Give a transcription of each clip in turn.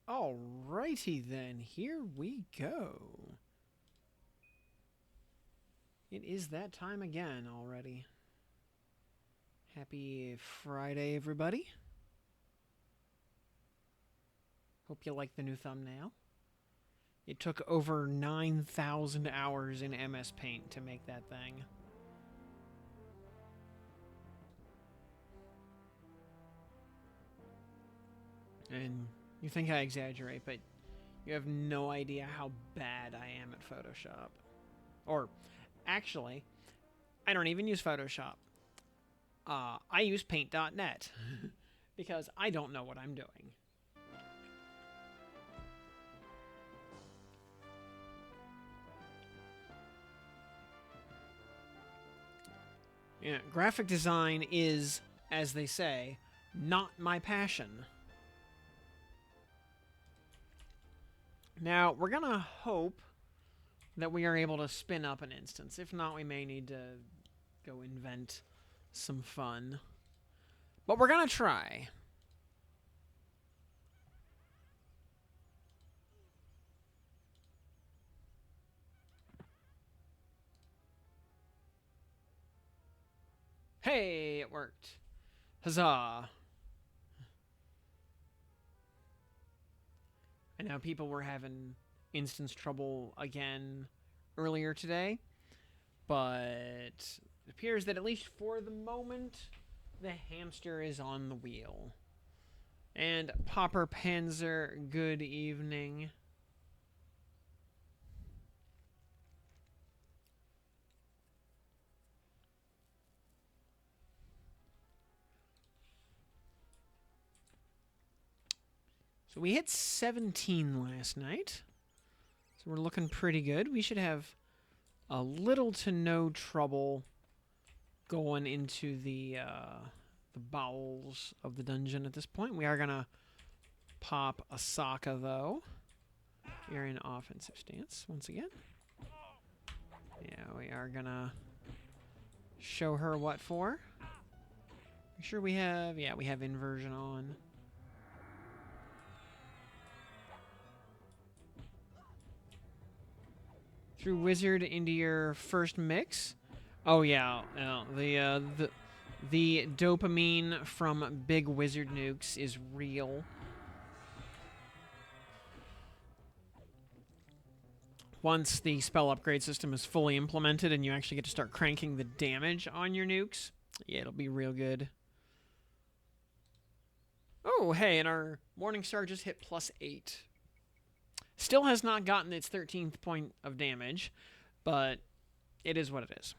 Alrighty then, here we go. It is that time again already. Happy Friday, everybody. Hope you like the new thumbnail. It took over 9,000 hours in MS Paint to make that thing. And you think I exaggerate, but you have no idea how bad I am at Photoshop. Or, actually, I don't even use Photoshop. I use Paint.net because I don't know what I'm doing. Yeah, graphic design is, as they say, not my passion. Now, we're gonna hope that we are able to spin up an instance. If not, we may need to go invent some fun. But we're gonna try. Hey, it worked. Huzzah. I know people were having instance trouble again earlier today, but it appears that at least for the moment, the hamster is on the wheel. And Popper Panzer, good evening. So we hit 17 last night. So we're looking pretty good. We should have a little to no trouble going into the bowels of the dungeon at this point. We are going to pop Asaka, though. We are in offensive stance once again. Yeah, we are going to show her what for. Make sure we have... Yeah, we have inversion on. Through Wizard into your first mix. Oh yeah, the dopamine from big Wizard nukes is real. Once the spell upgrade system is fully implemented and you actually get to start cranking the damage on your nukes, yeah, it'll be real good. Oh, hey, and our Morningstar just hit +8. Still has not gotten its 13th point of damage, but it is what it is.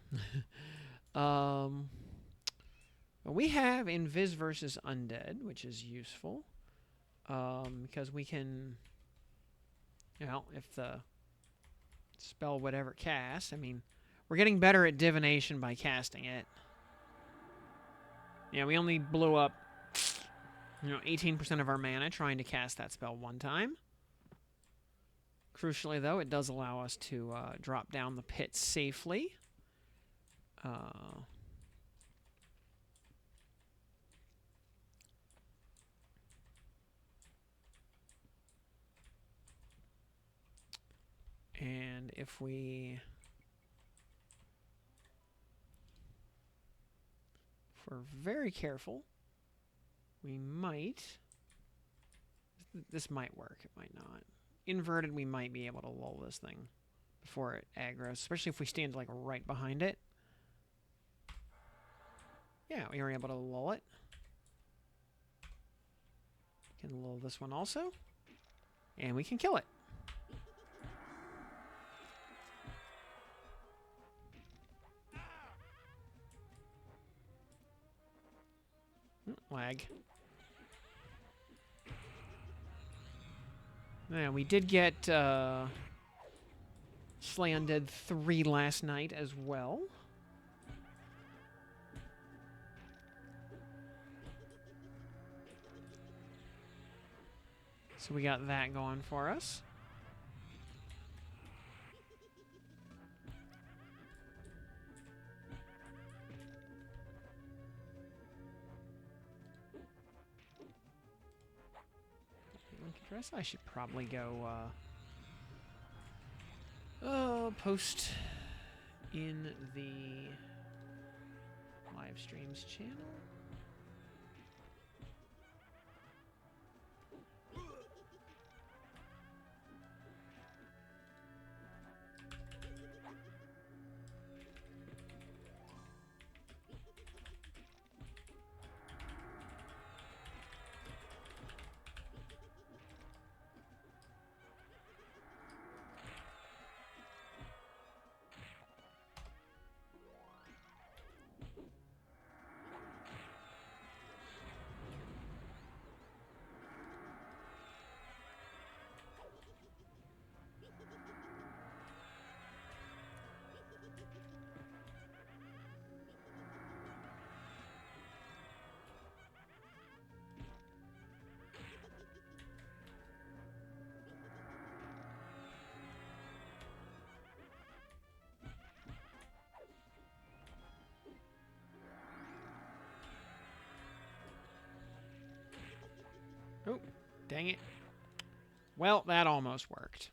We have Invis versus Undead, which is useful. Because we can... You know, if the spell whatever casts, I mean, we're getting better at divination by casting it. Yeah, we only blew up, 18% of our mana trying to cast that spell one time. Crucially, though, it does allow us to drop down the pit safely. And if we're very careful, we might... This might work, it might not. Inverted, we might be able to lull this thing before it aggroes, especially if we stand like right behind it. Yeah, we were able to lull it. Can lull this one also. And we can kill it. Lag. Yeah, we did get Slay Undead 3 last night as well. So we got that going for us. address. I should probably go post in the live streams channel. Oh, dang it. Well, that almost worked.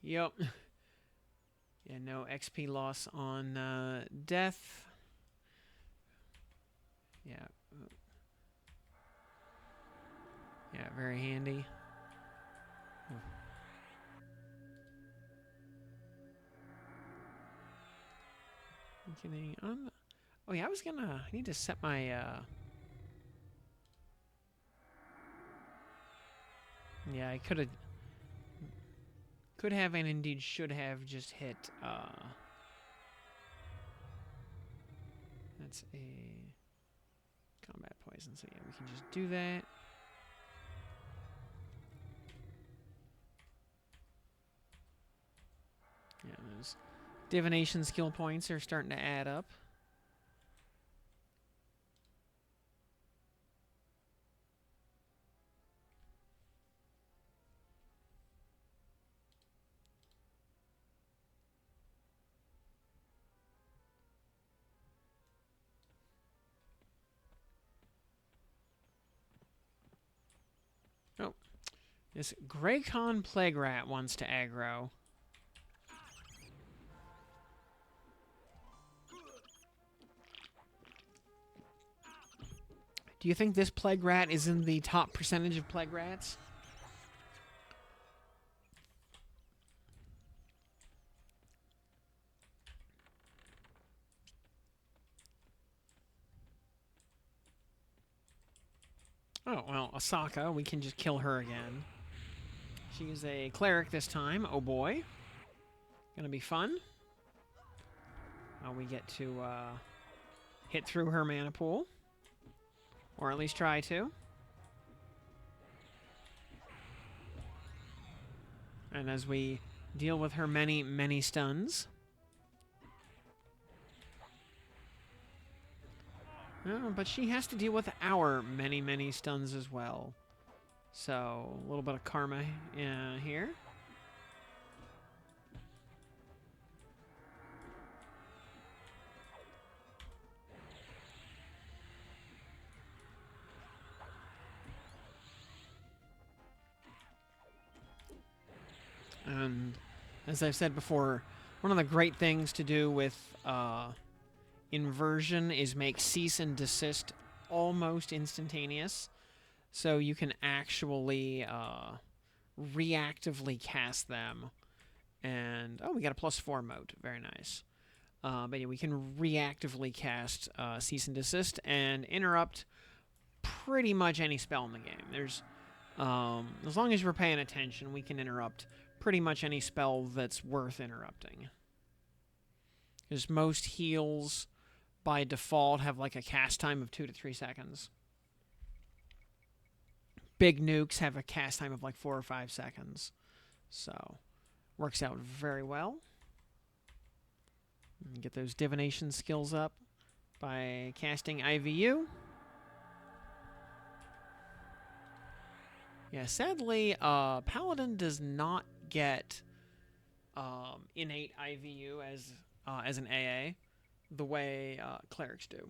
Yep. Yeah, no XP loss on death. Yeah. Yeah, very handy. Getting on. Oh yeah, I need to set my yeah, I could have and indeed should have just hit that's a combat poison, so yeah, we can just do that. Yeah, those divination skill points are starting to add up. Oh, this Greycon Plague Rat wants to aggro. Do you think this Plague Rat is in the top percentage of Plague Rats? Oh, well, Asaka, we can just kill her again. She is a cleric this time. Oh boy. Gonna be fun. We get to hit through her mana pool. Or at least try to. And as we deal with her many, many stuns. But she has to deal with our many, many stuns as well. So, a little bit of karma here. And as I've said before, one of the great things to do with inversion is make cease and desist almost instantaneous. So you can actually reactively cast them. And, oh, we got a +4 mode. Very nice. But yeah, we can reactively cast cease and desist and interrupt pretty much any spell in the game. There's, as long as we're paying attention, we can interrupt pretty much any spell that's worth interrupting. Because most heals, by default, have like a cast time of 2 to 3 seconds. Big nukes have a cast time of like 4 or 5 seconds. So, Works out very well. Get those divination skills up by casting IVU. Yeah, sadly, Paladin does not get innate IVU as an AA the way clerics do.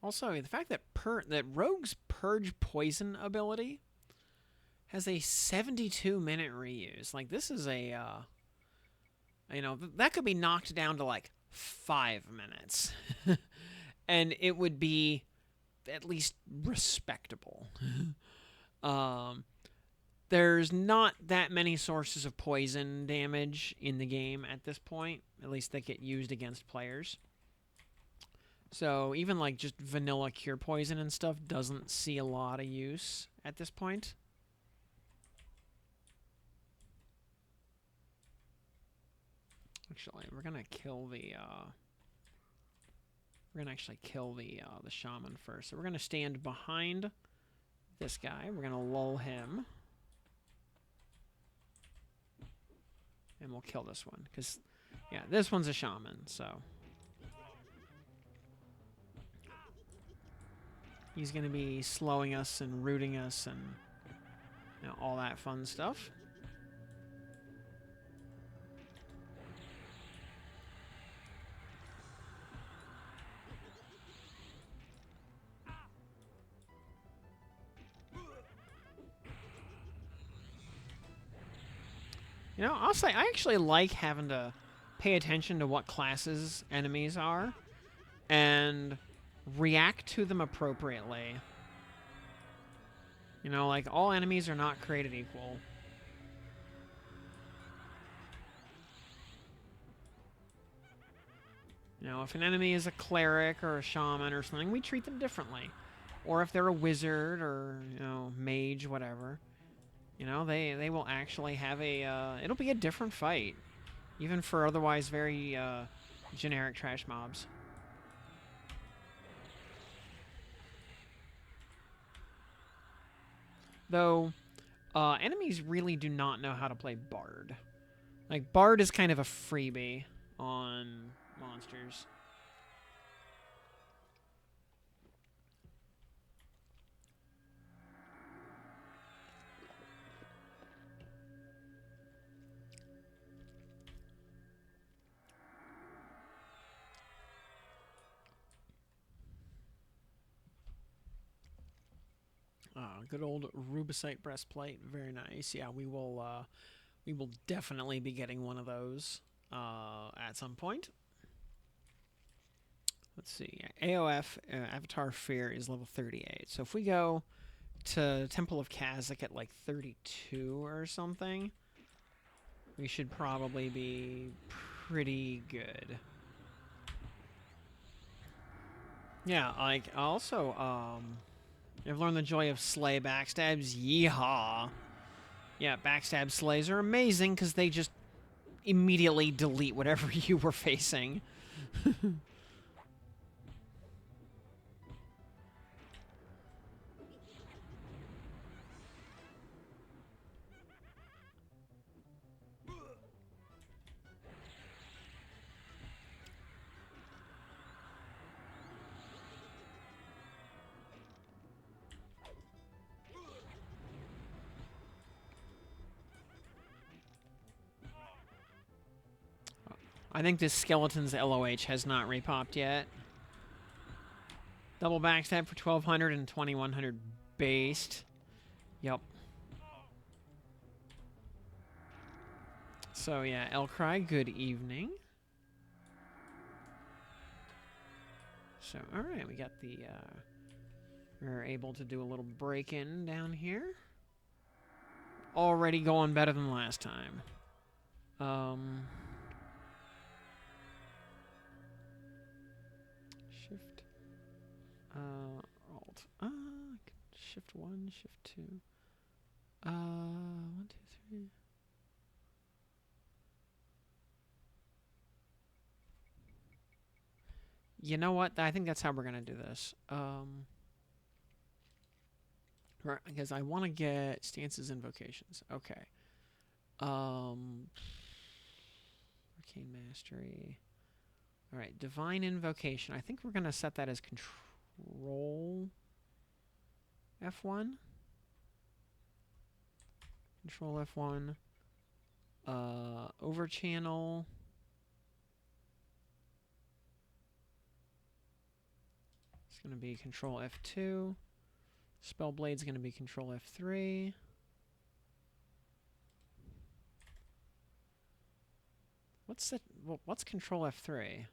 Also, the fact that Rogue's Purge Poison ability has a 72-minute reuse. Like, this is a, you know, that could be knocked down to, like, 5 minutes. And it would be at least respectable. There's not that many sources of poison damage in the game at this point. At least that get used against players. So even like just vanilla cure poison and stuff doesn't see a lot of use at this point. Actually, we're gonna kill the the shaman first. So we're gonna stand behind this guy. We're gonna lull him. And we'll kill this one. Because, yeah, this one's a shaman, so. He's going to be slowing us and rooting us and, you know, all that fun stuff. You know, I'll say I actually like having to pay attention to what classes enemies are and react to them appropriately. You know, like, all enemies are not created equal. You know, if an enemy is a cleric or a shaman or something, we treat them differently. Or if they're a wizard or, you know, mage, whatever. You know, they will actually have a, it'll be a different fight. Even for otherwise very, generic trash mobs. Though, enemies really do not know how to play Bard. Like, Bard is kind of a freebie on monsters. Good old rubicite breastplate, very nice. Yeah, we will definitely be getting one of those at some point. Let's see. AOF Avatar Fear is level 38. So if we go to Temple of Kazakh at like 32 or something, we should probably be pretty good. Yeah, like also I've learned the joy of slay backstabs. Yeehaw. Yeah, backstab slays are amazing because they just immediately delete whatever you were facing. I think this skeleton's LOH has not repopped yet. Double backstab for 1200 and 2100 based. Yep. So yeah, Elcry, good evening. So, alright, we got the, we're able to do a little break-in down here. Already going better than last time. Shift, Alt. Shift 1, Shift 2. 1, 2, 3. You know what? I think that's how we're gonna do this. Right, because I want to get stances and vocations. Okay. Arcane Mastery. All right, Divine Invocation. I think we're gonna set that as Control F1. Control F1. Overchannel. It's gonna be Control F2. Spellblade's gonna be Control F3. What's Control F3?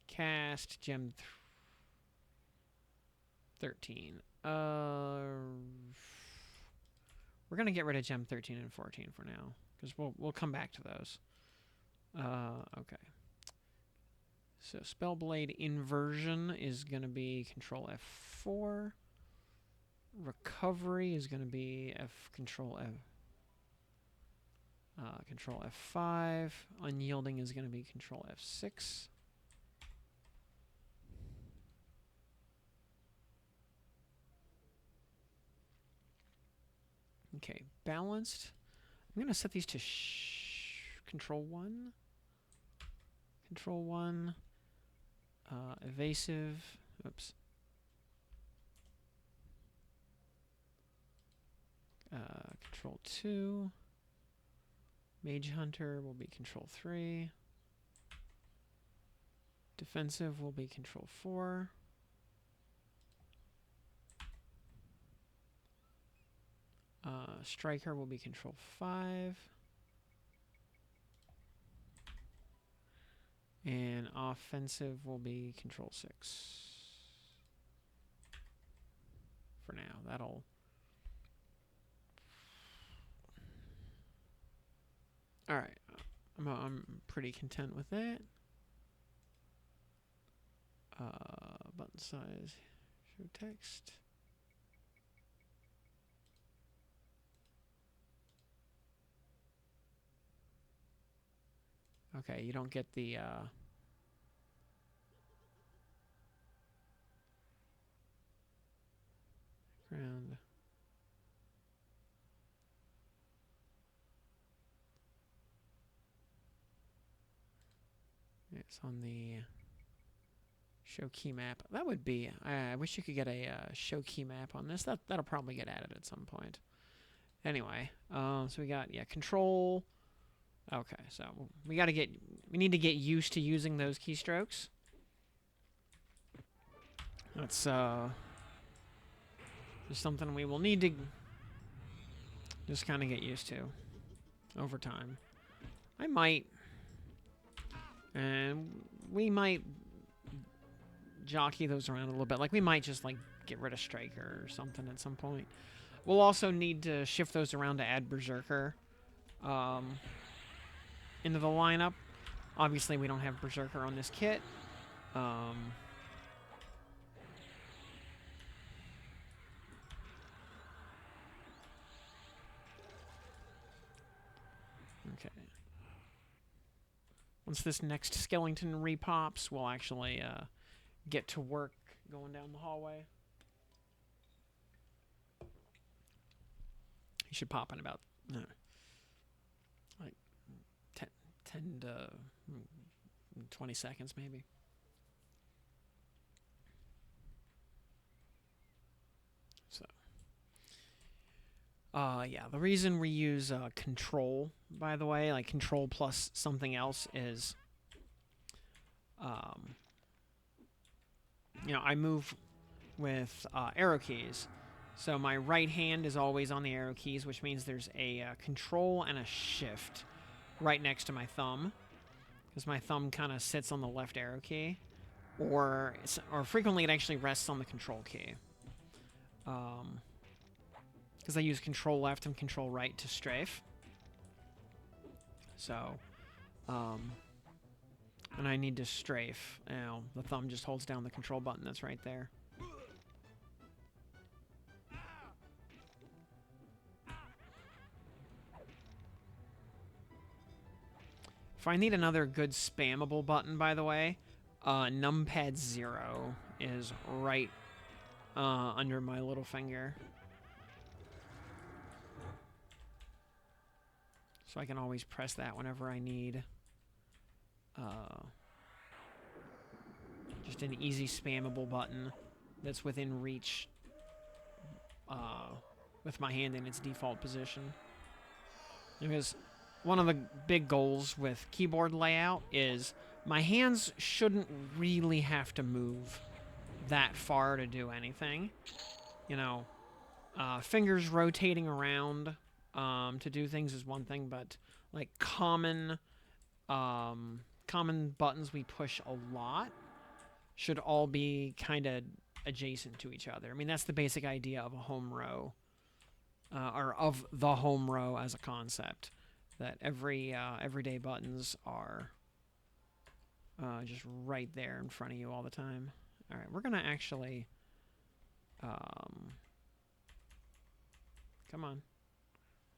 Cast Gem 13. We're gonna get rid of Gem 13 and 14 for now, because we'll come back to those. Okay. So Spellblade Inversion is gonna be Control F4. Recovery is gonna be Control F5. Unyielding is gonna be Control F6. Okay, balanced. I'm going to set these to Control 1. Control 1. Evasive. Oops. Control 2. Mage Hunter will be Control 3. Defensive will be Control 4. Striker will be Control 5. And offensive will be Control 6. For now, that'll... Alright, I'm pretty content with that. Button size, show text. Okay, you don't get the ground. It's on the show key map. That would be. I wish you could get a show key map on this. That'll probably get added at some point. Anyway, so we got control. Okay, so we need to get used to using those keystrokes. That's just something we will need to just kind of get used to over time. I might, and we might jockey those around a little bit. Like we might just like get rid of Striker or something at some point. We'll also need to shift those around to add Berserker into the lineup. Obviously, we don't have Berserker on this kit. Okay. Once this next skeleton repops, we'll actually get to work going down the hallway. He should pop in about like 10 to 20 seconds, maybe. So, yeah, the reason we use control, by the way, like control plus something else is, you know, I move with arrow keys. So my right hand is always on the arrow keys, which means there's a control and a shift right next to my thumb, because my thumb kind of sits on the left arrow key, or frequently it actually rests on the control key. Because I use control left and control right to strafe. So, when I need to strafe, you know, the thumb just holds down the control button that's right there. If I need another good spammable button, by the way, numpad 0 is right under my little finger. So I can always press that whenever I need just an easy spammable button that's within reach with my hand in its default position. Because one of the big goals with keyboard layout is my hands shouldn't really have to move that far to do anything. You know, fingers rotating around to do things is one thing, but like common buttons we push a lot should all be kind of adjacent to each other. I mean, that's the basic idea of a home row, or of the home row as a concept. That everyday buttons are just right there in front of you all the time. All right, we're gonna actually, come on.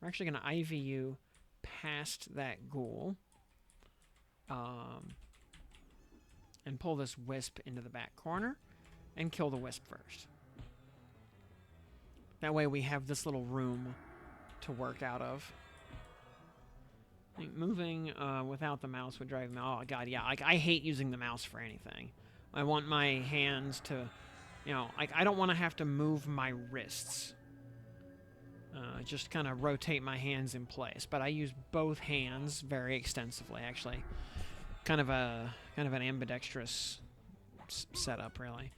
We're actually gonna IVU past that ghoul, and pull this wisp into the back corner, and kill the wisp first. That way we have this little room to work out of. I think moving without the mouse would drive me... Oh, God, yeah. Like, I hate using the mouse for anything. I want my hands to... You know, like, I don't want to have to move my wrists. Just kind of rotate my hands in place. But I use both hands very extensively, actually. Kind of an ambidextrous setup, really.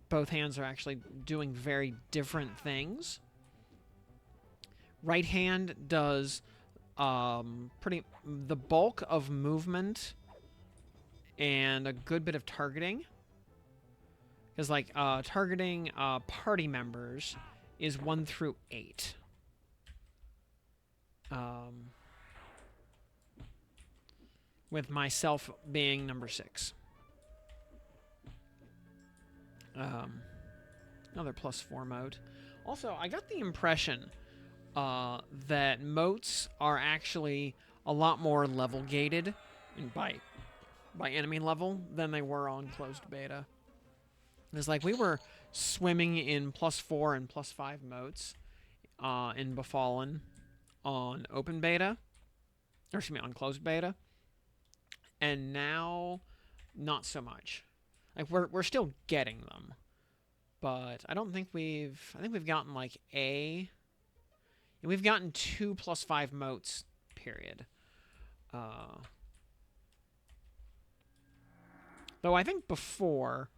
Both hands are actually doing very different things. Right hand does the bulk of movement and a good bit of targeting. Because, like, targeting party members is 1 through 8. With myself being number 6. Another +4 moat. Also, I got the impression that moats are actually a lot more level gated by enemy level than they were on closed beta. It's like we were swimming in +4 and +5 moats in Befallen on open beta, or excuse me, on closed beta, and now not so much. Like we're still getting them, but I don't think we've. I think we've gotten like we've gotten 2 +5 moats. Period. Though I think before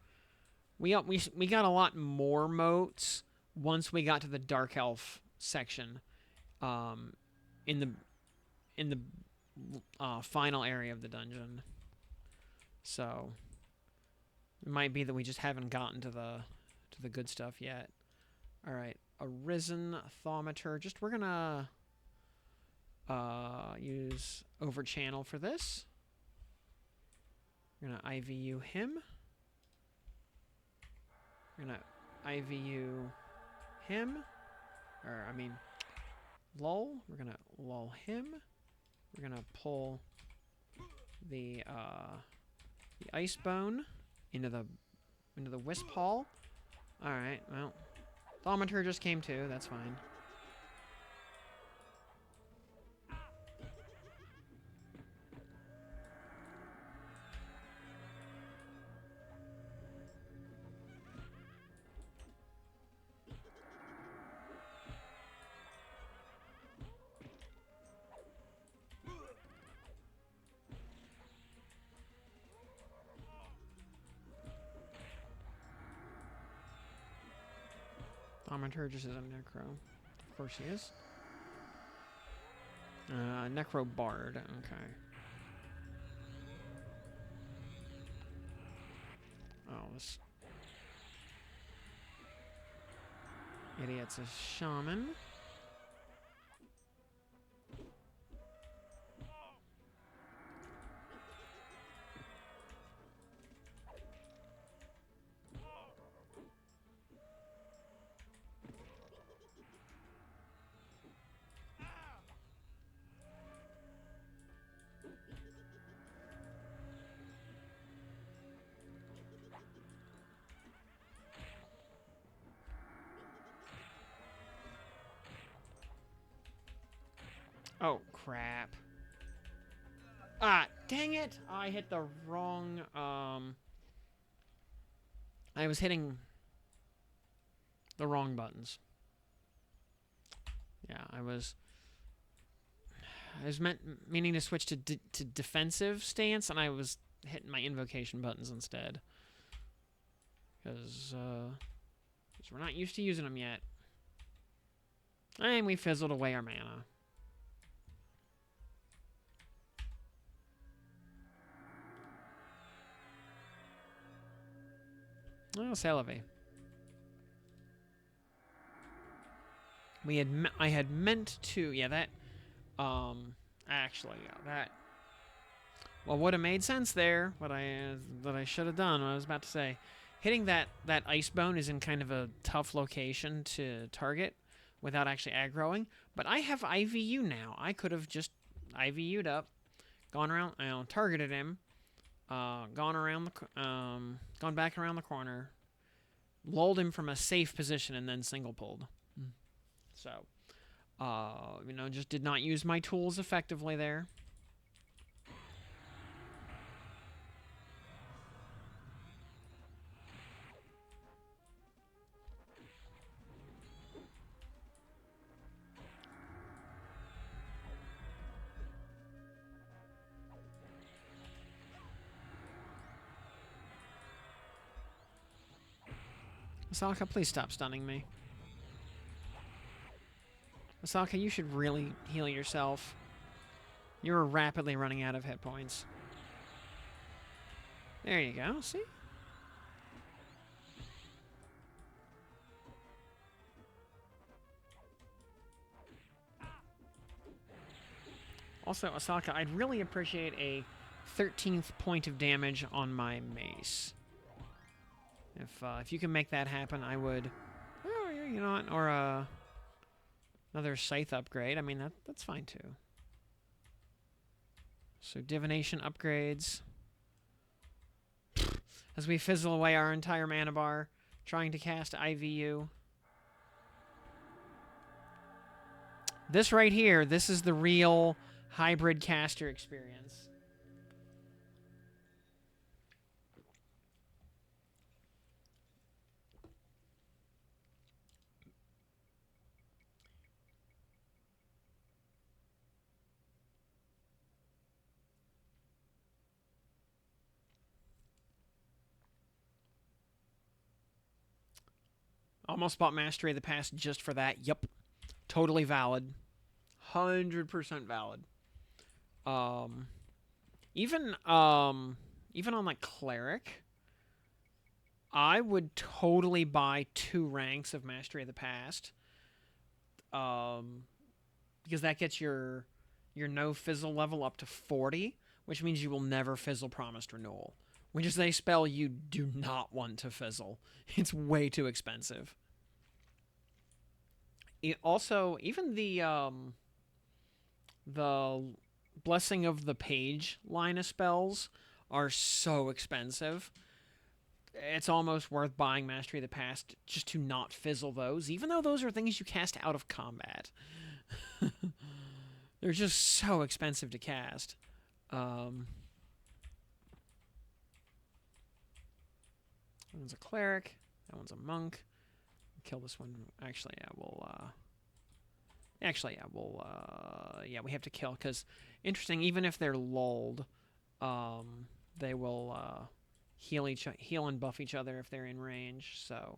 we got a lot more moats once we got to the Dark Elf section, in the final area of the dungeon. So it might be that we just haven't gotten to the good stuff yet. All right, Arisen Thaumatur. We're gonna use Overchannel for this. We're gonna IVU him. We're gonna IVU him. Or, I mean, lull. We're gonna lull him. We're gonna pull the ice bone into the wisp hall. All right, well, Thaumatur just came too. That's fine. Thaumaturgus is a necro. Of course he is. Necro Bard. Okay. Oh, this idiot's a shaman. Oh, crap. Ah, dang it! I hit the wrong, I was hitting the wrong buttons. Yeah, I was meaning to switch to defensive stance, and I was hitting my invocation buttons instead. Because we're not used to using them yet. And we fizzled away our mana. Oh, Salavi. I had meant to, yeah, that, actually, yeah, that, well, would have made sense there, what I should have done, what I was about to say. Hitting that ice bone is in kind of a tough location to target without actually aggroing, but I have IVU now. I could have just IVU'd up, gone around, targeted him, gone back around the corner, lulled him from a safe position, and then single pulled. So, just did not use my tools effectively there. Asaka, please stop stunning me. Asaka, you should really heal yourself. You're rapidly running out of hit points. There you go, see? Also, Asaka, I'd really appreciate a 13th point of damage on my mace. If you can make that happen, I would... Oh, you know what? Or another scythe upgrade. I mean, that's fine, too. So, divination upgrades. As we fizzle away our entire mana bar, trying to cast IVU. This right here, this is the real hybrid caster experience. Almost bought Mastery of the Past just for that. Yep. Totally valid. 100% valid. Even on like Cleric, I would totally buy 2 ranks of Mastery of the Past. Because that gets your no fizzle level up to 40, which means you will never fizzle Promised Renewal. Which is a spell you do not want to fizzle. It's way too expensive. Also, even the Blessing of the Page line of spells are so expensive. It's almost worth buying Mastery of the Past just to not fizzle those, even though those are things you cast out of combat. They're just so expensive to cast. That one's a cleric. That one's a monk. Kill this one. Actually, yeah, we'll... yeah, we have to kill, because, interesting, even if they're lulled, they will heal and buff each other if they're in range. So,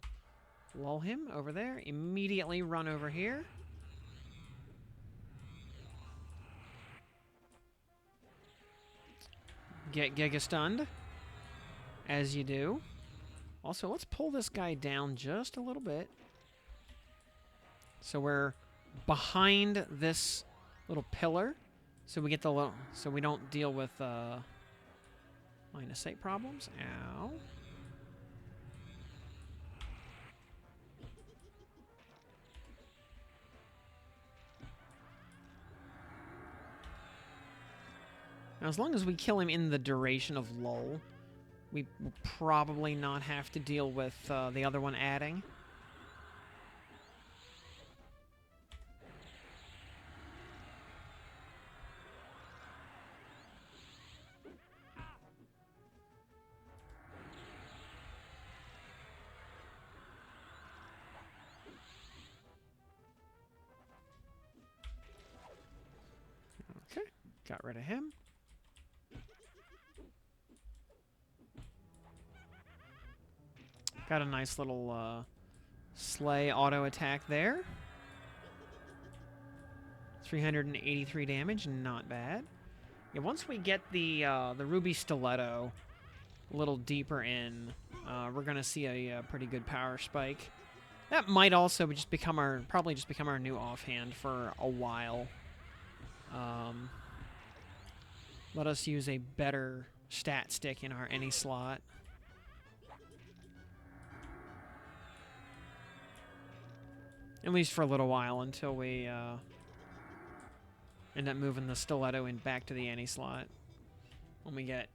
lull him over there. Immediately run over here. Get Giga stunned, as you do. Also, let's pull this guy down just a little bit. So we're behind this little pillar, so we get the so we don't deal with line of sight problems. Ow. Now, as long as we kill him in the duration of lull, we will probably not have to deal with the other one adding. Got rid of him. Got a nice little sleigh auto attack there. 383 damage, not bad. Yeah, once we get the ruby stiletto a little deeper in, we're gonna see a pretty good power spike. That might also just become probably just become our new offhand for a while. Let us use a better stat stick in our any slot. At least for a little while until we end up moving the stiletto in back to the any slot. When we get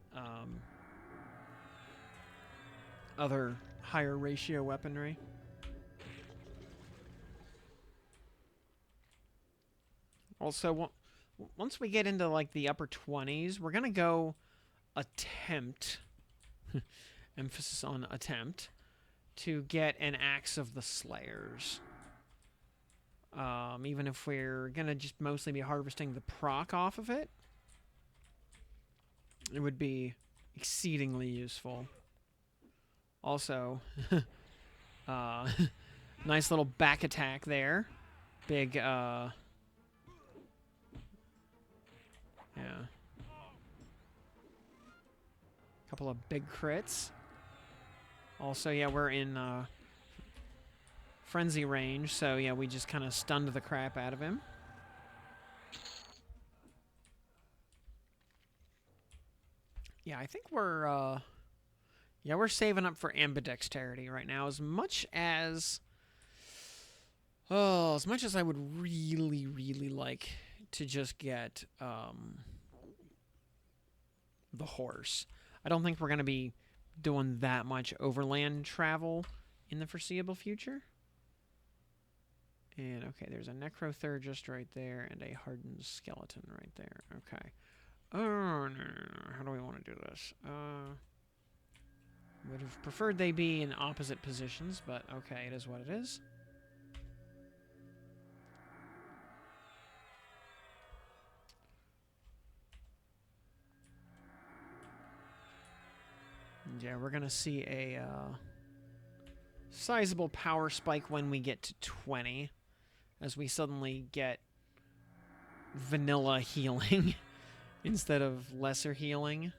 other higher ratio weaponry. Also, once we get into like the upper 20s, we're gonna go attempt, emphasis on attempt, to get an Axe of the Slayers. Even if we're gonna just mostly be harvesting the proc off of it, it would be exceedingly useful. Also, nice little back attack there. Big, yeah. Couple of big crits. Also, yeah, we're in frenzy range, so yeah, we just kind of stunned the crap out of him. Yeah, I think we're saving up for ambidexterity right now. As much as I would really, really like to just get the horse. I don't think we're going to be doing that much overland travel in the foreseeable future. And, okay, there's a Necrothurgist right there and a Hardened Skeleton right there. Okay. Oh, no. How do we want to do this? Would have preferred they be in opposite positions, but okay, it is what it is. Yeah, we're going to see a sizable power spike when we get to 20, as we suddenly get vanilla healing instead of lesser healing.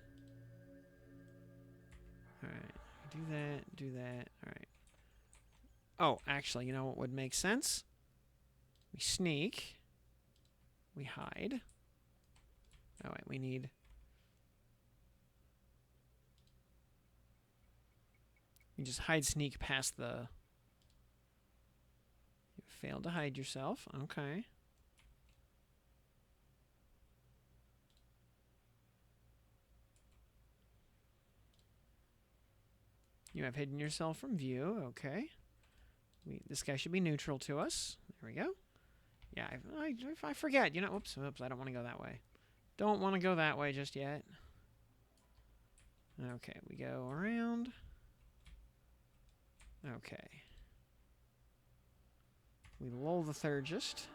Alright, do that, alright. Oh, actually, you know what would make sense? We sneak. We hide. Oh, wait, we need... You just hide sneak past the... You failed to hide yourself. Okay. You have hidden yourself from view. Okay. This guy should be neutral to us. There we go. Yeah, I forget. You know, oops, I don't want to go that way. Don't want to go that way just yet. Okay, we go around. Okay. We lull the Thurgist.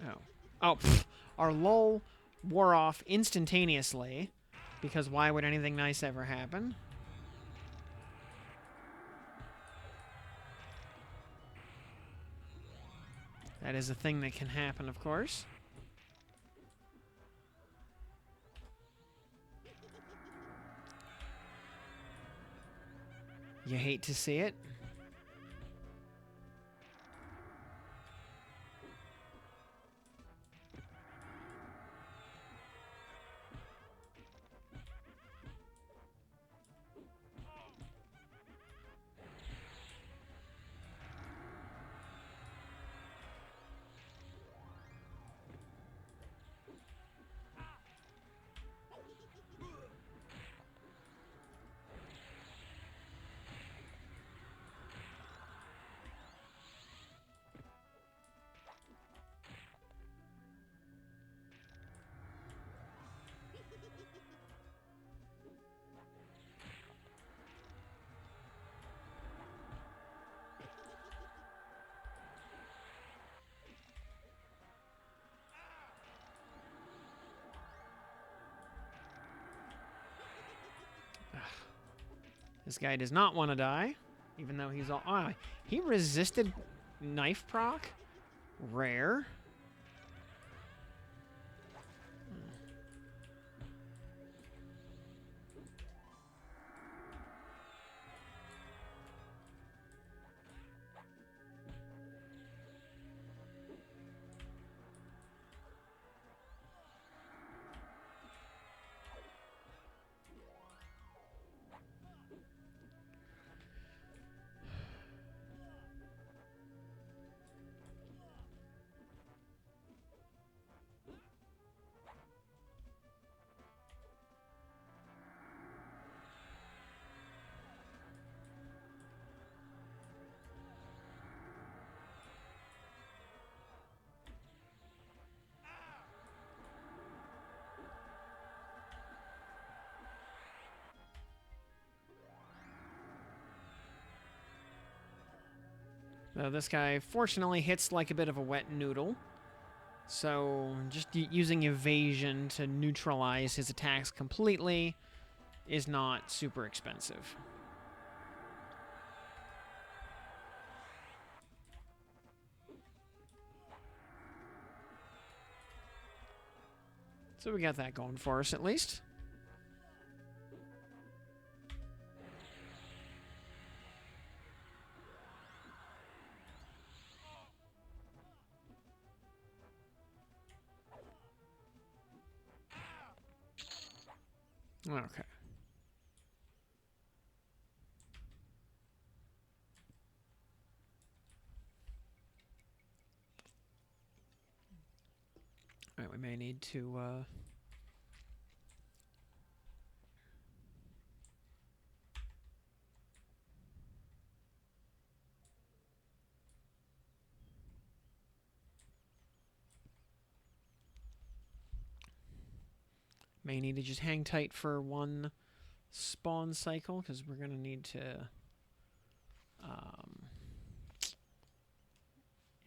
Oh. Oh, pfft. Our lull wore off instantaneously, because why would anything nice ever happen? That is a thing that can happen, of course. You hate to see it. This guy does not want to die, even though he's all... Oh, he resisted knife proc? Rare. This guy fortunately hits like a bit of a wet noodle. So just using evasion to neutralize his attacks completely is not super expensive. So we got that going for us at least. Okay. Alright, we may need to, may need to just hang tight for one spawn cycle, because we're going to need to...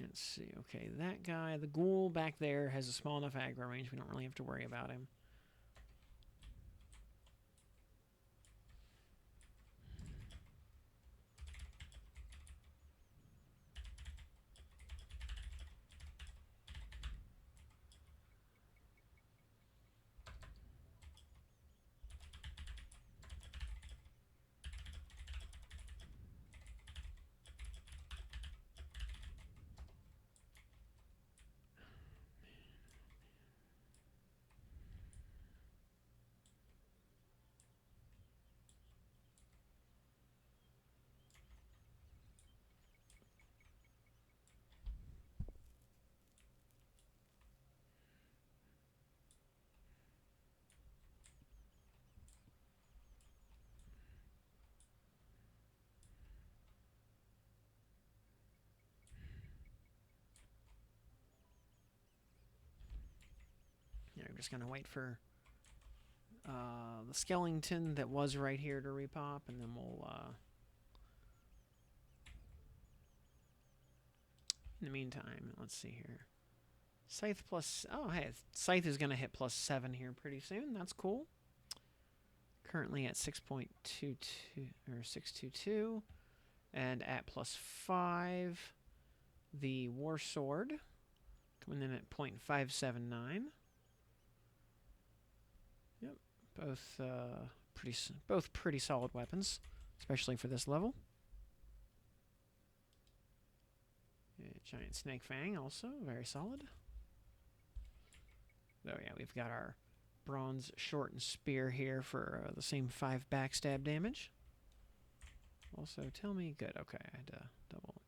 let's see. Okay, that guy, the ghoul back there, has a small enough aggro range. We don't really have to worry about him. Yeah, we're just going to wait for the skeleton that was right here to repop, and then we'll... in the meantime, let's see here. Scythe plus... Oh, hey, Scythe is going to hit +7 here pretty soon. That's cool. Currently at 6.22 or 622, and at +5, the War Sword coming in at 0.579. Yep, both pretty solid weapons, especially for this level. Giant Snake Fang also very solid. Oh yeah, we've got our bronze shortened spear here for the same 5 backstab damage. Also, tell me... Good, okay, I had to double...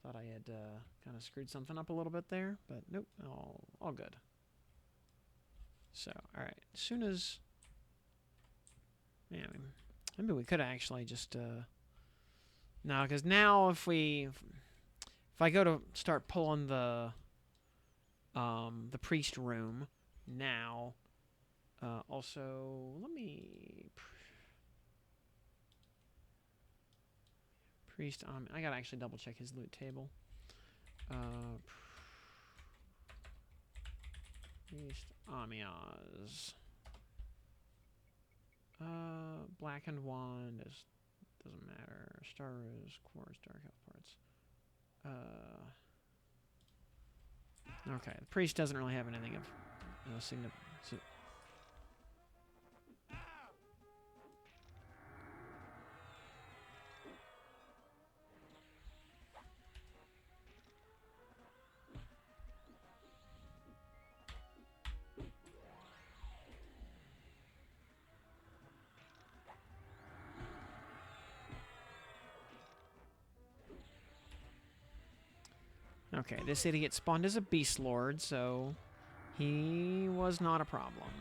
Thought I had kind of screwed something up a little bit there, but nope, all good. So, alright, as soon as... Yeah, maybe we could actually just... No, because now if I go to start pulling the priest room now... also, let me... Priest, I gotta actually double check his loot table. Priest Amiaz. Blackened Wand is doesn't matter. Star Rose, Quartz, Dark Elf parts. Okay, the priest doesn't really have anything of significance. Okay, this idiot spawned as a beast lord, so he was not a problem.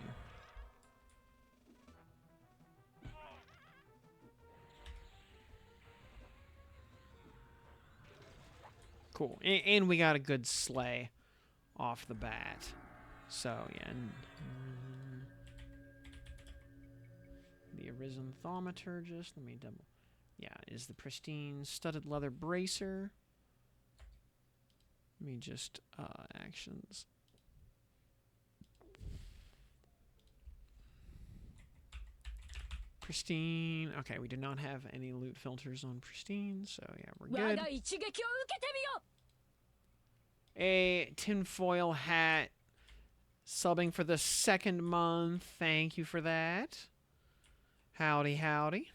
Cool. And we got a good slay off the bat. So, yeah. The Arisen Thaumaturgist. Let me double. Yeah, is the pristine studded leather bracer. Let me just, actions. Pristine. Okay, we do not have any loot filters on pristine, so yeah, we're good. A tinfoil hat subbing for the 2nd month. Thank you for that. Howdy, howdy.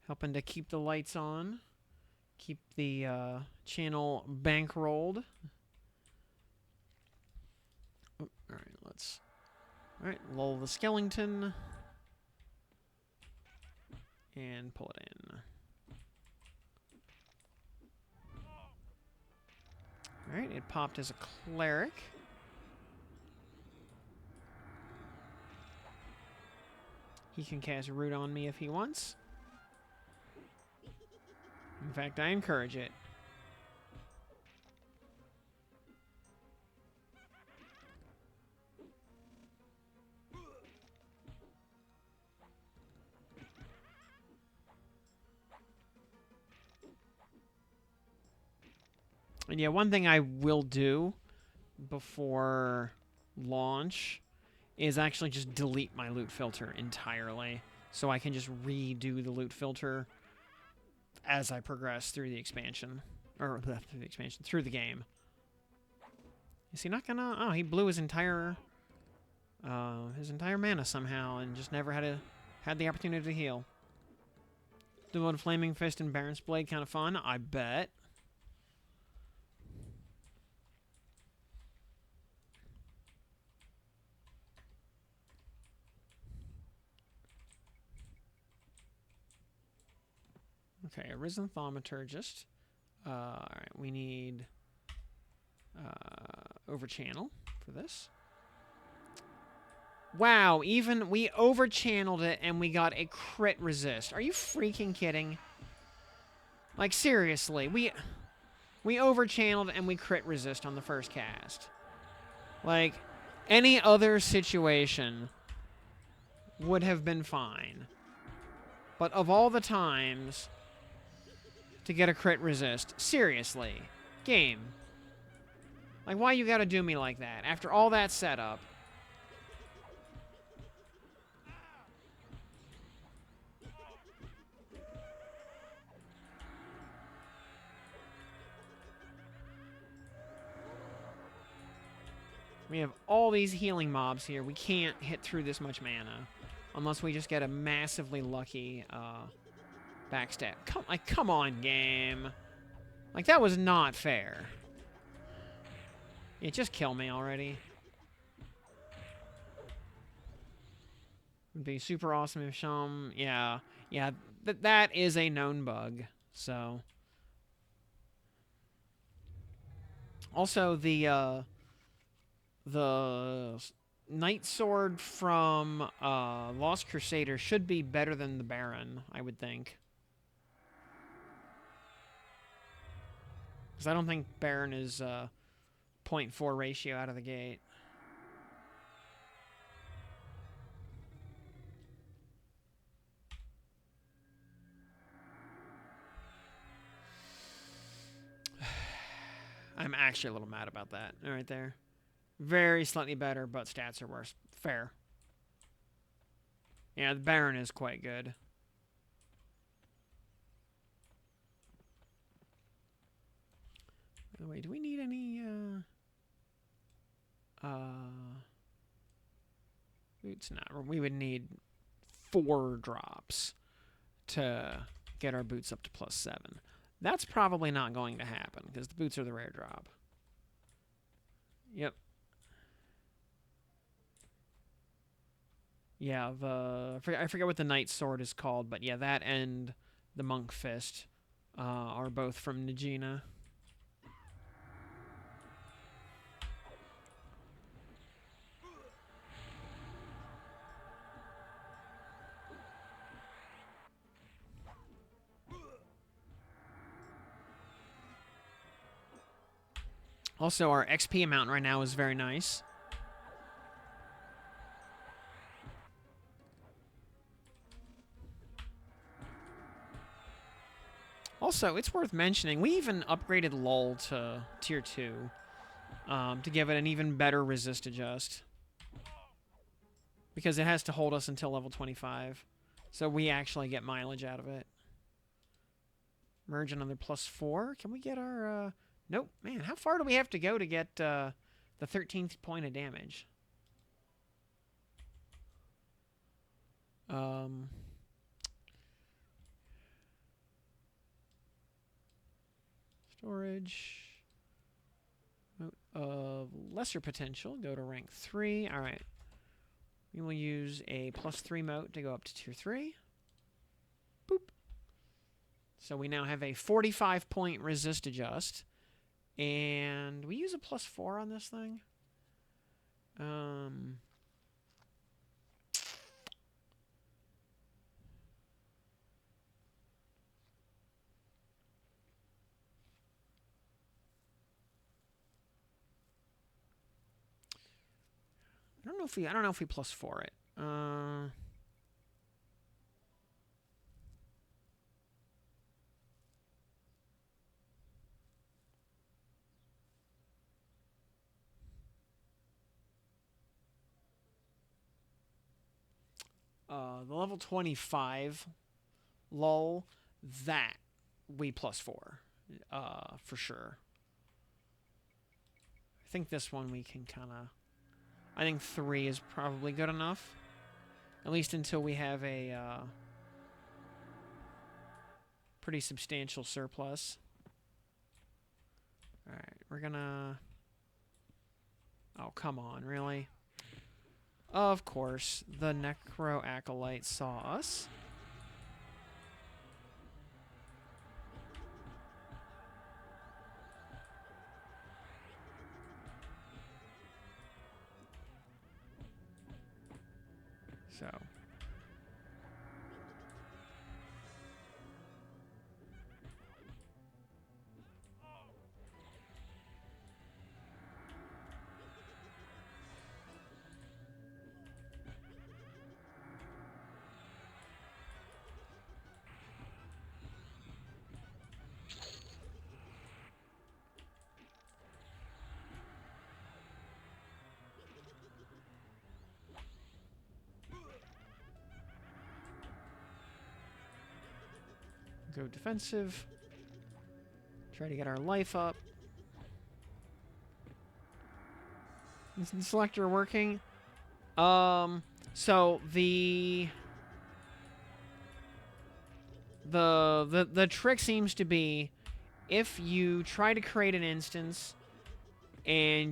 Helping to keep the lights on. Keep the channel bankrolled. Oh, alright, let's... Alright, lull the skeleton. And pull it in. Alright, it popped as a cleric. He can cast Root on me if he wants. In fact, I encourage it. And yeah, one thing I will do before launch is actually just delete my loot filter entirely, so I can just redo the loot filter as I progress through the expansion, or through the game. Is he not gonna? Oh, he blew his entire mana somehow, and just never had the opportunity to heal. Doing Flaming Fist and Baron's Blade kind of fun, I bet. Okay, Arisen Thaumaturgist. Alright, we need Overchannel for this. Wow, even we overchanneled it and we got a crit resist. Are you freaking kidding? Like, seriously, we overchanneled and we crit resist on the first cast. Like, any other situation would have been fine. But of all the times to get a crit resist, seriously, game. Like, why you gotta do me like that? After all that setup. We have all these healing mobs here. We can't hit through this much mana. Unless we just get a massively lucky backstab. Come on, game. Like, that was not fair. Yeah, just kill me already. Would be super awesome if Shum... Yeah, that is a known bug, so... Also, the Night Sword from Lost Crusader should be better than the Baron, I would think. Because I don't think Baron is 0.4 ratio out of the gate. I'm actually a little mad about that right there. Very slightly better, but stats are worse. Fair. Yeah, the Baron is quite good. By the way, do we need any boots? Not. We would need 4 drops to get our boots up to +7. That's probably not going to happen because the boots are the rare drop. Yep. Yeah, I forget what the Knight Sword is called, but yeah, that and the Monk Fist are both from Najina. Also, our XP amount right now is very nice. Also, it's worth mentioning, we even upgraded Lull to Tier 2 to give it an even better resist adjust. Because it has to hold us until level 25. So we actually get mileage out of it. Merge another +4. Can we get our... Nope. Man, how far do we have to go to get the 13th point of damage? Storage. Note of lesser potential. Go to rank 3. All right. We will use a +3 mote to go up to Tier 3. Boop. So we now have a 45-point resist adjust. And we use a +4 on this thing. I don't know if we +4 it. The level 25 lull, that we +4 for sure. I think this one we can kind of... I think 3 is probably good enough. At least until we have a pretty substantial surplus. Alright, we're gonna... Oh, come on, really? Of course, the Necro Acolyte saw us. So... Go defensive. Try to get our life up. Is the selector working? So the trick seems to be if you try to create an instance and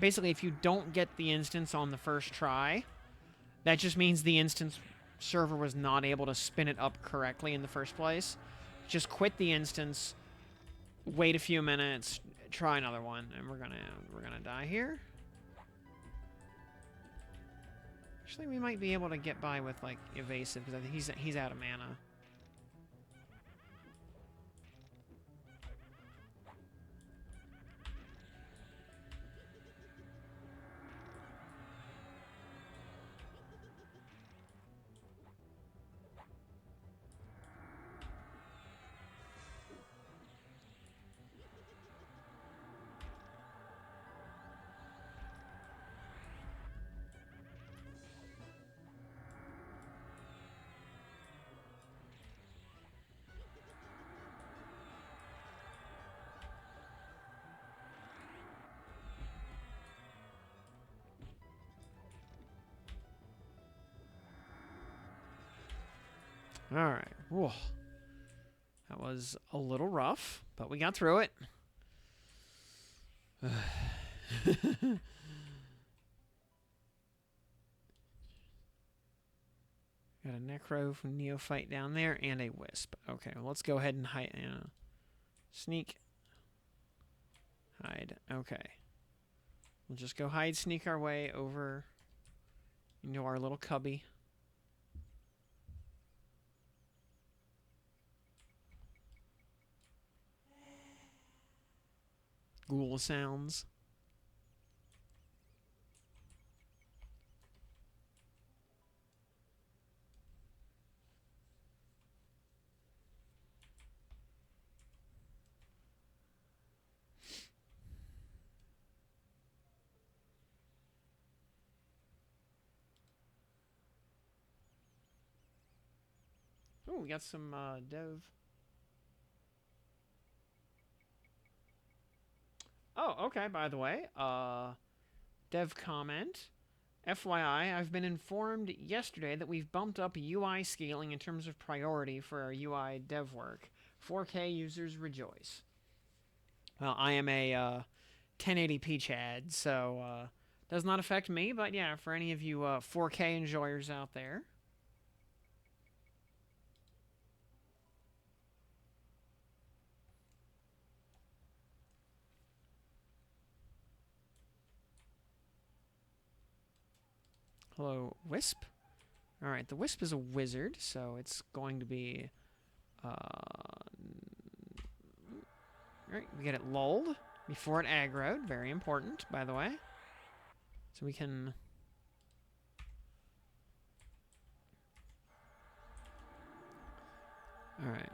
basically if you don't get the instance on the first try, that just means the instance server was not able to spin it up correctly in the first place. Just quit the instance, wait a few minutes, try another one, and we're gonna die here. Actually, we might be able to get by with like evasive because I think he's out of mana. Alright. Whoa. That was a little rough, but we got through it. Got a Necro from Neophyte down there and a Wisp. Okay, well, let's go ahead and hide. Sneak. Hide. Okay. We'll just go hide, sneak our way over into our little cubby. Ghoul sounds. Oh, we got some dev. Oh, okay, by the way. Dev comment. FYI, I've been informed yesterday that we've bumped up UI scaling in terms of priority for our UI dev work. 4K users rejoice. Well, I am a 1080p Chad, so does not affect me, but yeah, for any of you 4K enjoyers out there. Hello, Wisp. Alright, the Wisp is a wizard, so it's going to be... Alright, we get it lulled before it aggroed. Very important, by the way. So we can... Alright.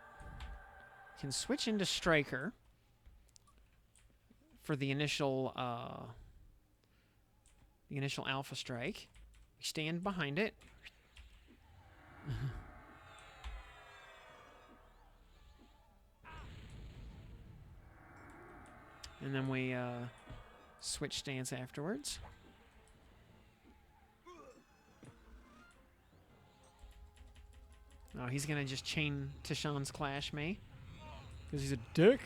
Can switch into Striker for the initial Alpha Strike. We stand behind it. And then we switch stance afterwards. Oh, he's gonna just chain Tishan's Clash me. Because he's a dick.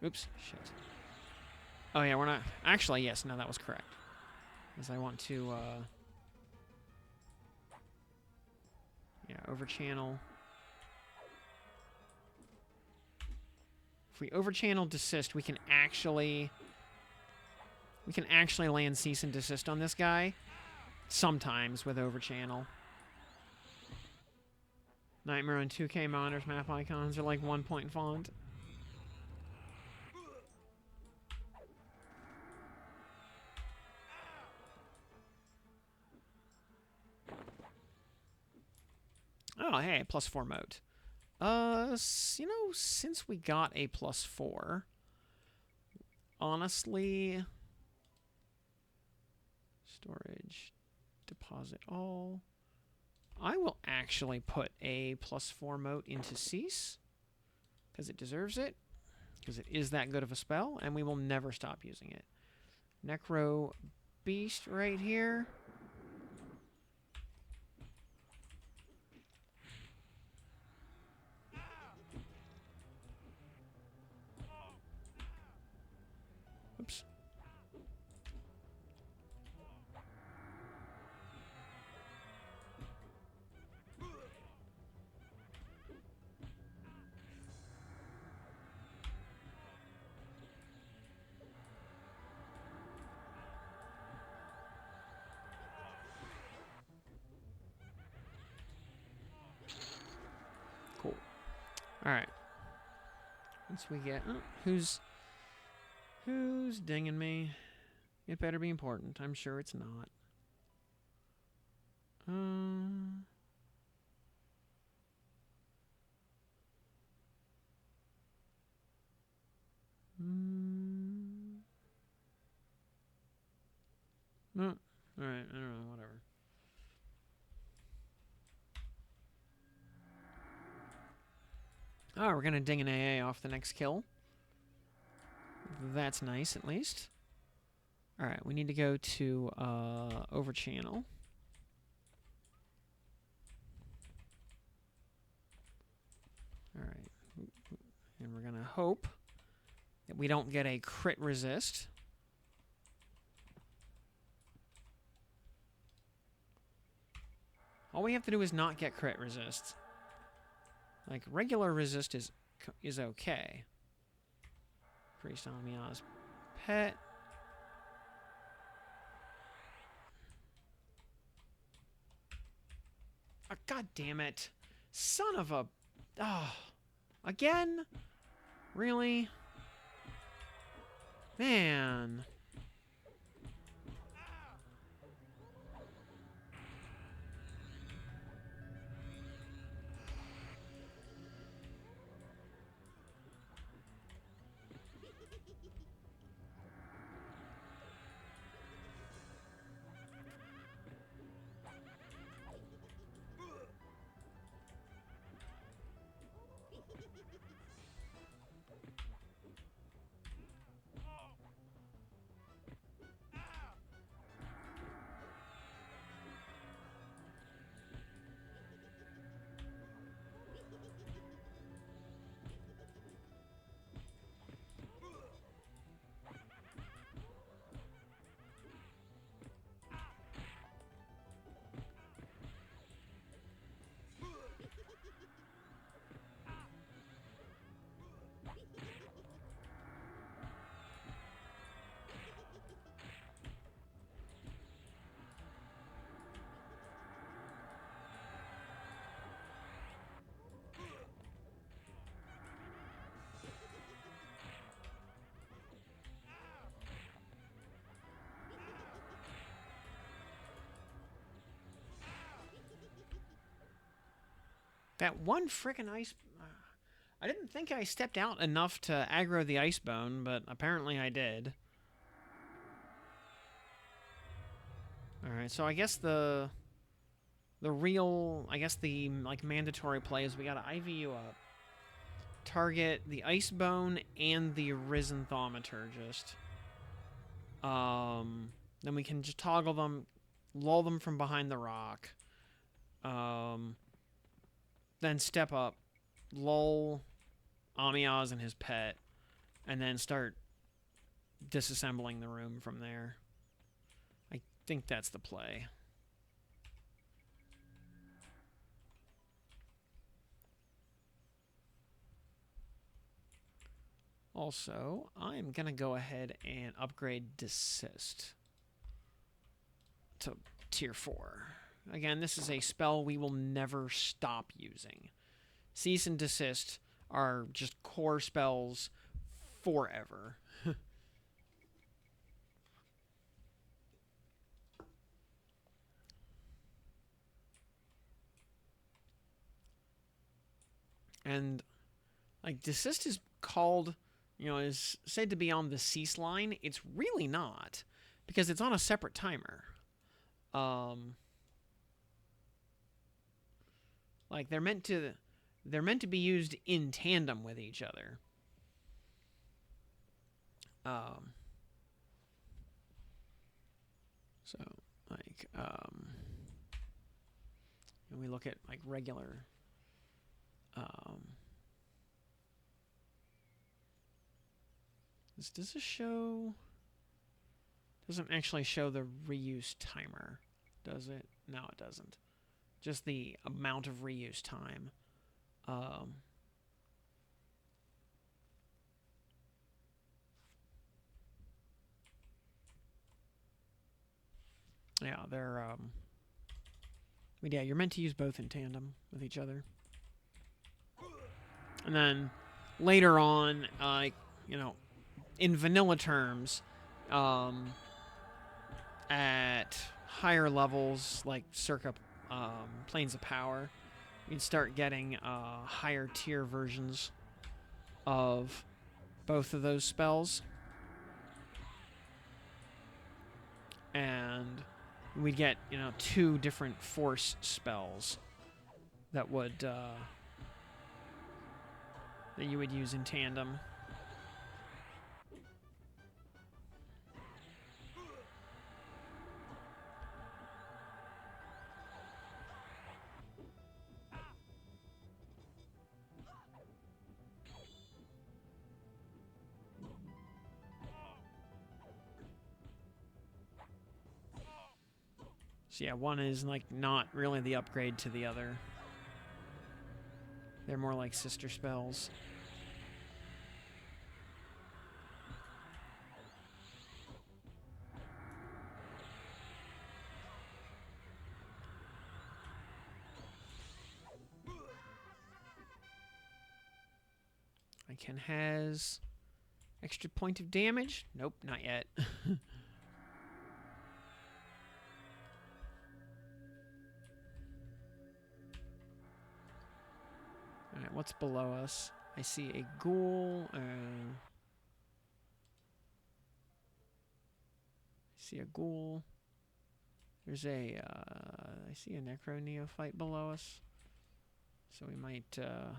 Oops, shit. Oh yeah, we're not... Actually, yes, no, that was correct. Because I want to, yeah, overchannel. If we overchannel desist, we can actually land cease and desist on this guy. Sometimes with overchannel. Nightmare on 2K monitors map icons are like 1-point font. Oh, hey, +4 moat. You know, since we got a +4, honestly, storage, deposit all. I will actually put a +4 moat into cease because it deserves it, because it is that good of a spell, and we will never stop using it. Necro Beast right here. Oops. Cool. All right. Once we get... Oh, who's dinging me? It better be important. I'm sure it's not. No. Alright, I don't know, whatever. Oh, we're gonna ding an AA off the next kill. That's nice, at least. Alright, we need to go to overchannel. we're going to hope that we don't get a crit resist. All we have to do is not get crit resist. Like, regular resist is okay. Priest Amia's pet. Oh, God damn it. Son of a... Oh. Again? Really? Man. That one frickin' ice... I didn't think I stepped out enough to aggro the ice bone, but apparently I did. Alright, so I guess the real... I guess the, like, mandatory play is we gotta IV you up. Target the ice bone and the risen thaumaturgist. Then we can just toggle them, lull them from behind the rock. Then step up, lull Amiaz and his pet, and then start disassembling the room from there. I think that's the play. Also, I'm going to go ahead and upgrade Desist to Tier 4. Again, this is a spell we will never stop using. Cease and Desist are just core spells forever. And, like, Desist is called, you know, is said to be on the cease line. It's really not, because it's on a separate timer. Like, they're meant to be used in tandem with each other. So, like, when we look at, like, regular, does this show... Doesn't actually show the reuse timer, does it? No, it doesn't. Just the amount of reuse time. Yeah, they're... But yeah, you're meant to use both in tandem with each other. And then later on, you know, in vanilla terms, at higher levels, like circa Planes of Power, you'd start getting higher tier versions of both of those spells. And we'd get, you know, 2 different force spells that would that you would use in tandem. So yeah, one is like not really the upgrade to the other. They're more like sister spells. Ken has extra point of damage. Nope, not yet. Alright, what's below us? I see a ghoul. I see a ghoul. There's a, I see a Necro Neophyte below us. So we might, oh,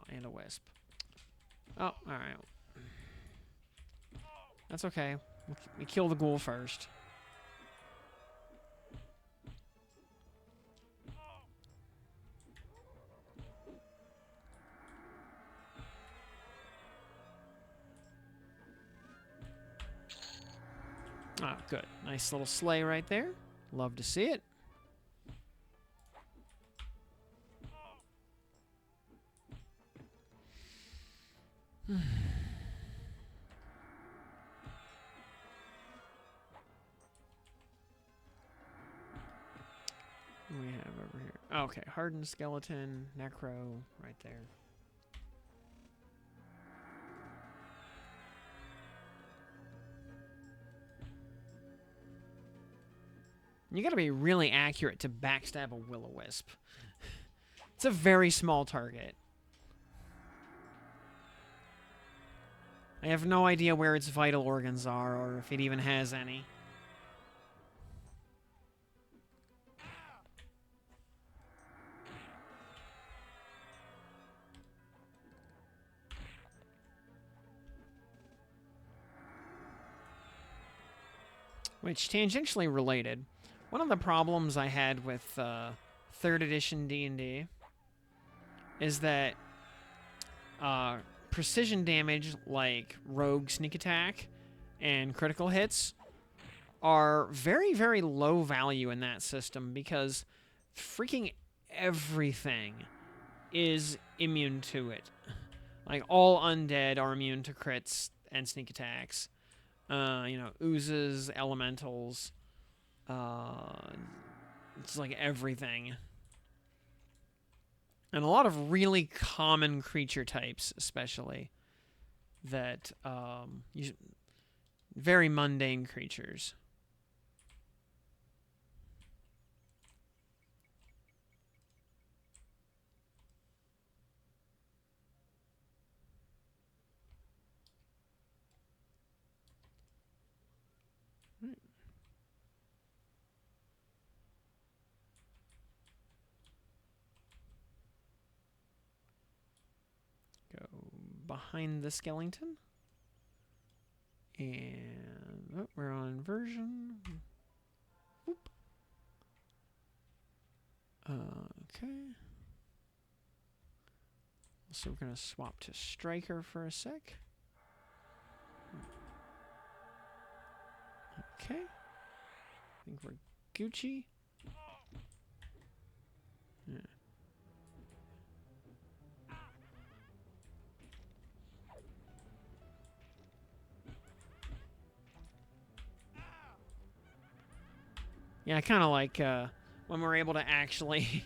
and a Wisp. Oh, alright. That's okay. We kill the ghoul first. Ah, good. Nice little sleigh right there. Love to see it. We have over here. Oh, okay, hardened skeleton, necro, right there. You gotta be really accurate to backstab a will-o-wisp. It's a very small target. I have no idea where its vital organs are, or if it even has any. Which, tangentially related, one of the problems I had with 3rd edition D&D is that precision damage like rogue sneak attack and critical hits are very, very low value in that system because freaking everything is immune to it. Like, all undead are immune to crits and sneak attacks. You know, oozes, elementals. It's like everything. And a lot of really common creature types, especially. That, very mundane creatures. Go behind the skeleton. And oh, we're on version. Whoop. Okay. So we're going to swap to Striker for a sec. Okay. I think we're Gucci. Yeah. Yeah, I kind of like when we're able to actually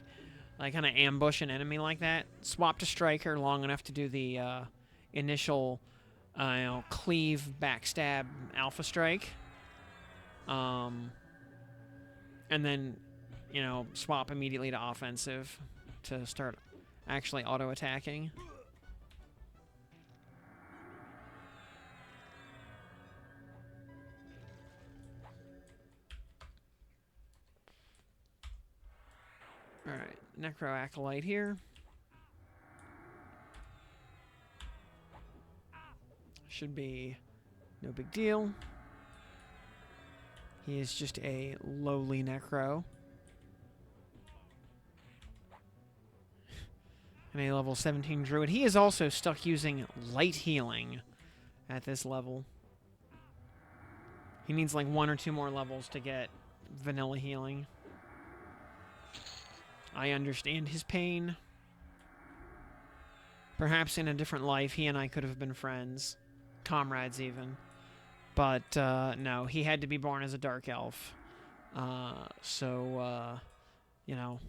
like kind of ambush an enemy like that. Swap to Striker long enough to do the initial you know, cleave, backstab, alpha strike. And then, you know, swap immediately to offensive to start actually auto-attacking. Alright, Necro Acolyte here. Should be no big deal. He is just a lowly Necro. And a level 17 Druid. He is also stuck using light healing at this level. He needs like 1 or 2 more levels to get vanilla healing. I understand his pain. Perhaps in a different life, he and I could have been friends. Comrades, even. But, no, he had to be born as a dark elf. You know,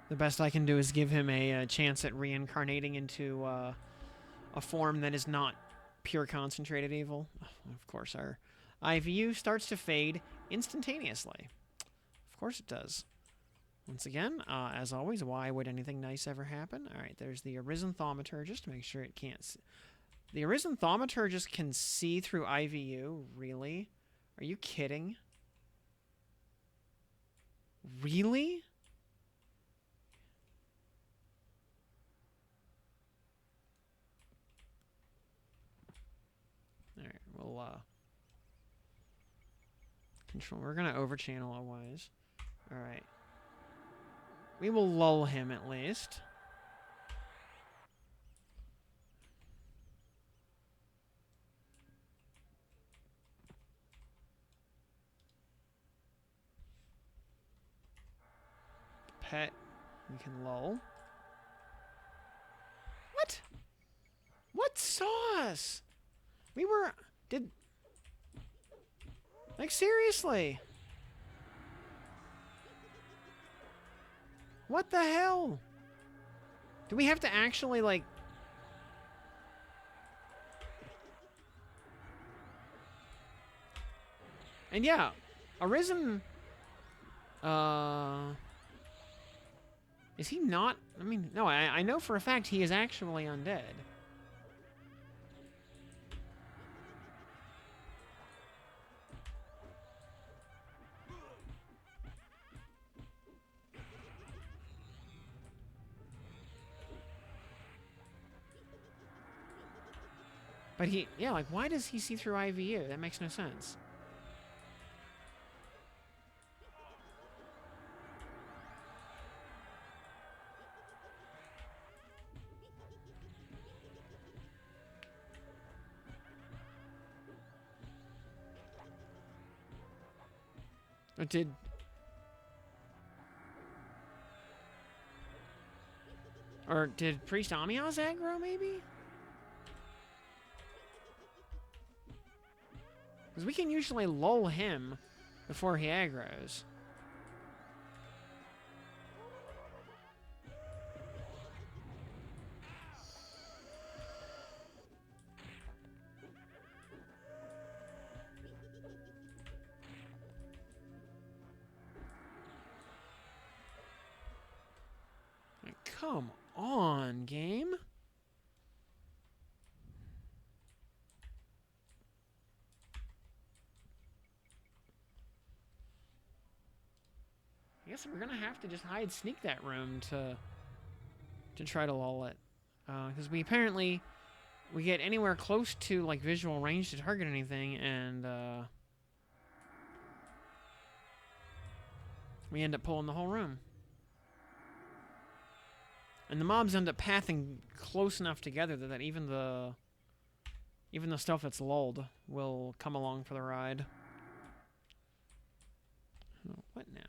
the best I can do is give him a chance at reincarnating into a form that is not pure concentrated evil. Of course, our IVU starts to fade instantaneously. Of course it does. Once again, as always, why would anything nice ever happen? All right, there's the Arisen Thaumaturgist to make sure it can't... The Arisen Thaumaturgist can see through IVU? Really? Are you kidding? Really? Alright, we'll, control... We're gonna overchannel a wise. Alright. We will lull him, at least. Pet. We can lull. What? What sauce? We were... Did... Like, seriously? What the hell? Do we have to actually, like... And yeah, Arisen... Is he not... I mean, no, I know for a fact he is actually undead. But he... Yeah, like, why does he see through IVU? That makes no sense. Or did... Or did Priest Amiaz aggro, maybe? Because we can usually lull him before he aggroes. Like, come on, game. I guess we're gonna have to just hide sneak that room to try to lull it. Because we apparently... We get anywhere close to, like, visual range to target anything, and, we end up pulling the whole room. And the mobs end up pathing close enough together that even the stuff that's lulled will come along for the ride. Oh, what now?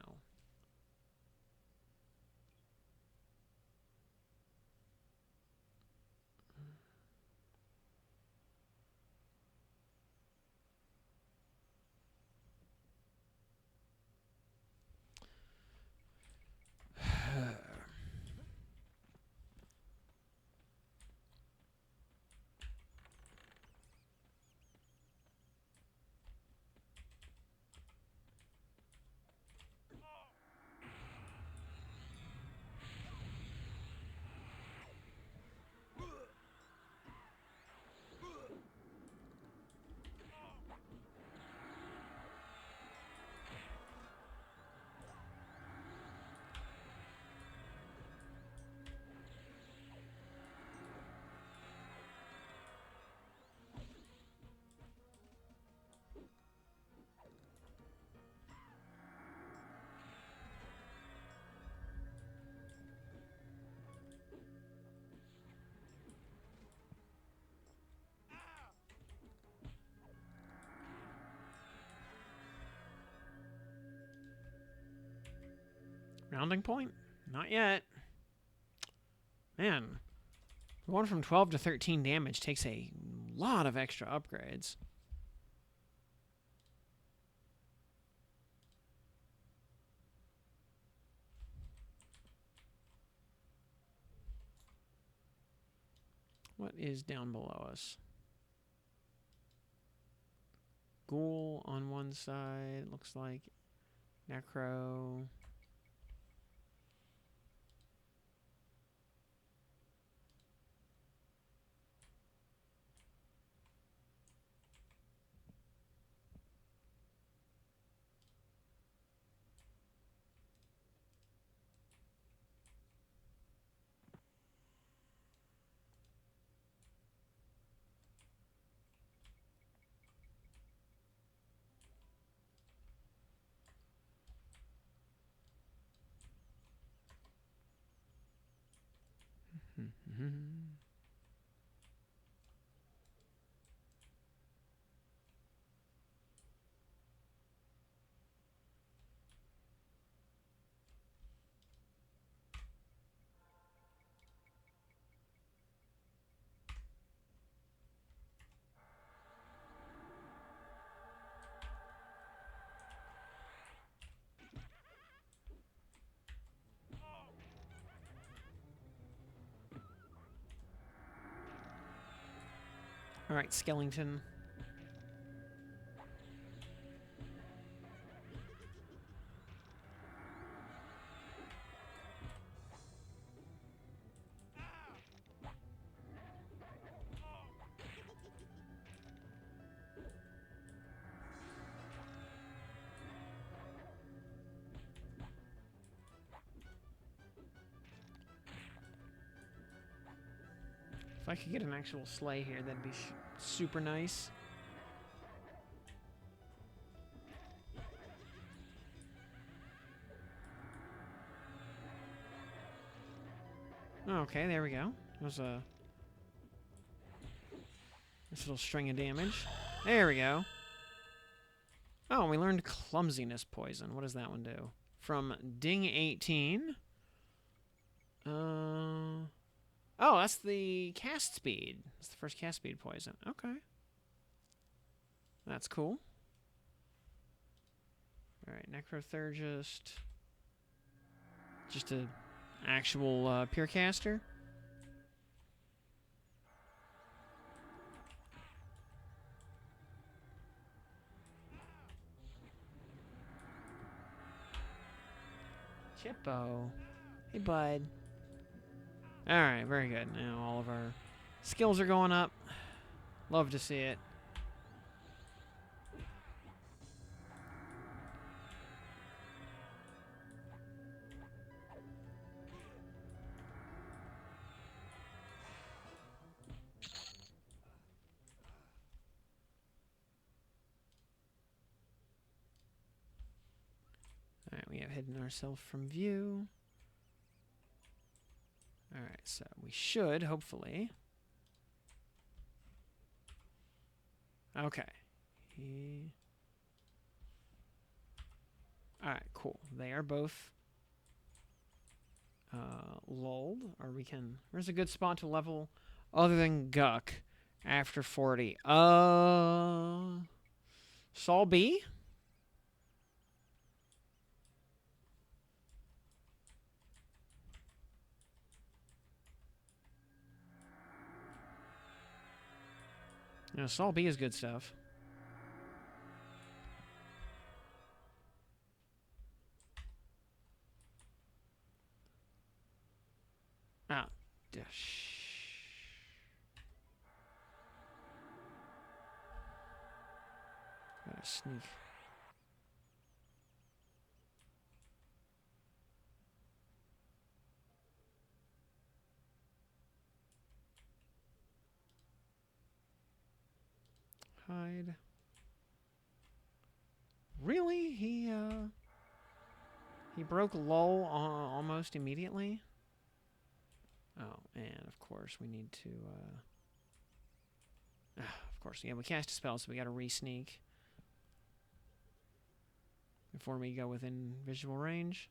Rounding point? Not yet. Man, going from 12 to 13 damage takes a lot of extra upgrades. What is down below us? Ghoul on one side, looks like. Necro. All right, Skellington. If I could get an actual sleigh here, that'd be super nice. Okay, there we go. There's a nice little string of damage. There we go. Oh, we learned Clumsiness Poison. What does that one do? From Ding 18. Oh, that's the cast speed. That's the first cast speed poison. Okay. That's cool. Alright, Necrothurgist. Just an actual pure caster. Chippo. Hey, bud. Alright, very good. Now all of our skills are going up. Love to see it. Alright, we have hidden ourselves from view. Alright, so we should, hopefully. Okay. Alright, cool. They are both lulled, or we can... Where's a good spot to level other than Guck after 40? Sol B? Yeah, Sol B is good stuff. Ah, gotta sneak. Hide. Really? He broke lull almost immediately? Oh, and of course we need to, of course, yeah, we cast a spell, so we gotta re-sneak before we go within visual range.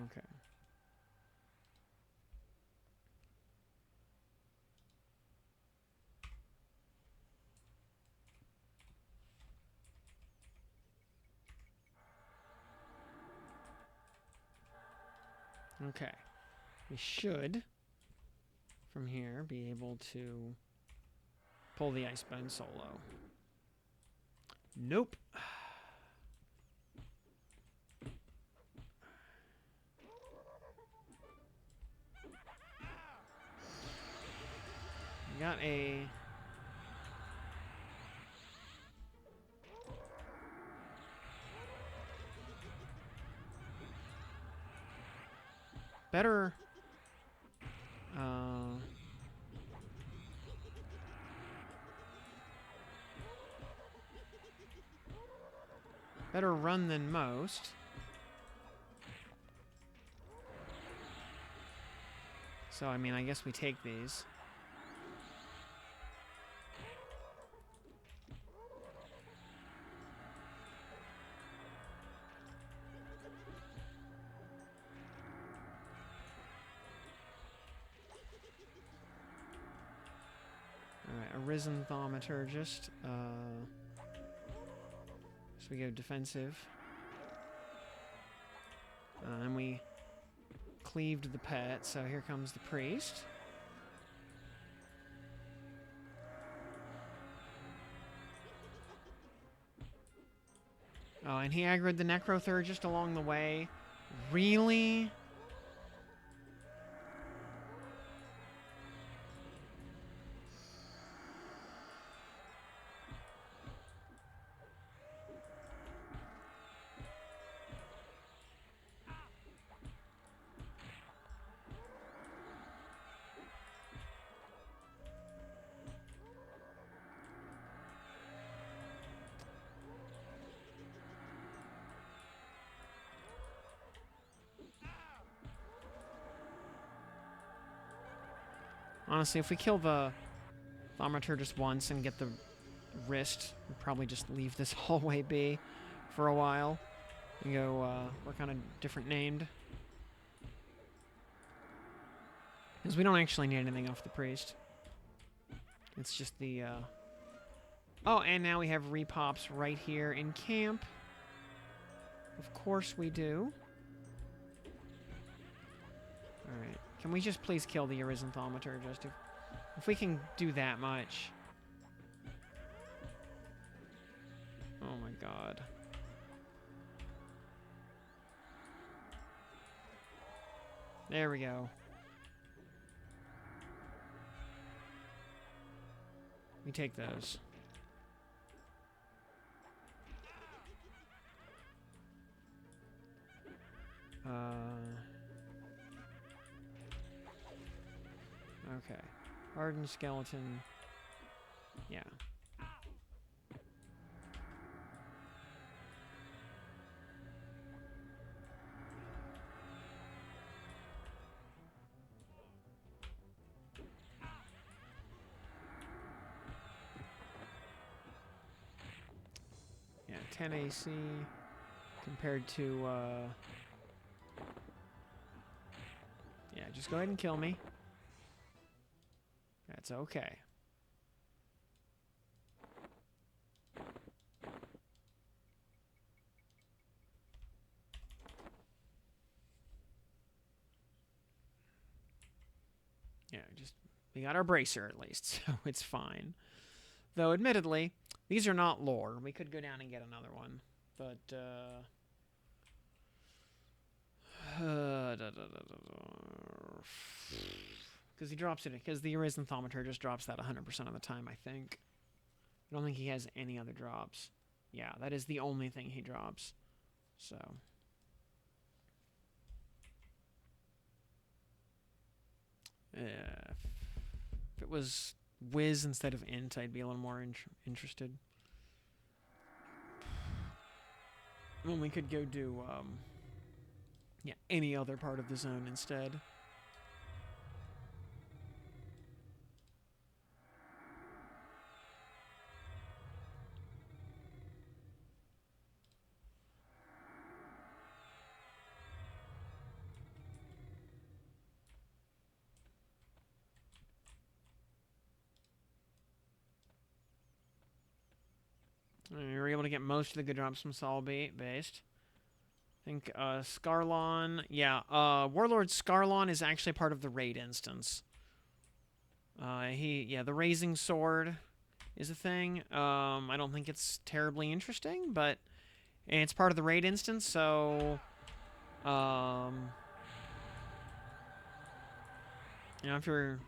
Okay. Okay. We should, from here, be able to pull the Icebone solo. Nope. We got a... better... better run than most. So, I mean, I guess we take these. Alright, Arisen Thaumaturgist. So we go defensive. And we cleaved the pet, so here comes the priest. Oh, and he aggroed the Necrothurgist along the way. Really? Honestly, if we kill the Thaumaturgist once and get the wrist, we'll probably just leave this hallway be for a while. And go, we're kind of different named. Because we don't actually need anything off the priest. It's just the, Oh, and now we have repops right here in camp. Of course we do. Alright. Can we just please kill the Arisen Thaumaturgist? If we can do that much. Oh my god. There we go. We take those. Okay. Hardened skeleton. Yeah. Yeah, 10 AC compared to, yeah, just go ahead and kill me. That's okay. Yeah, just, we got our bracer at least, so it's fine. Though, admittedly, these are not lore. We could go down and get another one. But, because he drops it, because the Arisen Thaumaturgist drops that 100% of the time, I think. I don't think he has any other drops. Yeah, that is the only thing he drops. So. If it was Wiz instead of Int, I'd be a little more interested. Then we could go do, yeah, any other part of the zone instead. We were able to get most of the good drops from Sol based. I think Scarlon, yeah, Warlord Scarlon is actually part of the raid instance. The Raising Sword is a thing. I don't think it's terribly interesting, but it's part of the raid instance, so you know, if you're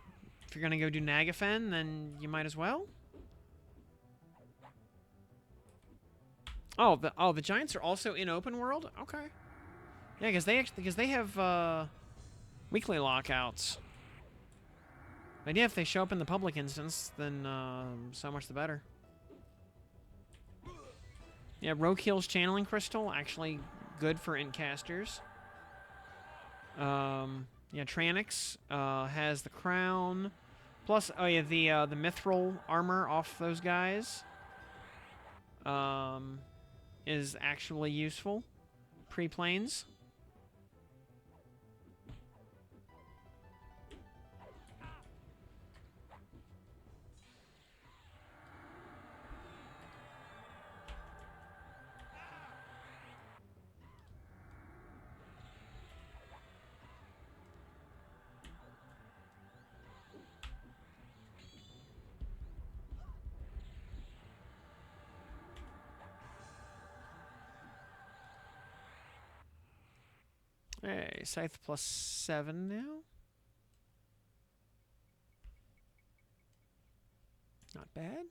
gonna go do Nagafen, then you might as well. Oh, the Giants are also in open world. Okay. Yeah, because they have weekly lockouts. But yeah, if they show up in the public instance, then so much the better. Yeah, Rokeel's Channeling Crystal, actually good for int casters. Yeah, Tranix has the crown. Plus, oh yeah, the mithril armor off those guys is actually useful. Pre-planes. Hey, Scythe plus 7 now. Not bad.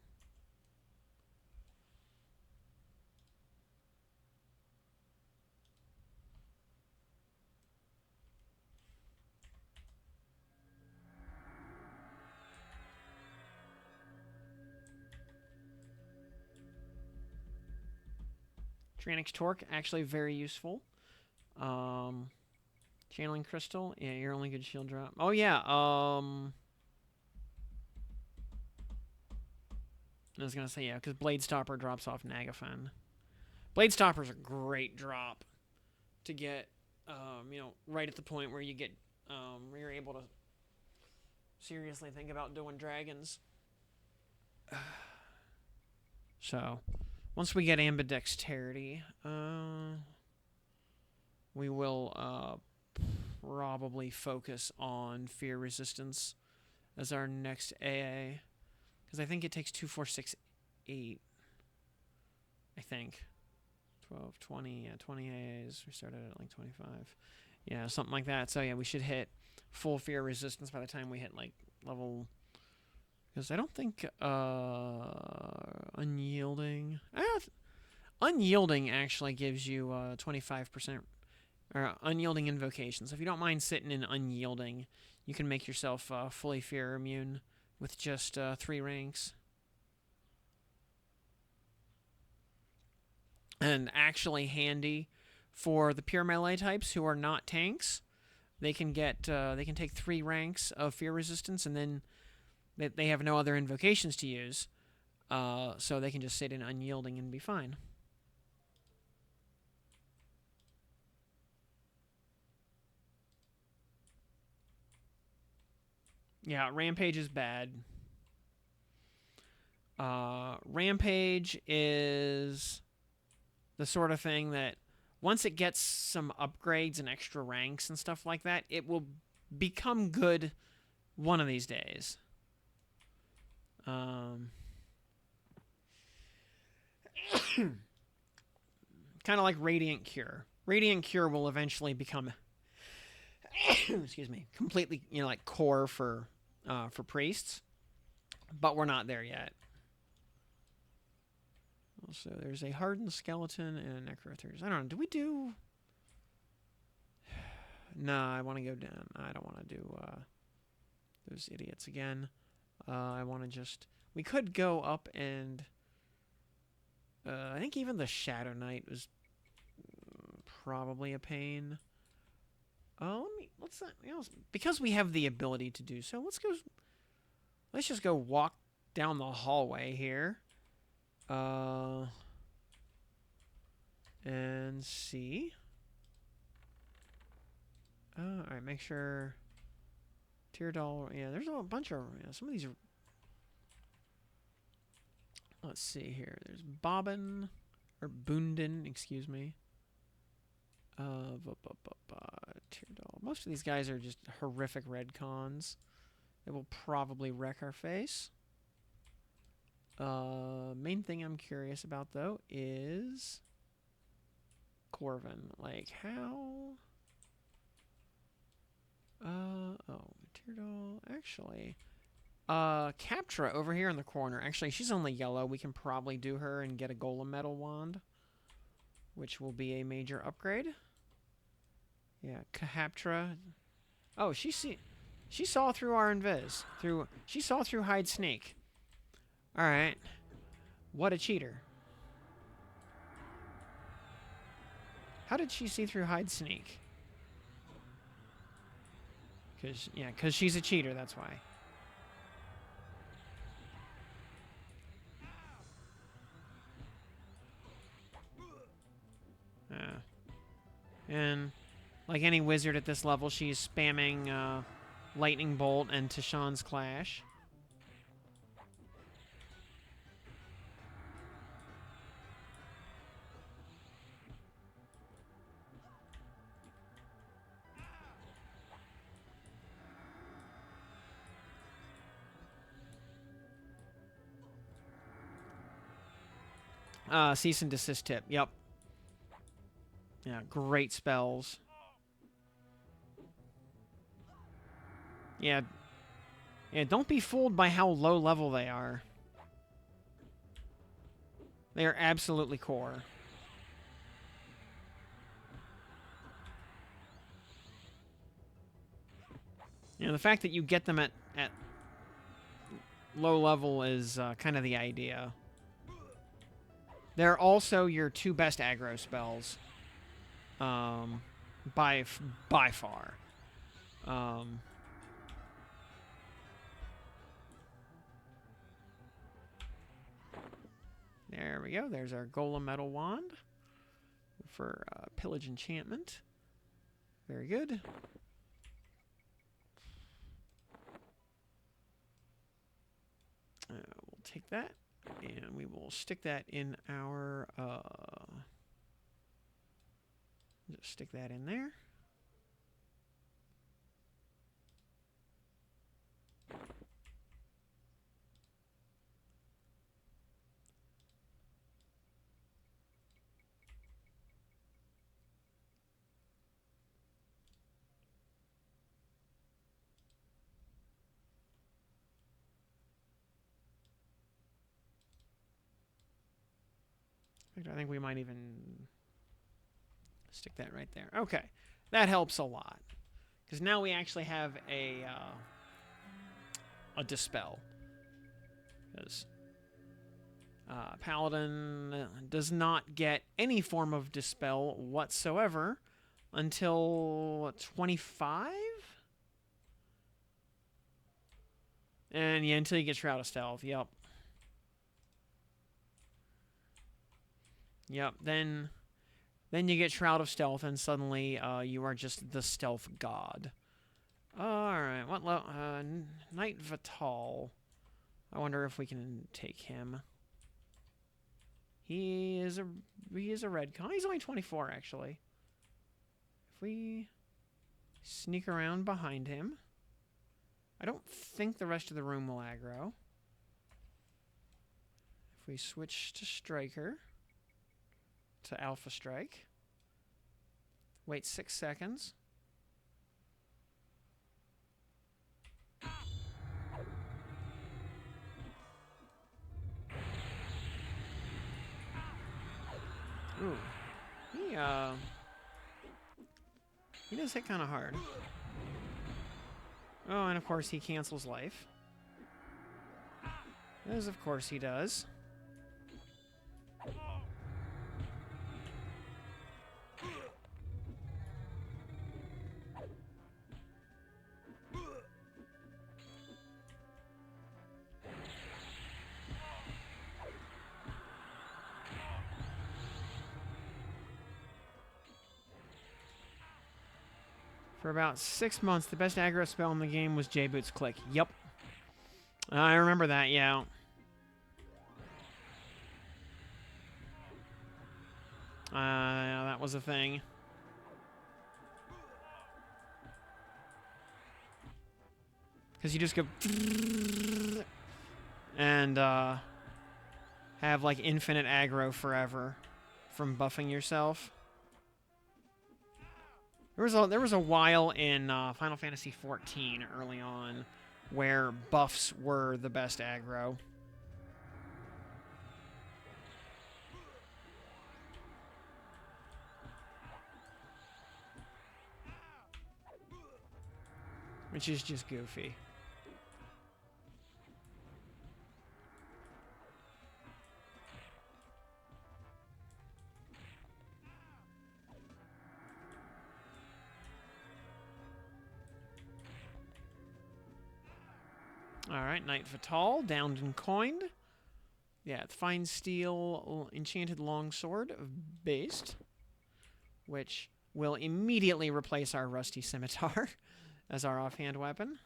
Tranix Torque, actually very useful. Channeling Crystal, yeah, your only good shield drop. Oh yeah, I was gonna say, yeah, because Blade Stopper drops off Nagafen. Blade Stopper's a great drop to get, you know, right at the point where you get, where you're able to seriously think about doing dragons. So, once we get Ambidexterity, we will probably focus on Fear Resistance as our next AA. Because I think it takes 2, 4, 6, 8. I think. 12, 20, yeah, 20 AAs. We started at like 25. Yeah, something like that. So yeah, we should hit full Fear Resistance by the time we hit like level... Because I don't think Unyielding... Unyielding actually gives you 25%... Or Unyielding Invocation. So if you don't mind sitting in Unyielding, you can make yourself fully Fear immune with just 3 ranks. And actually handy for the pure melee types who are not tanks. They can get they can take 3 ranks of Fear Resistance, and then they have no other invocations to use. So they can just sit in Unyielding and be fine. Yeah, Rampage is bad. Rampage is the sort of thing that once it gets some upgrades and extra ranks and stuff like that, it will become good one of these days. Kind of like Radiant Cure. Radiant Cure will eventually become excuse me, completely, you know, like core for priests, but we're not there yet. So there's a hardened skeleton and a necrothirst. I don't know. Do we do? No, I want to go down. I don't want to do those idiots again. I want to just. We could go up and. I think even the Shadow Knight was probably a pain. Let's not, you know, because we have the ability to do so. Let's just go walk down the hallway here. And see. Alright, make sure. Tear doll. Yeah, there's a bunch of. Yeah, some of these are. Let's see here. There's Bobbin, or Boondin, excuse me. Teardoll. Most of these guys are just horrific red cons. It will probably wreck our face. Main thing I'm curious about, though, is Corvin. Like, how... Teardoll, actually... Captra over here in the corner. Actually, she's only yellow. We can probably do her and get a Golem Metal Wand, which will be a major upgrade. Yeah, Captra. Oh, she saw through our invis. She saw through hide sneak. All right. What a cheater. How did she see through hide sneak? Cause she's a cheater, that's why. And like any wizard at this level, she's spamming Lightning Bolt and Tashawn's Clash. Cease and desist tip. Yep. Yeah, great spells. Yeah. Yeah, don't be fooled by how low level they are. They are absolutely core. You know, the fact that you get them at low level is kind of the idea. They're also your two best aggro spells. By far. There we go. There's our Golem Metal Wand for Pillage Enchantment. Very good. We'll take that, and we will stick that in our... just stick that in there. I think we might even stick that right there. Okay, that helps a lot because now we actually have a dispel. Because Paladin does not get any form of dispel whatsoever until 25, and yeah, until you get Shroud of Stealth. Yep. Yep, then you get Shroud of Stealth, and suddenly you are just the stealth god. Alright, what Knight Vital. I wonder if we can take him. He is a red con. He's only 24, actually. If we sneak around behind him, I don't think the rest of the room will aggro. If we switch to Striker, to Alpha Strike. Wait 6 seconds. Ooh. He does hit kind of hard. Oh, and of course he cancels life. As of course he does. For about 6 months, the best aggro spell in the game was J-Boots Click. Yep. I remember that, yeah. That was a thing. Because you just go... and, have, like, infinite aggro forever from buffing yourself. There was a while in Final Fantasy XIV early on where buffs were the best aggro. Which is just goofy. Alright, Knight Fatal, downed and coined. Yeah, fine steel, enchanted longsword, based. Which will immediately replace our rusty scimitar as our offhand weapon.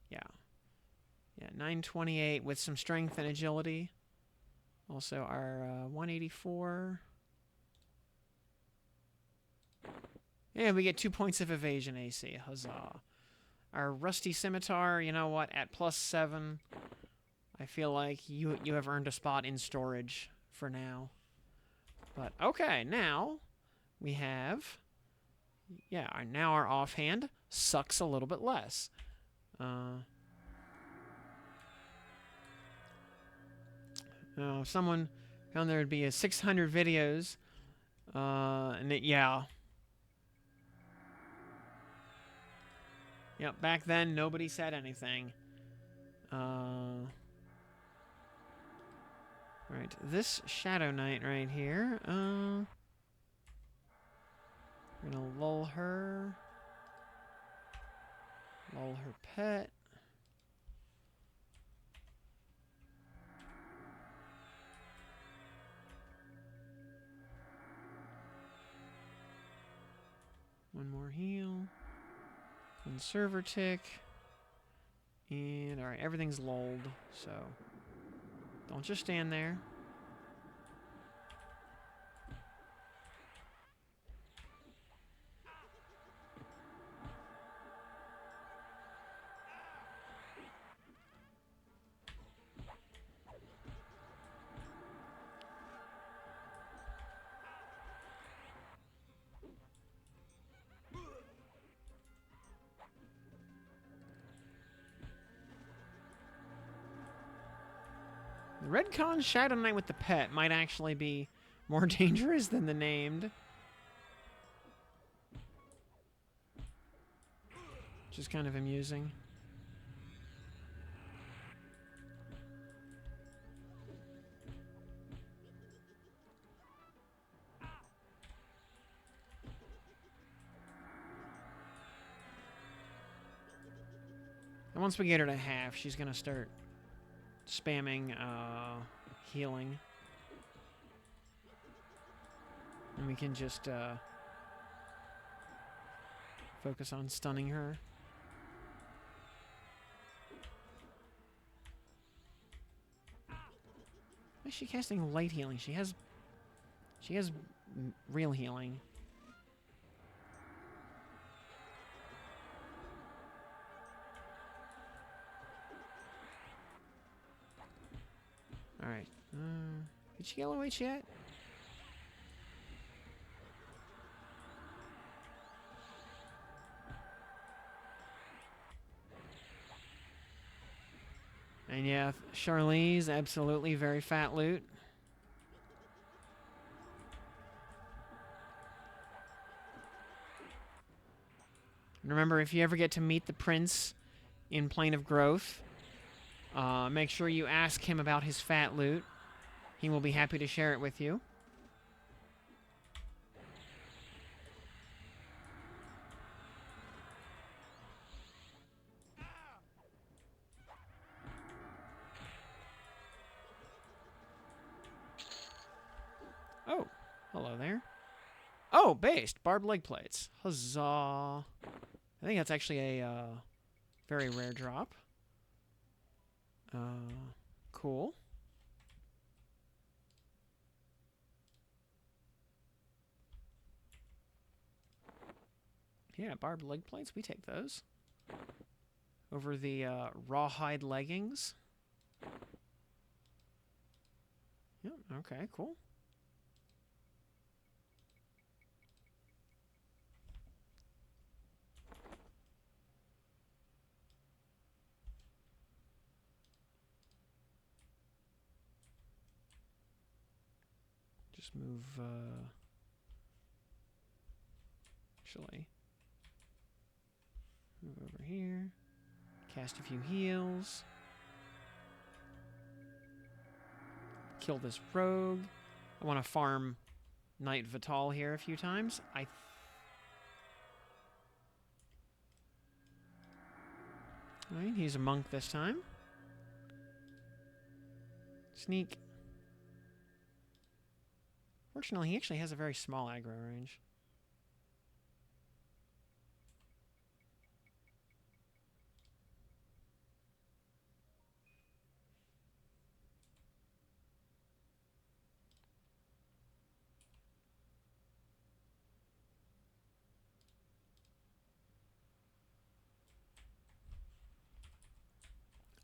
Yeah. Yeah, 928 with some strength and agility. Also our 184. And we get 2 points of evasion AC. Huzzah. Our rusty scimitar, you know what? At +7, I feel like you have earned a spot in storage for now. But okay, now we have, yeah, now our offhand sucks a little bit less. Someone found there would be 600 videos, and yeah. Yep, back then, nobody said anything. Right, this Shadow Knight right here, we're gonna lull her pet. One more heal. One server tick. And, alright, everything's lulled, so don't just stand there. The Redcon Shadow Knight with the pet might actually be more dangerous than the named. Which is kind of amusing. And once we get her to half, she's going to start spamming healing. And we can just focus on stunning her. Why is she casting light healing? She has real healing. Alright. Did she get LOH yet? And yeah, Charlize, absolutely very fat loot. And remember, if you ever get to meet the prince in Plane of Growth, make sure you ask him about his fat loot. He will be happy to share it with you. Oh, hello there. Oh, based. Barbed leg plates. Huzzah. I think that's actually a very rare drop. Cool. Yeah, barbed leg plates. We take those. Over the rawhide leggings. Yep, okay, cool. Just move, actually, move over here. Cast a few heals. Kill this rogue. I want to farm Knight Vital here a few times. Alright, he's a monk this time. Sneak. Fortunately, he actually has a very small aggro range.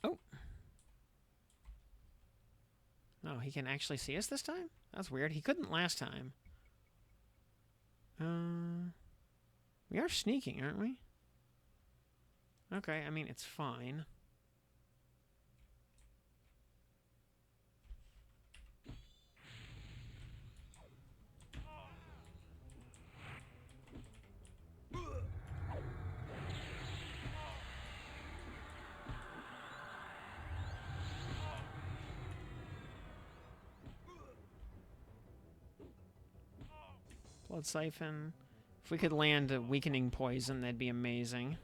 Oh. Oh, he can actually see us this time? That's weird. He couldn't last time. We are sneaking, aren't we? Okay, I mean, it's fine. Blood Siphon. If we could land a weakening poison, that'd be amazing.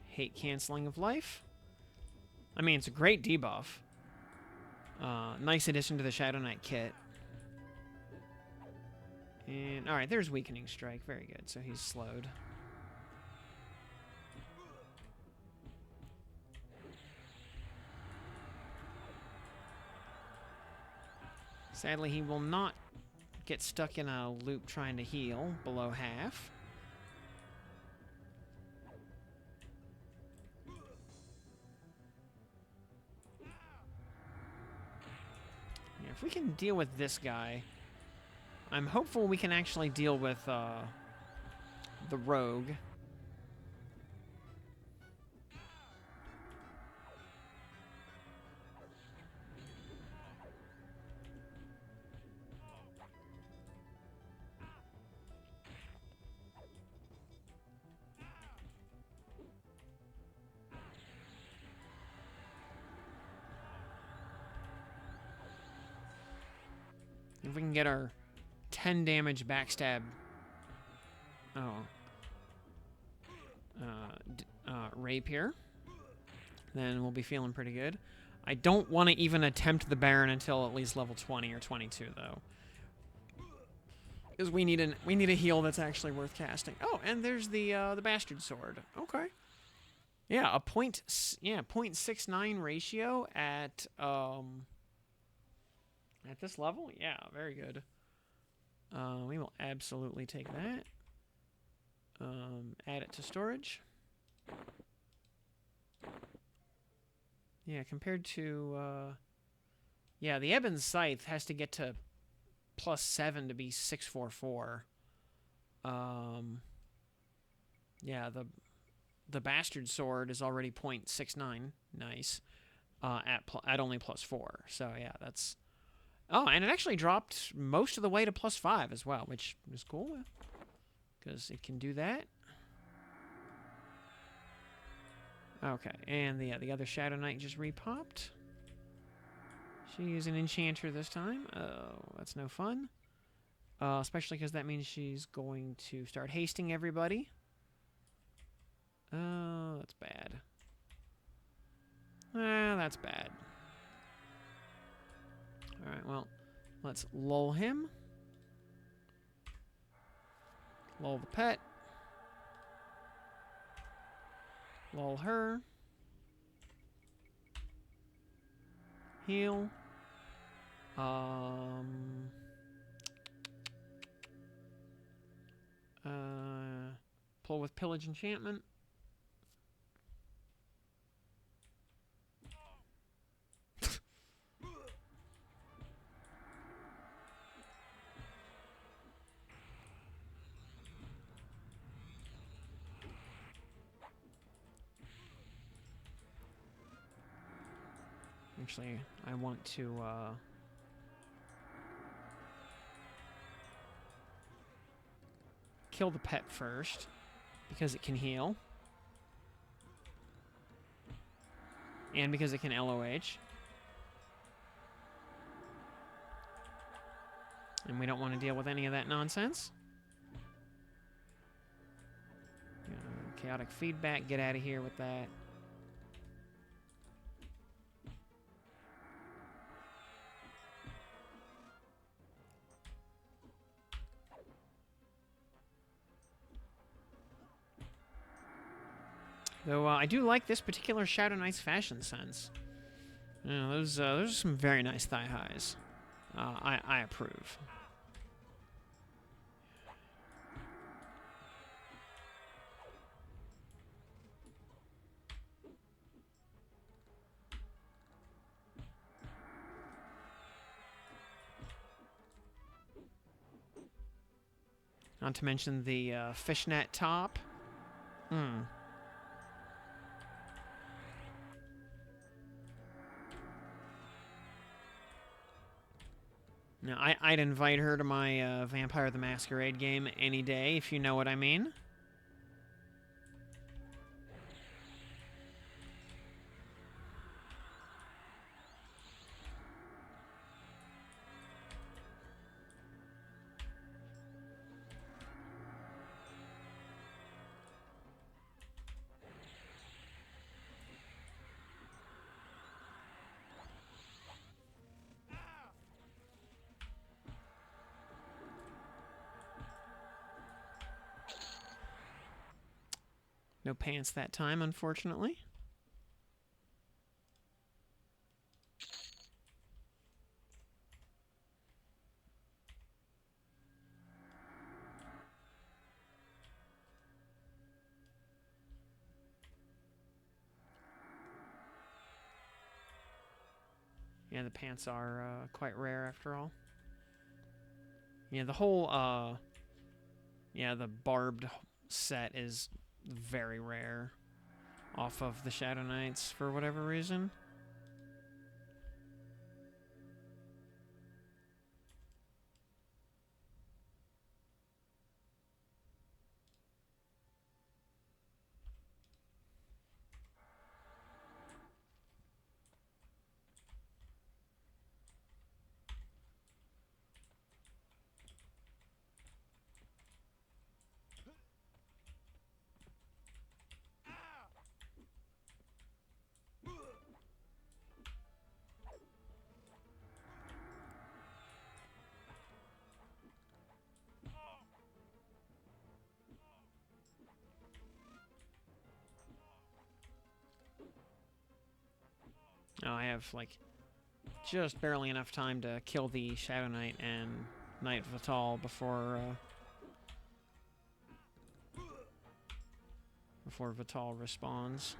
Hate canceling of life. I mean, it's a great debuff. Nice addition to the Shadow Knight kit. And, alright, there's Weakening Strike. Very good. So he's slowed. Sadly, he will not get stuck in a loop trying to heal below half. Yeah, if we can deal with this guy, I'm hopeful we can actually deal with the rogue. If we can get our 10 damage backstab. Rapier. Then we'll be feeling pretty good. I don't want to even attempt the Baron until at least level 20 or 22, though. Because we need a heal that's actually worth casting. Oh, and there's the Bastard Sword. Okay. Yeah, a 0.69 ratio at this level? Yeah, very good. We will absolutely take that. Add it to storage. Yeah, compared to... yeah, the Ebon's Scythe has to get to +7 to be 644. Yeah, the Bastard Sword is already 0.69. Nice. At only +4. So, yeah, that's... Oh, and it actually dropped most of the way to +5 as well, which is cool. Because it can do that. Okay, and the other Shadow Knight just repopped. She is an enchanter this time. Oh, that's no fun. Especially because that means she's going to start hasting everybody. Oh, that's bad. That's bad. Alright, well, let's lull him. Lull the pet. Lull her. Heal. Pull with Pillage Enchantment. Actually, I want to, kill the pet first, because it can heal. And because it can LOH. And we don't want to deal with any of that nonsense. Chaotic feedback, get out of here with that. Though I do like this particular Shadow Knight's fashion sense. You know, those are some very nice thigh highs. I approve. Not to mention the fishnet top. Now, I'd invite her to my Vampire the Masquerade game any day, if you know what I mean. No pants that time, unfortunately. Yeah, the pants are quite rare after all. Yeah, the whole, yeah, the barbed set is very rare off of the Shadow Knights for whatever reason. Oh, I have, like, just barely enough time to kill the Shadow Knight and Knight Vital before Vital respawns.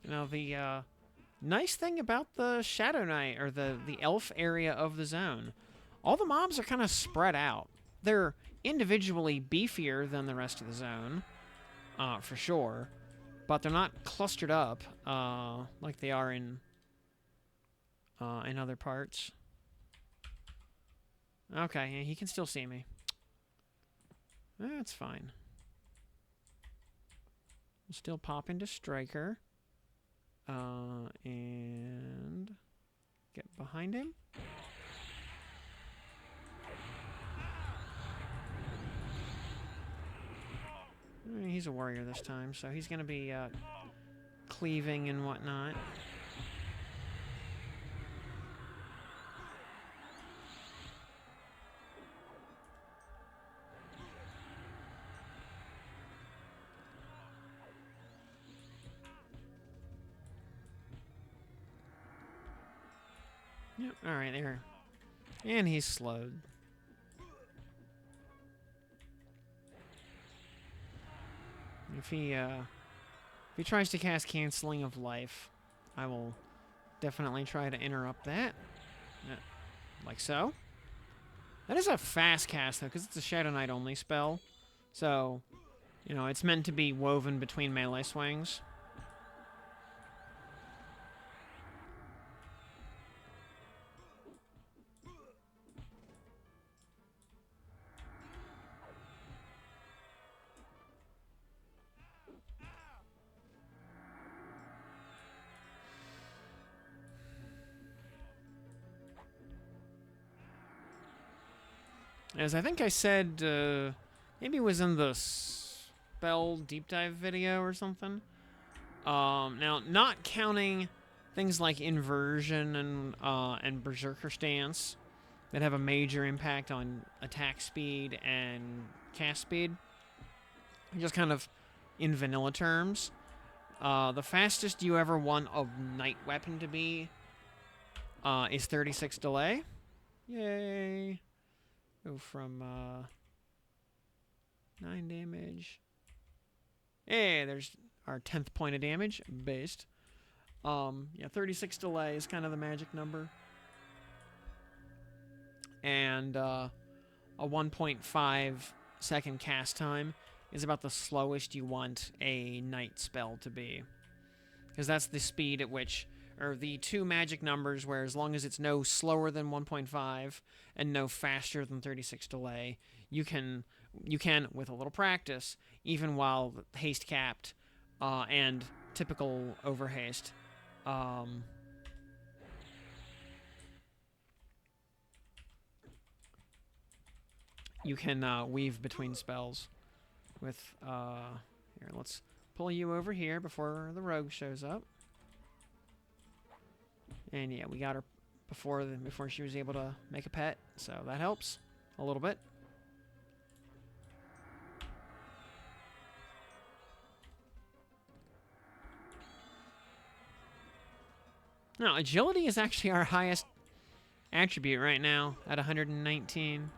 Now, the nice thing about the Shadow Knight, or the elf area of the zone, all the mobs are kind of spread out. They're individually beefier than the rest of the zone, for sure, but they're not clustered up like they are in other parts. Okay, yeah, he can still see me. That's fine. We'll still pop into Striker. And get behind him. He's a warrior this time, so he's going to be cleaving and whatnot. Yep, alright, there. And he's slowed. If he tries to cast Canceling of Life, I will definitely try to interrupt that. Like so. That is a fast cast, though, because it's a Shadow Knight only spell. So, you know, it's meant to be woven between melee swings. As I think I said, maybe it was in the spell deep dive video or something. Now, not counting things like Inversion and Berserker Stance that have a major impact on attack speed and cast speed, just kind of in vanilla terms, the fastest you ever want a Night Weapon to be is 36 delay. Yay! Go from 9 damage. Hey, there's our 10th point of damage based. Yeah, 36 delay is kind of the magic number. And a 1.5 second cast time is about the slowest you want a night spell to be. Because that's the speed at which, or the two magic numbers where as long as it's no slower than 1.5 and no faster than 36 delay, you can, with a little practice, even while haste capped and typical over haste, you can weave between spells with, here, let's pull you over here before the rogue shows up. And yeah, we got her before she was able to make a pet, so that helps a little bit. No, agility is actually our highest attribute right now at 119.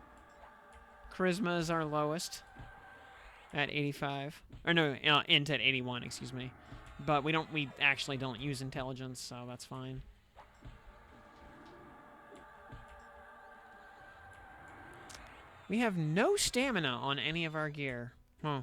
Charisma is our lowest at 85. Or no, int at 81, excuse me. But we actually don't use intelligence, so that's fine. We have no stamina on any of our gear. Huh.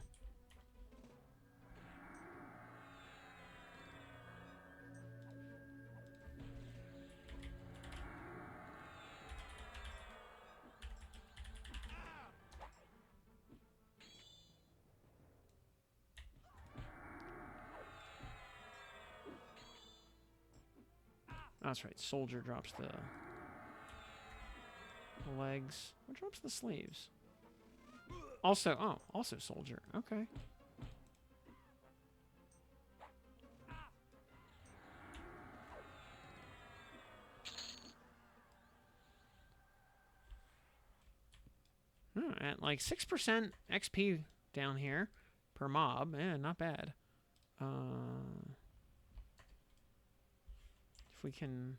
Oh, that's right. Soldier drops the legs. What drops the sleeves? Also soldier. Okay. Oh, at like 6% XP down here per mob. Yeah, not bad. If we can...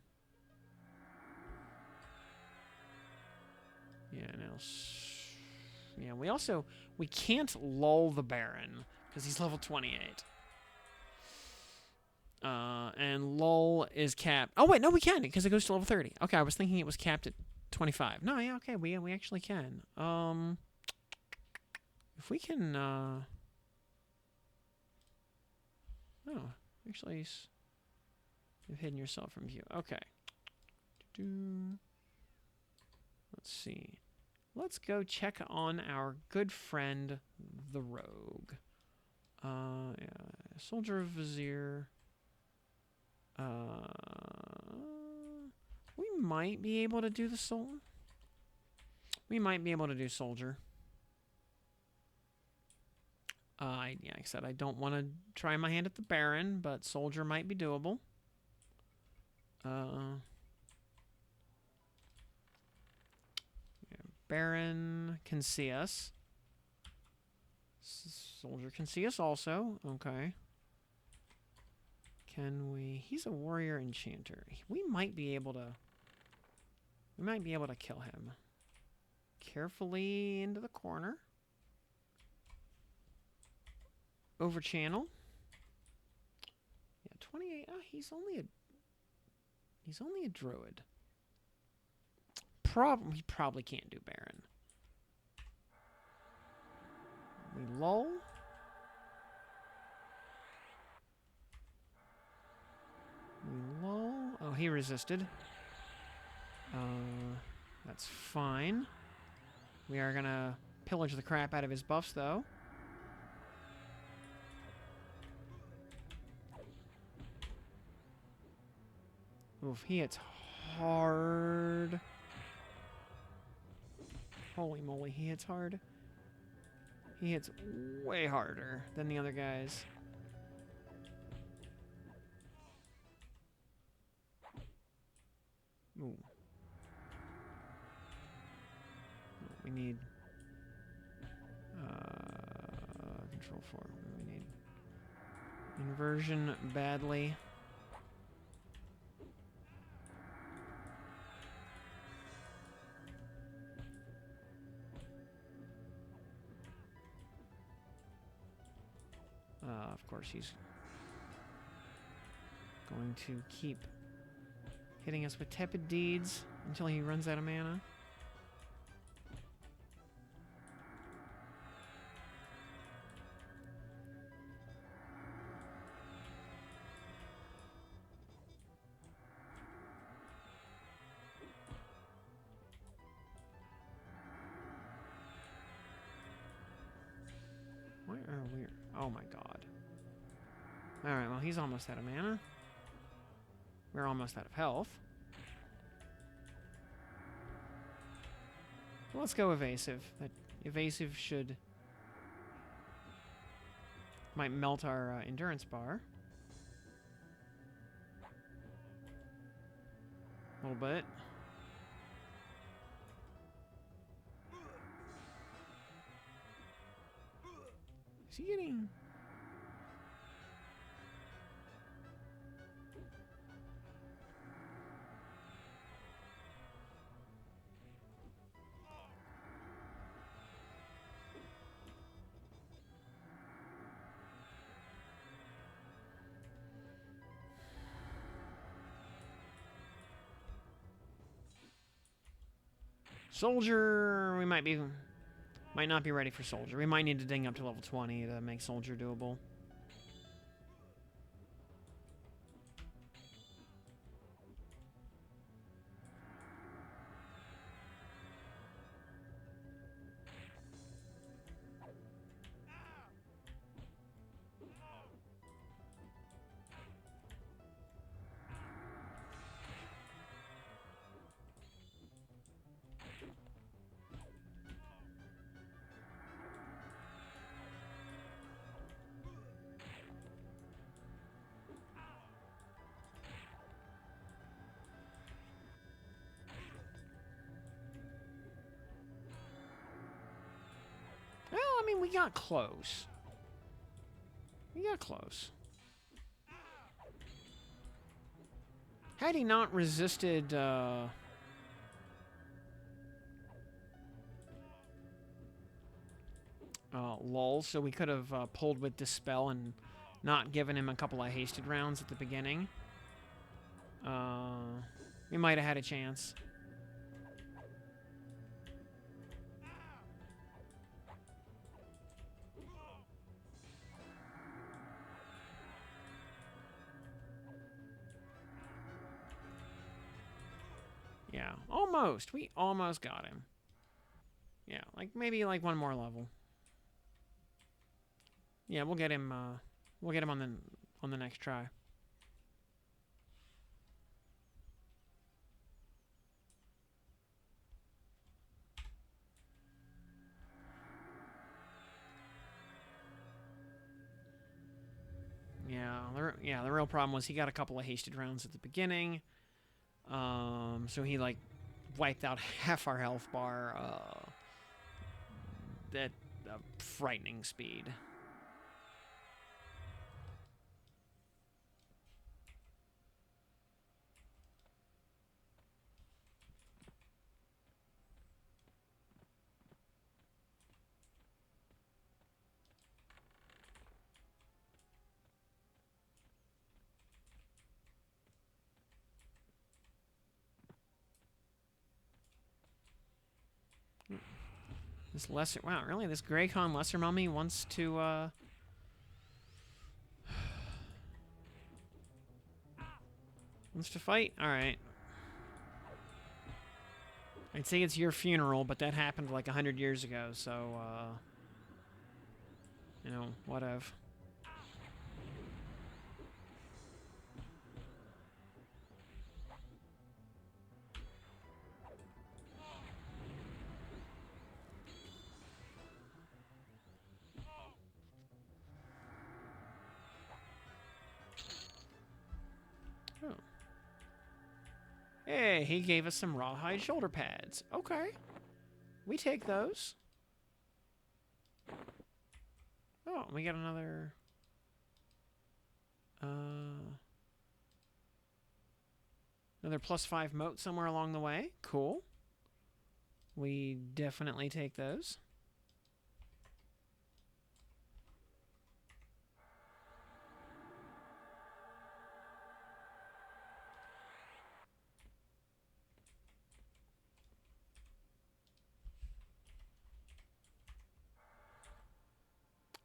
Yeah, now... Yeah, we can't lull the Baron, because he's level 28. And lull is capped... Oh, wait, no, we can, because it goes to level 30. Okay, I was thinking it was capped at 25. No, yeah, okay, we actually can. If we can, Oh, actually, you've hidden yourself from view. Okay. Let's see. Let's go check on our good friend, the Rogue. Yeah, Soldier of Vizier. We might be able to do the soul. We might be able to do soldier. Yeah, like I said, I don't want to try my hand at the Baron, but soldier might be doable. Yeah, Baron can see us. Soldier can see us also. Okay. Can we... He's a warrior enchanter. We might be able to... We might be able to kill him. Carefully into the corner. Over channel. Yeah, 28. Oh, he's only a druid. He probably can't do Baron. We lull. We lull. Oh, he resisted. That's fine. We are gonna pillage the crap out of his buffs, though. Oof, he hits hard. Holy moly, he hits hard. He hits way harder than the other guys. Ooh. We need control 4. We need inversion badly. Of course, he's going to keep hitting us with tepid deeds until he runs out of mana. Where are we? Oh my god. Alright, well, he's almost out of mana. We're almost out of health. Let's go evasive. That evasive should... might melt our endurance bar. A little bit. Is he getting... Soldier, we might not be ready for Soldier. We might need to ding up to level 20 to make Soldier doable. Well, I mean, we got close. We got close. Had he not resisted, lull, so we could have pulled with Dispel and not given him a couple of hasted rounds at the beginning. We might have had a chance. Yeah, almost. We almost got him. Yeah, like maybe like one more level. Yeah, we'll get him on the next try. Yeah, the real problem was he got a couple of hasted rounds at the beginning. So he, like, wiped out half our health bar at a frightening speed. This lesser... Wow, really? This Greycon Lesser Mummy wants to, wants to fight? Alright. I'd say it's your funeral, but that happened like 100 years ago, so, you know, whatever. Oh. Hey, he gave us some rawhide shoulder pads. Okay. We take those. Oh, we got another... Another +5 moat somewhere along the way. Cool. We definitely take those.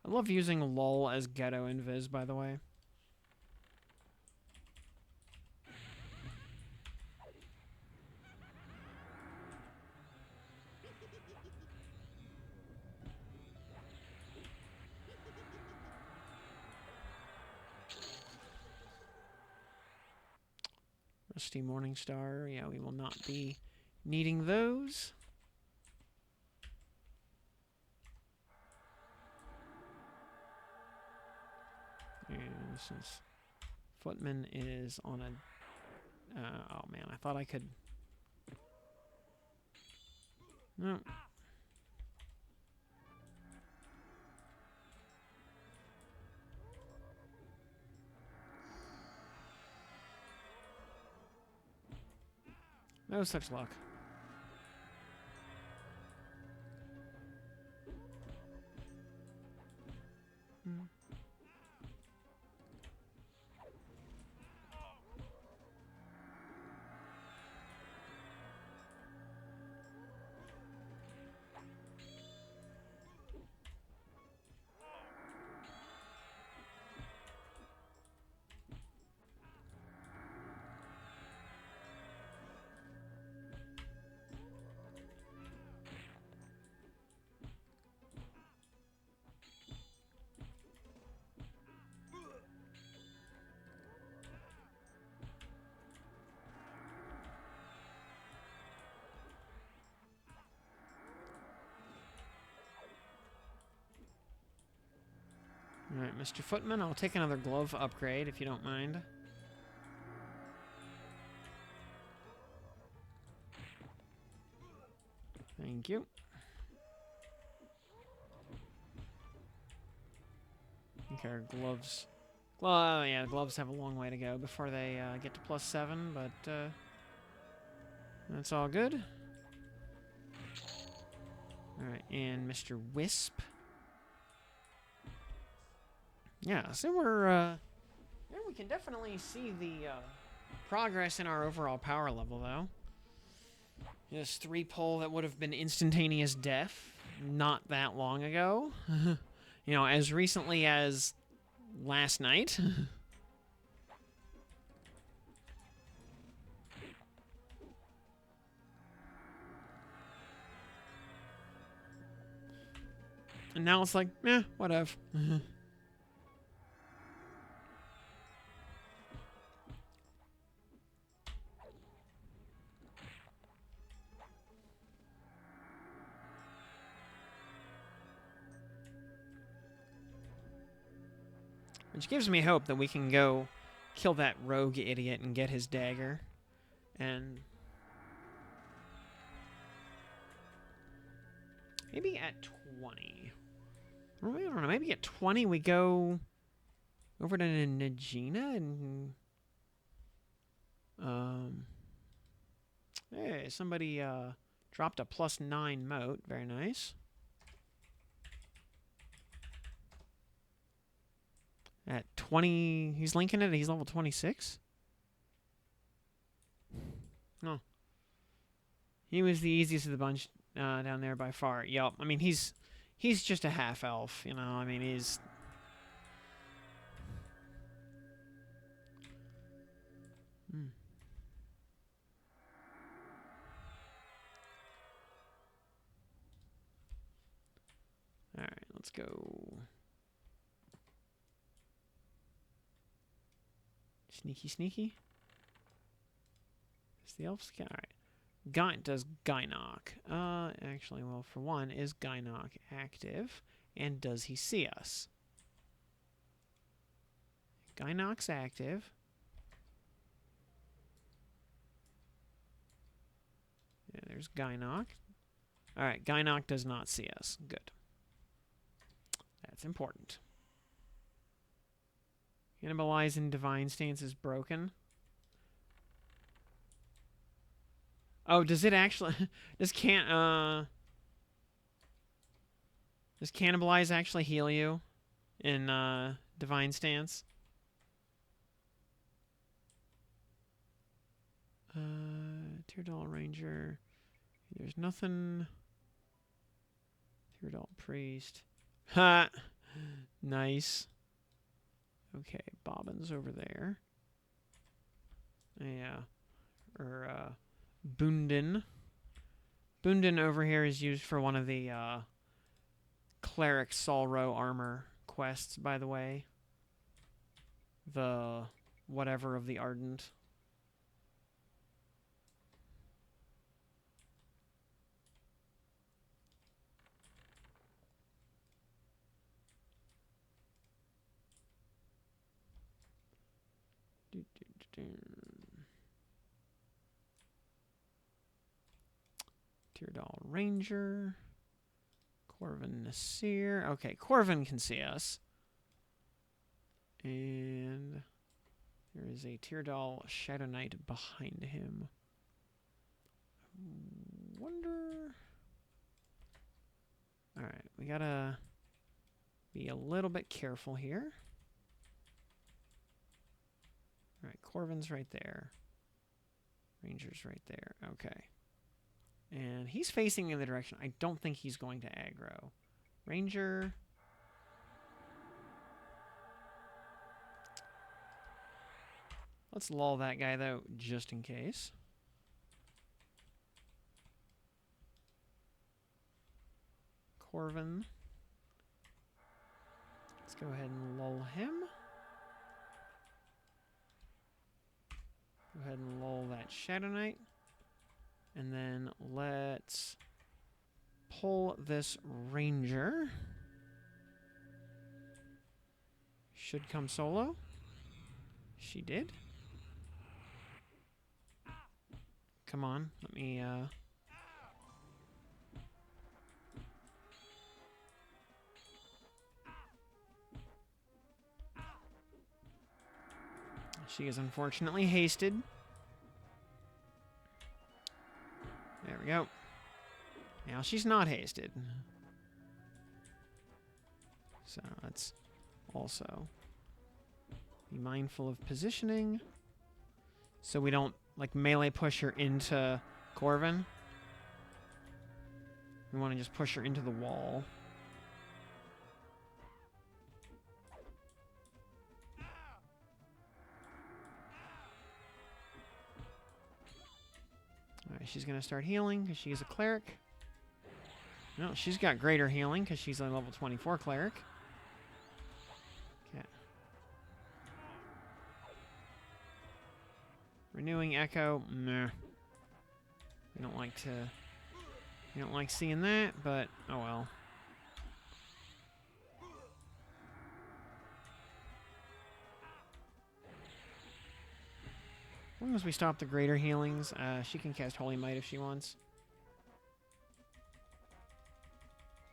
I love using LOL as ghetto invis, by the way. Rusty Morningstar. Yeah, we will not be needing those. And since Footman is on a... oh, man, I thought I could... No. No such luck. Alright, Mr. Footman, I'll take another glove upgrade if you don't mind. Thank you. Okay, our gloves... Well, yeah, gloves have a long way to go before they get to +7, but that's all good. Alright, and Mr. Wisp. Yeah, so we're, yeah, we can definitely see the progress in our overall power level, though. This 3-pull that would have been instantaneous death not that long ago. You know, as recently as last night. And now it's like, eh, whatever. Which gives me hope that we can go kill that rogue idiot and get his dagger. And maybe at 20. Or I don't know, maybe at 20 we go over to Najina and... Hey, somebody dropped a +9 moat. Very nice. At 20... He's linking it. He's level 26? No. He was the easiest of the bunch down there by far. Yup. I mean, he's just a half-elf, you know? I mean, he's... Alright, let's go. Sneaky, sneaky. Is the elf scout? Alright. Does Gynok? Actually, well, for one, is Gynok active? And does he see us? Gynok's active. Yeah, there's Gynok. Alright, Gynok does not see us. Good. That's important. Cannibalize in Divine Stance is broken. Oh, does it actually... does Cannibalize actually heal you in Divine Stance? Teardoll Ranger. There's nothing. Teardoll Priest. Ha! Nice. Okay, Bobbin's over there. Yeah. Or, Bundin. Bundin over here is used for one of the, Cleric Solro armor quests, by the way. The whatever of the Ardent. Teardoll Ranger. Corvin Nasir. Okay, Corvin can see us. And there is a Teardoll Shadow Knight behind him. Wonder... Alright, we gotta be a little bit careful here. Alright, Corvin's right there. Ranger's right there. Okay. And he's facing in the direction. I don't think he's going to aggro. Ranger. Let's lull that guy, though, just in case. Corvin. Let's go ahead and lull him. Go ahead and lull that Shadow Knight. And then let's pull this Ranger. Should come solo. She did. Come on, let me, She is unfortunately hasted. There we go. Now she's not hasted. So let's also be mindful of positioning so we don't, like, melee push her into Corvin. We want to just push her into the wall. Alright, she's going to start healing because she's a cleric. No, she's got greater healing because she's a level 24 cleric. Okay. Renewing Echo. Nah. We don't like seeing that, but oh well. long as we stop the greater healings, she can cast Holy Might if she wants.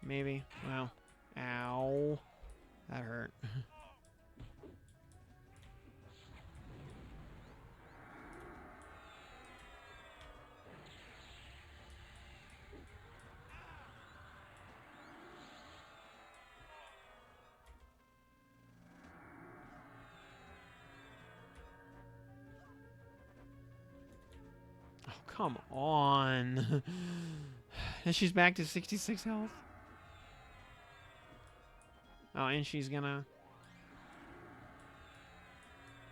Maybe. Wow. Ow. That hurt. Oh, come on. And she's back to 66 health. Oh, and she's gonna...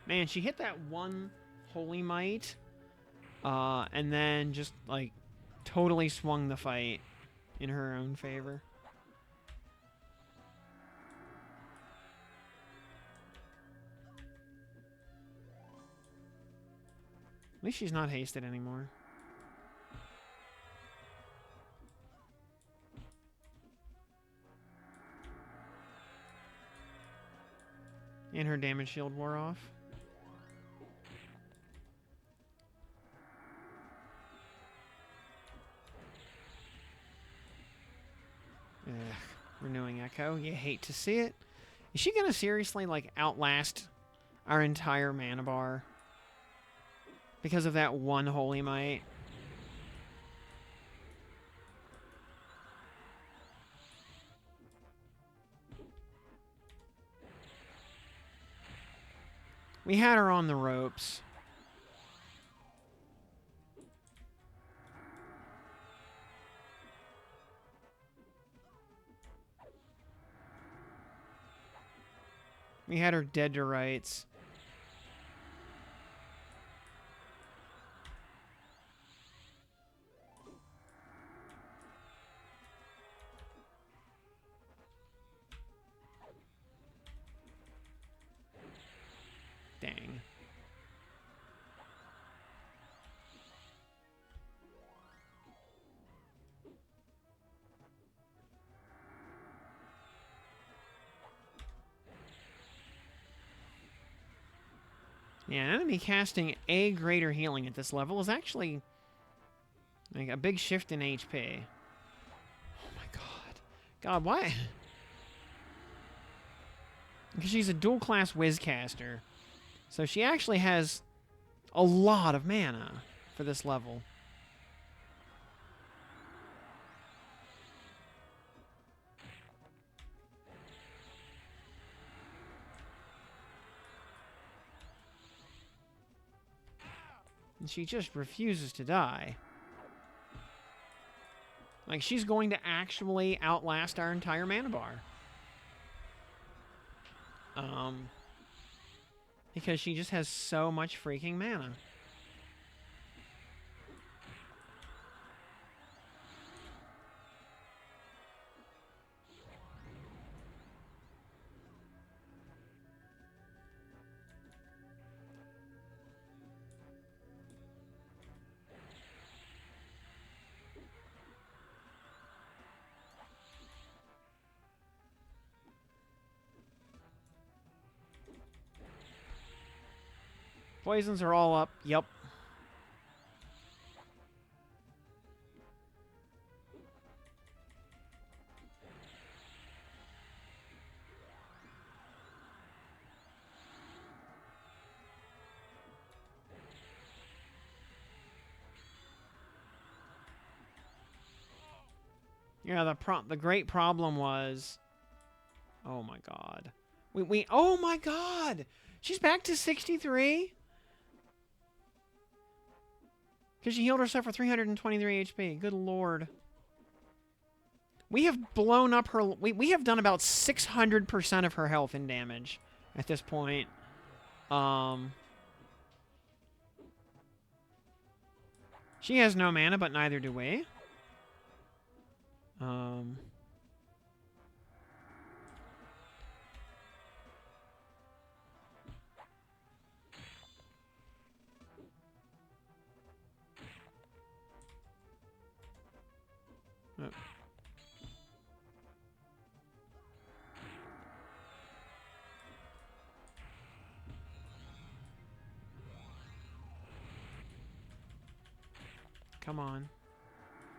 Man, she hit that one Holy Might, and then just, like, totally swung the fight in her own favor. At least she's not hasted anymore. And her damage shield wore off. Ugh, renewing Echo. You hate to see it. Is she gonna seriously, like, outlast our entire mana bar? Because of that one Holy Might? We had her on the ropes. We had her dead to rights. Dang. Yeah, an enemy casting a greater healing at this level is actually like a big shift in HP. Oh my god. God, why? Because she's a dual class Wizcaster. So she actually has a lot of mana for this level. And she just refuses to die. Like, she's going to actually outlast our entire mana bar. Because she just has so much freaking mana. Poisons are all up. Yep. Yeah, the great problem was... Oh my god. Oh my god! She's back to 63? Because she healed herself for 323 HP. Good lord. We have blown up her... We have done about 600% of her health in damage at this point. She has no mana, but neither do we. Come on.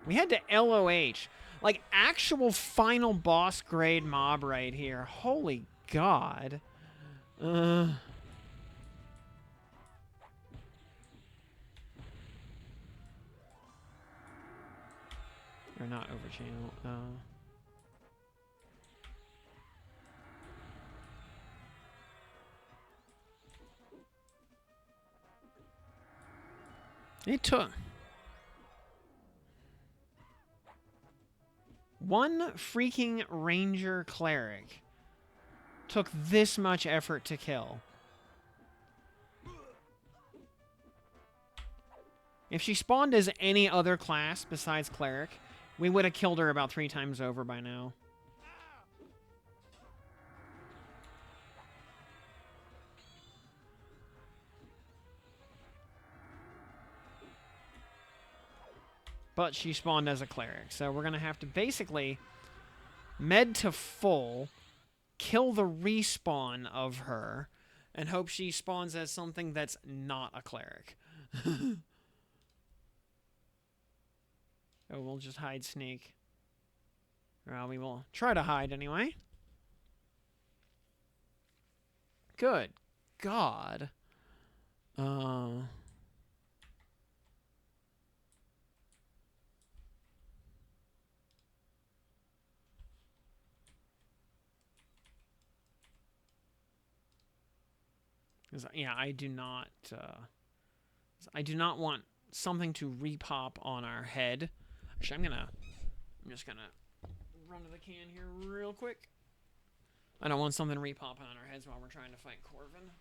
We had to LOH. Like, actual final boss grade mob right here. Holy God. Or not over channel. It took... One freaking ranger cleric took this much effort to kill. If she spawned as any other class besides cleric, we would have killed her about 3 times over by now. But she spawned as a cleric, so we're going to have to basically med to full, kill the respawn of her, and hope she spawns as something that's not a cleric. Oh, we'll just hide sneak. Well, we will try to hide anyway. Good God. Yeah, I do not want something to repop on our head. Actually, I'm just gonna run to the can here real quick. I don't want something repopping on our heads while we're trying to fight Corvin.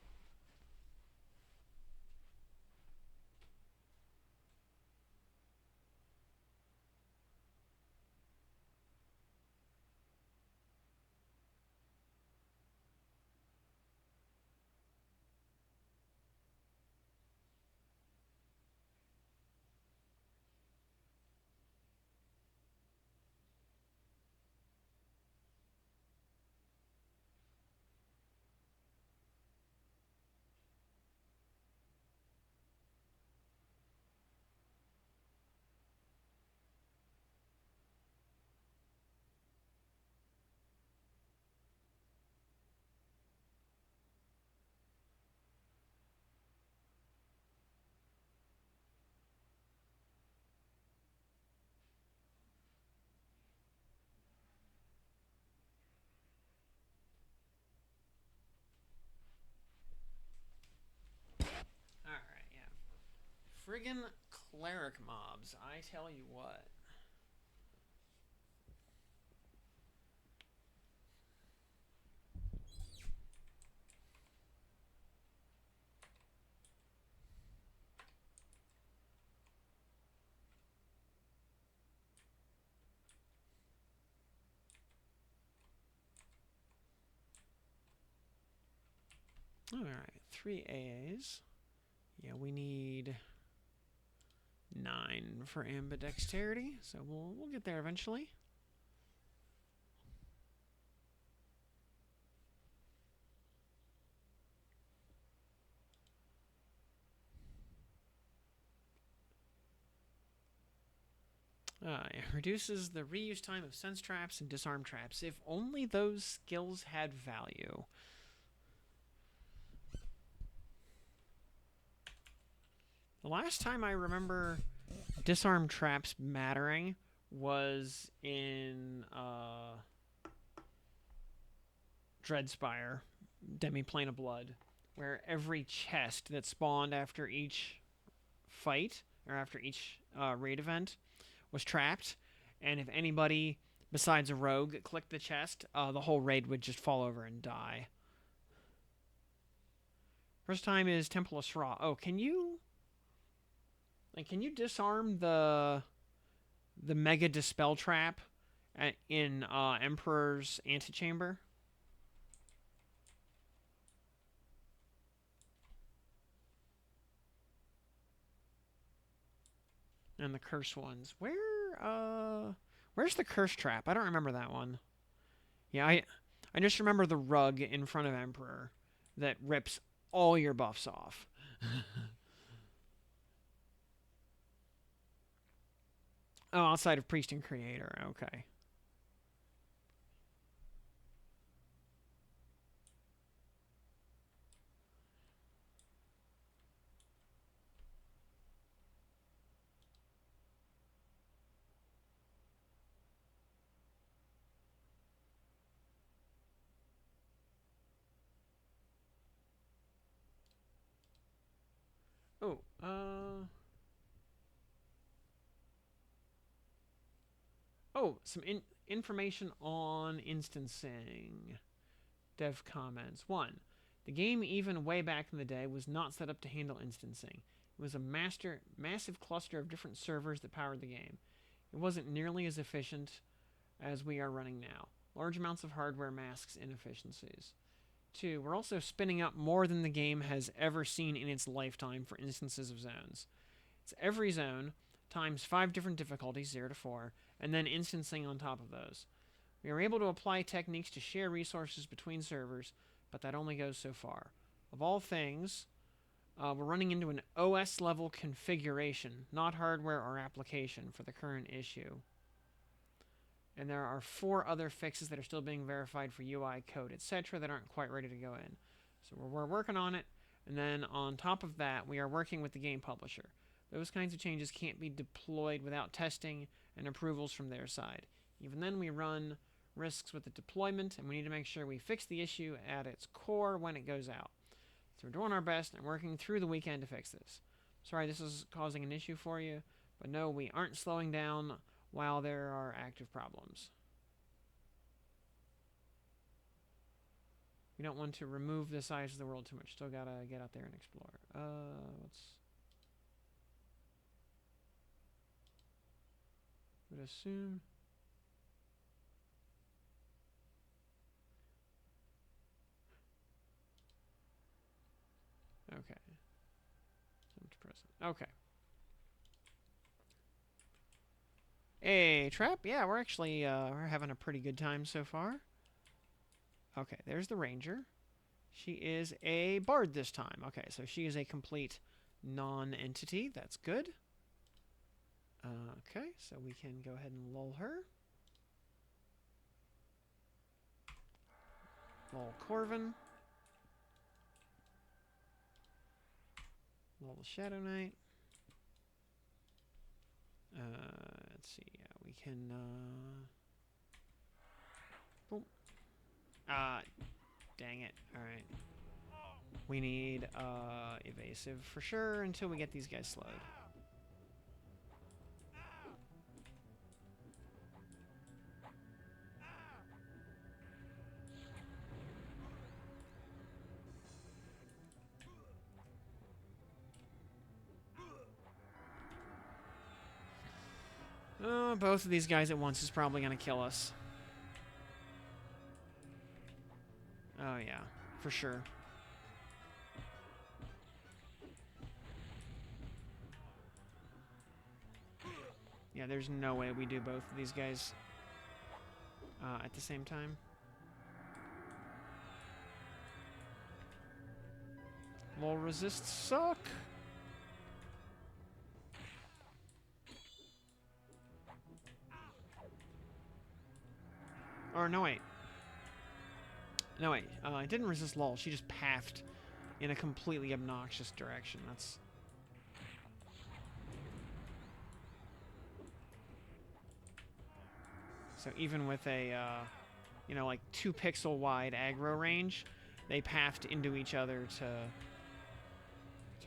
Alright, yeah. Friggin' cleric mobs, I tell you what. Alright, 3 AAs. Yeah, we need 9 for ambidexterity, so we'll get there eventually. It reduces the reuse time of sense traps and disarm traps. If only those skills had value. The last time I remember disarm traps mattering was in Dreadspire, Demiplane of Blood, where every chest that spawned after each fight, or after each raid event, was trapped, and if anybody besides a rogue clicked the chest, the whole raid would just fall over and die. First time is Temple of Sra. Oh, can you disarm the Mega Dispel Trap in Emperor's Antechamber? And the curse ones. Where's the curse trap? I don't remember that one. Yeah, I just remember the rug in front of Emperor that rips all your buffs off. Oh, outside of Priest and Creator. Okay. Oh, Oh, some information on instancing. Dev comments. 1. The game, even way back in the day, was not set up to handle instancing. It was a massive cluster of different servers that powered the game. It wasn't nearly as efficient as we are running now. Large amounts of hardware masks inefficiencies. 2. We're also spinning up more than the game has ever seen in its lifetime for instances of zones. It's every zone times 5 different difficulties, 0 to 4, and then instancing on top of those. We are able to apply techniques to share resources between servers, but that only goes so far. Of all things, we're running into an OS level configuration, not hardware or application, for the current issue. And there are 4 other fixes that are still being verified for UI code, etc., that aren't quite ready to go in. So we're working on it, and then on top of that, we are working with the game publisher. Those kinds of changes can't be deployed without testing and approvals from their side. Even then, we run risks with the deployment, and we need to make sure we fix the issue at its core when it goes out. So we're doing our best and working through the weekend to fix this. Sorry this is causing an issue for you, but no, we aren't slowing down while there are active problems. We don't want to remove the size of the world too much. Still gotta get out there and explore. Would assume. Okay. Okay. Hey, Trap. Yeah, we're actually we're having a pretty good time so far. Okay, there's the ranger. She is a bard this time. Okay, so she is a complete non-entity. That's good. Okay, so we can go ahead and lull her. Lull Corvin. Lull the Shadow Knight. Let's see. Yeah, we can. Boom. Dang it. All right. We need evasive for sure until we get these guys slowed. Both of these guys at once is probably going to kill us. Oh, yeah. For sure. Yeah, there's no way we do both of these guys at the same time. Lol resists suck. Or no, wait. No, wait. I didn't resist lol. She just pathed in a completely obnoxious direction. That's... So even with a, you know, like 2 pixel wide aggro range, they pathed into each other to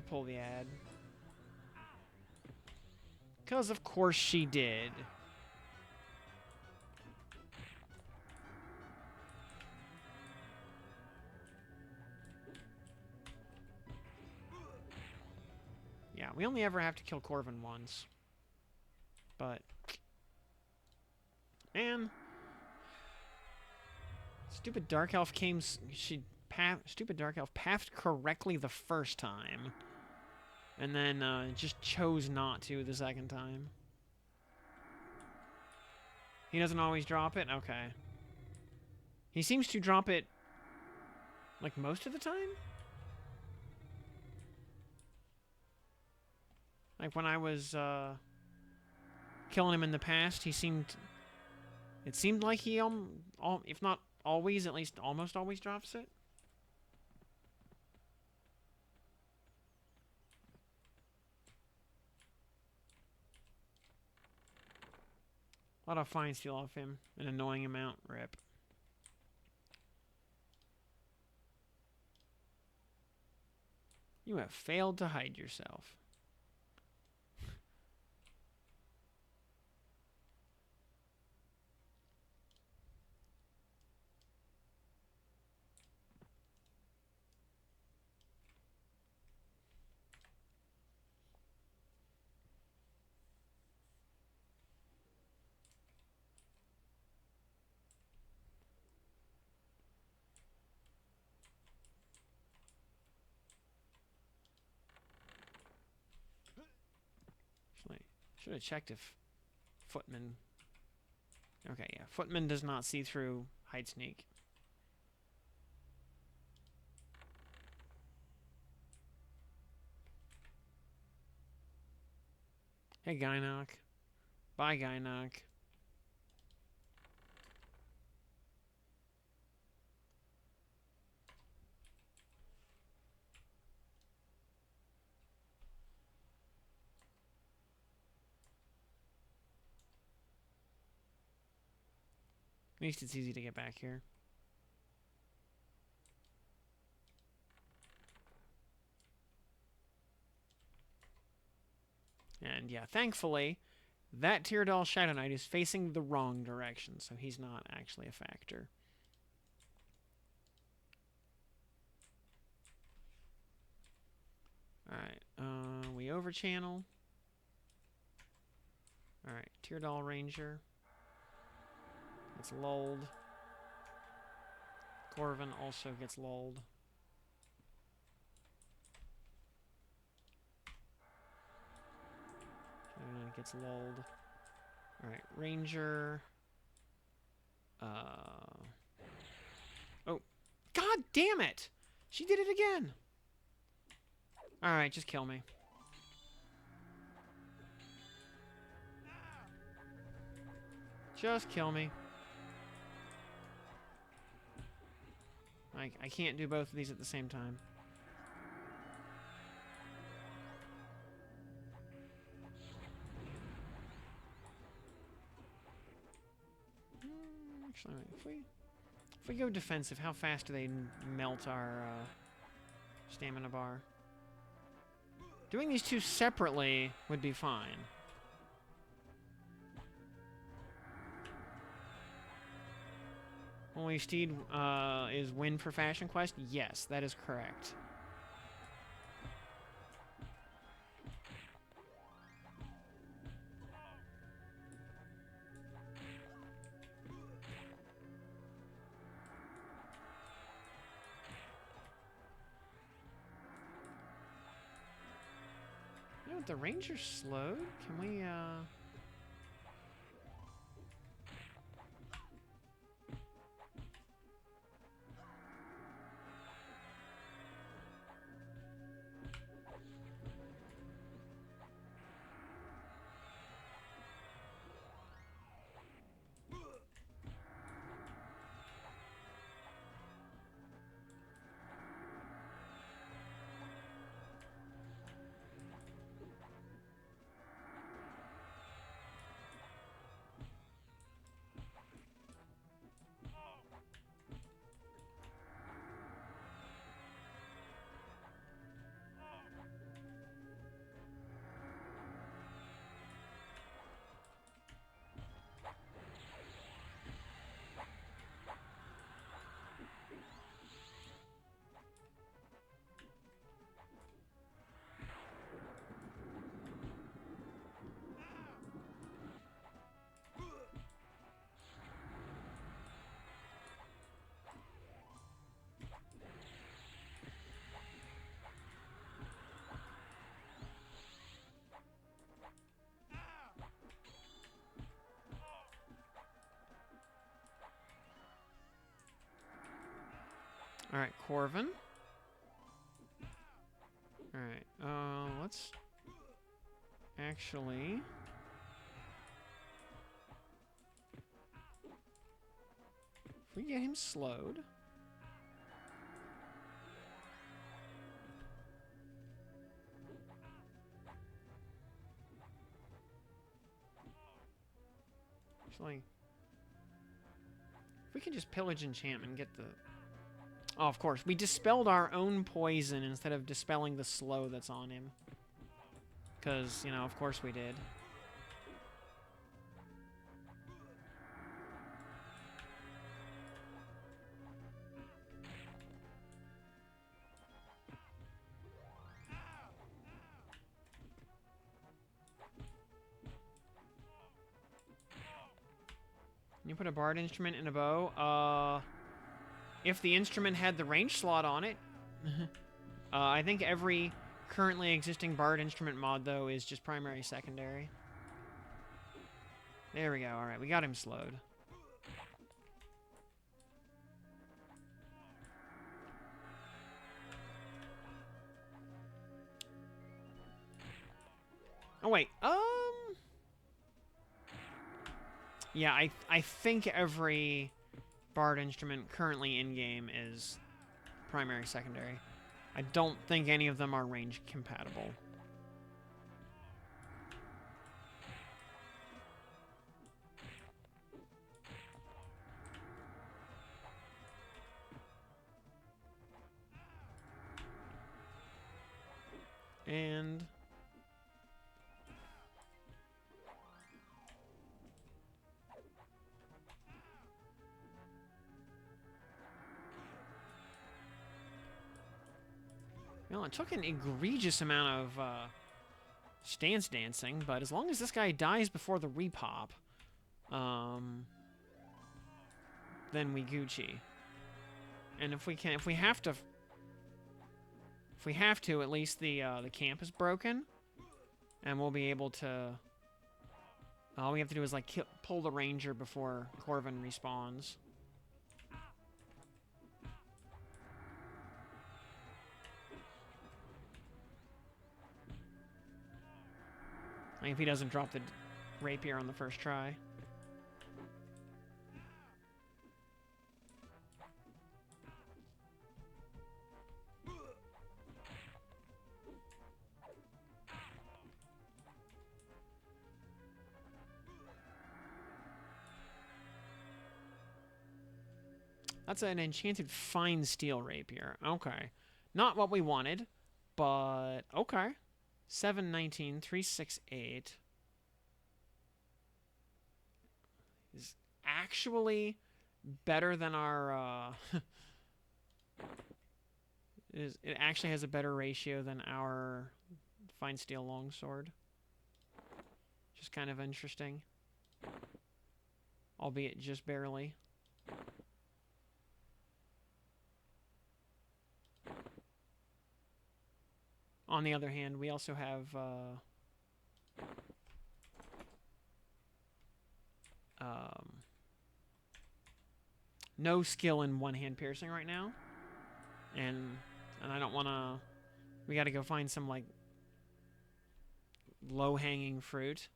pull the ad. Because of course she did. Yeah, we only ever have to kill Corvin once. But... Man... Stupid Dark Elf came... Stupid Dark Elf pathed correctly the first time. And then just chose not to the second time. He doesn't always drop it? Okay. He seems to drop it... like most of the time? Like when I was killing him in the past, he seemed... It seemed like he, if not always, at least almost always drops it. A lot of fine steel off him. An annoying amount. Rip. You have failed to hide yourself. Should have checked if Footman... Okay, yeah. Footman does not see through hide sneak. Hey, Gynock. Bye, Gynock. At least it's easy to get back here. And yeah, thankfully, that Tyrdal Shadow Knight is facing the wrong direction, so he's not actually a factor. Alright, we overchannel. Alright, Tyrdal Ranger. Gets lulled. Corvin also gets lulled. Gets lulled. Alright, Ranger. Oh. God damn it! She did it again! Alright, just kill me. Just kill me. I can't do both of these at the same time. Actually, if we go defensive, how fast do they melt our stamina bar? Doing these two separately would be fine. Only Steed is win for Fashion Quest? Yes, that is correct. You know what, the Ranger's slowed? Can we, Alright, Corvin. Alright, let's actually We get him slowed. Actually, if we can just pillage enchantment and get the... Oh, of course. We dispelled our own poison instead of dispelling the slow that's on him. Because, you know, of course we did. Can you put a bard instrument in a bow? If the instrument had the range slot on it. I think every currently existing bard instrument mod, though, is just primary, secondary. There we go. Alright, we got him slowed. Oh, wait. Yeah, I think every bard instrument currently in-game is primary, secondary. I don't think any of them are range compatible. And... well, it took an egregious amount of stance dancing, but as long as this guy dies before the repop, then we Gucci. And if we have to, at least the camp is broken, and we'll be able to. All we have to do is like pull the ranger before Corvin respawns. I mean, if he doesn't drop the rapier on the first try. That's an enchanted fine steel rapier. Okay. Not what we wanted, but okay. 719, 368. Is actually better than our it actually has a better ratio than our fine steel longsword. Just kind of interesting. Albeit just barely. On the other hand, we also have no skill in one-hand piercing right now, and I don't want to. We got to go find some like low-hanging fruit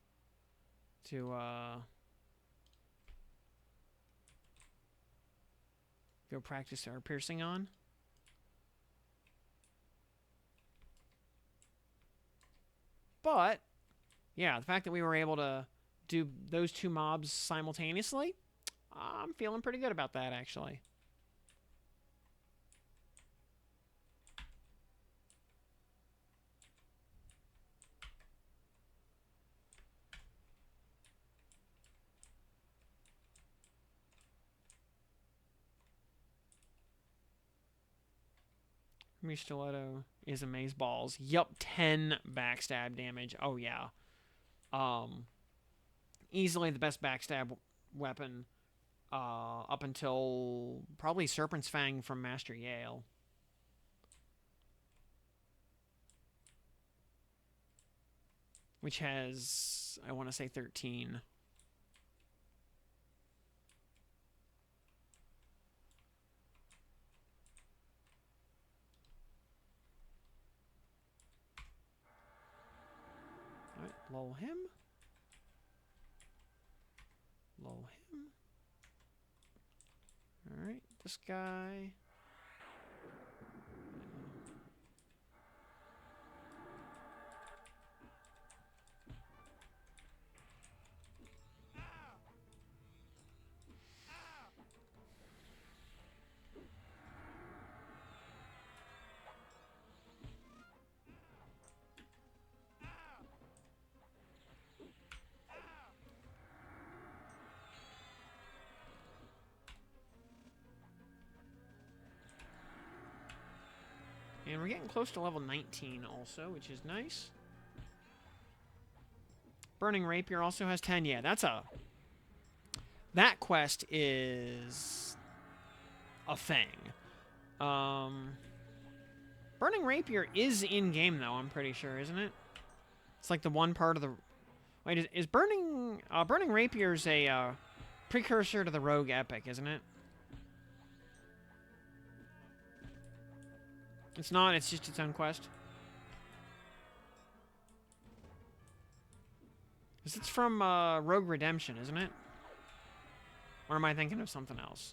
to go practice our piercing on. But, yeah, the fact that we were able to do those two mobs simultaneously, I'm feeling pretty good about that, actually. Me Stiletto is amaze balls. Yup, 10 backstab damage. Oh, yeah. Easily the best backstab weapon up until probably Serpent's Fang from Master Yale. Which has, I want to say 13. Alright, lull him. Lull him. this guy. And we're getting close to level 19 also, which is nice. Burning Rapier also has 10. Yeah, that's a... That quest is... a thing. Burning Rapier is in-game, though, I'm pretty sure, isn't it? It's like the one part of the... Wait, is Burning... Burning Rapier's a precursor to the Rogue Epic, isn't it? It's not, it's just its own quest. It's from Rogue Redemption, isn't it? Or am I thinking of something else?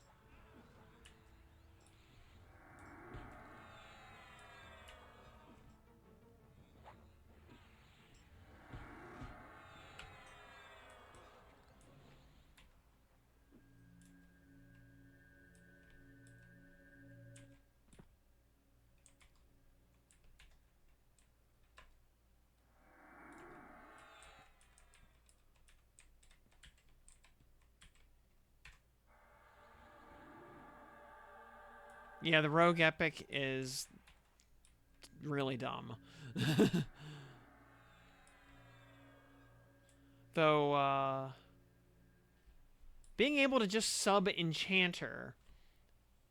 Yeah, the Rogue Epic is really dumb. Though, being able to just sub Enchanter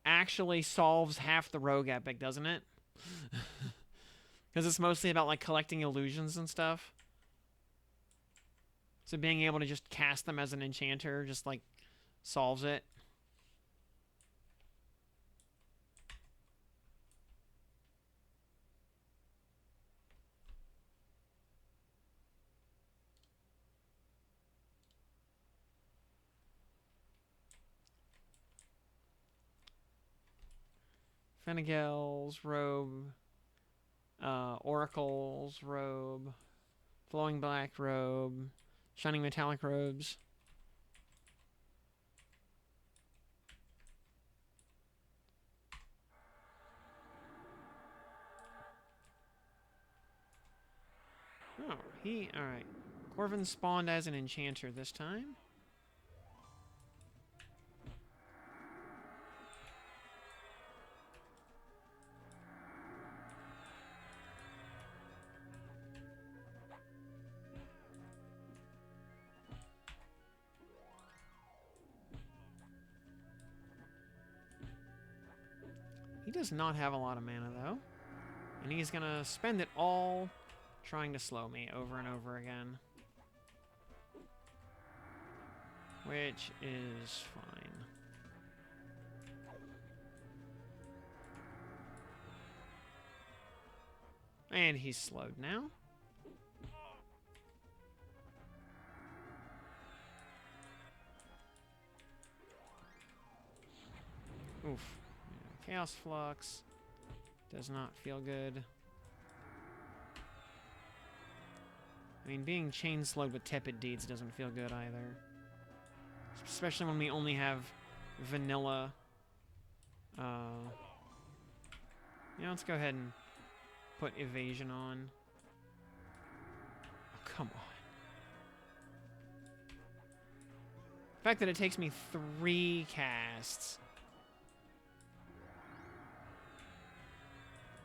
actually solves half the Rogue Epic, doesn't it? Because it's mostly about, like, collecting illusions and stuff. So being able to just cast them as an Enchanter just, like, solves it. Finnegel's robe, Oracle's robe, flowing black robe, shining metallic robes. Oh, alright. Corvin spawned as an enchanter this time. He does not have a lot of mana, though. And he's gonna spend it all trying to slow me over and over again. Which is fine. And he's slowed now. Oof. Yeah, Chaos Flux does not feel good. I mean, being chain slowed with Tepid Deeds doesn't feel good either. Especially when we only have vanilla. Yeah, let's go ahead and put evasion on. Oh, come on. The fact that it takes me 3 casts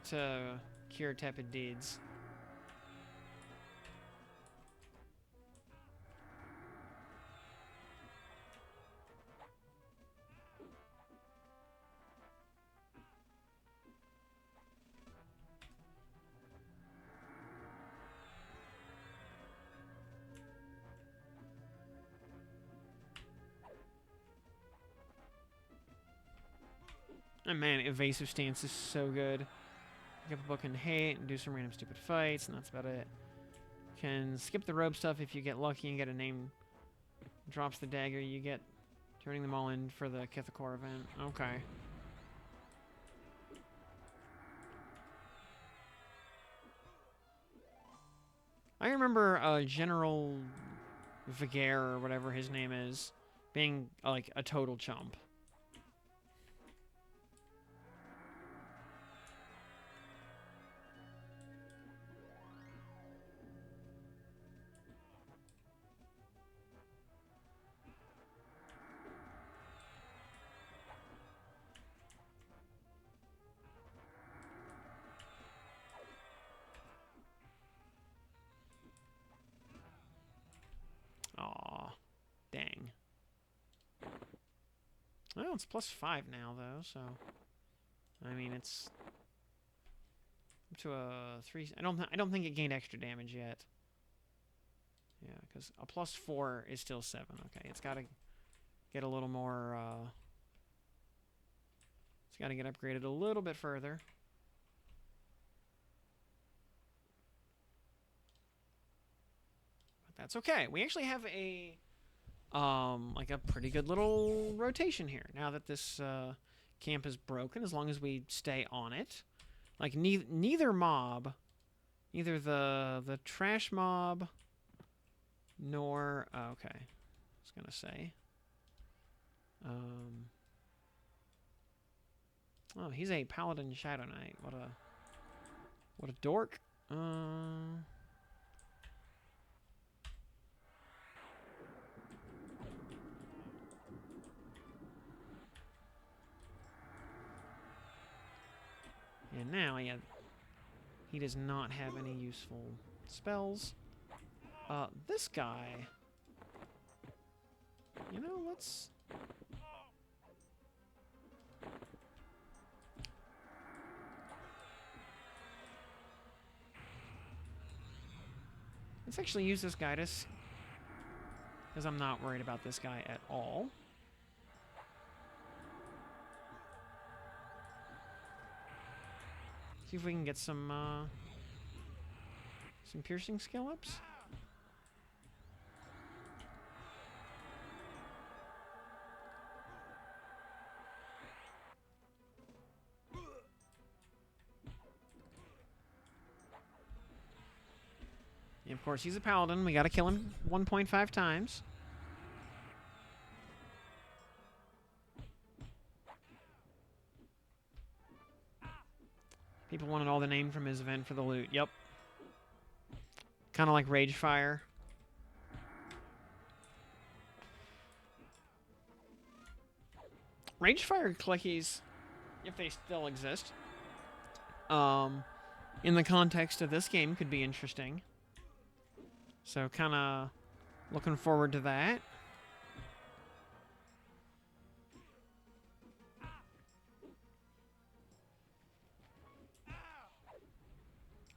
to cure Tepid Deeds. And man, evasive stance is so good. Pick up a book and hate and do some random stupid fights, and that's about it. Can skip the robe stuff if you get lucky and get a name. Drops the dagger you get, turning them all in for the Kithakor event. Okay. I remember General Vigaire, or whatever his name is, being like a total chump. Aw, dang. Well, it's +5 now, though, so... I mean, it's... up to a 3... I don't think it gained extra damage yet. Yeah, because a +4 is still 7. Okay, it's got to get a little more... it's got to get upgraded a little bit further. But that's okay. We actually have a... like a pretty good little rotation here. Now that this camp is broken, as long as we stay on it. Like, neither mob, neither the trash mob, nor... oh, okay, I was gonna say. Oh, he's a Paladin Shadow Knight. What a dork. And now, yeah, he does not have any useful spells. This guy... you know, let's... let's actually use this guy to... because I'm not worried about this guy at all. See if we can get some piercing skill ups. Yeah, of course, he's a paladin. We gotta kill him 1.5 times. People wanted all the name from his event for the loot. Yep. Kind of like Ragefire. Ragefire clickies, if they still exist, in the context of this game, could be interesting. So, kind of looking forward to that.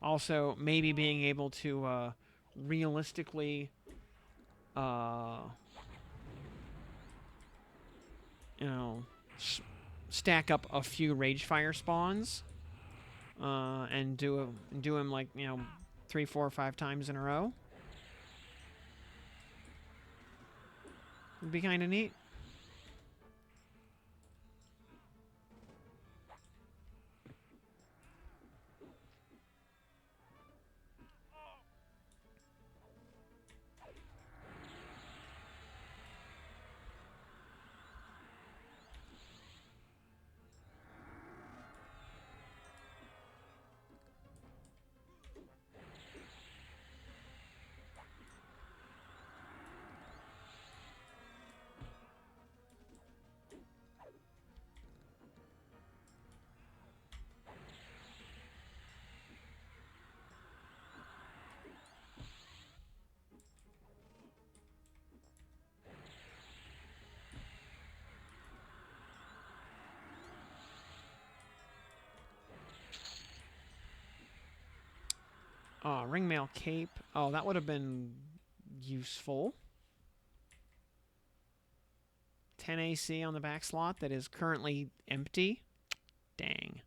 Also, maybe being able to realistically, you know, stack up a few Ragefire spawns, and do him like, you know, 3, 4, 5 times in a row. Would be kind of neat. Ringmail Cape. Oh, that would have been useful. 10 AC on the back slot that is currently empty. Dang.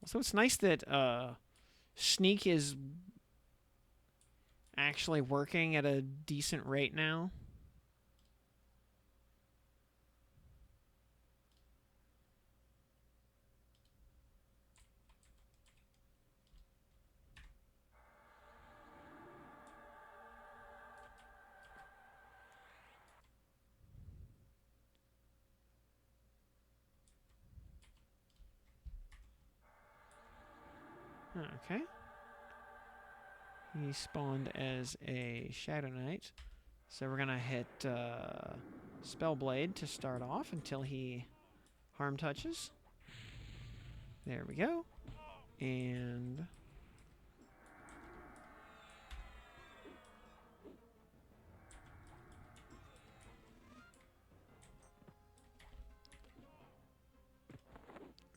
So it's nice that sneak is actually working at a decent rate now. Okay. He spawned as a Shadow Knight. So we're going to hit Spellblade to start off until he harm touches. There we go. And...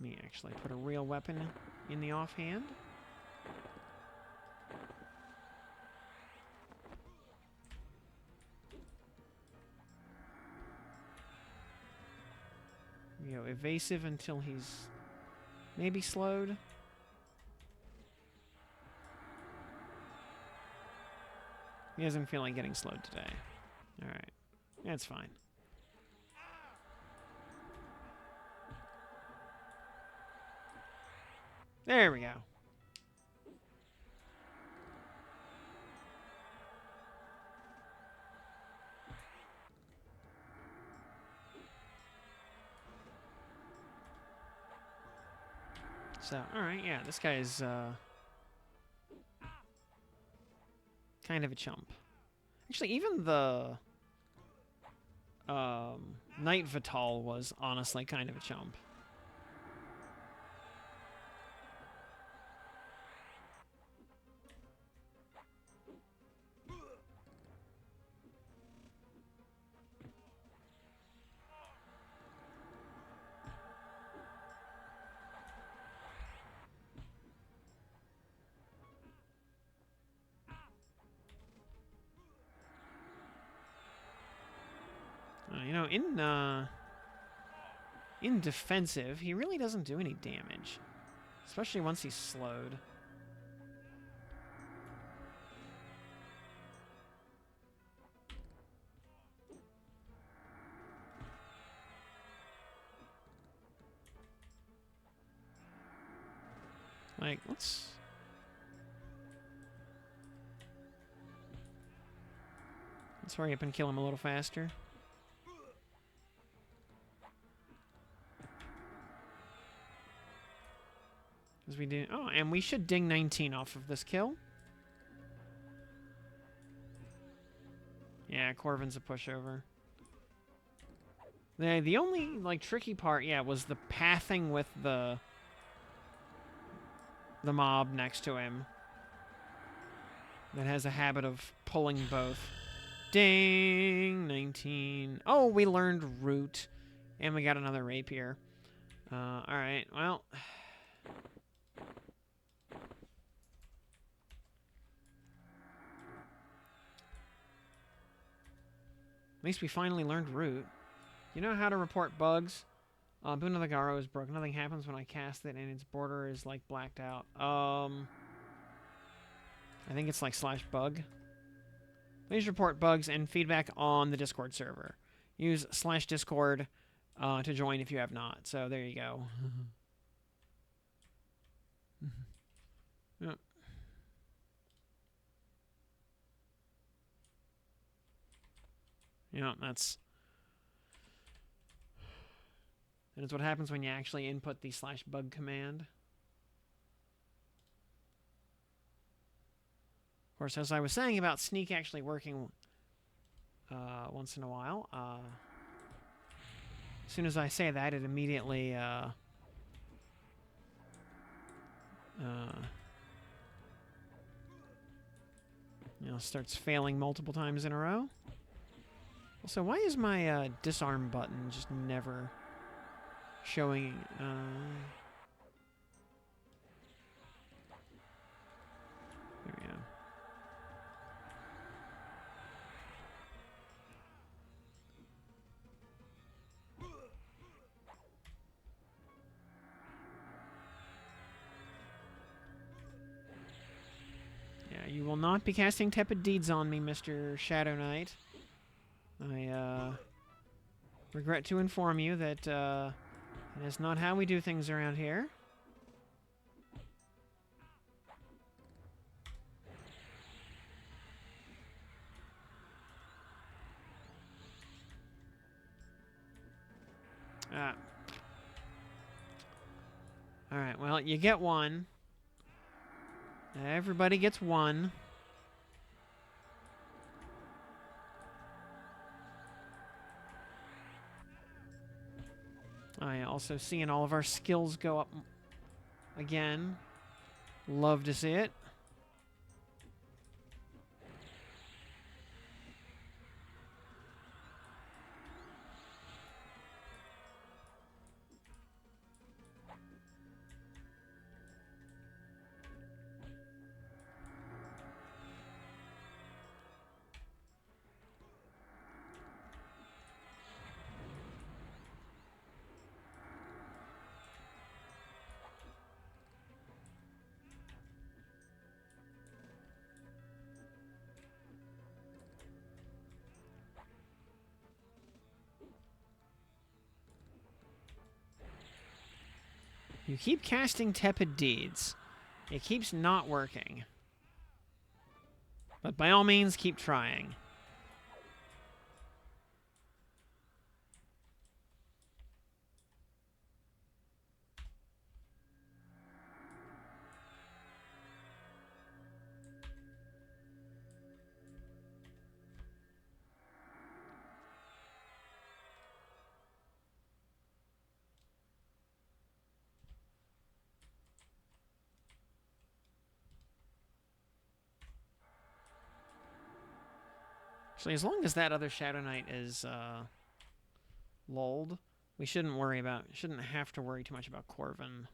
let me actually put a real weapon in the offhand. You know, evasive until he's maybe slowed. He doesn't feel like getting slowed today. Alright. That's fine. There we go. So, alright, yeah, this guy is kind of a chump. Actually, even the Knight Vital was honestly kind of a chump. You know, in defensive, he really doesn't do any damage. Especially once he's slowed. Like, let's hurry up and kill him a little faster. As we do. Oh, and we should ding 19 off of this kill. Yeah, Corvin's a pushover. The only, like, tricky part, yeah, was the pathing with the mob next to him. That has a habit of pulling both. Ding! 19. Oh, we learned Root. And we got another Rapier. Alright, well... At least we finally learned Root. You know how to report bugs? Boon of the Garo is broken. Nothing happens when I cast it and its border is, like, blacked out. I think it's, like, /bug. Please report bugs and feedback on the Discord server. Use /Discord to join if you have not. So, there you go. Yep. Yeah, that's what happens when you actually input the /bug command. Of course, as I was saying about sneak actually working once in a while, as soon as I say that, it immediately you know, starts failing multiple times in a row. Also, why is my disarm button just never showing? There we go. You will not be casting tepid deeds on me, Mr. Shadow Knight. I regret to inform you that that is not how we do things around here. Ah. Alright, well, you get one. Everybody gets one. I also seeing all of our skills go up again. Love to see it. You keep casting tepid deeds. It keeps not working. But by all means, keep trying. Actually, as long as that other Shadow Knight is lulled, we shouldn't have to worry too much about Corvin.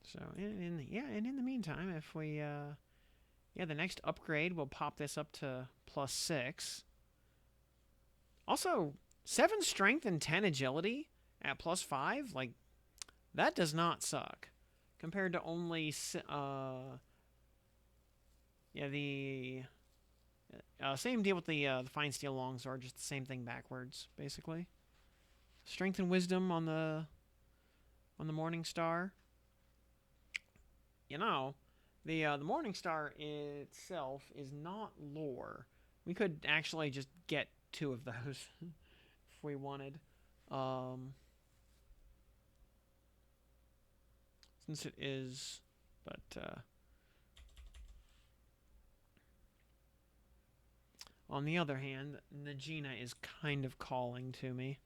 So, and in the meantime, if we, the next upgrade will pop this up to +6. Also, 7 strength and 10 agility at +5, like, that does not suck. Compared to only, same deal with the Fine Steel Longsword, just the same thing backwards, basically. Strength and Wisdom on the Morning Star. You know, the Morning Star itself is not lore. We could actually just get 2 of those if we wanted. Since it is, but on the other hand, Najina is kind of calling to me.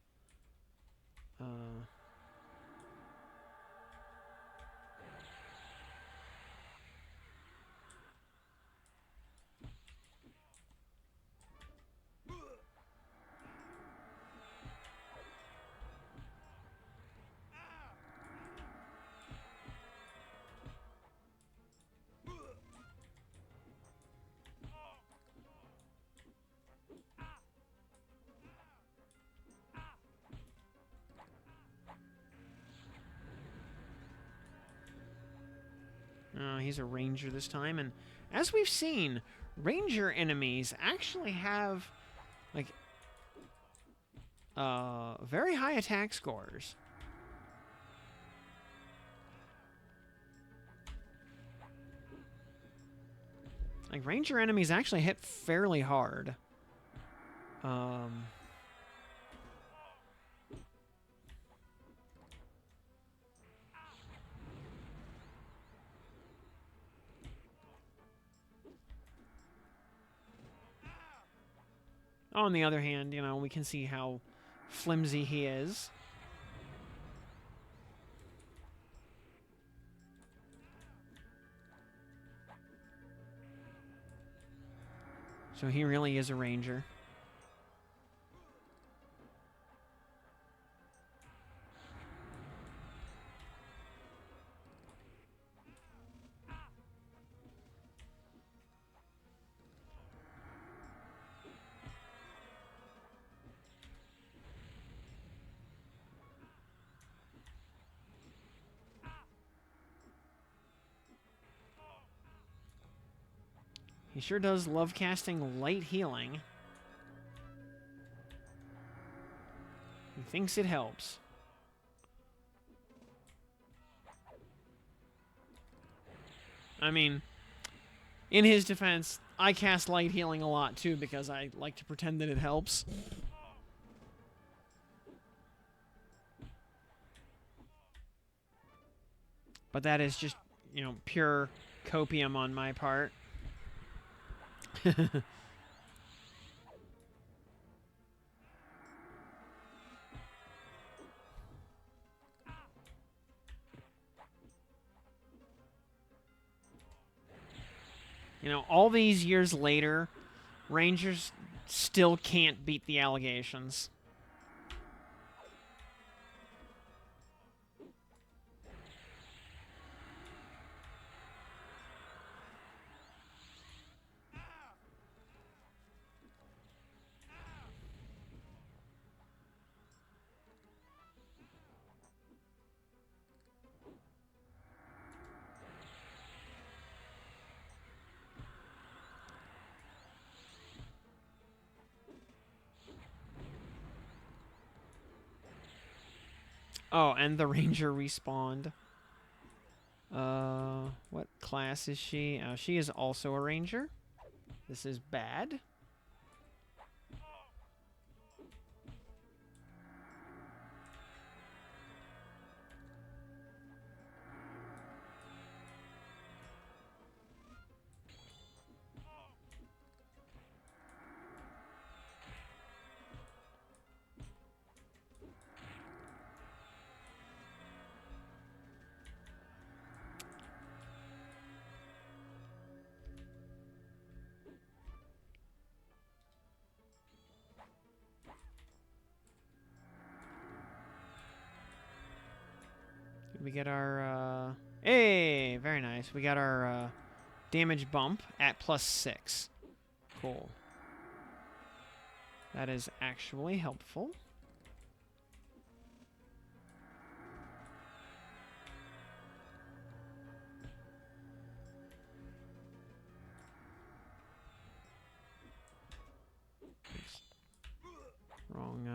He's a ranger this time, and as we've seen, ranger enemies actually have, like, very high attack scores. Like, ranger enemies actually hit fairly hard. On the other hand, you know, we can see how flimsy he is. So he really is a ranger. He sure does love casting light healing. He thinks it helps. I mean, in his defense, I cast light healing a lot too because I like to pretend that it helps. But that is just, you know, pure copium on my part. You know, all these years later, Rangers still can't beat the allegations. Oh, and the Ranger respawned. What class is she? She is also a Ranger. This is bad. We get our, hey, very nice. We got our, damage bump at +6. Cool. That is actually helpful. Oops. Wrong,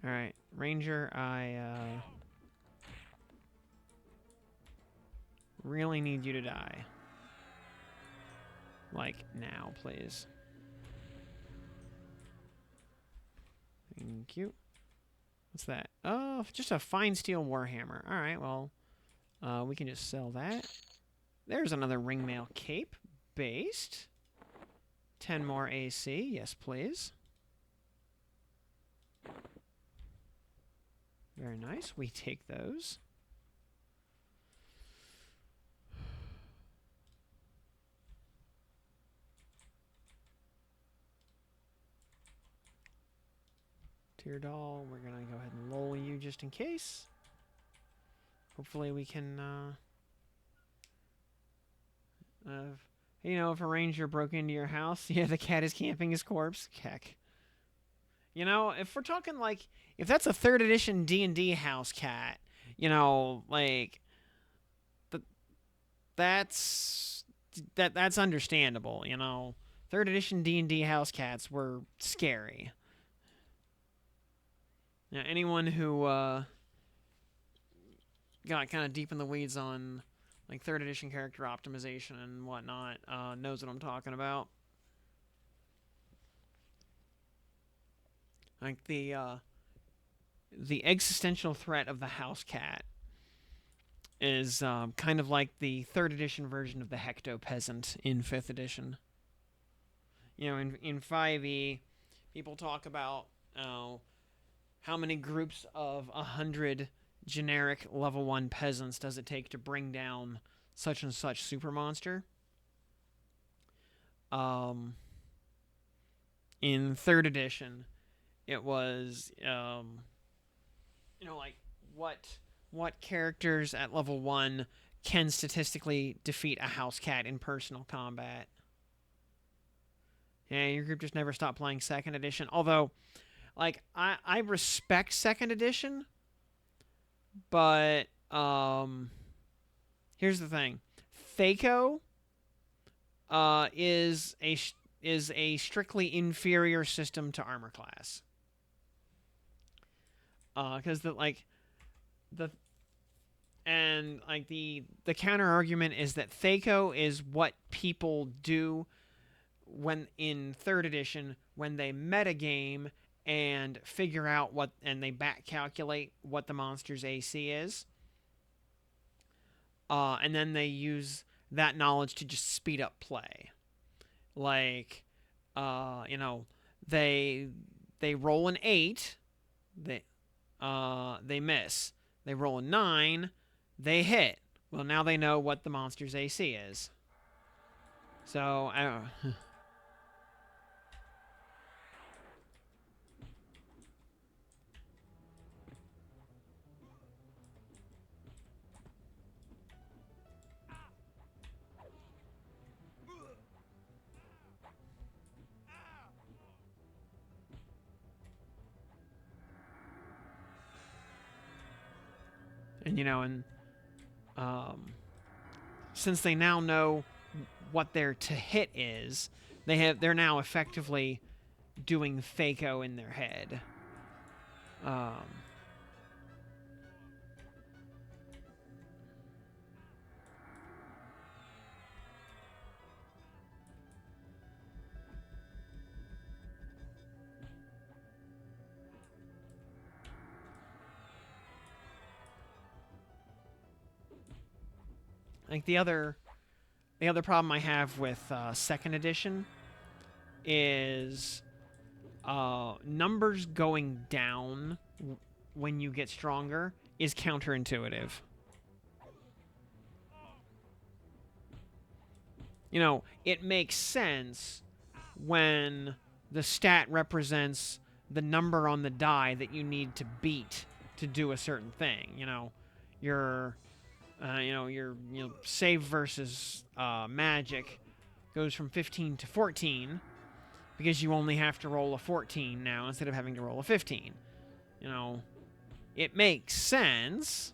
Alright, Ranger, I really need you to die. Like, now, please. Thank you. What's that? Oh, just a fine steel warhammer. Alright, well, we can just sell that. There's another ringmail cape. Based. 10 more AC. Yes, please. Very nice. We take those. Tear doll. We're going to go ahead and lull you just in case. Hopefully we can, you know, if a ranger broke into your house, yeah, the cat is camping his corpse. Heck. You know, if we're talking like, if that's a 3rd edition D&D house cat, you know, like, that's understandable, you know. 3rd edition D&D house cats were scary. Now, anyone who got kind of deep in the weeds on like 3rd edition character optimization and whatnot knows what I'm talking about. Like the existential threat of the house cat is kind of like the 3rd edition version of the Hecto Peasant in 5th edition. You know, in 5e, people talk about how many groups of 100 generic level 1 peasants does it take to bring down such and such super monster. In 3rd edition, it was, like what characters at level 1 can statistically defeat a house cat in personal combat. Yeah, your group just never stopped playing 2nd edition. Although, like, I respect 2nd edition, but here's the thing: Thaco is a strictly inferior system to armor class. Because the counter argument is that Thaco is what people do when in 3rd edition when they metagame and figure out and they back calculate what the monster's AC is. And then they use that knowledge to just speed up play. Like, they roll an 8, they miss. They roll a 9, they hit. Well, now they know what the monster's AC is. So, I don't know. And since they now know what their to hit is, they're now effectively doing Thaco in their head. Like the other problem I have with 2nd edition is numbers going down when you get stronger is counterintuitive. It makes sense when the stat represents the number on the die that you need to beat to do a certain thing. Your save versus magic goes from 15 to 14 because you only have to roll a 14 now instead of having to roll a 15. It makes sense,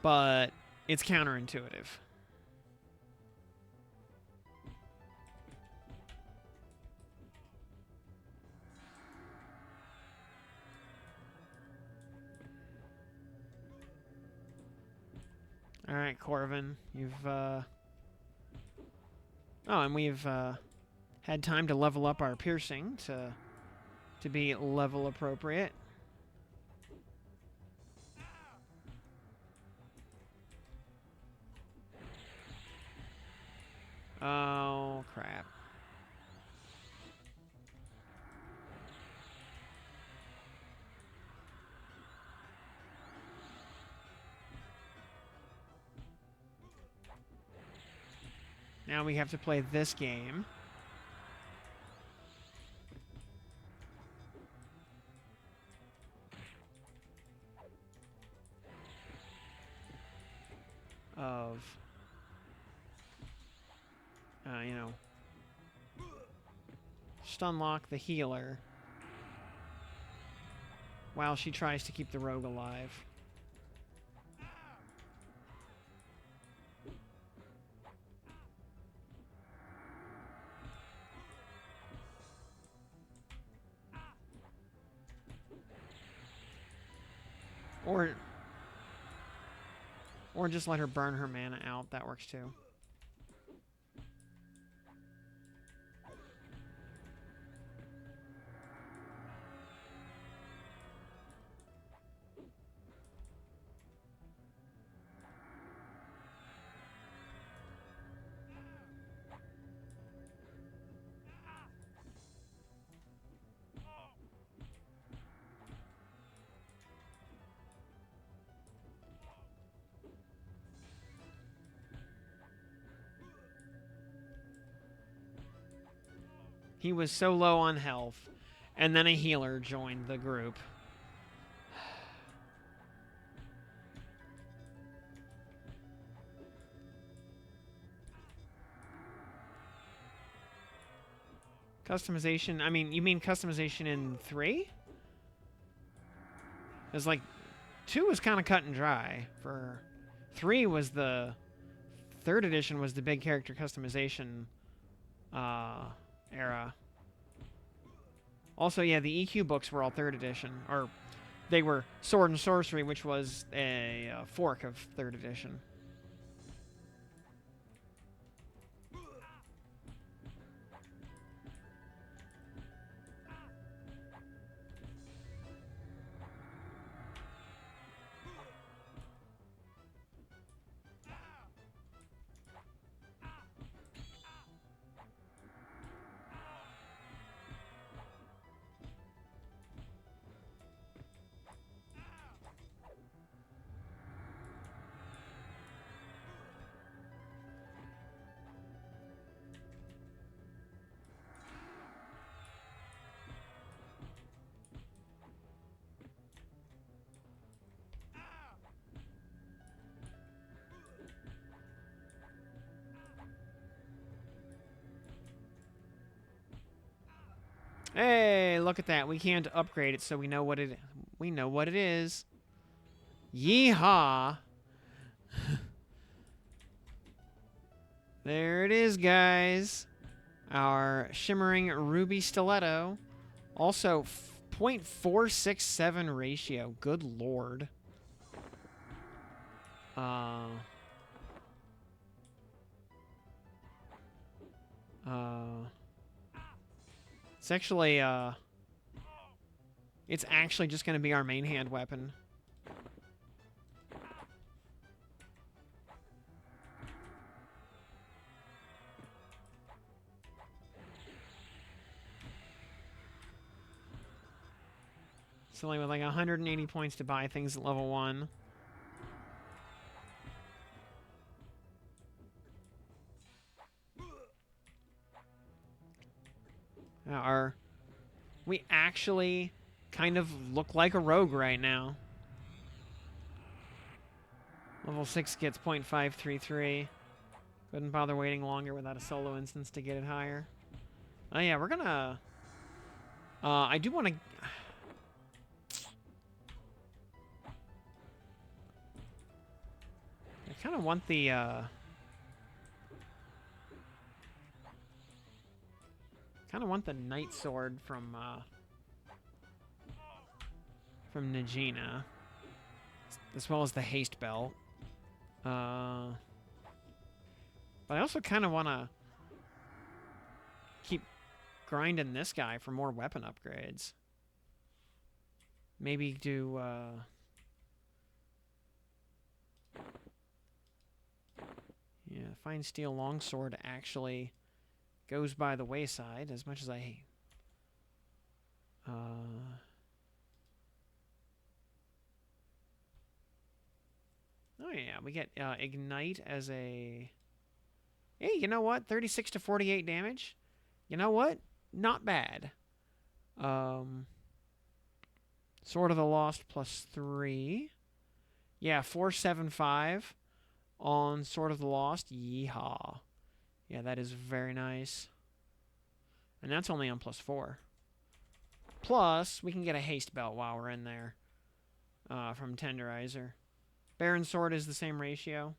but it's counterintuitive. All right, Corvin, you've and we've had time to level up our piercing to be level appropriate. Oh, crap. Now we have to play this game. Of, stunlock the healer while she tries to keep the rogue alive. Or just let her burn her mana out. That works too. He was so low on health, and then a healer joined the group. Customization, I mean, you mean customization in 3? It's like 2 was kind of cut and dry. For 3 was the 3rd edition was the big character customization era. Also, yeah, the EQ books were all 3rd edition, or they were Sword and Sorcery, which was a fork of 3rd edition. Hey, look at that. We can't upgrade it, so we know what it is. Yeehaw. There it is, guys. Our shimmering ruby stiletto. Also, 0.467 ratio. Good lord. It's actually, it's actually just going to be our main hand weapon. So like with like 180 points to buy things at level 1. We actually kind of look like a rogue right now. Level 6 gets 0.533. Couldn't bother waiting longer without a solo instance to get it higher. Oh yeah, we're gonna... I do want to... I kind of want the... kind of want the Night Sword from Najina, as well as the Haste Belt. But I also kind of want to keep grinding this guy for more weapon upgrades. Maybe do... yeah, Fine Steel Longsword actually goes by the wayside as much as I... oh yeah, we get Ignite as a... Hey, you know what? 36 to 48 damage. You know what? Not bad. Sword of the Lost +3. Yeah, 475 on Sword of the Lost. Yeehaw. Yeah, that is very nice. And that's only on +4. Plus, we can get a Haste Belt while we're in there from Tenderizer. Baron Sword is the same ratio.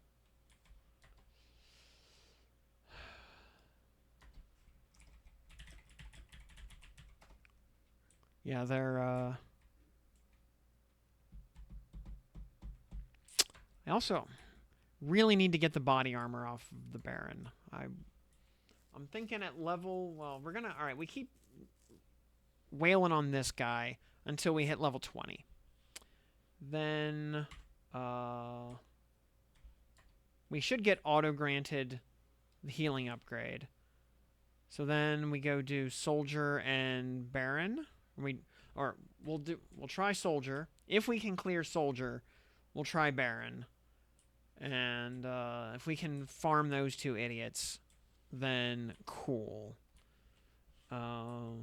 Yeah, they're... I also really need to get the body armor off of the Baron. I'm thinking at level... Well, we're gonna... Alright, we keep wailing on this guy until we hit level 20. Then... we should get auto-granted the healing upgrade. So then we go do Soldier and Baron. We'll try Soldier. If we can clear Soldier, we'll try Baron. And if we can farm those two idiots, then cool. But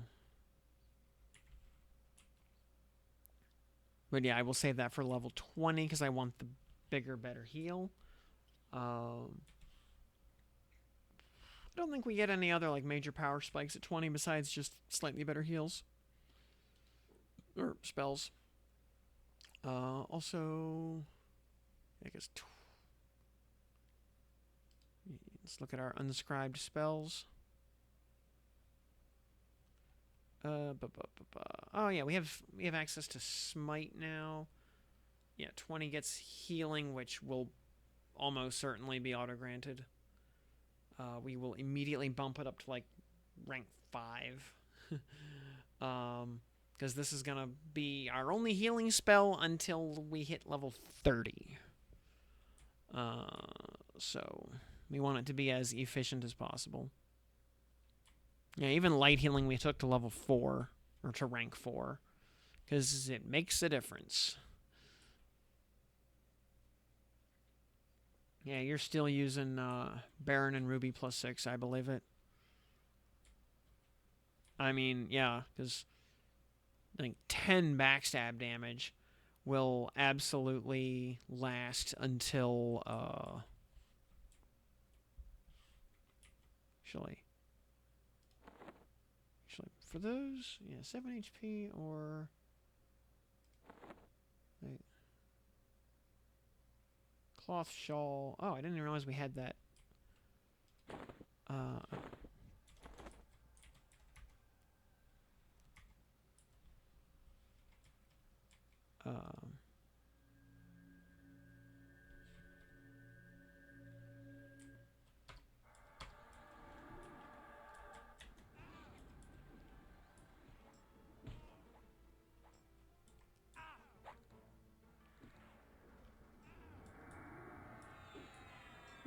yeah, I will save that for level 20 because I want the bigger, better heal. I don't think we get any other like major power spikes at 20 besides just slightly better heals. Or spells. Also, I guess... Let's look at our unscribed spells. Oh yeah, we have access to Smite now. Yeah, 20 gets healing, which will almost certainly be auto-granted. We will immediately bump it up to like rank 5. Because this is gonna be our only healing spell until we hit level 30. So we want it to be as efficient as possible. Yeah, even light healing we took to level 4, or to rank 4, because it makes a difference. Yeah, you're still using Baron and Ruby +6, I believe it. I mean, yeah, because I think 10 backstab damage will absolutely last until... Actually, for those, yeah, 7 HP or... Wait. Cloth shawl. Oh, I didn't even realize we had that.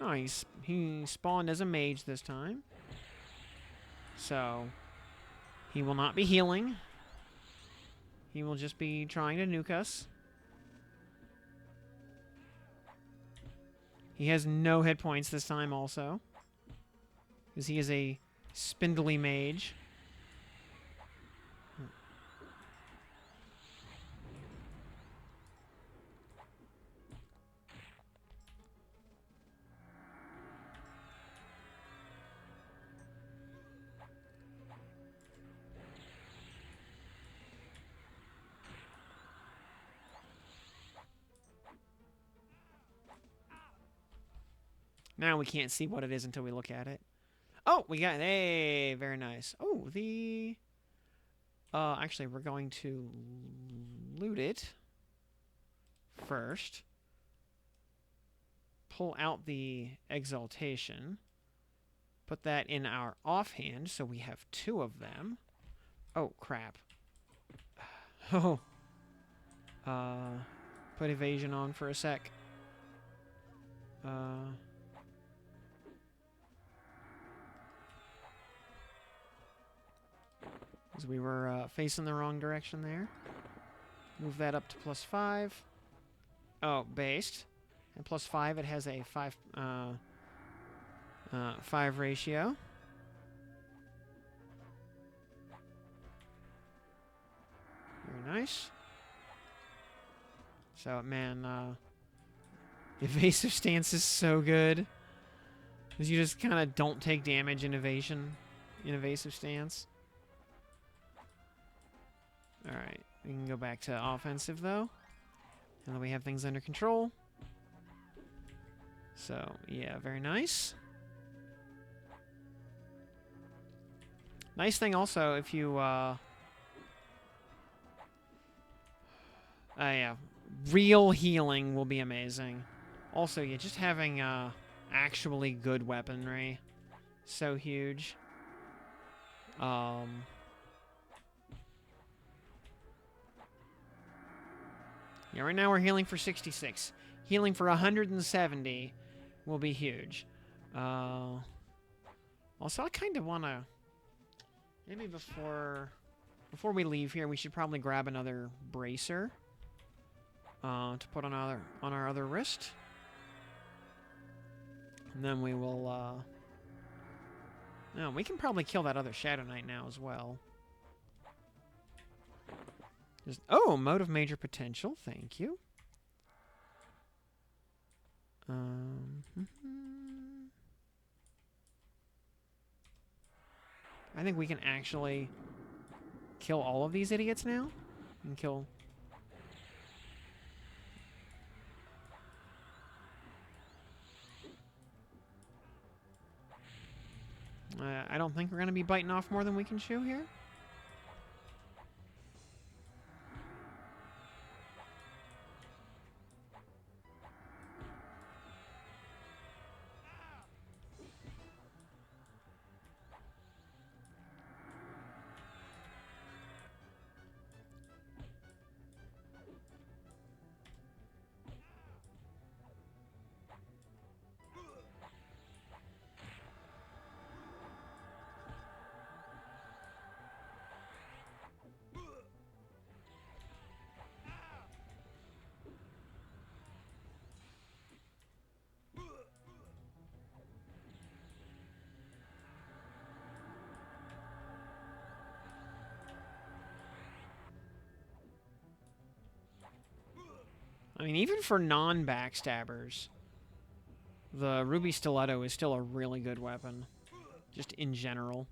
Oh, he spawned as a mage this time. So, he will not be healing. He will just be trying to nuke us. He has no hit points this time also. Because he is a spindly mage. Now we can't see what it is until we look at it. Oh, we got it. Hey, very nice. Oh, the... actually, we're going to loot it first. Pull out the exaltation. Put that in our offhand, so we have 2 of them. Oh, crap. Oh. Put evasion on for a sec. Because we were facing the wrong direction there. Move that up to +5. Oh, based. And +5, it has a 5 ratio. Very nice. So, man, evasive stance is so good. Because you just kind of don't take damage in evasive stance. Alright, we can go back to offensive, though. Now that we have things under control. So, yeah, very nice. Nice thing also, if you, yeah, real healing will be amazing. Also, yeah, just having actually good weaponry, so huge. Yeah, right now we're healing for 66. Healing for 170 will be huge. Also, I kind of want to... Maybe before we leave here, we should probably grab another bracer to put on our other wrist. And then we will... No, we can probably kill that other Shadow Knight now as well. Oh, Mode of Major Potential. Thank you. I think we can actually kill all of these idiots now. And kill... I don't think we're going to be biting off more than we can chew here. I mean, even for non-backstabbers, the Ruby Stiletto is still a really good weapon, just in general.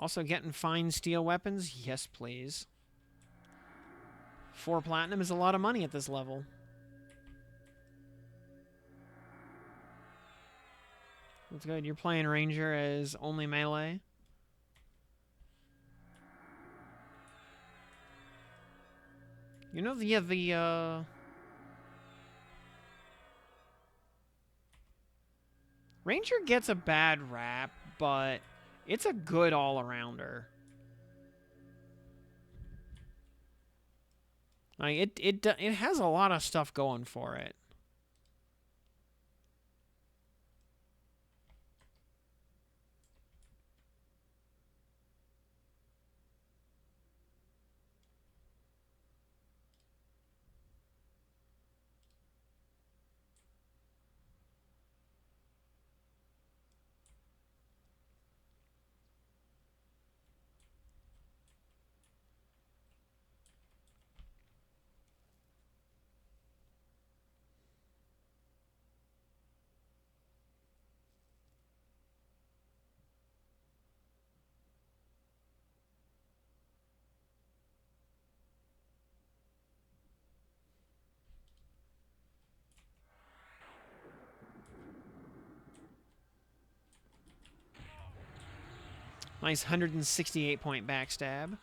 Also, getting fine steel weapons? Yes, please. 4 platinum is a lot of money at this level. That's good. You're playing Ranger as only melee? You know, Ranger gets a bad rap, but it's a good all-arounder. Like, it has a lot of stuff going for it. Nice 168-point backstab.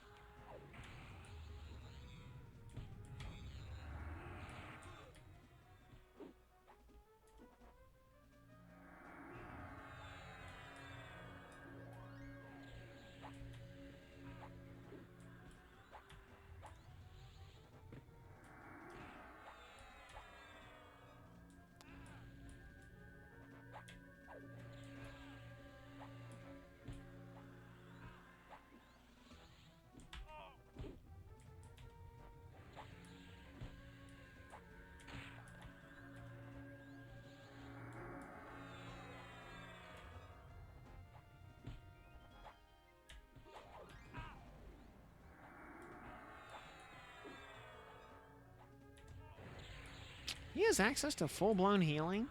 He has access to full-blown healing?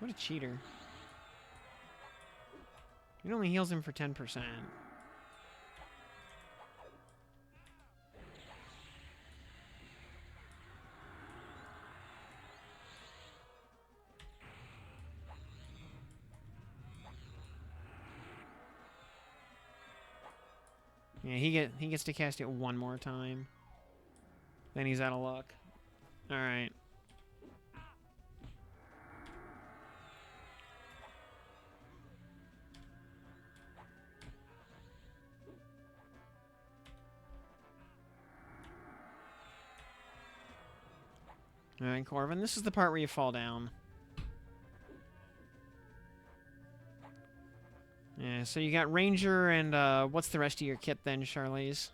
What a cheater. It only heals him for 10%. Yeah, he gets to cast it one more time. Then he's out of luck. All right. All right, Corvin, this is the part where you fall down. Yeah, so you got Ranger and what's the rest of your kit then, Charlize?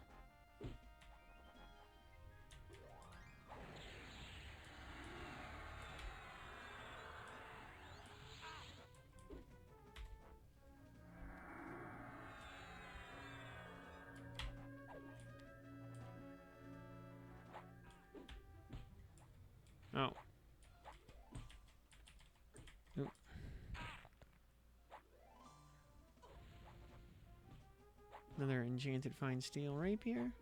Oh. Oop. Another enchanted fine steel rapier.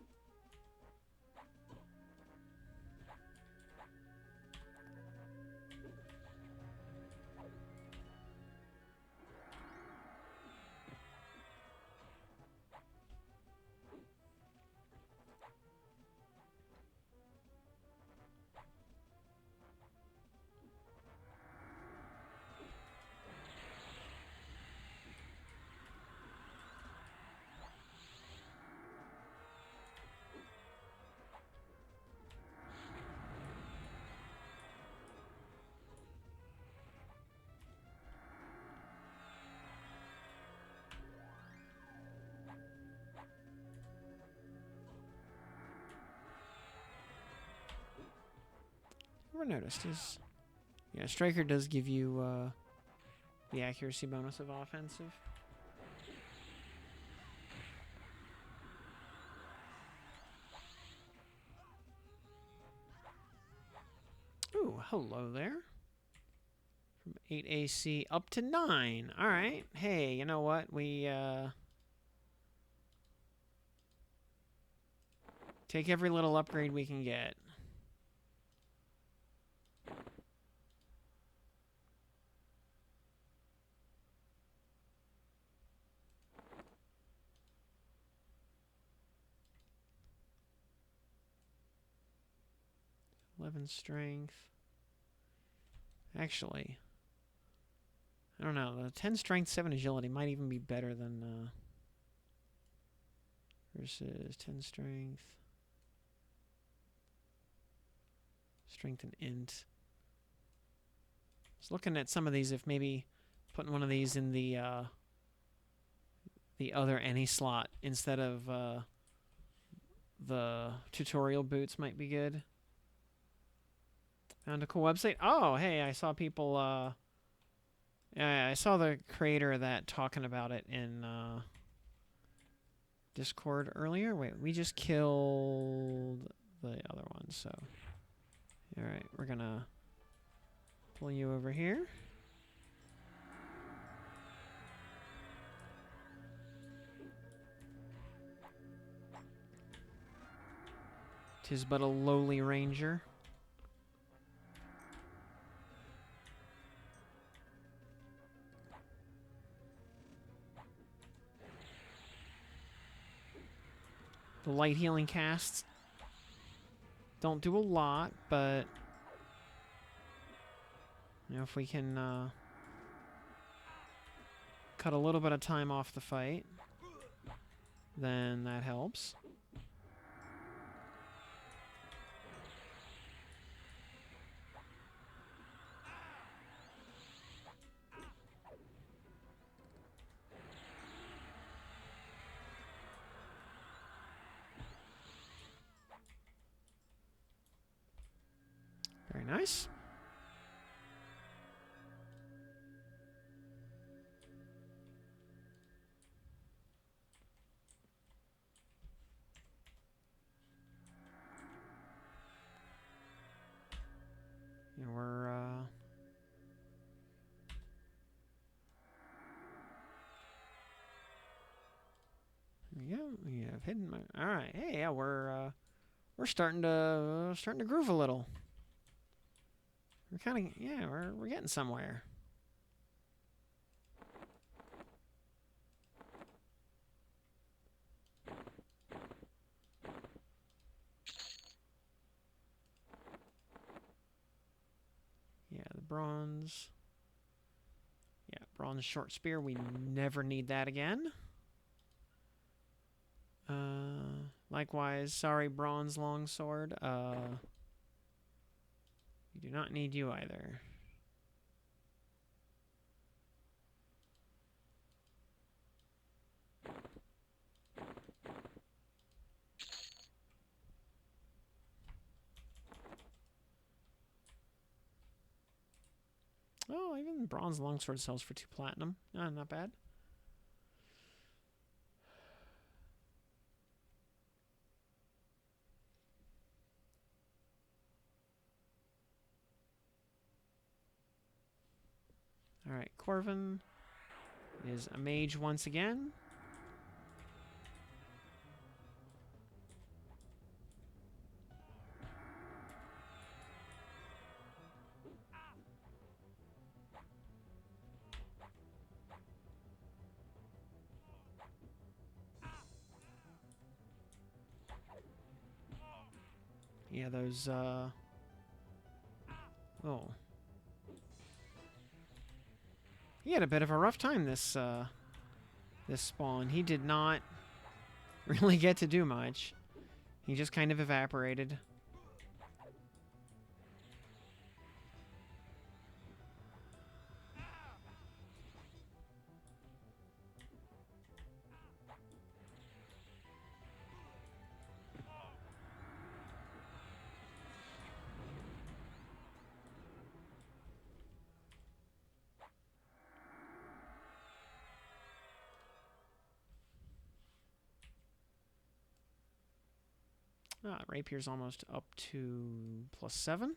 Never noticed is, yeah, Striker does give you the accuracy bonus of offensive. Ooh, hello there. From 8 AC up to 9. All right. Hey, you know what? We take every little upgrade we can get. '11 strength. Actually, I don't know. The 10 strength, 7 agility might even be better than versus 10 strength, strength and int. I was looking at some of these. If maybe putting one of these in the other any slot instead of the tutorial boots might be good. Found a cool website. Oh, hey, I saw people. Yeah, I saw the creator of that talking about it in Discord earlier. Wait, we just killed the other one, so. All right, we're gonna pull you over here. Tis but a lowly ranger. The light healing casts don't do a lot, but you know, if we can cut a little bit of time off the fight, then that helps. Very nice. Yeah, we're there we go. We have hidden my. All right. Hey, yeah, we're starting to groove a little. We're kind of, yeah, we're getting somewhere. bronze. Yeah, bronze short spear. We never need that again. Likewise, sorry, bronze longsword. We do not need you either. Oh, even bronze longsword sells for 2 platinum. Not bad. Alright, Corvin is a mage once again. Yeah, those, oh. He had a bit of a rough time this spawn. He did not really get to do much. He just kind of evaporated. Rapier's almost up to +7.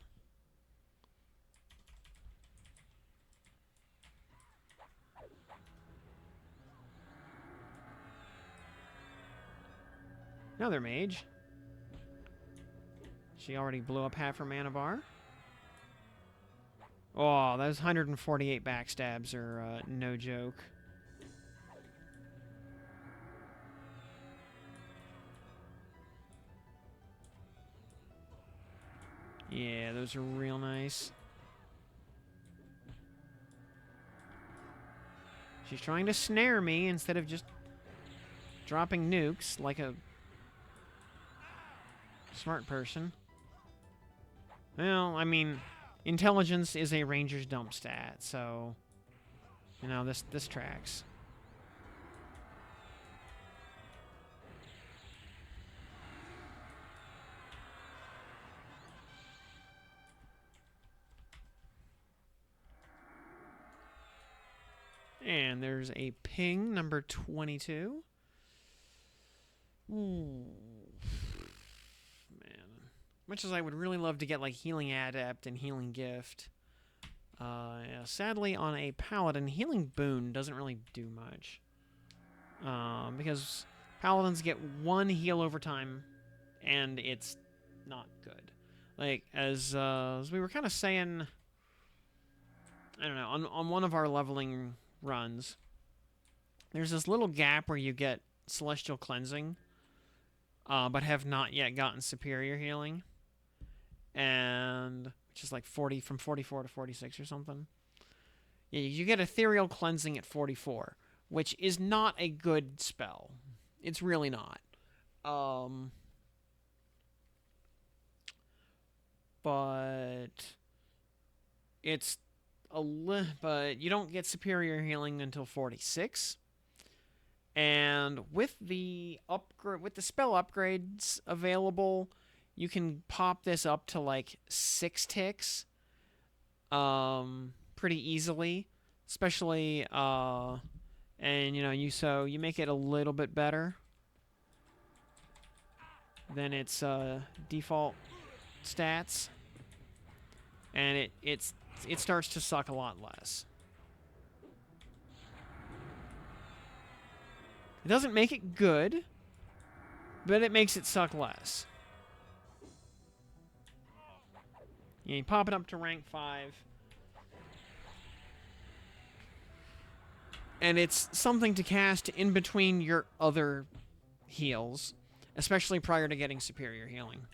Another mage. She already blew up half her mana bar. Oh, those 148 backstabs are no joke. Yeah, those are real nice. She's trying to snare me instead of just dropping nukes like a smart person. Well, I mean, intelligence is a ranger's dump stat, so you know this tracks. And there's a ping, number 22. Ooh. Man. Much as I would really love to get, like, Healing Adept and Healing Gift, yeah, sadly, on a Paladin, Healing Boon doesn't really do much. Because Paladins get 1 heal over time, and it's not good. Like, as we were kind of saying, I don't know, on one of our leveling runs, there's this little gap where you get Celestial Cleansing, but have not yet gotten Superior Healing, and which is like 40 from 44 to 46 or something. Yeah, you get Ethereal Cleansing at 44, which is not a good spell. It's really not. But it's but you don't get Superior Healing until 46. And with the spell upgrades available, you can pop this up to like 6 ticks pretty easily, especially and you make it a little bit better than its default stats, and it starts to suck a lot less. It doesn't make it good, but it makes it suck less. You pop it up to rank 5. And it's something to cast in between your other heals, especially prior to getting Superior Healing.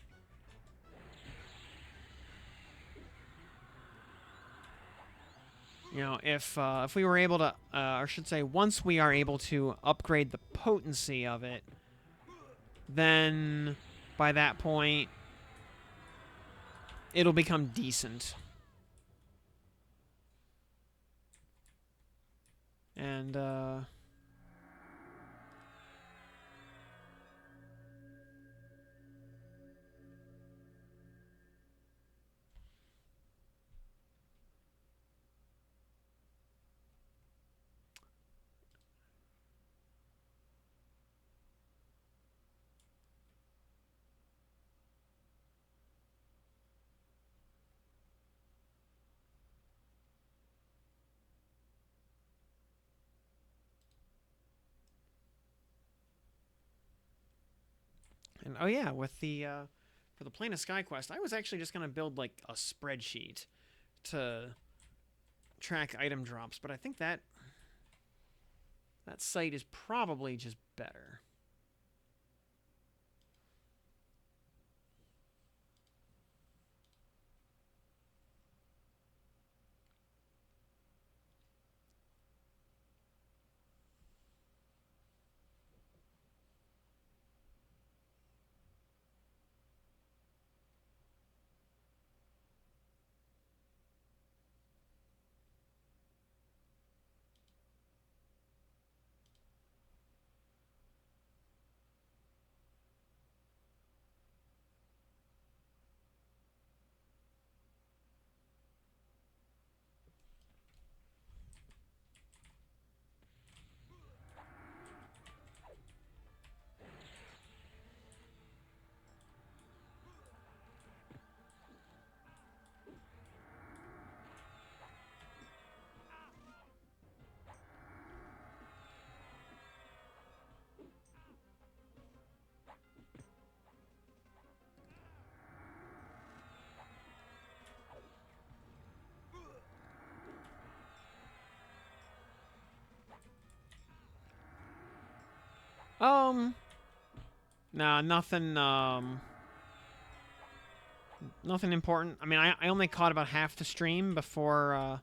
You know, if we were able to, or I should say, once we are able to upgrade the potency of it, then by that point, it'll become decent. And, oh yeah, with the, for the Plane of Sky quest, I was actually just going to build, like, a spreadsheet to track item drops, but I think that site is probably just better. Nah, nothing, nothing important. I mean, I only caught about half the stream before,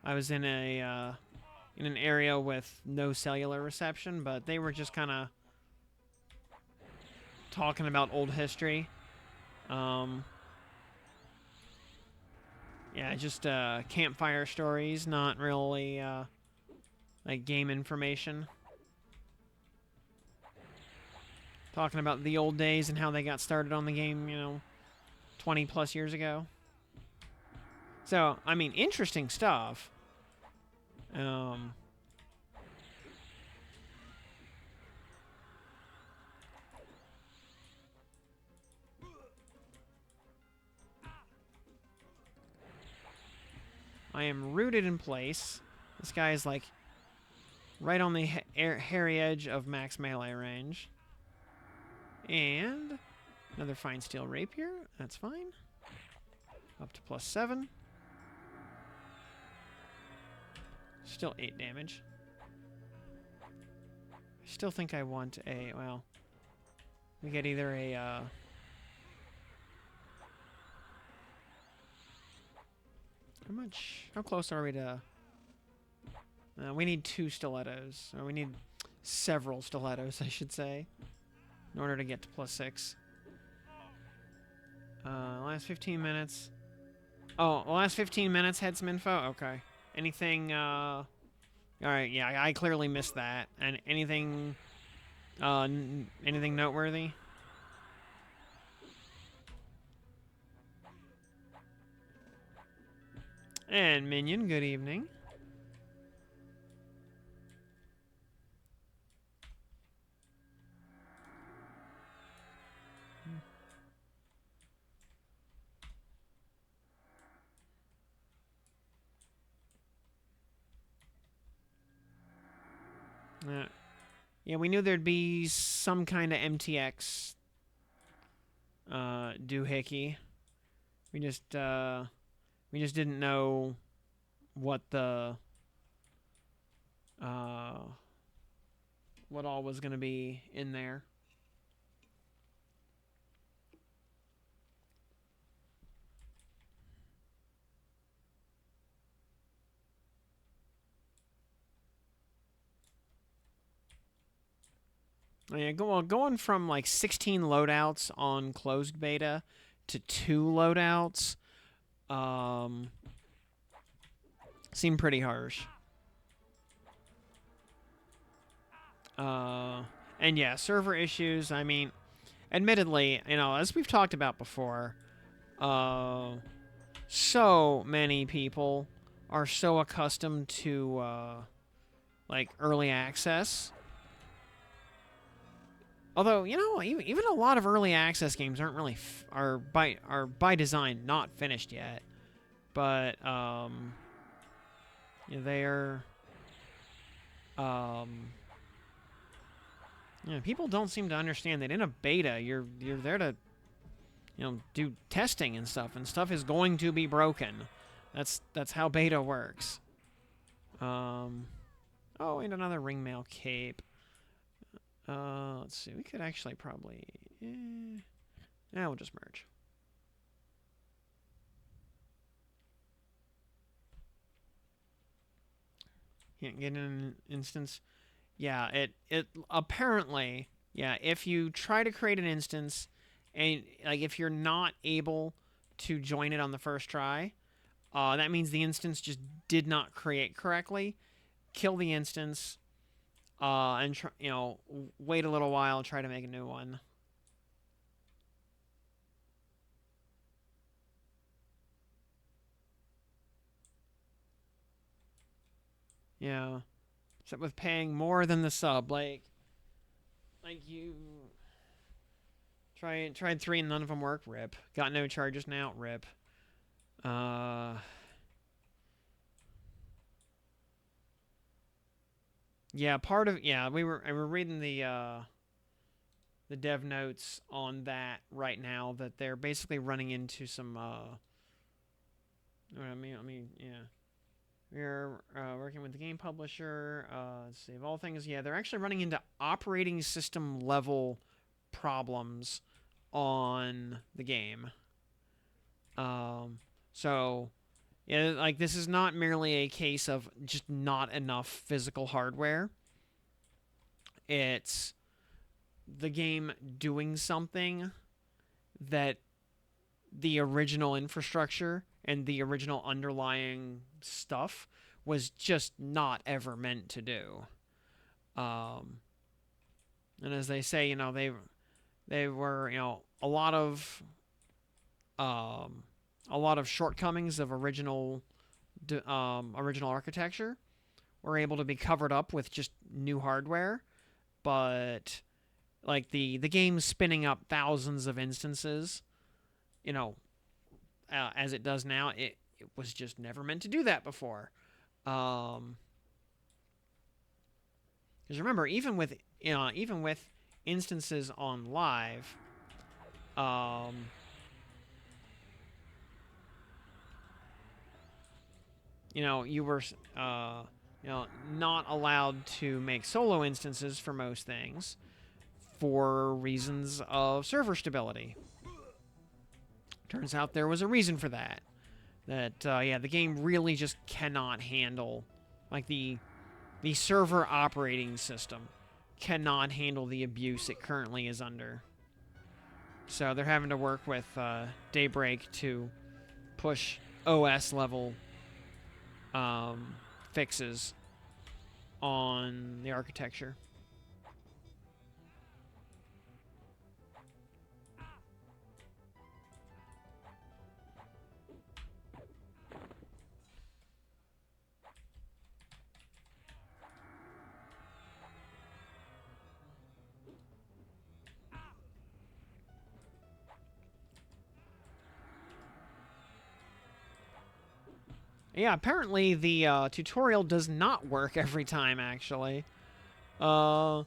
I was in in an area with no cellular reception, but they were just kind of talking about old history. Yeah, just, campfire stories, not really, like, game information. Talking about the old days and how they got started on the game, you know, 20 plus years ago. So, I mean, interesting stuff. I am rooted in place. This guy is, like, right on the hairy edge of max melee range. And another fine steel rapier. That's fine. Up to +7. Still 8 damage. I still think I want a, well, we get either a, how close are we to, we need 2 stilettos, or we need several stilettos, I should say, in order to get to +6. Last 15 minutes. Oh, last 15 minutes had some info? Okay. Anything, alright, yeah, I clearly missed that. And anything, anything noteworthy? And Minion, good evening. Yeah, we knew there'd be some kind of MTX doohickey. We just didn't know what the what all was gonna be in there. Yeah, going from like 16 loadouts on closed beta to 2 loadouts seemed pretty harsh. And yeah, server issues. I mean, admittedly, as we've talked about before, so many people are so accustomed to like early access. Although even a lot of early access games aren't really are by design not finished yet, but they're people don't seem to understand that in a beta you're there to do testing and stuff is going to be broken. That's how beta works. Oh, and another ringmail cape. Let's see. We could actually probably. Yeah, we'll just merge. Can't get an instance. Yeah, it apparently, yeah, if you try to create an instance and like if you're not able to join it on the first try, that means the instance just did not create correctly. Kill the instance, and wait a little while, try to make a new one. Yeah, except with paying more than the sub, like you tried 3 and none of them work. Rip. Got no charges now. Rip. Yeah, we were reading the dev notes on that right now that they're basically running into some yeah. We're working with the game publisher. Let's see, of all things, yeah, they're actually running into operating system level problems on the game. So, yeah, like this is not merely a case of just not enough physical hardware. It's the game doing something that the original infrastructure and the original underlying stuff was just not ever meant to do. And as they say, they were, a lot of shortcomings of original architecture were able to be covered up with just new hardware, but like the game spinning up thousands of instances, as it does now, it was just never meant to do that before. Because remember, even with instances on live, you were not allowed to make solo instances for most things for reasons of server stability. Turns out there was a reason for that. The game really just cannot handle, like the server operating system cannot handle the abuse it currently is under. So they're having to work with Daybreak to push OS level fixes on the architecture. Yeah, apparently the tutorial does not work every time, actually. That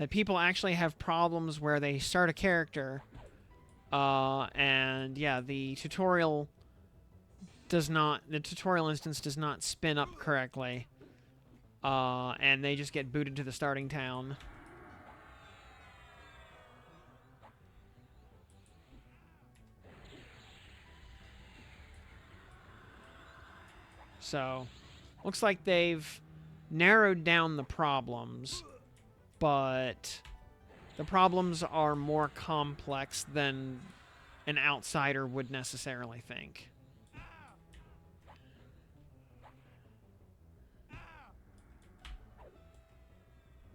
people actually have problems where they start a character, and yeah, the tutorial instance does not spin up correctly, and they just get booted to the starting town. So, looks like they've narrowed down the problems, but The problems are more complex than an outsider would necessarily think.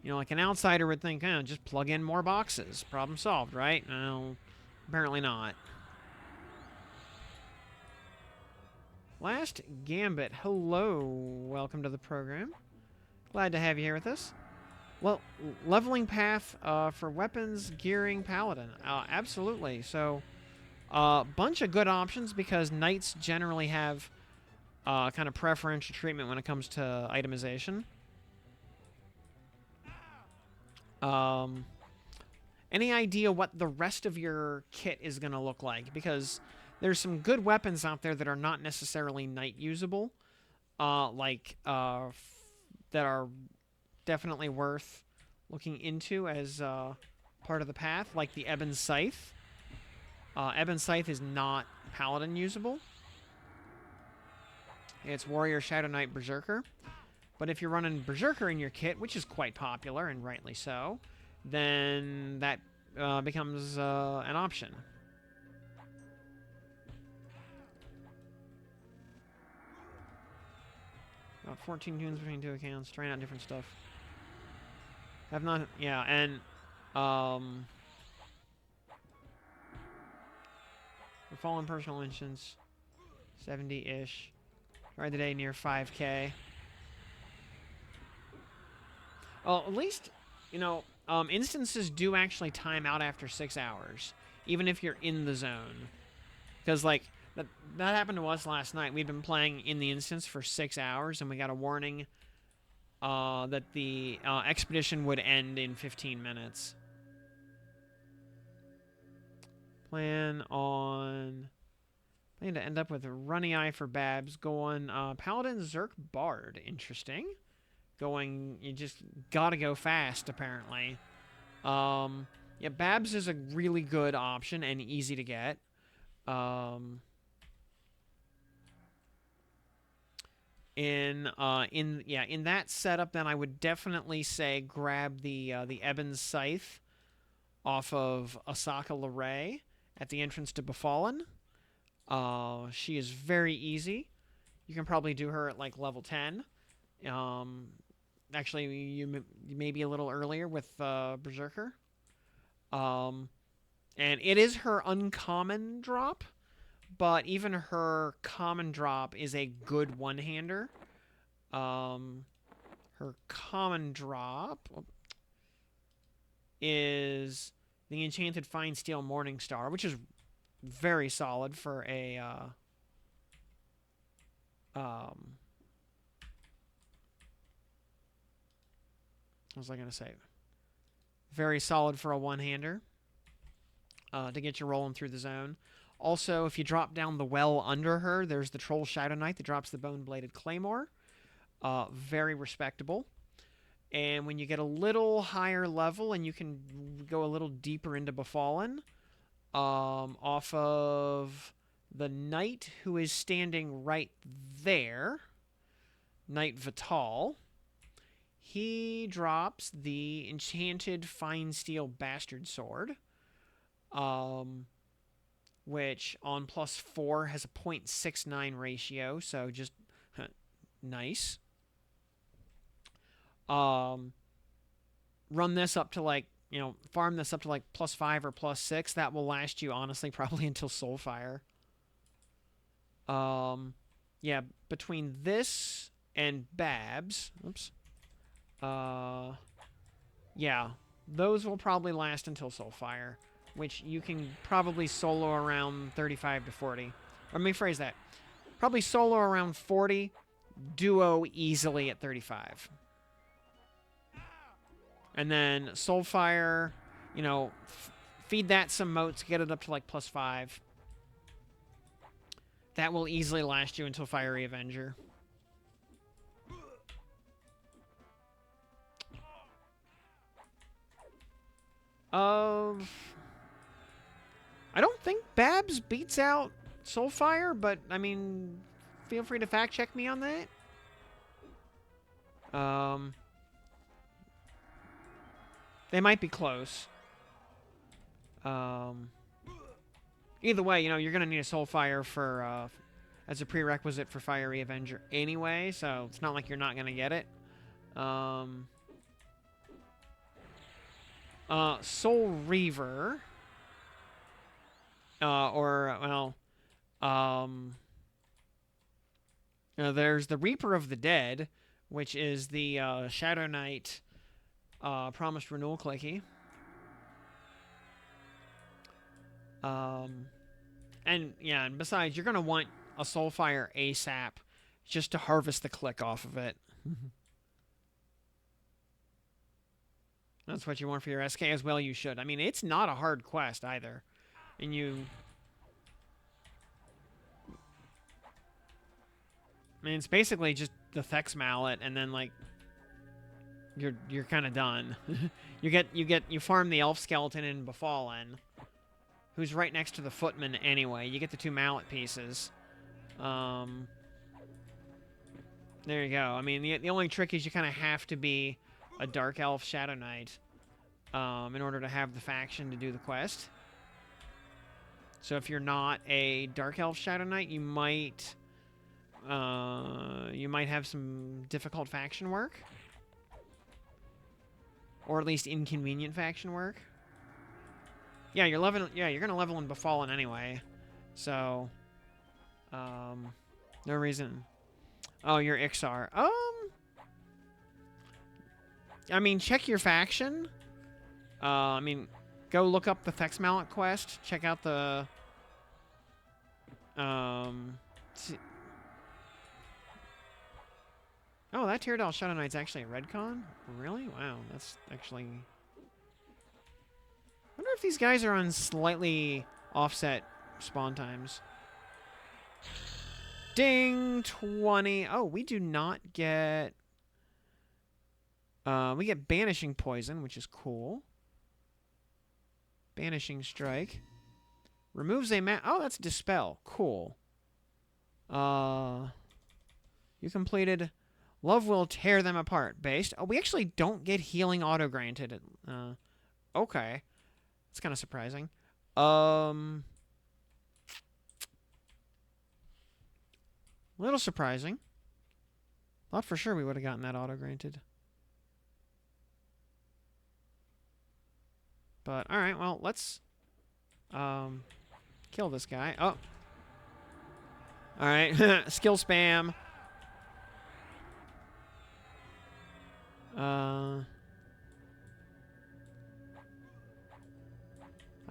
You know, like an outsider would think, oh, just plug in more boxes. Problem solved, right? No, apparently not. Last Gambit, hello. Welcome to the program. Glad to have you here with us. Well, leveling path for weapons, gearing, Paladin. Absolutely. So, bunch of good options because knights generally have kind of preferential treatment when it comes to itemization. Any idea what the rest of your kit is going to look like? Because there's some good weapons out there that are not necessarily knight usable, that are definitely worth looking into as part of the path, like the Ebon Scythe. Ebon Scythe is not Paladin usable. It's Warrior, Shadow Knight, Berserker. But if you're running Berserker in your kit, which is quite popular, and rightly so, then that becomes an option. About 14 tunes between two accounts, trying out different stuff. Have not, yeah, and the Fallen Personal Instance, 70-ish. Tried the day near 5K. Well, at least, you know, instances do actually time out after 6 hours, even if you're in the zone. Because, like, that happened to us last night. We'd been playing in the instance for 6 hours, and we got a warning that the expedition would end in 15 minutes. Plan to end up with a runny eye for Babs. Going Paladin, Zerk, Bard. Interesting. You just gotta go fast, apparently. Yeah, Babs is a really good option and easy to get. In that setup, then I would definitely say grab the Ebon Scythe off of Asaka Leray at the entrance to Befallen. She is very easy. You can probably do her at like level 10. Actually, you may be a little earlier with Berserker. And it is her uncommon drop, but even her common drop is a good one-hander. Her common drop is the Enchanted Fine Steel Morningstar, which is very solid for a what was I going to say? Very solid for a one-hander to get you rolling through the zone. Also, if you drop down the well under her, there's the Troll Shadow Knight that drops the Bone-Bladed Claymore. Very respectable. And when you get a little higher level and you can go a little deeper into Befallen, off of the Knight who is standing right there, Knight Vital, he drops the Enchanted Fine Steel Bastard Sword, which on +4 has a 0.69 ratio, so just nice. Run this up to like, farm this up to like +5 or +6. That will last you, honestly, probably until Soulfire. Yeah, between this and Babs, yeah, those will probably last until Soulfire, which you can probably solo around 35 to 40. Or let me phrase that. Probably solo around 40, duo easily at 35. And then Soulfire, feed that some motes, get it up to like +5. That will easily last you until Fiery Avenger. I don't think Babs beats out Soulfire, but, I mean, feel free to fact check me on that. They might be close. Either way, you know, you're going to need a Soulfire for, as a prerequisite for Fiery Avenger anyway, so it's not like you're not going to get it. Soul Reaver. There's the Reaper of the Dead, which is the Shadow Knight Promised Renewal clicky. And besides, you're going to want a Soulfire ASAP just to harvest the click off of it. That's what you want for your SK as well, you should. I mean, it's not a hard quest either. And I mean, it's basically just the Thex Mallet, and then, like, you're kind of done. you farm the Elf Skeleton in Befallen, who's right next to the Footman anyway. You get the 2 mallet pieces. There you go. I mean, the only trick is you kind of have to be a Dark Elf Shadow Knight in order to have the faction to do the quest. So if you're not a Dark Elf Shadow Knight, you might have some difficult faction work, or at least inconvenient faction work. Yeah, you're gonna level in Befallen anyway, so no reason. Oh, you're Ixar. I mean, check your faction. I mean, go look up the Thex Mallet quest. Check out the Oh, that Teardal Shadow Knight's actually a Redcon? Really? Wow, that's actually... I wonder if these guys are on slightly offset spawn times. Ding! 20. Oh, we do not get... we get Banishing Poison, which is cool. Banishing Strike. Removes a Oh, that's Dispel. Cool. You completed... Love will tear them apart. Based. Oh, we actually don't get healing auto-granted. Okay. That's kind of surprising. Little surprising. Thought for sure we would have gotten that auto-granted. But, alright, well, let's kill this guy. Oh. Alright. Skill spam. I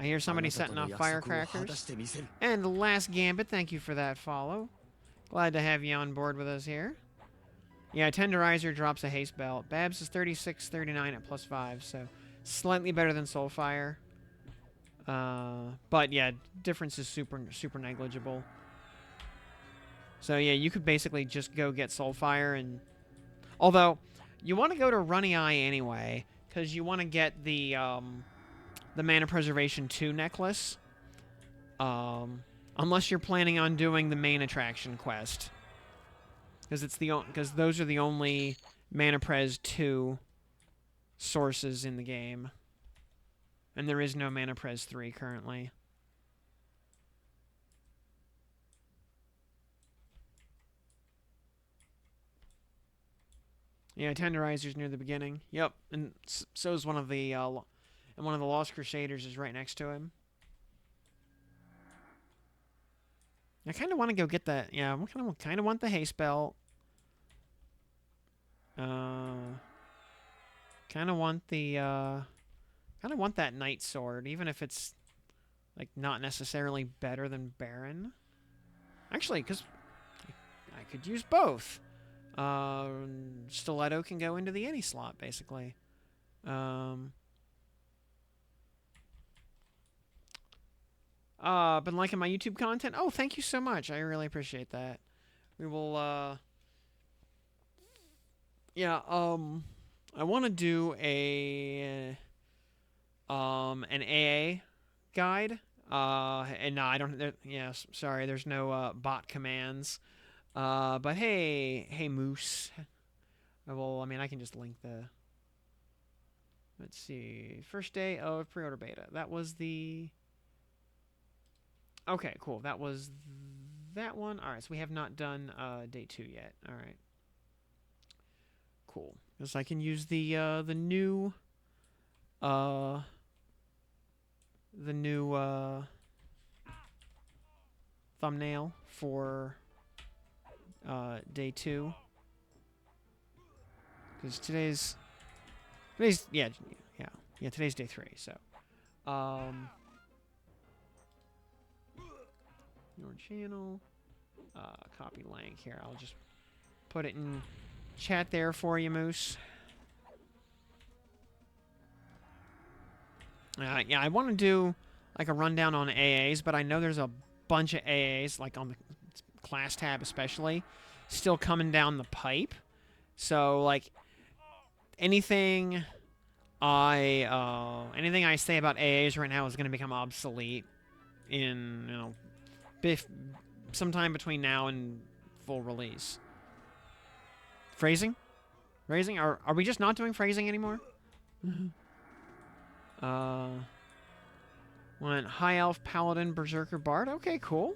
hear somebody setting off firecrackers. And the last Gambit, thank you for that follow. Glad to have you on board with us here. Yeah, Tenderizer drops a haste belt. Babs is 36-39 at +5, so slightly better than Soulfire. But yeah, difference is super negligible. So yeah, you could basically just go get Soulfire, and although you want to go to Runny Eye anyway, because you want to get the Mana Preservation 2 necklace. Unless you're planning on doing the main attraction quest, because those are the only Mana Pres 2 sources in the game, and there is no Mana Pres 3 currently. Yeah, Tenderizer's near the beginning. Yep, and so is one of the Lost Crusaders is right next to him. I kind of want to go get that. Yeah, I kind of want the haste belt. Kind of want that Knight Sword, even if it's like not necessarily better than Baron. Actually, because I could use both. Stiletto can go into the any slot, basically. Been liking my YouTube content? Oh, thank you so much. I really appreciate that. We will, yeah, I want to do an AA guide. And no, I don't, sorry, there's no, bot commands. But hey, Moose. Well, I mean, I can just link the... Let's see. First day of pre-order beta. That was the... Okay, cool. That was that one. All right, so we have not done day 2 yet. All right. Cool. Because I can use the new thumbnail for day 2. Because today's today's day 3. So your channel, copy link here. I'll just put it in chat there for you, Moose. Yeah, I want to do like a rundown on AAs, but I know there's a bunch of AAs, like on the class tab especially, still coming down the pipe. So like anything I say about AAs right now is going to become obsolete in sometime between now and full release. Phrasing? Are we just not doing phrasing anymore? Went High Elf, Paladin, Berserker, Bard. Okay, cool.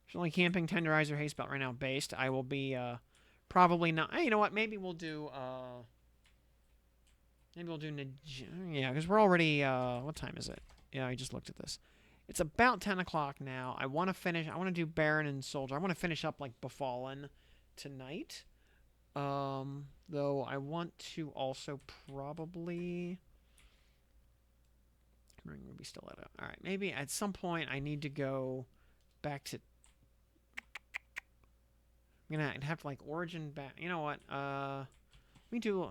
There's only Camping, Tenderizer, Haste Belt right now based. I will be, probably not... Hey, you know what? Maybe we'll do, yeah, because we're already, what time is it? Yeah, I just looked at this. It's about 10 o'clock now. I want to do Baron and Soldier. I want to finish up, like, Befallen tonight. Though I want to also probably... Ring Ruby Stiletto. Alright, maybe at some point I need to go back to... I'm gonna have to, like, Origin back... You know what? Let me do...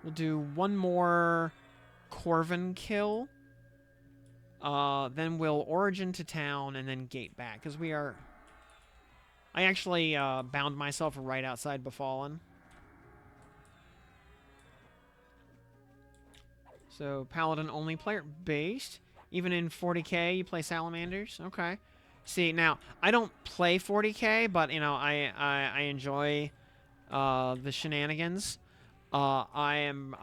we'll do one more Corvin kill. Then we'll Origin to town and then gate back. Because we are... I actually bound myself right outside Befallen. So, Paladin only player based. Even in 40k, you play Salamanders? Okay. See, now, I don't play 40k, but, you know, I enjoy the shenanigans. I am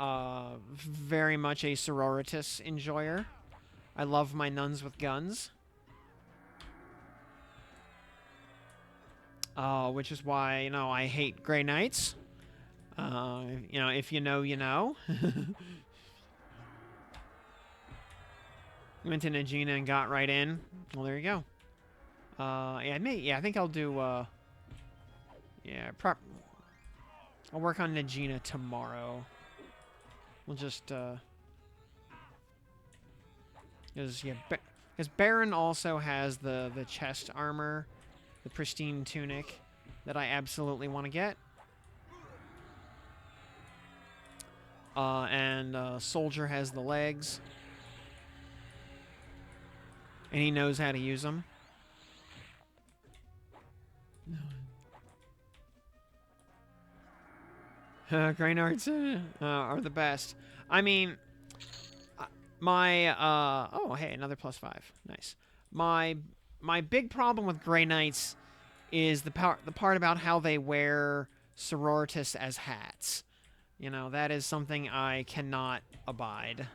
very much a sororitas enjoyer. I love my nuns with guns. Which is why, you know, I hate Grey Knights. You know, if you know, you know. Went to Najina and got right in. Well, there you go. I think I'll do, I'll work on Najina tomorrow. We'll just, because Baron also has the chest armor, the pristine tunic that I absolutely want to get. And Soldier has the legs. And he knows how to use them. Grainards are the best. I mean, oh, hey, another +5. Nice. My big problem with Grey Knights is the part about how they wear sororitas as hats. You know, that is something I cannot abide.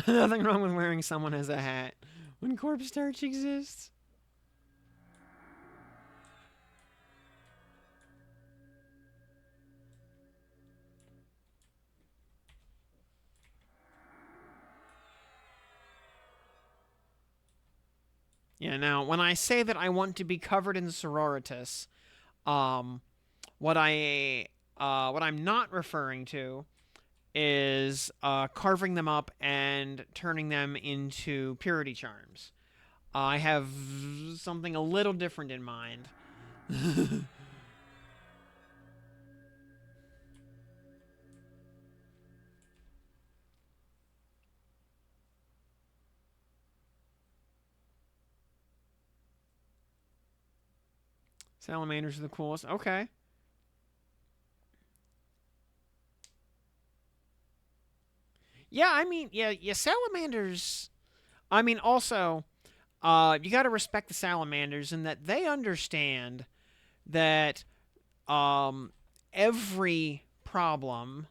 Nothing wrong with wearing someone as a hat when corpse starch exists. Yeah, now, when I say that I want to be covered in sororitas, um, what I'm not referring to is carving them up and turning them into purity charms. I have something a little different in mind. Salamanders are the coolest. Okay. Yeah, I mean, yeah, salamanders. I mean, also, you got to respect the salamanders in that they understand that every problem,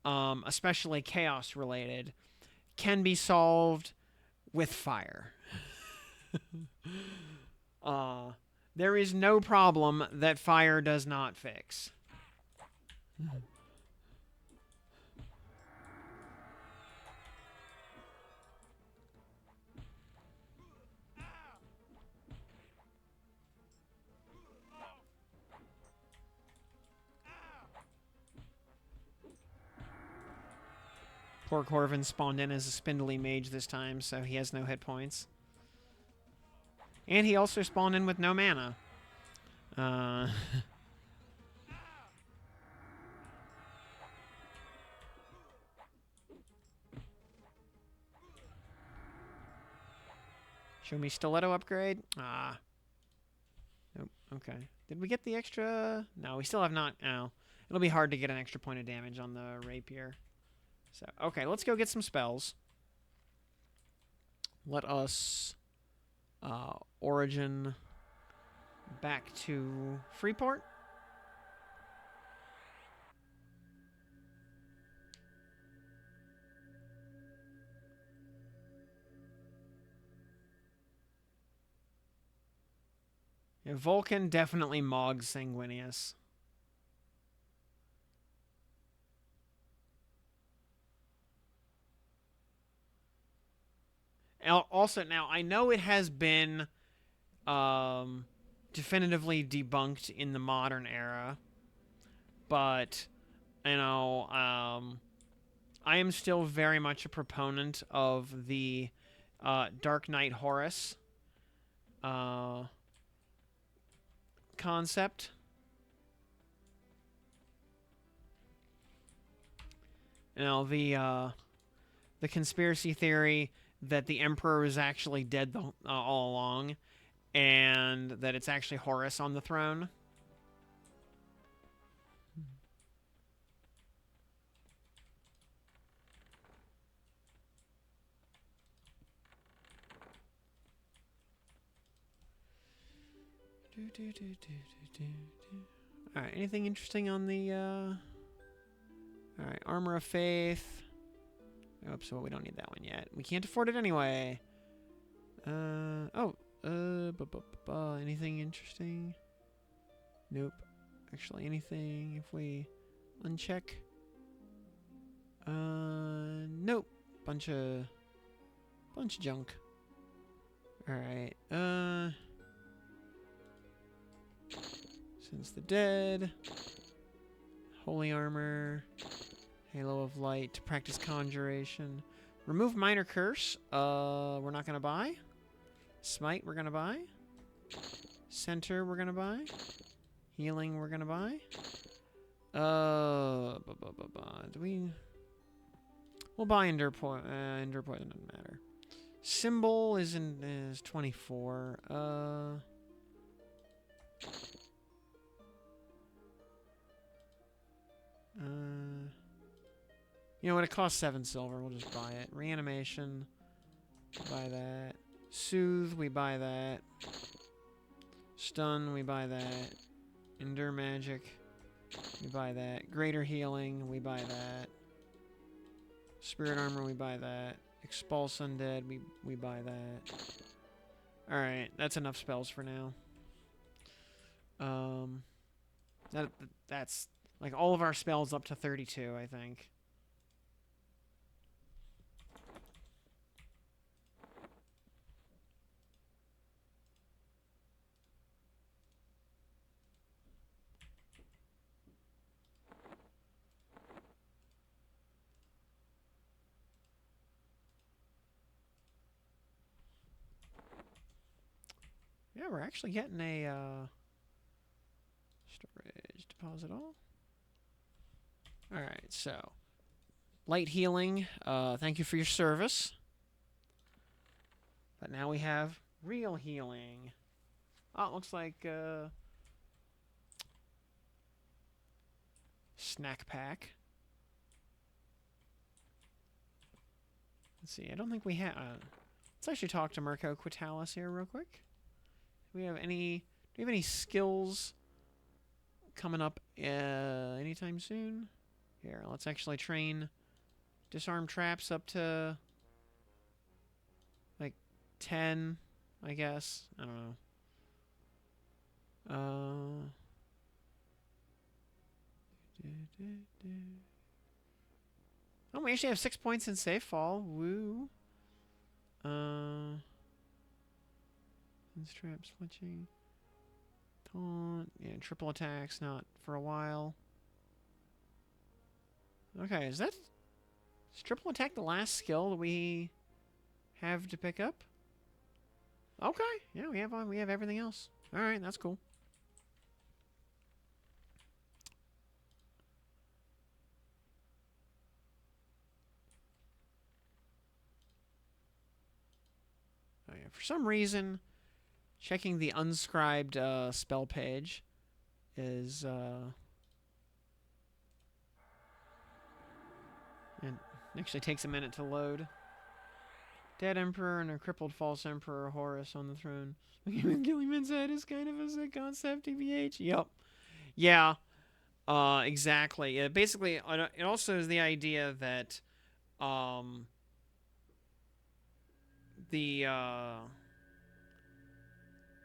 especially chaos related, can be solved with fire. uh, there is no problem that fire does not fix. Poor Corvin spawned in as a spindly mage this time, so he has no hit points. And he also spawned in with no mana. Show me stiletto upgrade. Ah. Nope. Okay. Did we get the extra? No, we still have not. Oh. It'll be hard to get an extra point of damage on the rapier. So, okay, let's go get some spells. Let us origin back to Freeport. Yeah, Vulcan definitely mogs Sanguinius. Also, now, I know it has been definitively debunked in the modern era, but, you know, I am still very much a proponent of the Dark Knight Horus concept. You know, the conspiracy theory that the Emperor was actually dead all along, and that it's actually Horus on the throne. Alright, anything interesting on the... Alright, Armor of Faith. Oops, well, we don't need that one yet. We can't afford it anyway. Anything interesting? Nope. Actually, anything if we uncheck? Nope. Bunch of junk. Alright, Since the Dead. Holy Armor. Halo of Light. Practice Conjuration. Remove Minor Curse. We're not gonna buy. Smite, we're gonna buy. Center, we're gonna buy. Healing, we're gonna buy. Do we... We'll buy Endure Poison. Endure Poison doesn't matter. Symbol is 24. You know what? It costs 7 silver. We'll just buy it. Reanimation. Buy that. Soothe. We buy that. Stun. We buy that. Endure Magic. We buy that. Greater Healing. We buy that. Spirit Armor. We buy that. Expulse undead. We buy that. All right, that's enough spells for now. That's like all of our spells up to 32, I think. Yeah, we're actually getting a storage deposit all. All right, so light healing. Thank you for your service. But now we have real healing. Oh, it looks like snack pack. Let's see. I don't think we have. Let's actually talk to Mirko Quitalis here real quick. Do we have any skills coming up anytime soon? Here, let's actually train disarm traps up to like 10, I guess. I don't know. Oh, we actually have 6 points in safe fall. Woo. Trap switching. Taunt. Yeah, triple attacks, not for a while. Okay, is triple attack the last skill that we have to pick up? Okay, yeah, we have everything else. All right, that's cool. Oh, yeah, for some reason, checking the unscribed spell page is it actually takes a minute to load. Dead Emperor and a crippled false Emperor Horus on the throne. Gilliman's head is kind of a sick concept, TBH. Yep. Yeah. Exactly. Yeah, basically, it also is the idea that the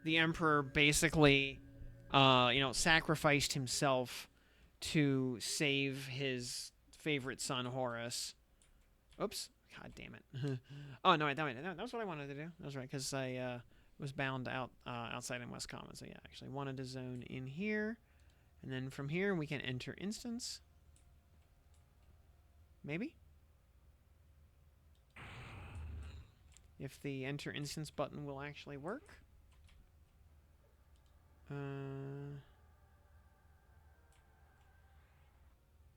Emperor basically sacrificed himself to save his favorite son Horus. Oops. God damn it. Oh, no, that was what I wanted to do. That was right, because I was bound outside in West Common. So, yeah, actually wanted to zone in here. And then from here, we can enter instance. Maybe? If the enter instance button will actually work.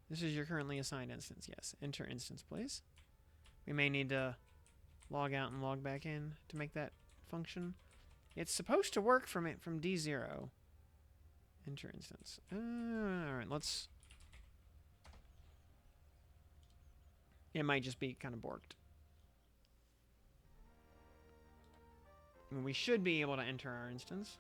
This is your currently assigned instance. Yes, enter instance, please. We may need to log out and log back in to make that function. It's supposed to work from D0. Enter instance. Alright, let's... It might just be kind of borked. I mean, we should be able to enter our instance.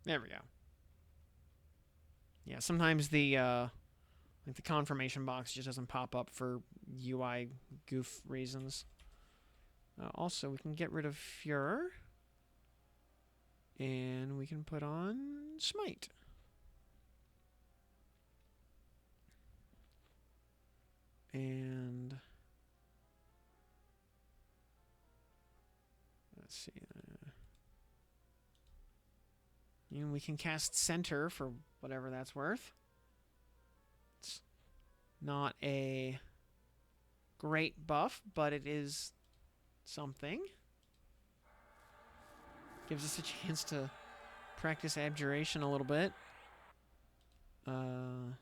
There we go. Yeah, sometimes the confirmation box just doesn't pop up for UI goof reasons. Also, we can get rid of Fuhrer. And we can put on Smite. And let's see. And we can cast Center for whatever that's worth. It's not a great buff, but it is something. Gives us a chance to practice Abjuration a little bit. Oh.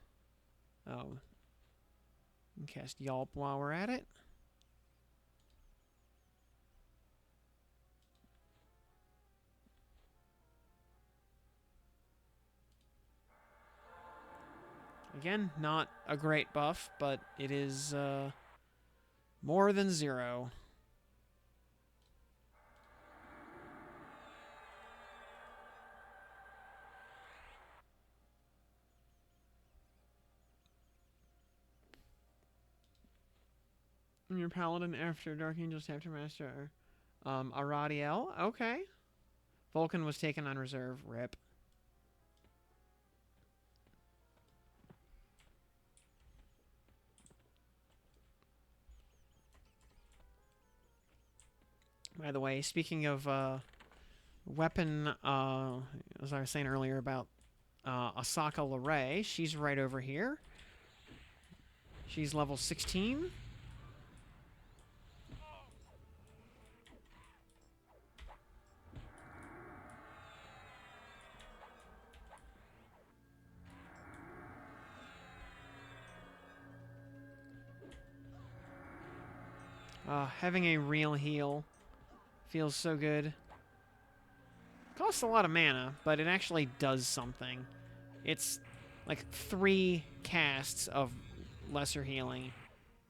We can cast Yelp while we're at it. Again, not a great buff, but it is more than 0. Your Paladin after Dark Angels after Master Aradiel. Okay. Vulcan was taken on reserve. RIP. By the way, speaking of weapon, as I was saying earlier about Asaka Leray, she's right over here. She's level 16. Having a real heal feels so good. Costs a lot of mana, but it actually does something. It's like 3 casts of lesser healing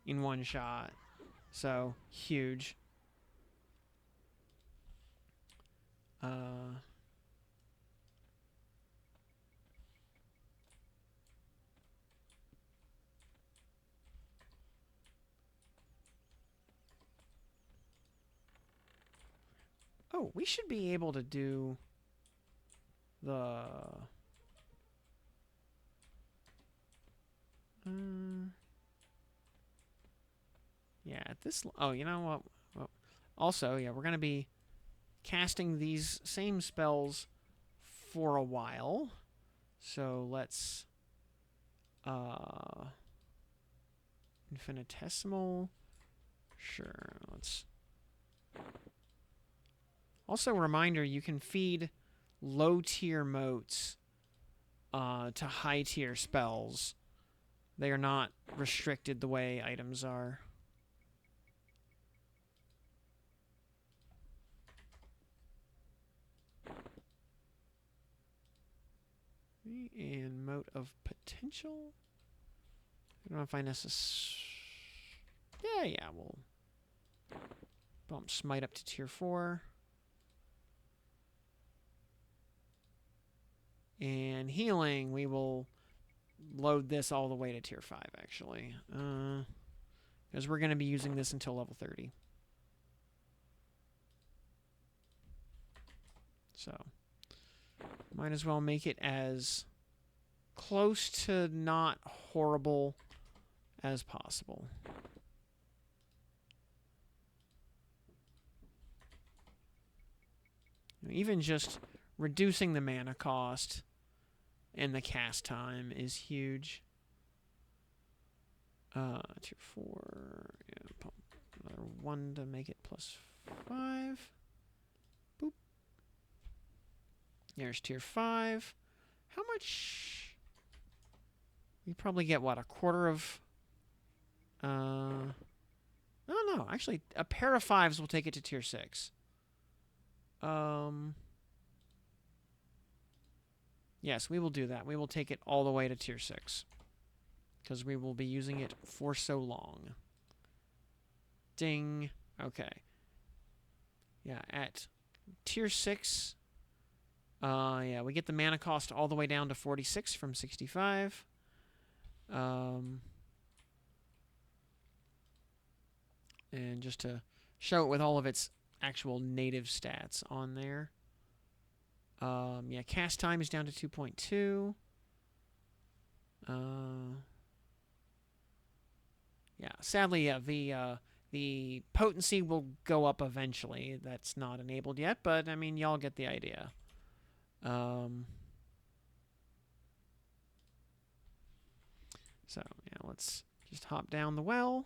in one shot. So, huge. Oh, we should be able to do the... yeah, at this... Oh, you know what? Well, also, yeah, we're going to be casting these same spells for a while. So let's... infinitesimal... Sure, let's... Also, a reminder, you can feed low-tier motes to high-tier spells. They are not restricted the way items are. And mote of potential. I don't know if I necessarily... Yeah, we'll bump smite up to tier 4. And healing, we will load this all the way to tier 5, actually. Because we're going to be using this until level 30. So, might as well make it as close to not horrible as possible. Even just reducing the mana cost and the cast time is huge. Tier 4. Yeah, pump another 1 to make it +5. Boop. There's tier 5. How much? We probably get, what, a quarter of... no, actually, a pair of 5s will take it to tier 6. Yes, we will do that. We will take it all the way to tier 6. Because we will be using it for so long. Ding. Okay. Yeah, at tier 6... yeah, we get the mana cost all the way down to 46 from 65. And just to show it with all of its actual native stats on there. Yeah, cast time is down to 2.2. Yeah, sadly, yeah, the potency will go up eventually. That's not enabled yet, but I mean, y'all get the idea. So, yeah, let's just hop down the well.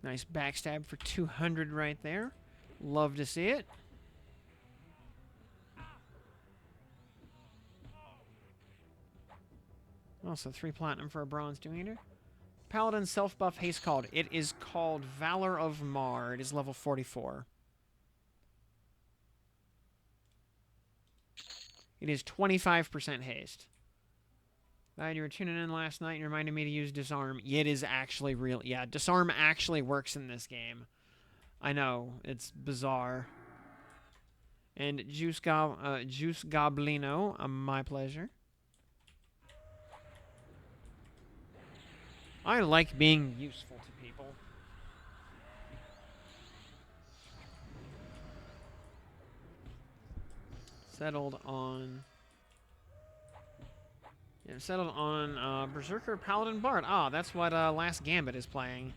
Nice backstab for 200 right there. Love to see it. Also, 3 platinum for a bronze 2-meter. Paladin self-buff haste called. It is called Valor of Mar. It is level 44. It is 25% haste. Glad you were tuning in last night and reminded me to use Disarm. It is actually real. Yeah, Disarm actually works in this game. I know. It's bizarre. And Juice Goblino, my pleasure. I like being useful to people. Settled on Berserker Paladin Bard. Ah, that's what Last Gambit is playing.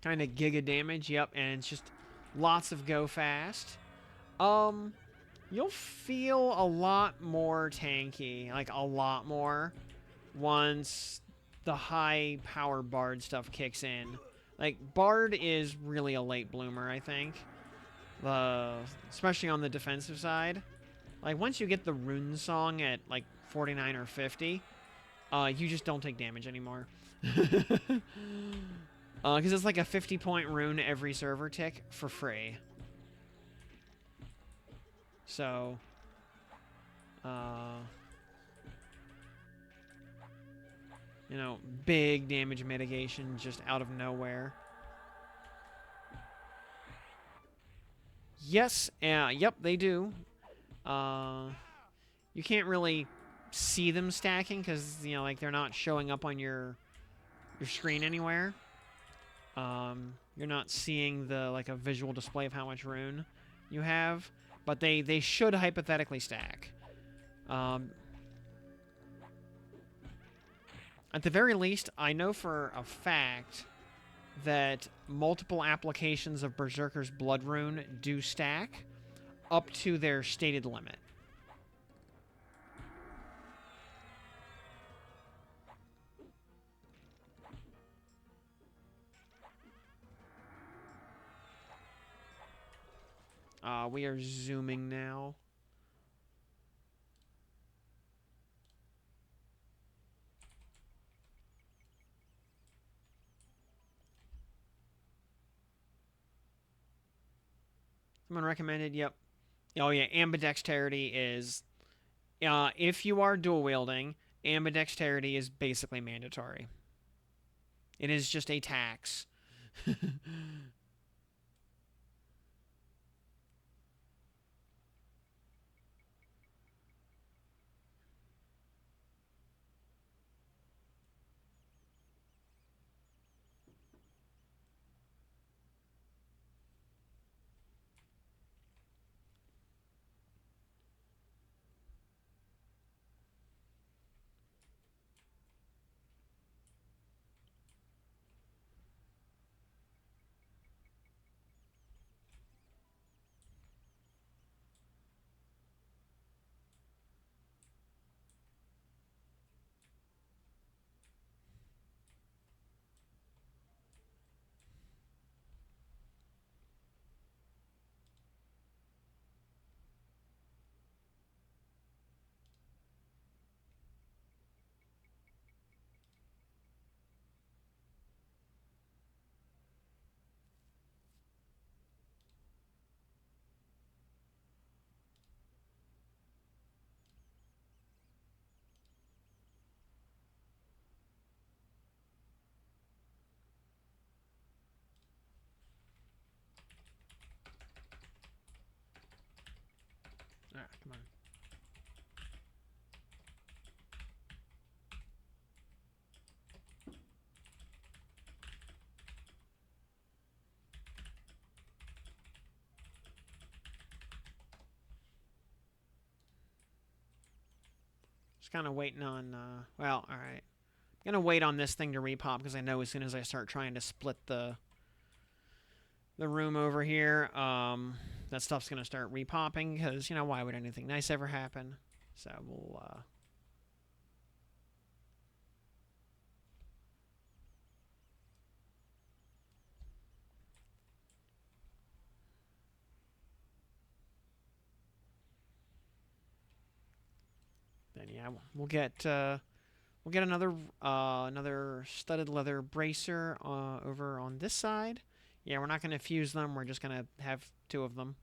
Kind of giga damage, yep, and it's just lots of go fast. You'll feel a lot more tanky, like a lot more, once the high power Bard stuff kicks in. Like, Bard is really a late bloomer, I think. Especially on the defensive side. Like, once you get the Rune Song at, like, 49 or 50, you just don't take damage anymore. Because it's like a 50-point rune every server tick for free. So, you know, big damage mitigation just out of nowhere. Yes, yep, they do. You can't really see them stacking because, you know, like, they're not showing up on your screen anywhere. You're not seeing like a visual display of how much rune you have, but they should hypothetically stack. At the very least, I know for a fact that multiple applications of Berserker's Blood Rune do stack up to their stated limit. We are zooming now. Someone recommended, yep. Oh yeah, ambidexterity is... if you are dual wielding, ambidexterity is basically mandatory. It is just a tax. Ah, come on. Just kind of waiting on, well, alright. Gonna wait on this thing to repop because I know as soon as I start trying to split the room over here, that stuff's gonna start repopping because, you know, why would anything nice ever happen? So we'll, then yeah, we'll get another studded leather bracer over on this side. Yeah, we're not gonna fuse them. We're just gonna have 2 of them.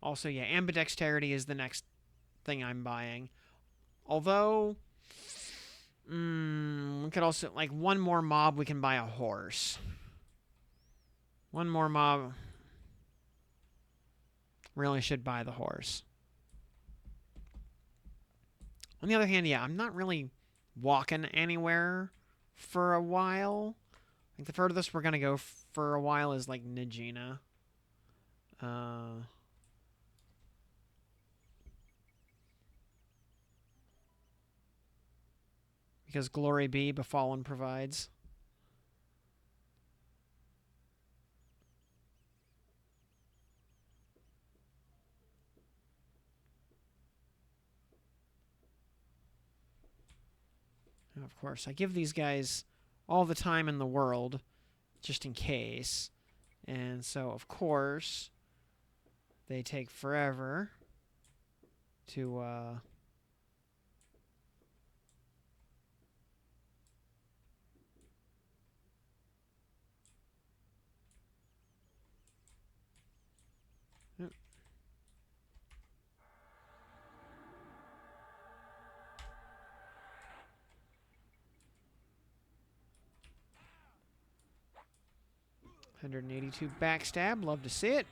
Also, yeah, ambidexterity is the next thing I'm buying. Although, we could also, like, one more mob, we can buy a horse. One more mob. Really should buy the horse. On the other hand, yeah, I'm not really walking anywhere for a while. Like, the furthest we're going to go for a while is, like, Najina. Because glory be, Befallen provides. And of course, I give these guys all the time in the world, just in case. And so, of course, they take forever to, 182 backstab. Love to see it.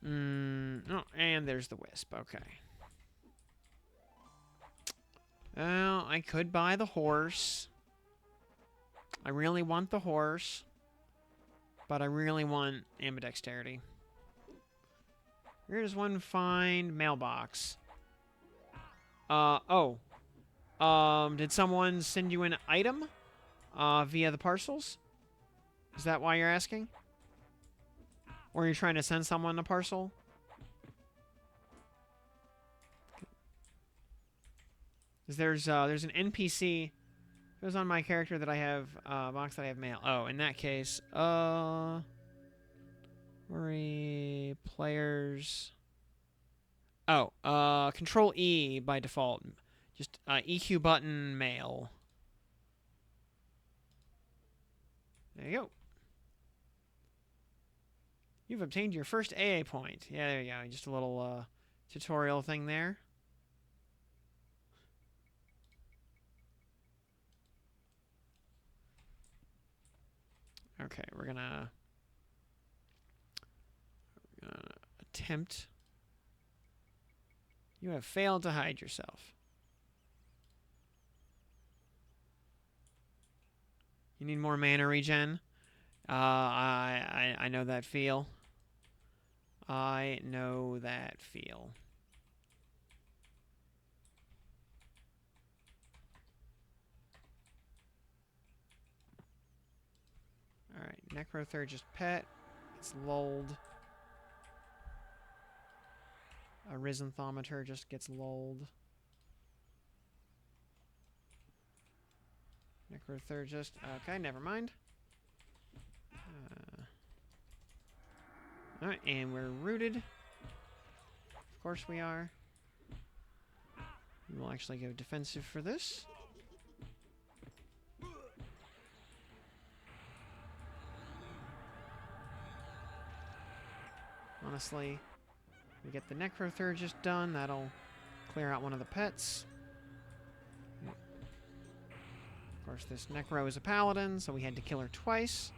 Oh, and there's the wisp. Okay. Well, I could buy the horse. I really want the horse. But I really want ambidexterity. Here's one find mailbox. Did someone send you an item via the parcels? Is that why you're asking? Or you're trying to send someone a parcel? There's an NPC. It was on my character that I have box that I have mail. Oh, in that case, worry players. Oh, Control E by default. Just EQ button mail. There you go. You've obtained your first AA point. Yeah, there you go. Just a little tutorial thing there. Okay, we're gonna attempt. You have failed to hide yourself. You need more mana regen. I know that feel. I know that feel. Alright, Necrothergist pet. It's lulled. A Rhythmometer just gets lulled. Necrothergist. Okay, never mind. Alright, and we're rooted. Of course we are. We'll actually go defensive for this. Honestly, we get the Necrothergist done. That'll clear out one of the pets. Of course, this Necro is a Paladin, so we had to kill her twice.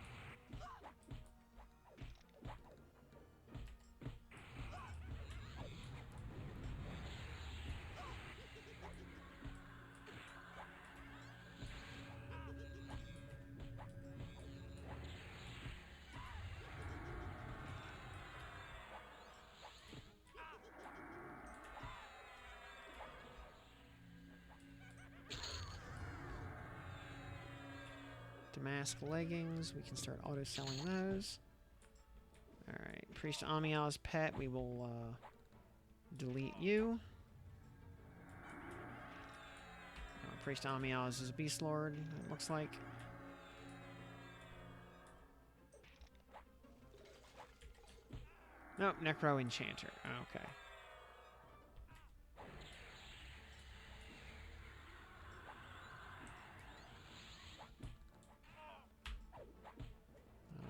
Damask leggings. We can start auto-selling those. Alright. Priest Amiya's pet. We will delete you. Priest Amiya's is a Beast Lord, it looks like. Nope, Necro Enchanter. Okay.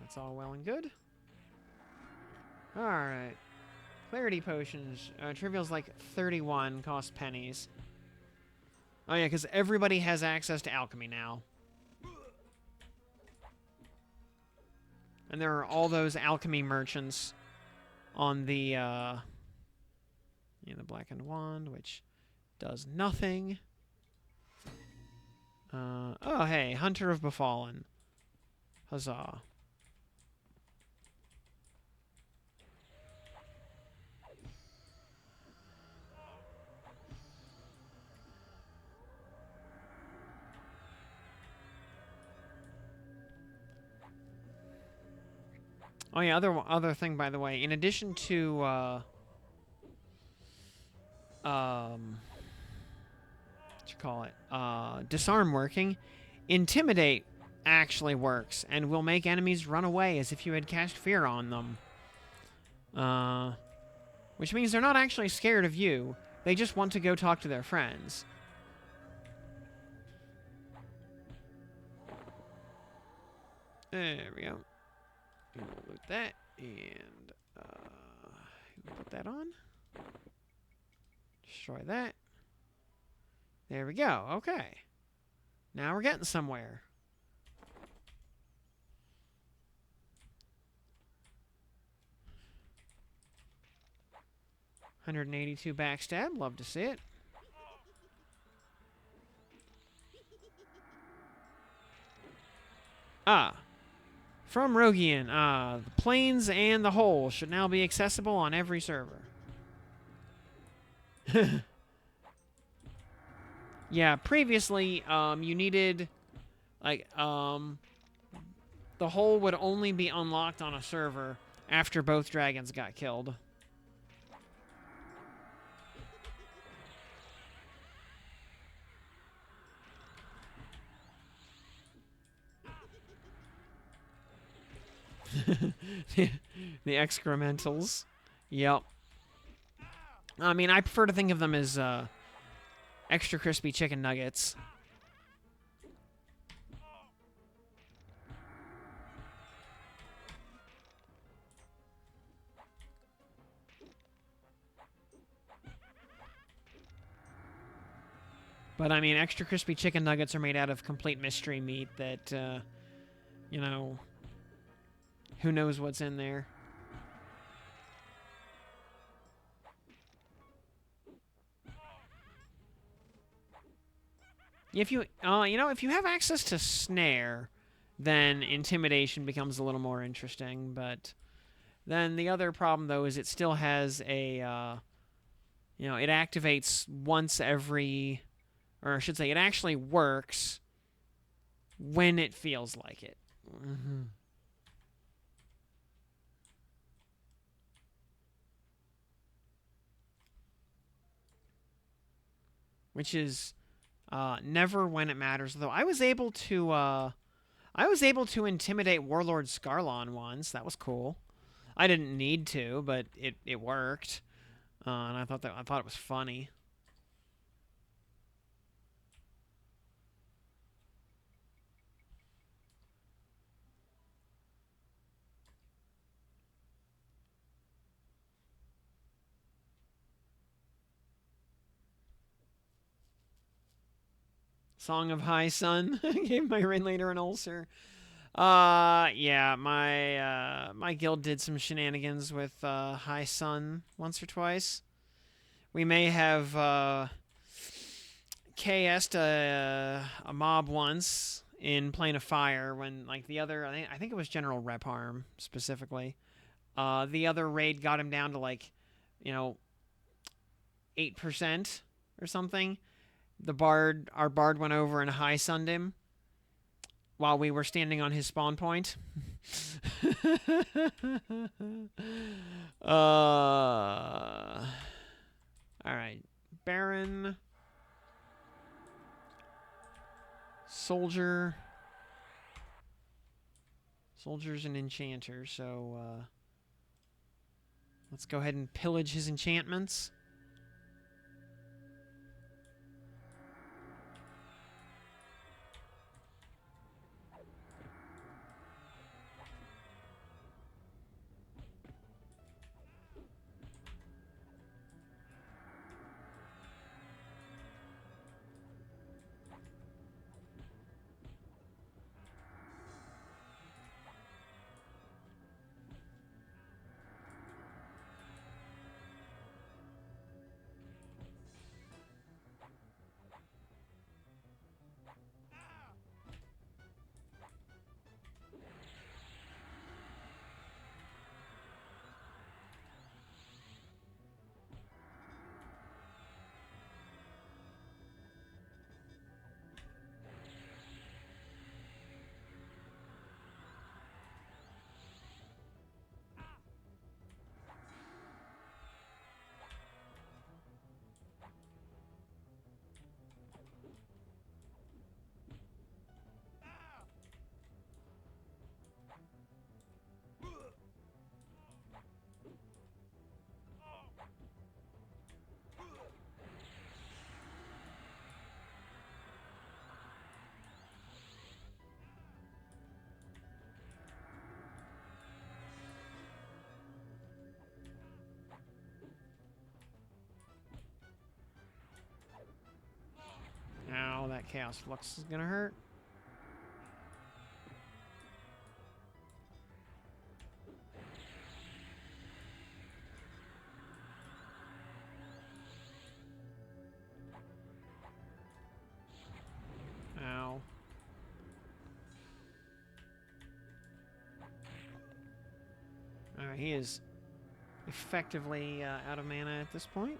That's all well and good. Alright. Clarity Potions. Trivial's like 31, cost pennies. Oh yeah, because everybody has access to alchemy now. And there are all those alchemy merchants on the, the Blackened Wand, which does nothing. Oh, hey, Hunter of Befallen. Huzzah. Oh yeah, other thing, by the way, in addition to, what you call it, disarm working, intimidate actually works, and will make enemies run away as if you had cast fear on them. Which means they're not actually scared of you, they just want to go talk to their friends. There we go. We'll loot that, and put that on. Destroy that. There we go. Okay. Now we're getting somewhere. $182 backstab. Love to see it. From Rogian, the plains and the hole should now be accessible on every server. Yeah, previously, you needed, like, the hole would only be unlocked on a server after both dragons got killed. The excrementals. Yep. I mean, I prefer to think of them as extra crispy chicken nuggets. But I mean, extra crispy chicken nuggets are made out of complete mystery meat that, you know, who knows what's in there. If you, if you have access to snare, then intimidation becomes a little more interesting. But then the other problem, though, is it still has a, it activates once every, or I should say, it actually works when it feels like it. Mm-hmm. Which is never when it matters. Though I was able to intimidate Warlord Scarlon once. That was cool. I didn't need to, but it worked, and I thought it was funny. Song of High Sun gave my ringleader an ulcer. Yeah, my guild did some shenanigans with High Sun once or twice. We may have KS'd a mob once in Plane of Fire when, like, the other, I think it was General Repharm specifically. The other raid got him down to, like, 8% or something. Our bard went over and high sunned him. while we were standing on his spawn point. All right, Baron, Soldier. Soldier's an enchanter, so let's go ahead and pillage his enchantments. Ow, that Chaos Flux is gonna hurt. Ow. Alright, he is effectively out of mana at this point.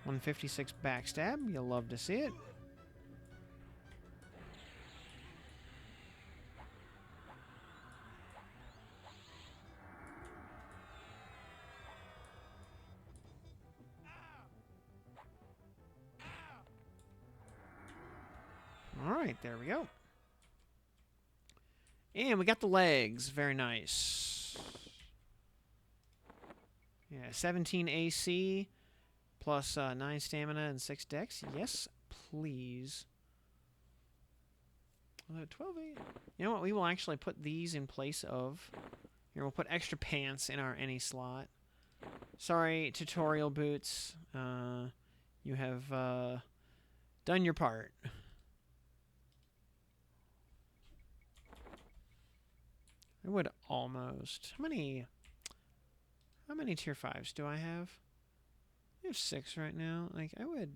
$156 backstab. You'll love to see it. Alright, there we go. And we got the legs. Very nice. Yeah, 17 AC plus 9 stamina and 6 dex. Yes, please. 12 8. You know what? We will actually put these in place of... Here, we'll put extra pants in our any slot. Sorry, tutorial boots. You have done your part. I would almost... How many tier 5s do I have? I have 6 right now. Like, I would...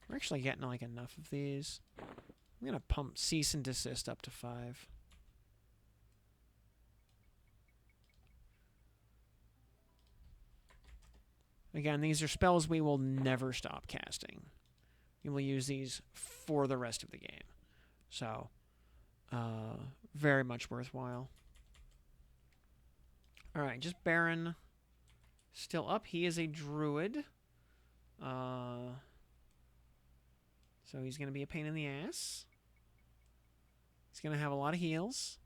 We're actually getting, like, enough of these. I'm going to pump Cease and Desist up to 5. Again, these are spells we will never stop casting. We will use these for the rest of the game. So, very much worthwhile. Alright, just Baron still up. He is a druid. So he's going to be a pain in the ass. He's going to have a lot of heals.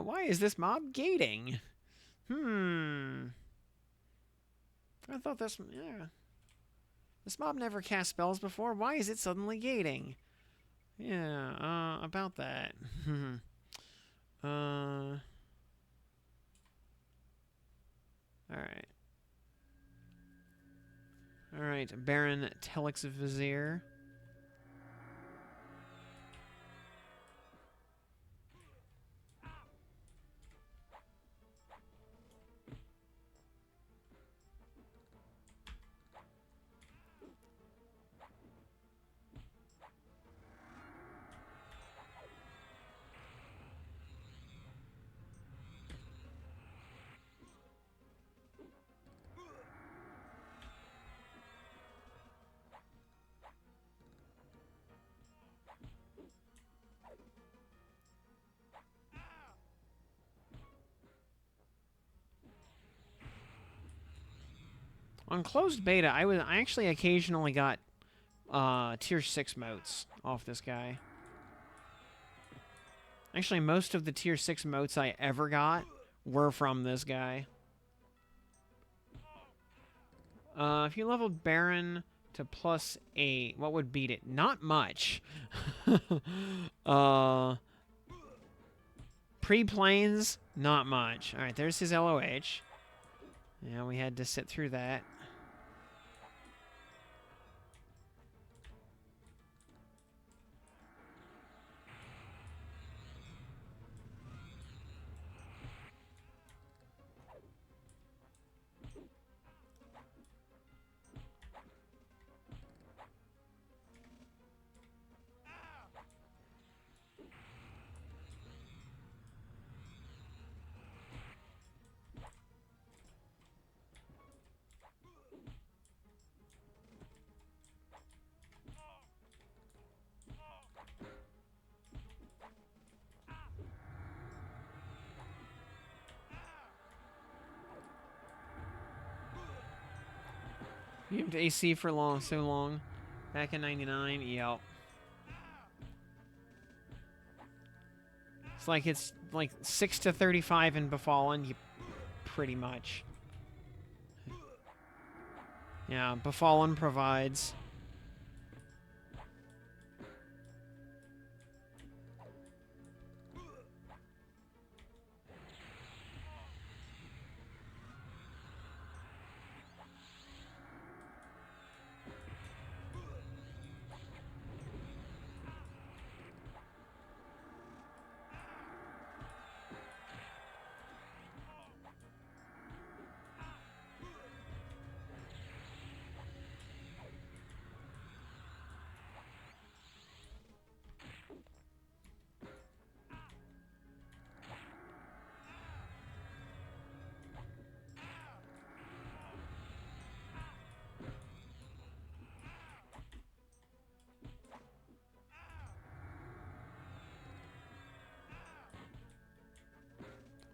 Why is this mob gating? I thought this... Yeah. This mob never cast spells before. Why is it suddenly gating? Yeah, about that. Alright, Baron Telix Vizier. On closed beta, I actually occasionally got tier 6 motes off this guy. Actually, most of the tier 6 motes I ever got were from this guy. If you leveled Baron to +8, what would beat it? Not much. Pre-planes, not much. Alright, there's his LOH. Yeah, we had to sit through that. You have AC for so long. Back in 99, yep. It's like 6 to 35 in Befallen, you pretty much. Yeah, Befallen provides.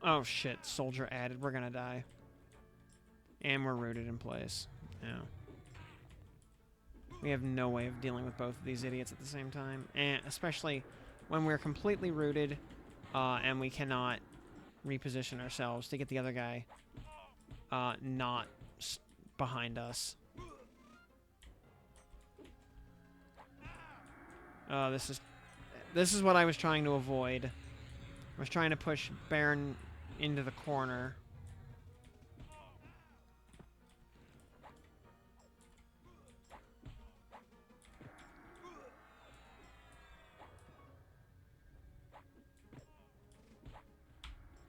Oh shit, soldier added. We're gonna die. And we're rooted in place. Yeah. We have no way of dealing with both of these idiots at the same time. And especially when we're completely rooted and we cannot reposition ourselves to get the other guy not behind us. This is what I was trying to avoid. I was trying to push Baron into the corner.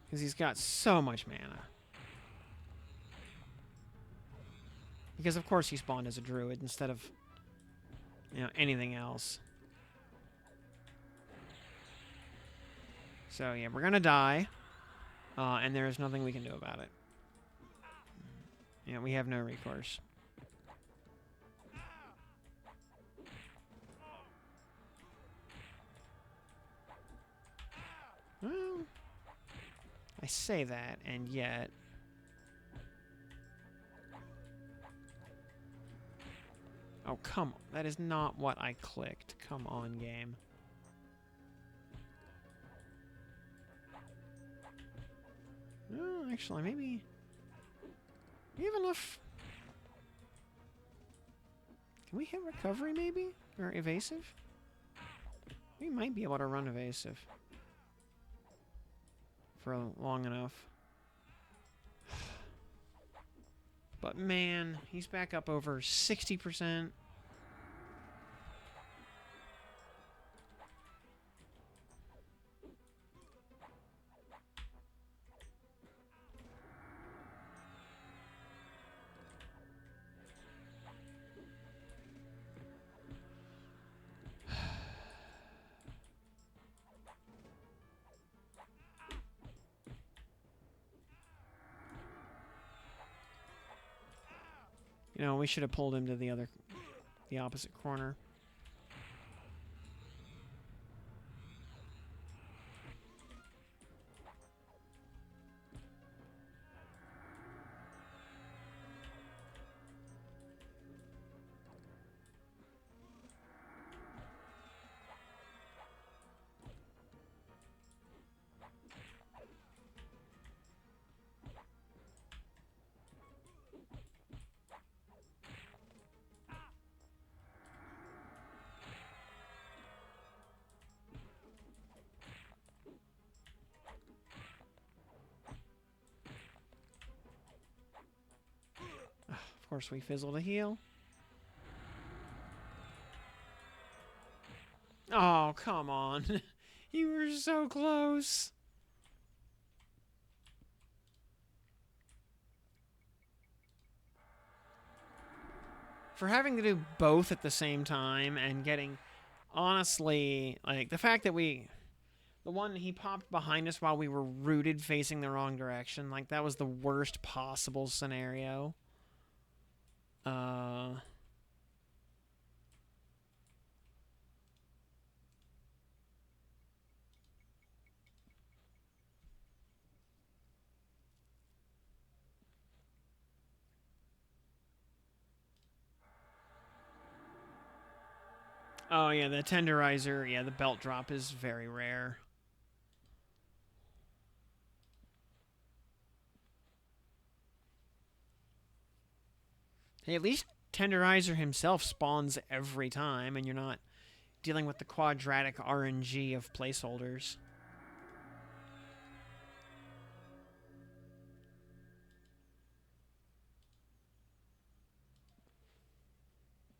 Because he's got so much mana. Because of course he spawned as a druid instead of, you know, anything else. So yeah, we're gonna die. And there is nothing we can do about it. Yeah, we have no recourse. Well, I say that, and yet... Oh, come on. That is not what I clicked. Come on, game. Oh, actually, maybe... We have enough... Can we hit recovery, maybe? Or evasive? We might be able to run evasive. For long enough. But man, he's back up over 60%. You know, we should have pulled him to the opposite corner. Of course, we fizzled a heal. Oh, come on. You were so close. For having to do both at the same time and getting, honestly, like, the fact that the one, he popped behind us while we were rooted facing the wrong direction, like, that was the worst possible scenario. Oh, yeah, the tenderizer, yeah, the belt drop is very rare. Hey, at least tenderizer himself spawns every time, and you're not dealing with the quadratic RNG of placeholders.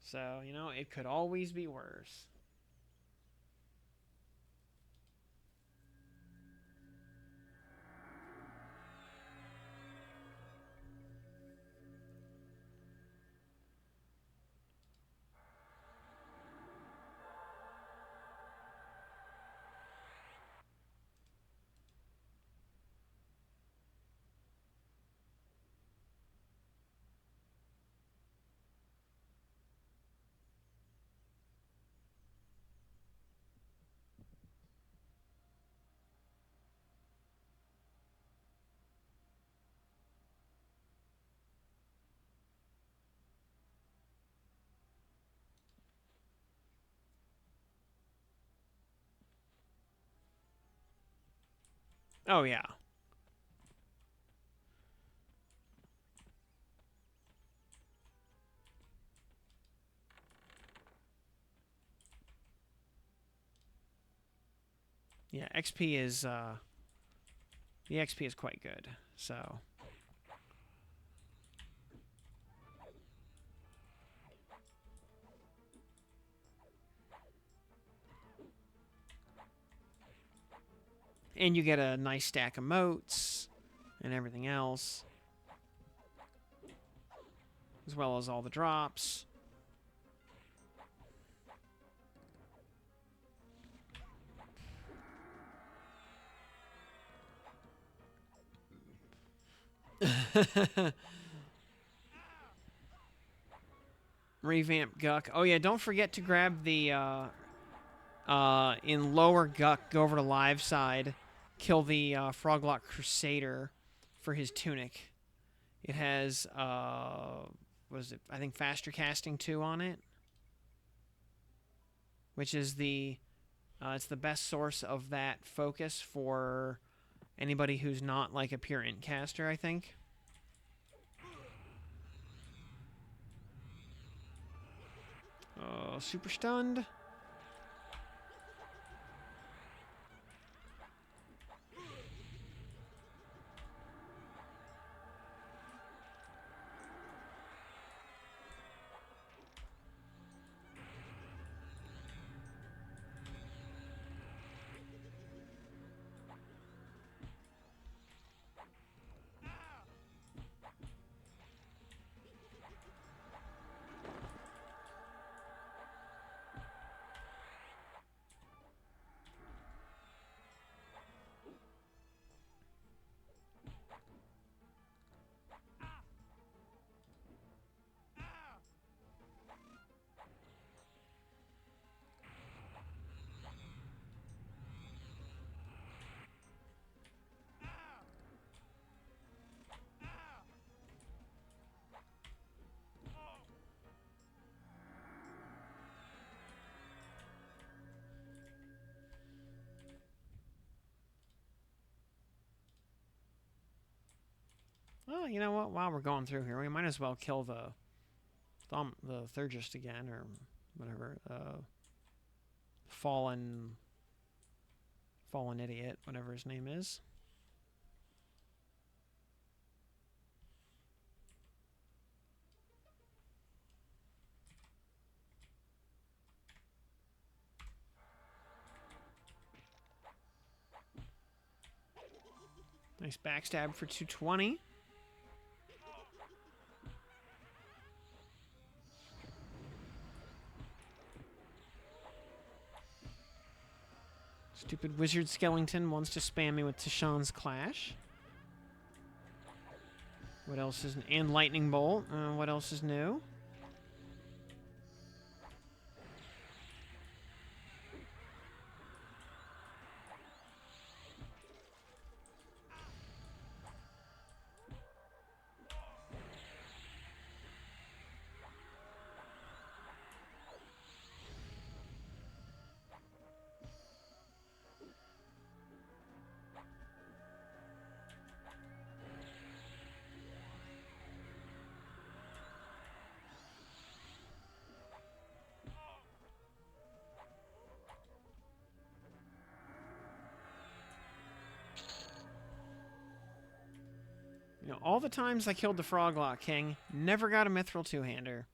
So, you know, it could always be worse. Oh, yeah. Yeah, XP is, the XP is quite good, so. And you get a nice stack of motes and everything else, as well as all the drops. Revamp Guck. Oh, yeah, don't forget to grab the, in lower Guck, go over to live side, kill the Froglock Crusader for his tunic. It has, what is it? I think faster casting 2 on it, which is it's the best source of that focus for anybody who's not like a pure int caster, I think. Super stunned. Well, you know what? While we're going through here, we might as well kill the Thurgist again, or whatever. Fallen idiot, whatever his name is. Nice backstab for 220. Stupid wizard skeleton wants to spam me with Tashan's Clash. What else is... And Lightning Bolt. What else is new? You know, all the times I killed the Froglock King, never got a Mithril two-hander.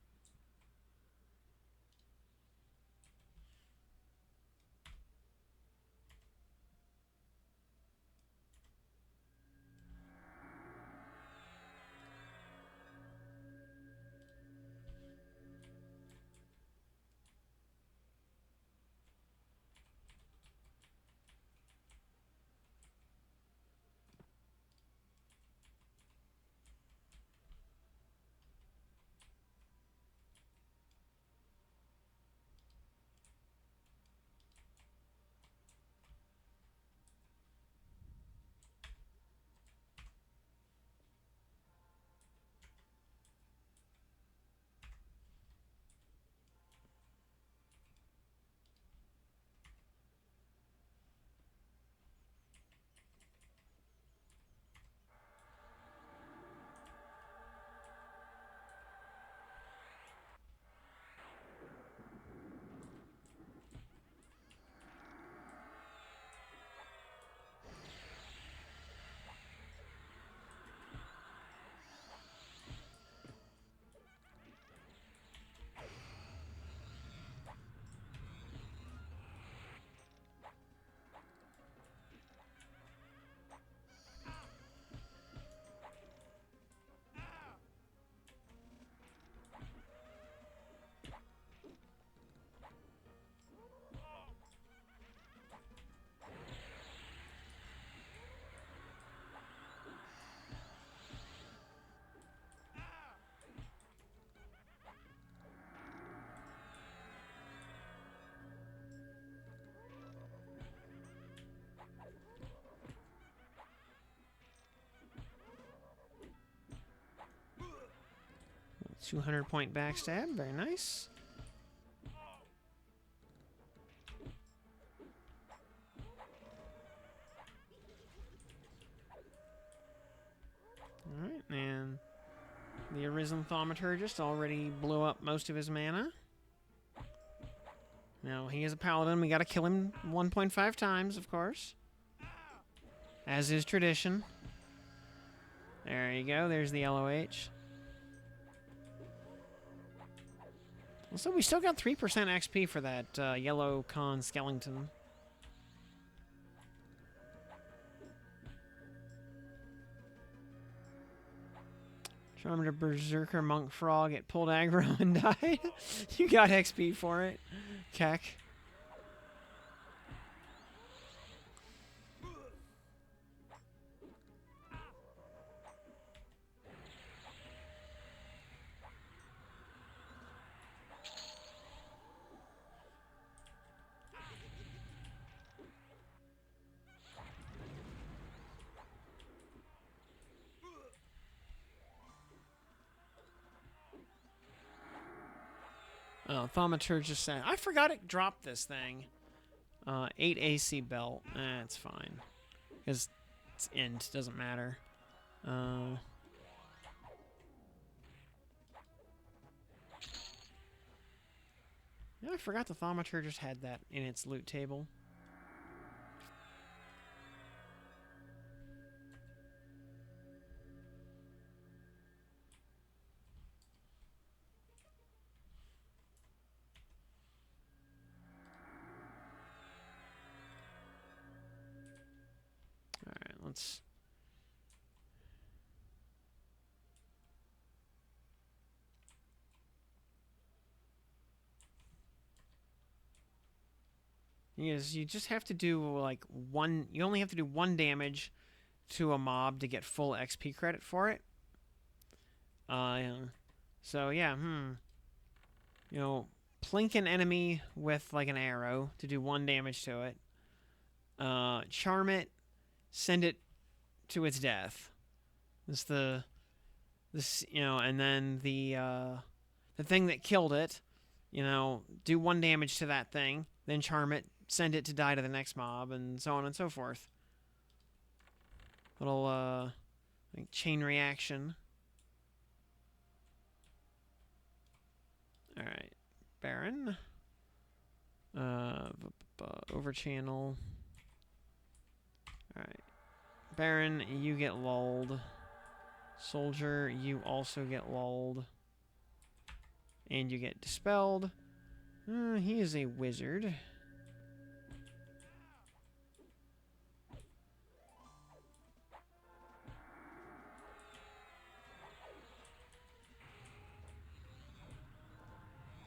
.200 backstab, very nice. Alright, and the Arisen Thaumaturgist already blew up most of his mana. Now, he is a Paladin. We gotta kill him 1.5 times, of course. As is tradition. There you go, there's the LOH. Also, we still got 3% XP for that yellow con skeleton. Charmed a Berserker Monk Frog. It pulled aggro and died. You got XP for it. Keck. Oh, Thaumaturgist said, I forgot it dropped this thing. 8 AC belt. It's fine. Because it's int, doesn't matter. Yeah, I forgot the thaumaturgist had that in its loot table. Alright, let's... You just have to do, like, one... You only have to do 1 damage to a mob to get full XP credit for it. Yeah. So, yeah, You know, plink an enemy with, like, an arrow to do 1 damage to it. Charm it, send it to its death. And then the thing that killed it, do 1 damage to that thing, then charm it, send it to die to the next mob, and so on and so forth. Little, like chain reaction. Alright. Baron. Over channel. Alright. Baron, you get lulled. Soldier, you also get lulled. And you get dispelled. He is a wizard.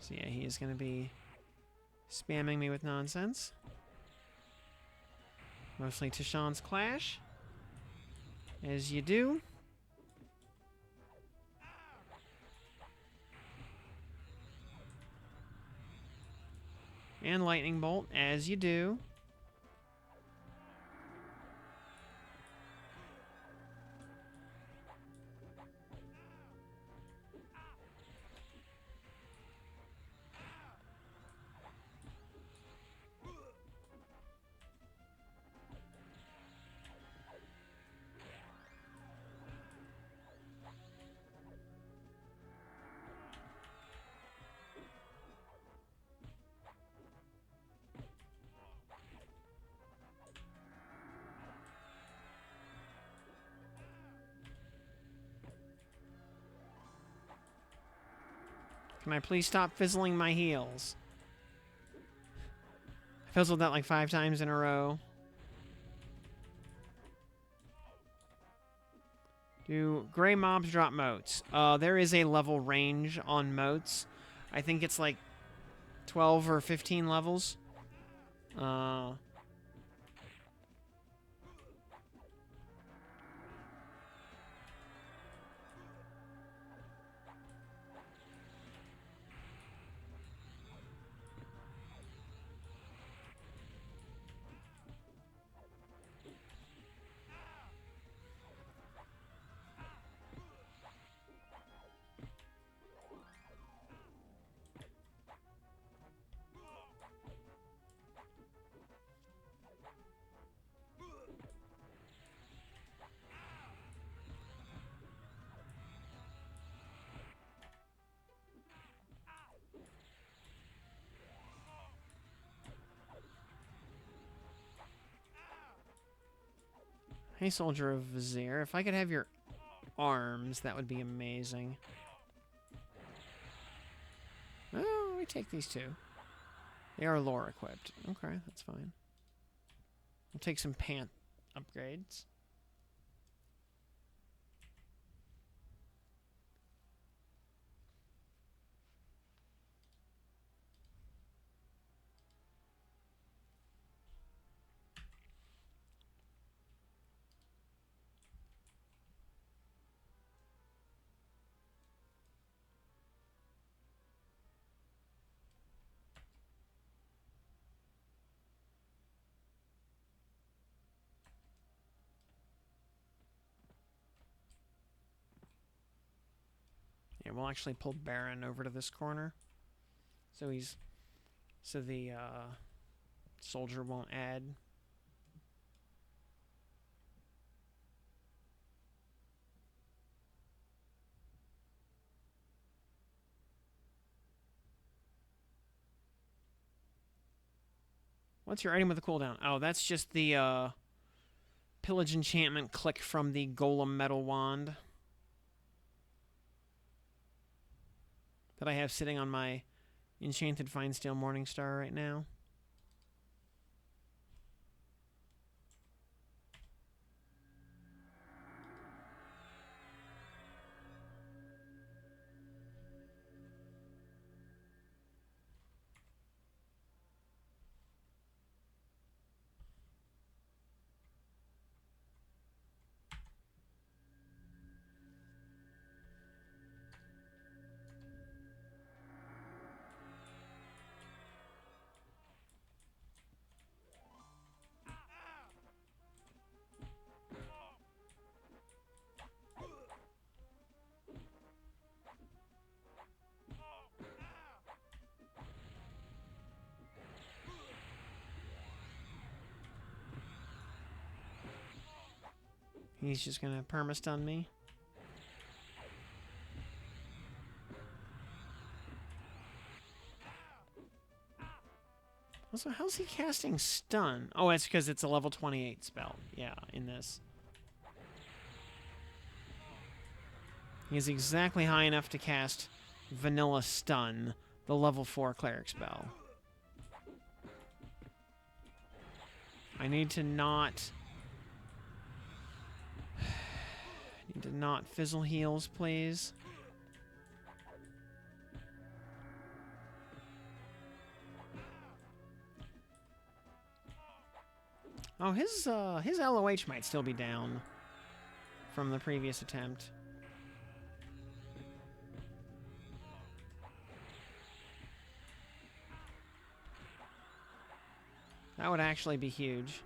So yeah, he is going to be spamming me with nonsense. Mostly Tashawn's Clash. As you do. And Lightning Bolt, as you do. Can I please stop fizzling my heals? I fizzled that like 5 times in a row. Do gray mobs drop motes? There is a level range on motes. I think it's like 12 or 15 levels. Hey, Soldier of Vizier. If I could have your arms, that would be amazing. Oh, we take these two. They are lore equipped. Okay, that's fine. We'll take some pant upgrades. Yeah, we'll actually pull Baron over to this corner. So the soldier won't add. What's your item with the cooldown? Oh, that's just the pillage enchantment click from the golem metal wand that I have sitting on my enchanted fine steel morning star right now. He's just gonna perma-stun me. Also, how's he casting stun? Oh, it's because it's a level 28 spell. Yeah, in this. He's exactly high enough to cast vanilla stun, the level 4 cleric spell. I need to not fizzle heals, please. Oh, his LOH might still be down from the previous attempt. That would actually be huge.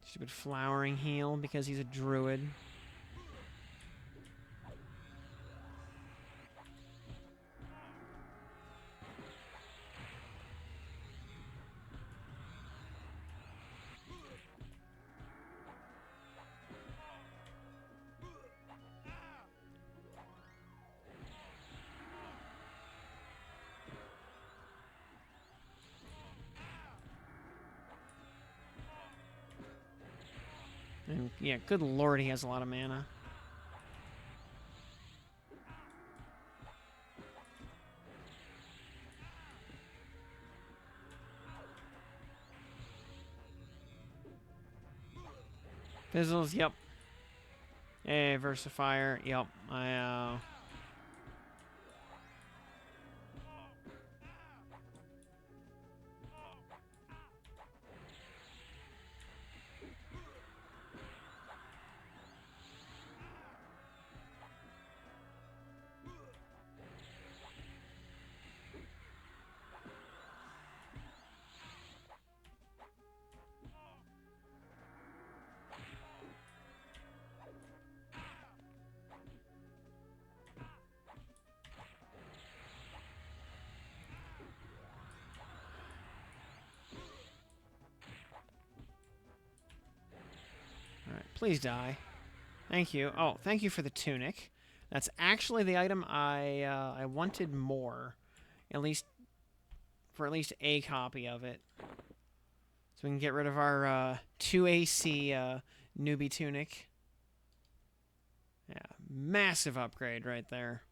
Stupid flowering heal because he's a druid. And yeah, good lord, he has a lot of mana. Fizzles, yep. Hey, Versifier, yep. Alright, please die. Thank you. Oh, thank you for the tunic. That's actually the item I wanted more. At least for at least a copy of it. So we can get rid of our 2 AC newbie tunic. Yeah, massive upgrade right there.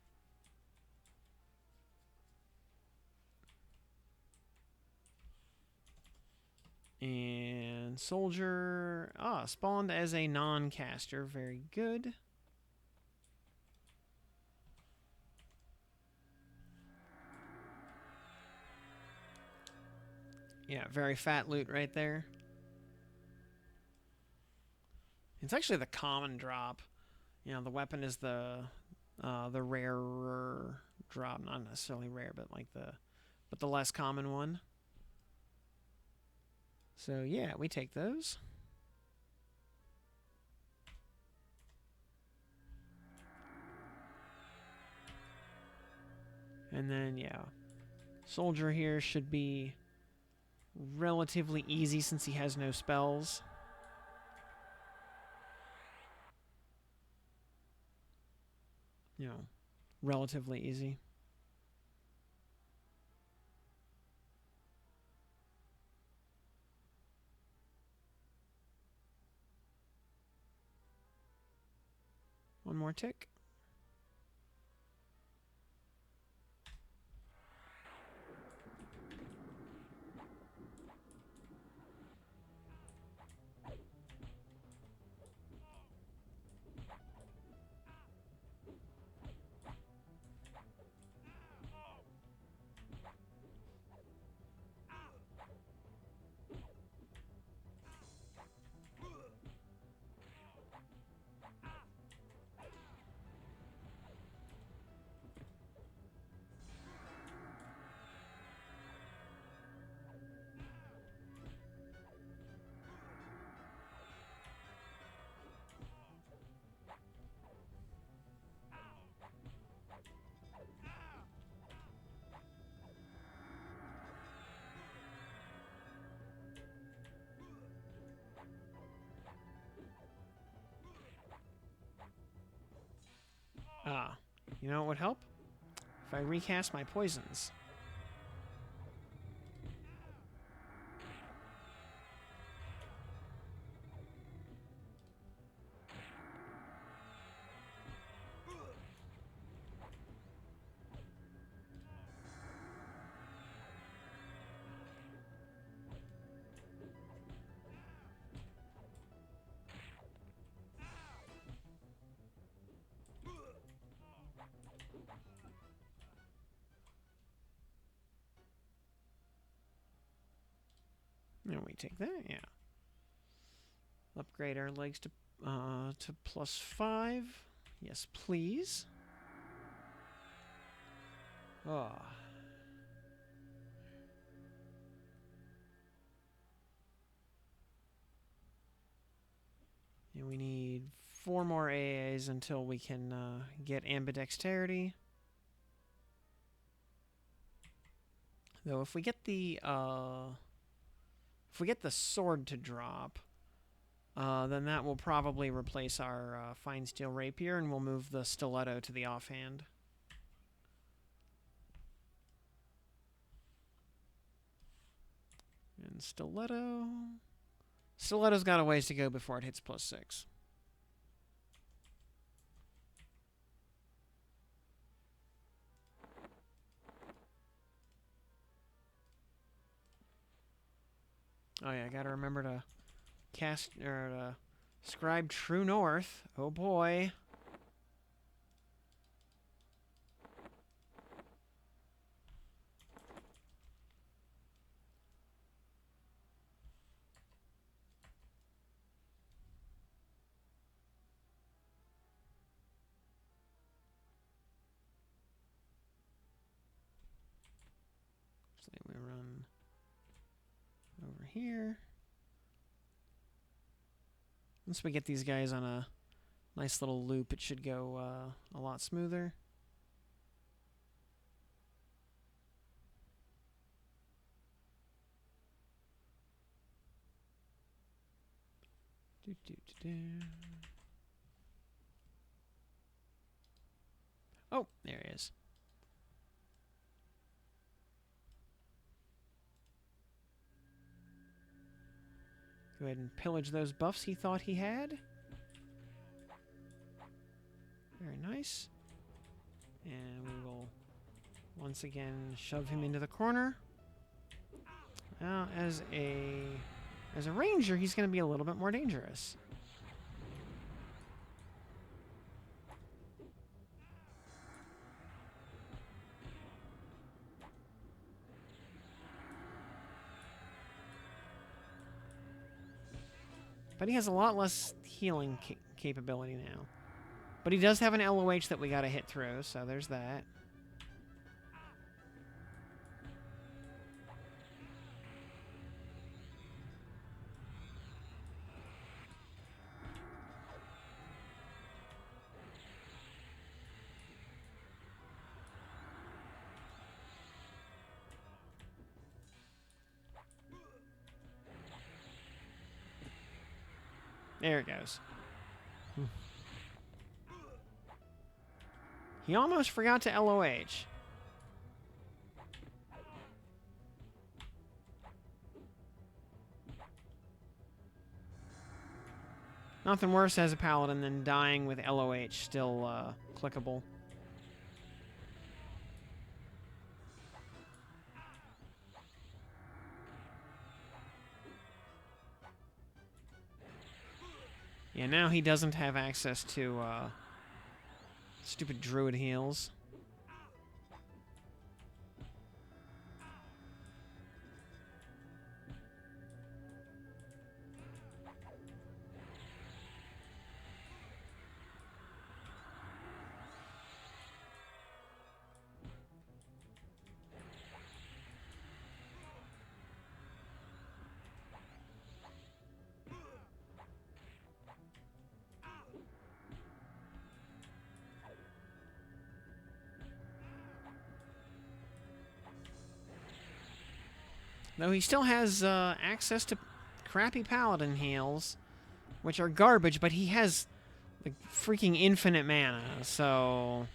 And soldier, spawned as a non-caster. Very good. Yeah, very fat loot right there. It's actually the common drop. You know, the weapon is the rarer drop, not necessarily rare, but like the less common one. So yeah, we take those. And then yeah, soldier here should be relatively easy since he has no spells. You know, relatively easy. One more tick. Ah, you know what would help? If I recast my poisons. And we take that, yeah. Upgrade our legs to +5. Yes, please. Oh. And we need 4 more AAs until we can get ambidexterity. Though if we get the sword to drop, then that will probably replace our fine steel rapier, and we'll move the stiletto to the offhand. And stiletto's got a ways to go before it hits +6. Oh yeah, I gotta remember to cast or to scribe True North. Oh boy. So we run over here. Once we get these guys on a nice little loop, it should go a lot smoother. Oh, there he is. Go ahead and pillage those buffs he thought he had. Very nice. And we will once again shove him into the corner. Now, as a ranger, he's going to be a little bit more dangerous. But he has a lot less healing capability now. But he does have an LOH that we gotta hit through, so there's that. There it goes. He almost forgot to LOH. Nothing worse as a paladin than dying with LOH still clickable. Yeah, now he doesn't have access to stupid druid heals. Though he still has access to crappy paladin heals, which are garbage, but he has like freaking infinite mana, so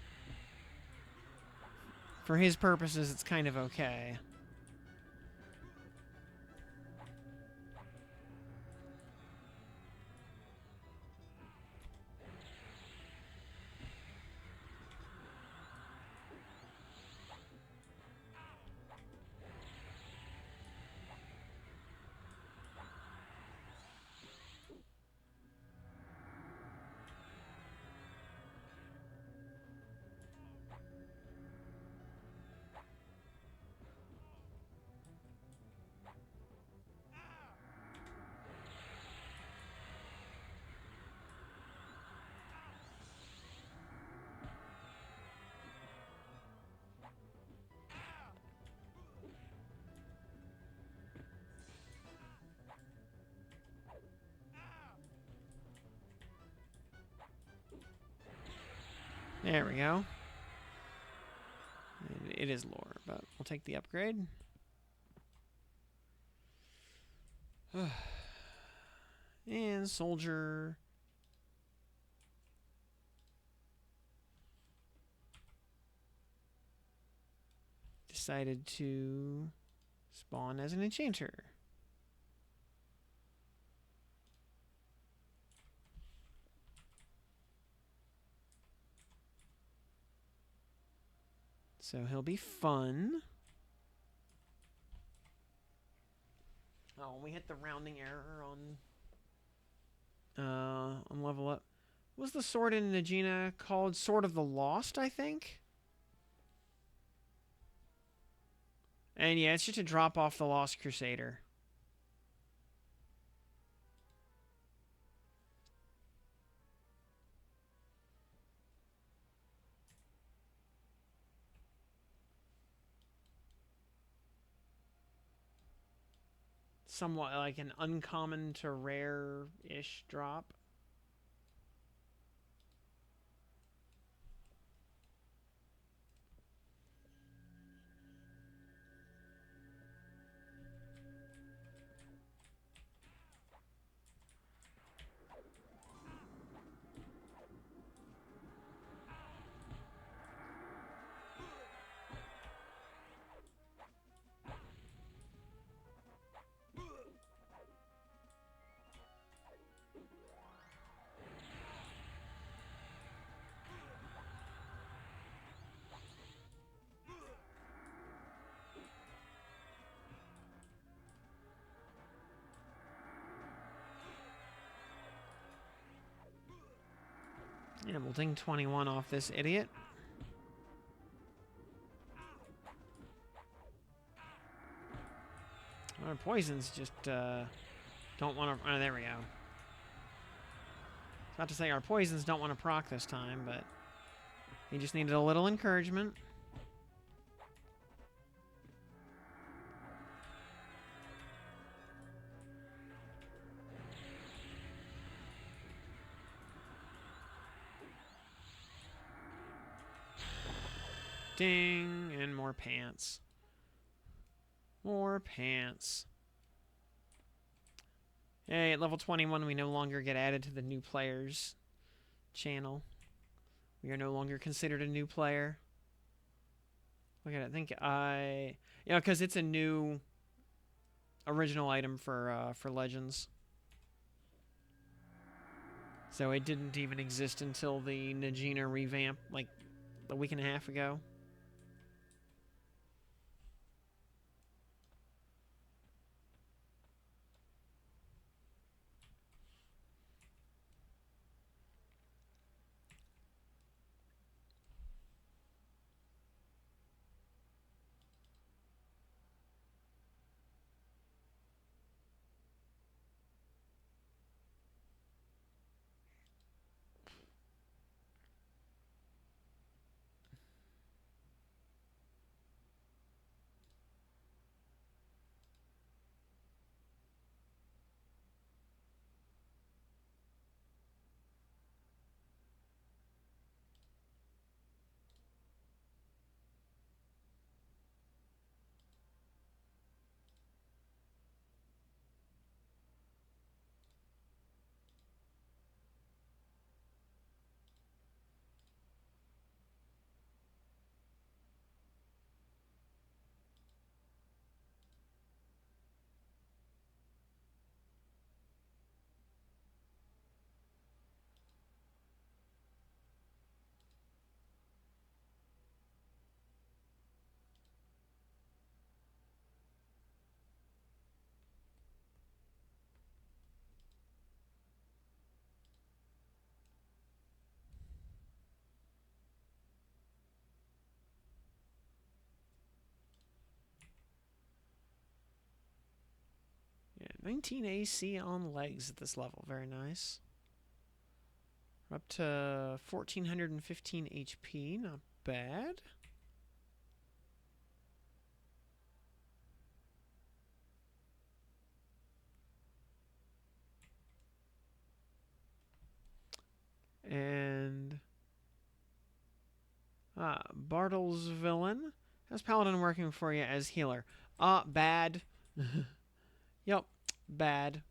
for his purposes it's kind of okay. There we go. It is lore, but we'll take the upgrade. And soldier. Decided to spawn as an enchanter. So he'll be fun. Oh, we hit the rounding error on level up. What was the sword in Najina called? Sword of the Lost, I think? And yeah, it's just a drop off the Lost Crusader. Somewhat like an uncommon to rare-ish drop. Yeah, we'll ding 21 off this idiot. Our poisons just don't want to... Oh, there we go. Not to say our poisons don't want to proc this time, but he just needed a little encouragement. Ding, and more pants. More pants. Hey, at level 21, we no longer get added to the new players channel. We are no longer considered a new player. Look at it. I think yeah, because it's a new original item for Legends. So it didn't even exist until the Najina revamp, like a week and a half ago. Yeah, 19 AC on legs at this level. Very nice. We're up to 1415 HP. Not bad. And Bartle's villain. How's Paladin working for you as healer? Bad. Yep, bad.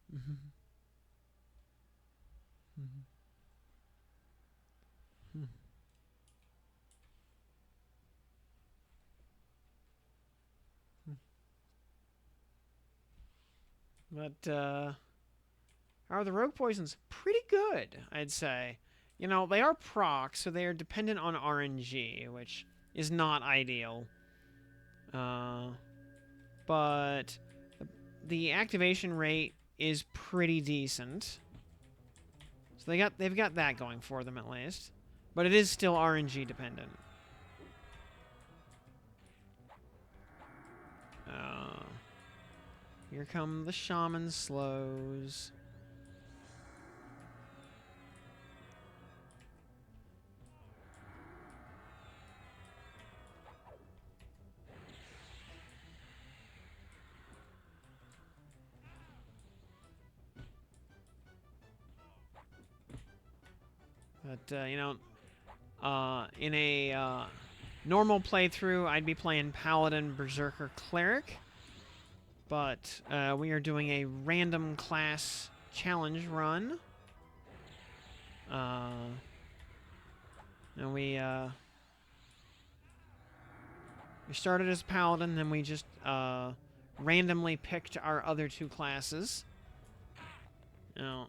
But how are the rogue poisons? Pretty good, I'd say. You know, they are proc, so they are dependent on RNG, which is not ideal. But the activation rate is pretty decent. So they've got that going for them at least. But it is still RNG dependent. Here come the shaman slows. But, you know, in a normal playthrough, I'd be playing Paladin, Berserker, Cleric. But we are doing a random class challenge run. And we started as Paladin, then we just randomly picked our other two classes. You know,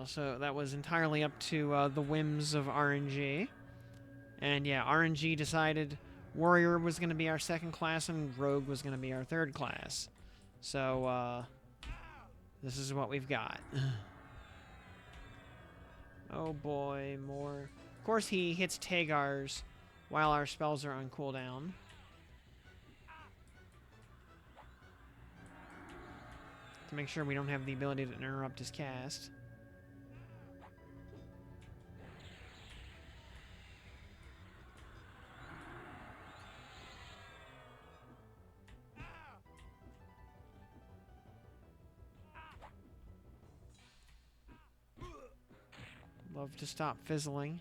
so that was entirely up to the whims of RNG. And yeah, RNG decided Warrior was going to be our second class and Rogue was going to be our third class. So, this is what we've got. Oh boy, more. Of course, he hits Tagar's while our spells are on cooldown. To make sure we don't have the ability to interrupt his cast. Love to stop fizzling.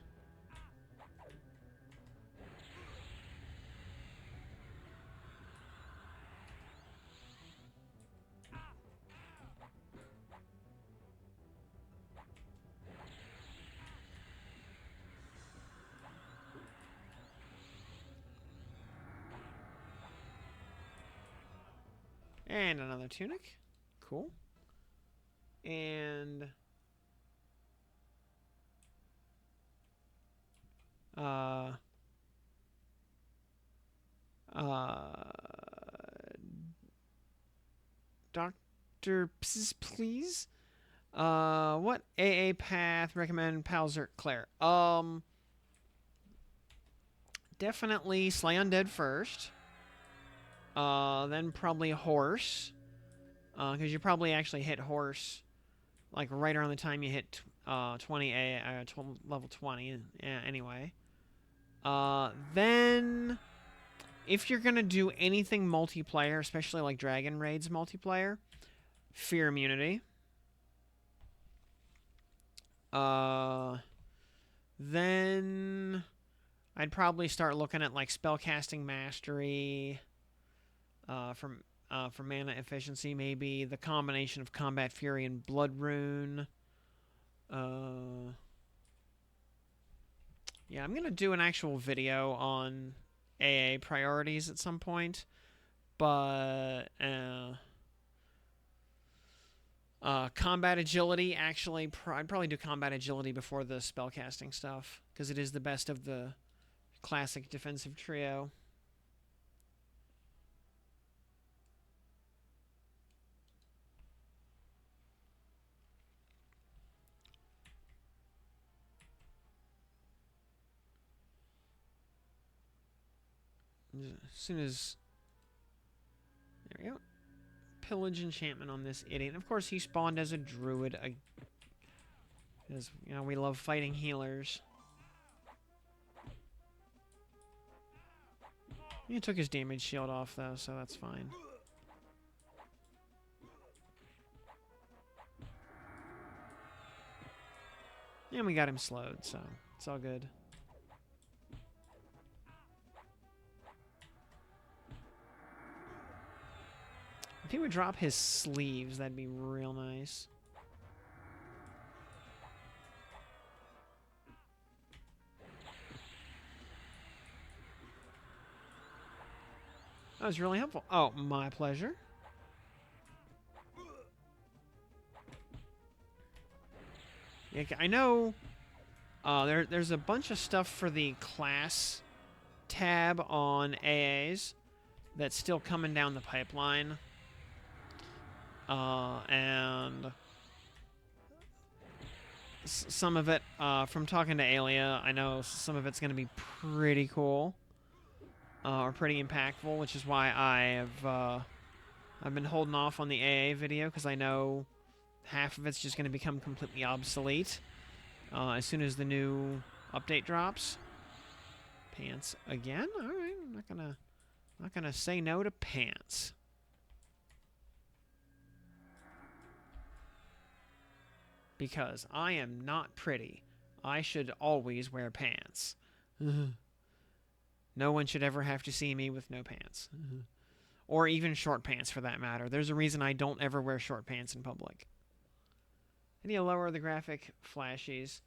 And another tunic. Cool. And uh Dr. Please? What AA path recommend Palzert Claire? Definitely Slay Undead first. Then probably Horse. Because you probably actually hit Horse, like, right around the time you hit 20A, level 20, anyway. Then, if you're gonna do anything multiplayer, especially like Dragon Raids multiplayer, Fear Immunity. Then I'd probably start looking at like Spellcasting Mastery, for mana efficiency, maybe the combination of Combat Fury and Blood Rune. Yeah, I'm gonna do an actual video on AA priorities at some point, but combat agility, actually, I'd probably do combat agility before the spellcasting stuff, because it is the best of the classic defensive trio. As soon as... There we go. Pillage enchantment on this idiot. And of course, he spawned as a druid. Because, you know, we love fighting healers. He took his damage shield off, though, so that's fine. And we got him slowed, so it's all good. If he would drop his sleeves, that'd be real nice. That was really helpful. Oh, my pleasure. Yeah, I know there's a bunch of stuff for the class tab on AAs that's still coming down the pipeline. And some of it, from talking to Alia, I know some of it's going to be pretty cool. Or pretty impactful, which is why I've been holding off on the AA video, because I know half of it's just going to become completely obsolete as soon as the new update drops. Pants again? All right, I'm not gonna say no to pants. Because I am not pretty. I should always wear pants. No one should ever have to see me with no pants. Or even short pants, for that matter. There's a reason I don't ever wear short pants in public. I need to lower the graphic flashies.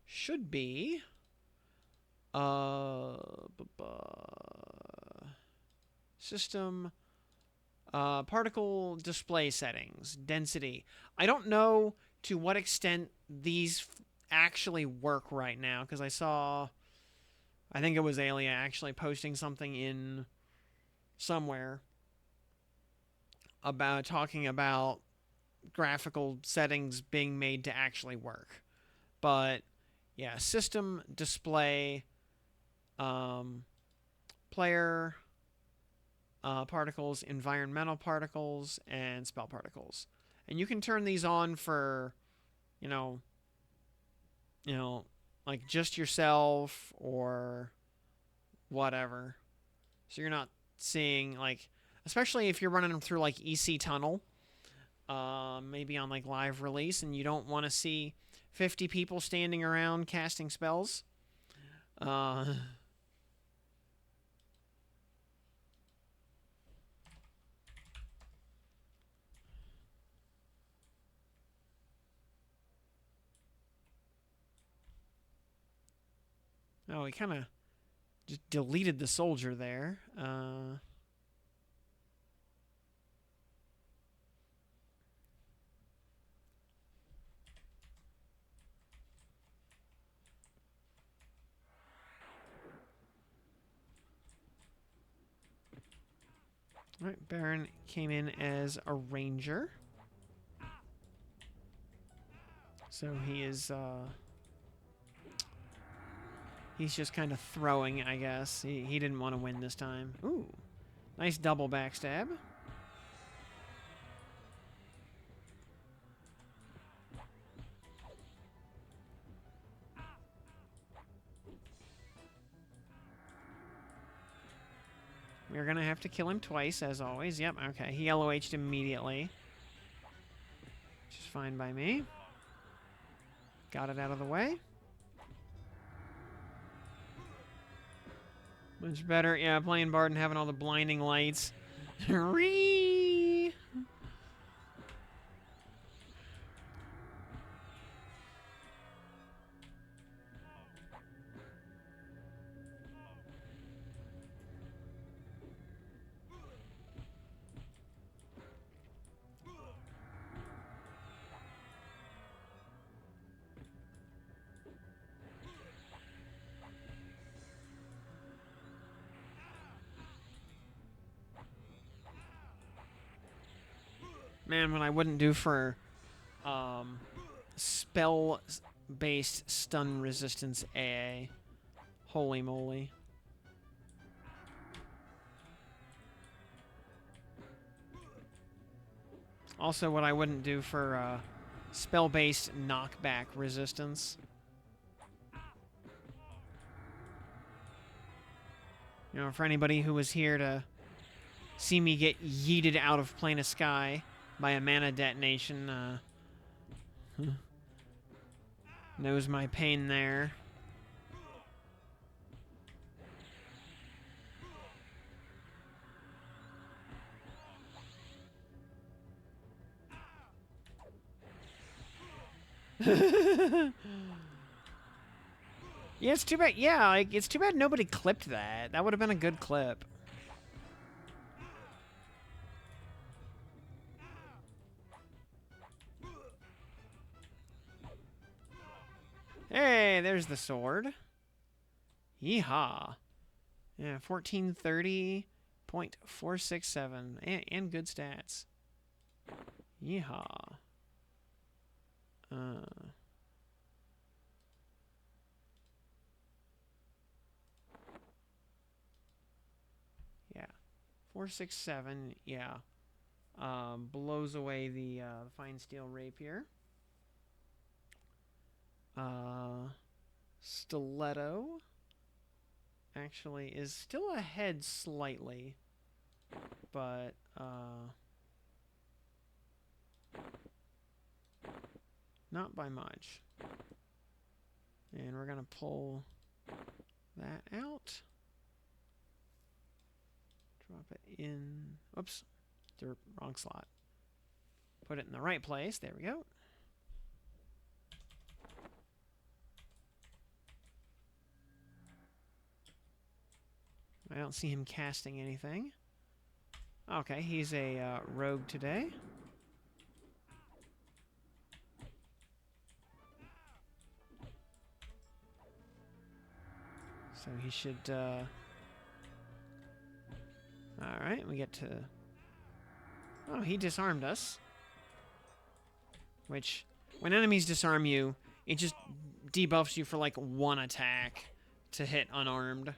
Should be... System... particle display settings, density. I don't know to what extent these actually work right now, because I saw, I think it was Alia actually posting something in somewhere about talking about graphical settings being made to actually work. But yeah, system display, player particles, environmental particles, and spell particles. And you can turn these on for, you know, like just yourself or whatever. So you're not seeing, like, especially if you're running them through like EC Tunnel, maybe on like live release, and you don't want to see 50 people standing around casting spells. Oh, he kind of just deleted the soldier there. All right, Baron came in as a ranger. So he is, he's just kind of throwing, I guess. He didn't want to win this time. Ooh, nice double backstab. We're going to have to kill him twice, as always. Yep, okay. He LOH'd immediately. Which is fine by me. Got it out of the way. Much better. Yeah, playing Bard and having all the blinding lights. Ree! Man, what I wouldn't do for spell-based stun resistance AA. Holy moly. Also, what I wouldn't do for spell-based knockback resistance. You know, for anybody who was here to see me get yeeted out of Plane of Sky by a mana detonation, knows my pain there. Yeah, it's too bad. Yeah, like, it's too bad nobody clipped that. That would have been a good clip. Hey, there's the sword. Yeehaw. Yeah, 1430.467. And good stats. Yeehaw. Yeah. 467, yeah. Blows away the fine steel rapier. Stiletto actually is still ahead slightly, but not by much. And we're gonna pull that out. Drop it in. Oops, wrong slot. Put it in the right place. There we go. I don't see him casting anything. Okay, he's a rogue today. So he should... Alright, we get to... Oh, he disarmed us. Which, when enemies disarm you, it just debuffs you for like one attack to hit unarmed.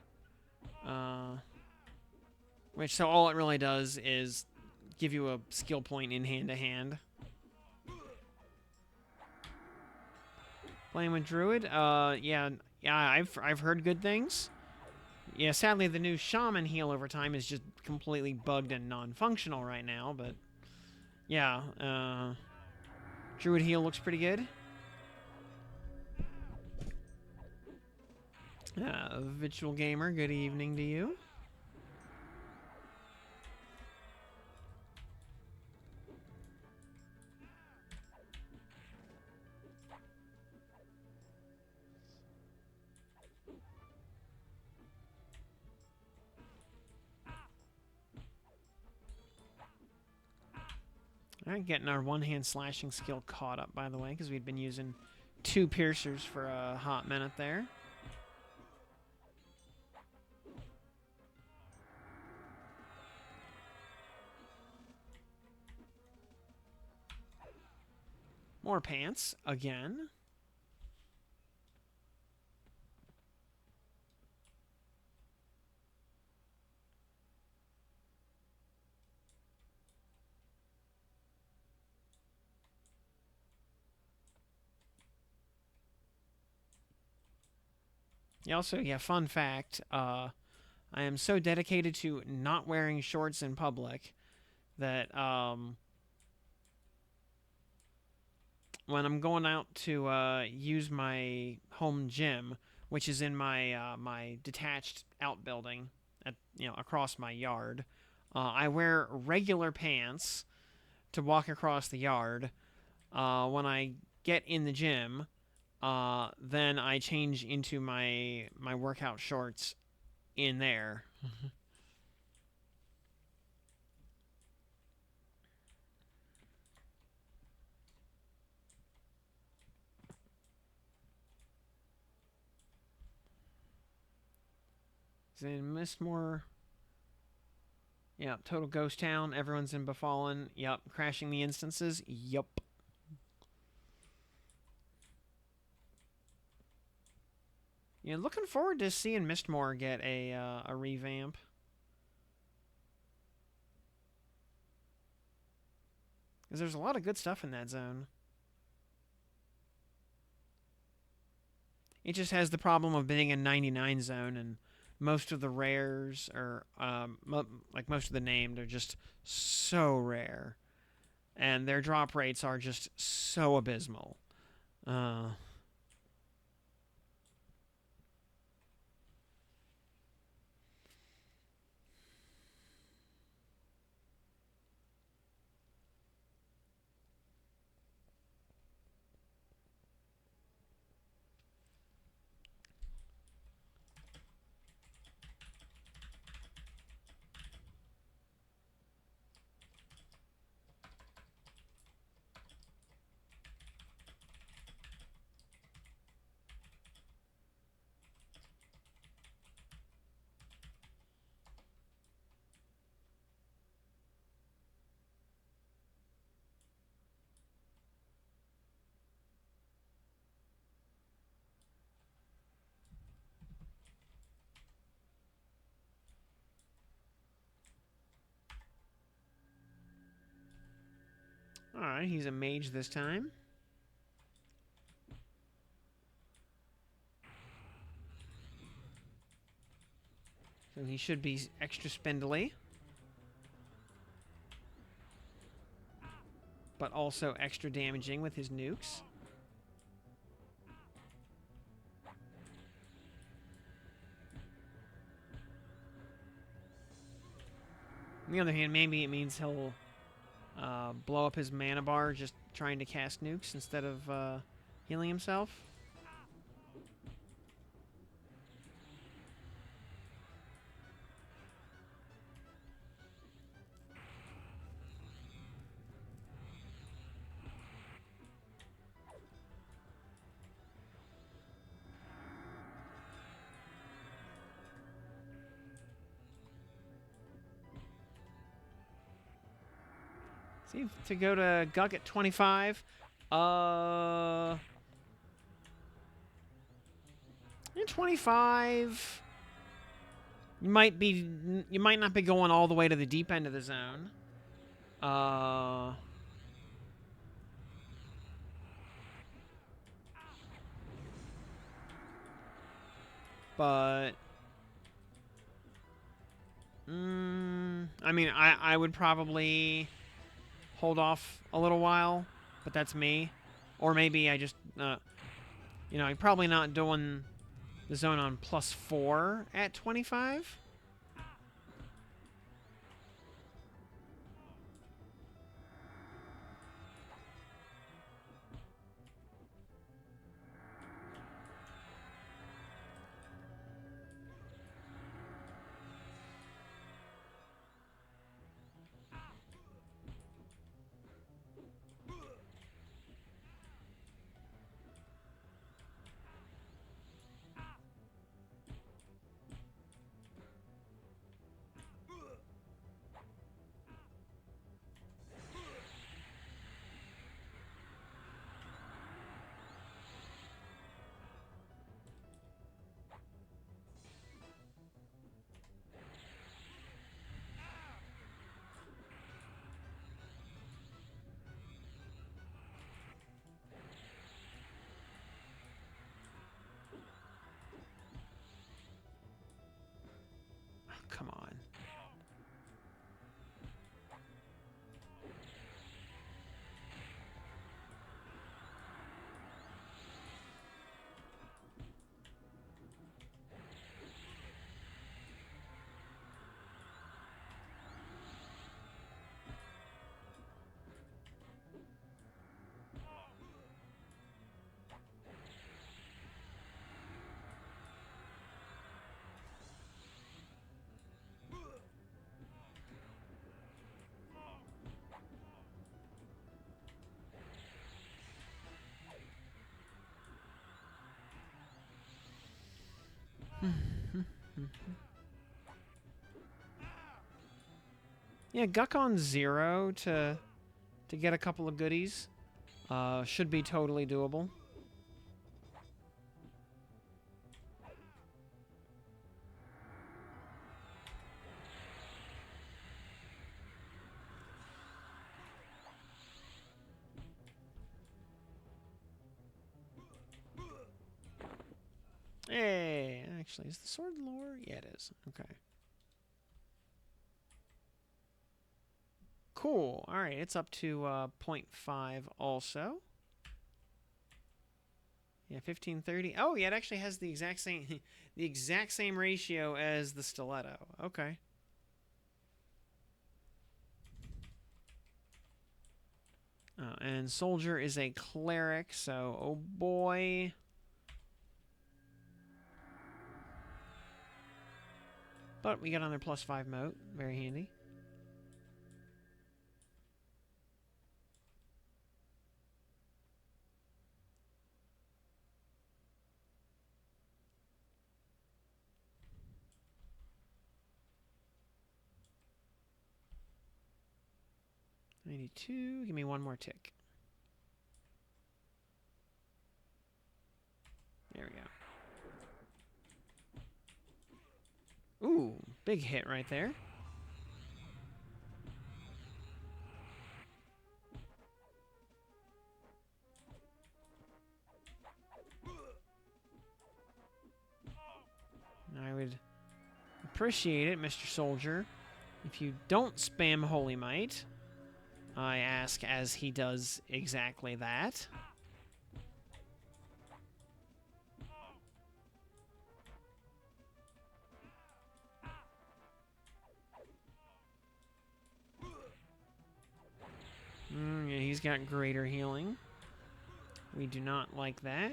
Which, so all it really does is give you a skill point in hand-to-hand. Playing with Druid? Yeah, I've heard good things. Yeah, sadly the new Shaman heal over time is just completely bugged and non-functional right now, but Yeah, Druid Heal looks pretty good. Virtual Gamer, good evening to you. Alright, getting our one-hand slashing skill caught up, by the way, because we'd been using 2 piercers for a hot minute there. More pants, again. Also, fun fact, I am so dedicated to not wearing shorts in public that, when I'm going out to use my home gym, which is in my my detached outbuilding at across my yard, I wear regular pants to walk across the yard. When I get in the gym, then I change into my workout shorts in there. In Mistmore, yeah, total ghost town. Everyone's in Befallen. Yep, crashing the instances. Yup. Yeah, looking forward to seeing Mistmore get a revamp. Because there's a lot of good stuff in that zone. It just has the problem of being a 99 zone, and most of the rares are, like most of the named, are just so rare. And their drop rates are just so abysmal. Alright, he's a mage this time. So he should be extra spindly. But also extra damaging with his nukes. On the other hand, maybe it means he'll blow up his mana bar just trying to cast nukes instead of healing himself. See, to go to Guk at 25. 25. You might not be going all the way to the deep end of the zone. But I mean, I would probably hold off a little while, but that's me. Or maybe I just, you know, I'm probably not doing the zone on +4 at 25. Come on. Yeah, Guck on 0 to get a couple of goodies should be totally doable. Hey, actually, is the sword lower? Yeah, it is. Okay. Cool. All right, it's up to 0.5 also. Yeah, 1530. Oh, yeah, it actually has the exact same the exact same ratio as the stiletto. Okay. And soldier is a cleric, so oh boy. But we got on their +5 moat. Very handy. $92. Give me one more tick. There we go. Ooh, big hit right there. I would appreciate it, Mr. Soldier, if you don't spam Holy Might. I ask as he does exactly that. Yeah, he's got greater healing. We do not like that.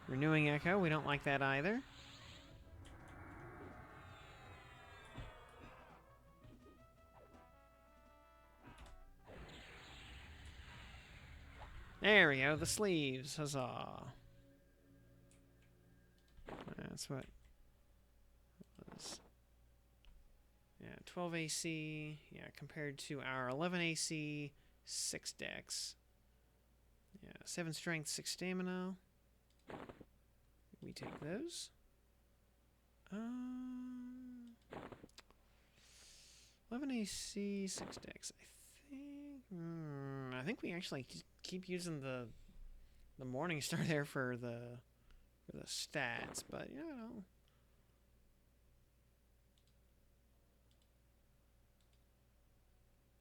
Renewing Echo, we don't like that either. There we go, the sleeves. Huzzah. That's what it was. Yeah, 12 AC. Yeah, compared to our 11 AC, 6 dex. Yeah, 7 strength, 6 stamina. We take those. 11 AC, 6 dex. I think. I think we actually keep using the Morning Star there for the stats, but you know.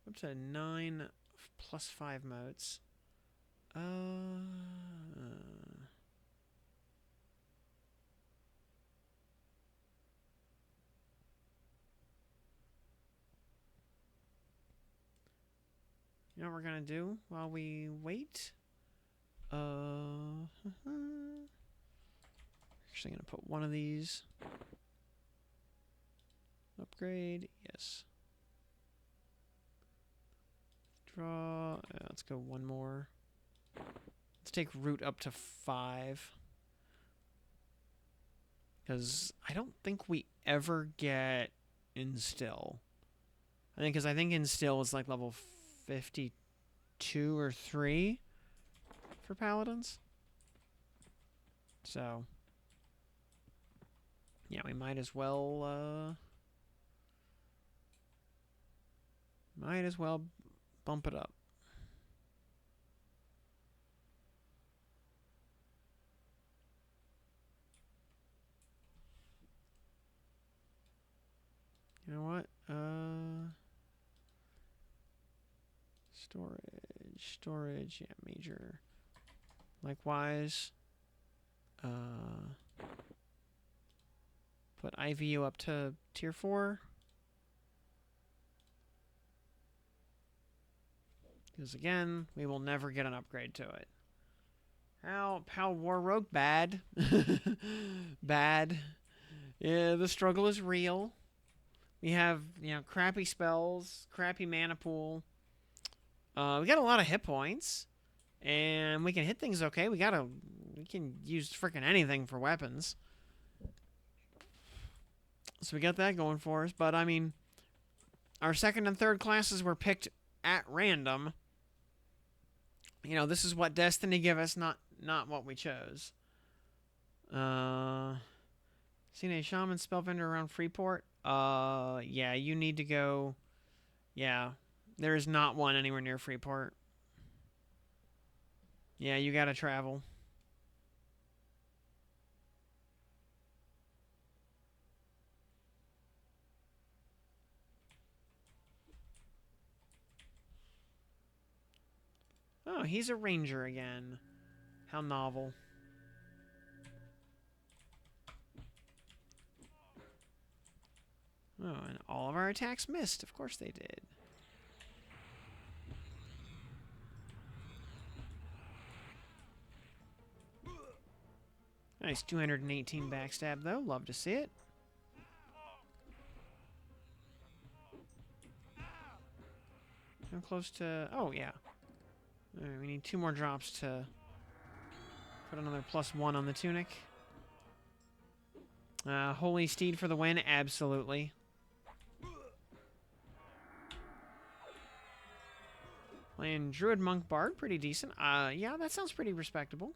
Up to 9 plus 5 motes. You know what we're gonna do while we wait? Actually gonna put one of these. Upgrade, yes. Draw, let's go one more. Let's take root up to 5. Because I don't think we ever get instill. I think instill is like level 52 or 3 for paladins. So yeah, we might as well bump it up. You know what? Storage, yeah, major. Likewise, put IVU up to tier 4. Because again, we will never get an upgrade to it. How War Rogue? Bad. Bad. Yeah, the struggle is real. We have, you know, crappy spells, crappy mana pool. We got a lot of hit points. And we can hit things okay. We can use freaking anything for weapons. So we got that going for us. But, I mean, our second and third classes were picked at random. You know, this is what Destiny gave us, not what we chose. Seen a shaman spellbender around Freeport? Yeah, you need to go. Yeah, there is not one anywhere near Freeport. Yeah, you gotta travel. Oh, he's a ranger again. How novel. Oh, and all of our attacks missed. Of course they did. Nice 218 backstab, though. Love to see it. I'm close to... Oh, yeah. Alright, we need 2 more drops to put another +1 on the tunic. Holy Steed for the win. Absolutely. Playing Druid, Monk, Bard. Pretty decent. Yeah, that sounds pretty respectable.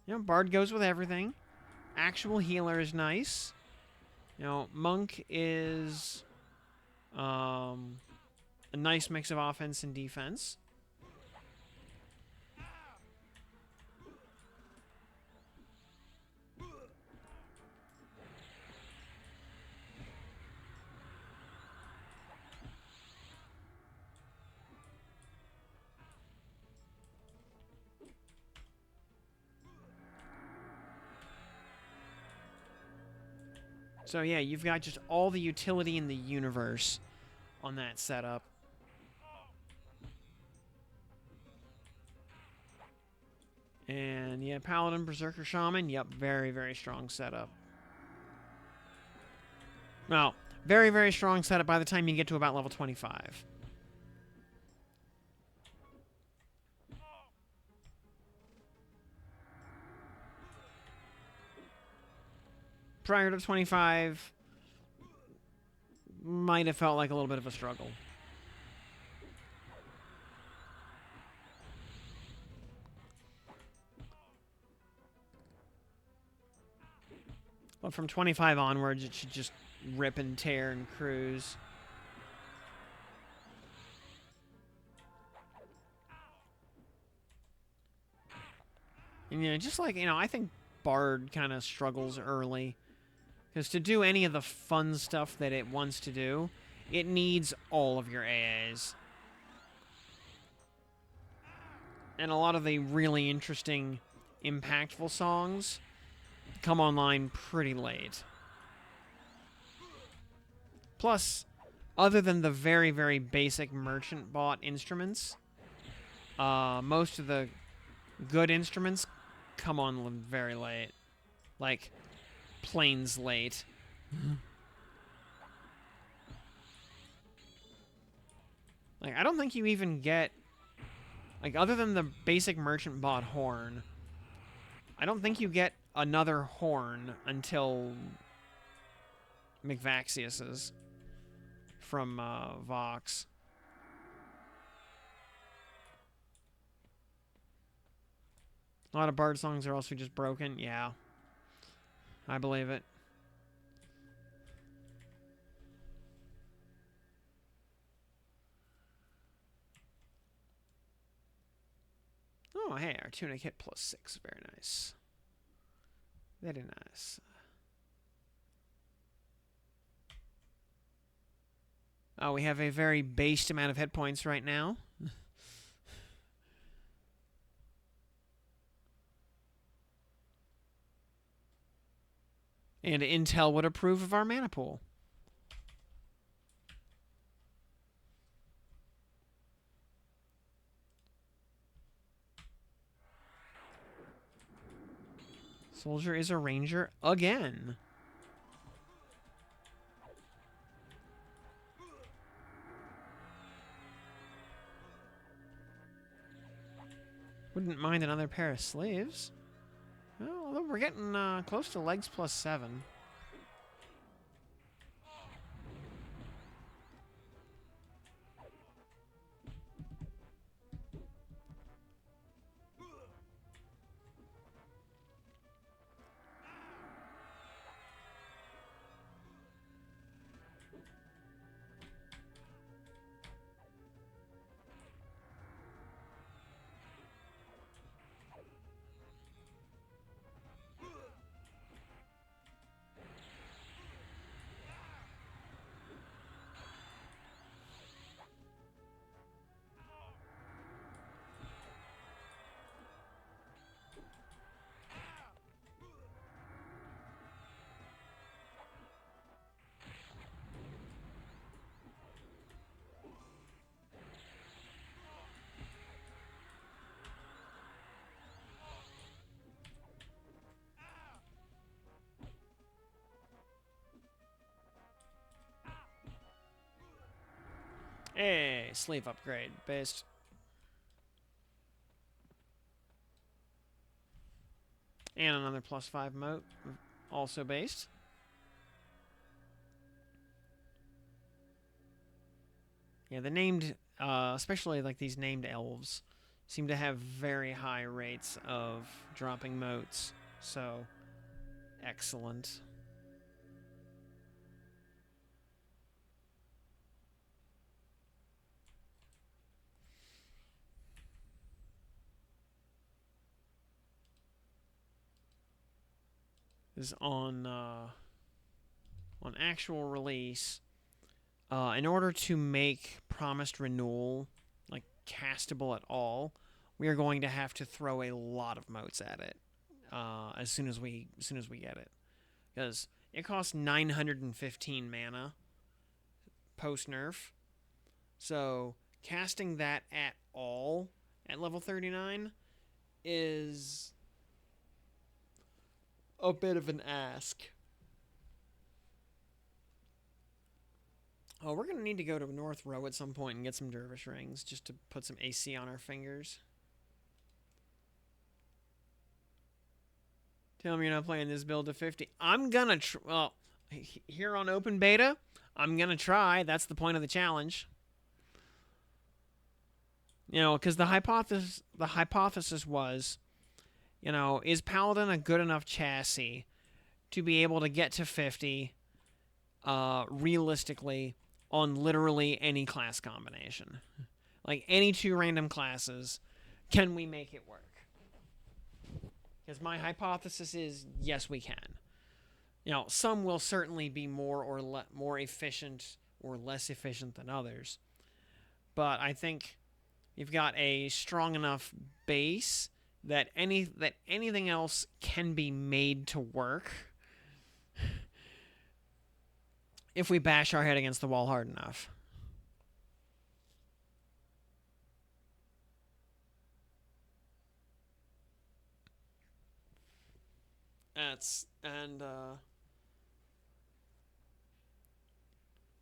You know, Bard goes with everything. Actual healer is nice. You know, Monk is a nice mix of offense and defense. So yeah, you've got just all the utility in the universe on that setup. And yeah, Paladin, Berserker, Shaman. Yep, very, very strong setup. Well, very, very strong setup by the time you get to about level 25. Prior to 25, might have felt like a little bit of a struggle. But from 25 onwards, it should just rip and tear and cruise. Yeah, just like, I think Bard kind of struggles early. Because to do any of the fun stuff that it wants to do, it needs all of your AAs. And a lot of the really interesting, impactful songs come online pretty late. Plus, other than the very, very basic merchant-bought instruments, most of the good instruments come on very late. Like, planes late. Like, I don't think you even get... Like, other than the basic merchant-bought horn, I don't think you get another horn until McVaxius's from Vox. A lot of Bard songs are also just broken. Yeah. I believe it. Oh, hey, our tunic hit +6. Very nice. Very nice. Oh, we have a very based amount of hit points right now. And Intel would approve of our mana pool. Soldier is a ranger again. Wouldn't mind another pair of sleeves. Well, although we're getting close to legs +7. Hey, sleeve upgrade. Based. And another +5 moat. Also based. Yeah, the named, especially like these named elves, seem to have very high rates of dropping moats. So, excellent. Is on actual release. In order to make Promised Renewal like castable at all, we are going to have to throw a lot of moats at it as soon as we get it, because it costs 915 mana post nerf. So casting that at all at level 39 is a bit of an ask. Oh, we're going to need to go to North Row at some point and get some Dervish Rings just to put some AC on our fingers. Tell me you're not playing this build to 50. I'm going to... Well, here on open beta, I'm going to try. That's the point of the challenge. You know, because the hypothesis was, you know, is Paladin a good enough chassis to be able to get to 50 realistically on literally any class combination? Like, any two random classes, can we make it work? Because my hypothesis is, yes, we can. You know, some will certainly be more efficient or less efficient than others. But I think you've got a strong enough base that anything else can be made to work if we bash our head against the wall hard enough.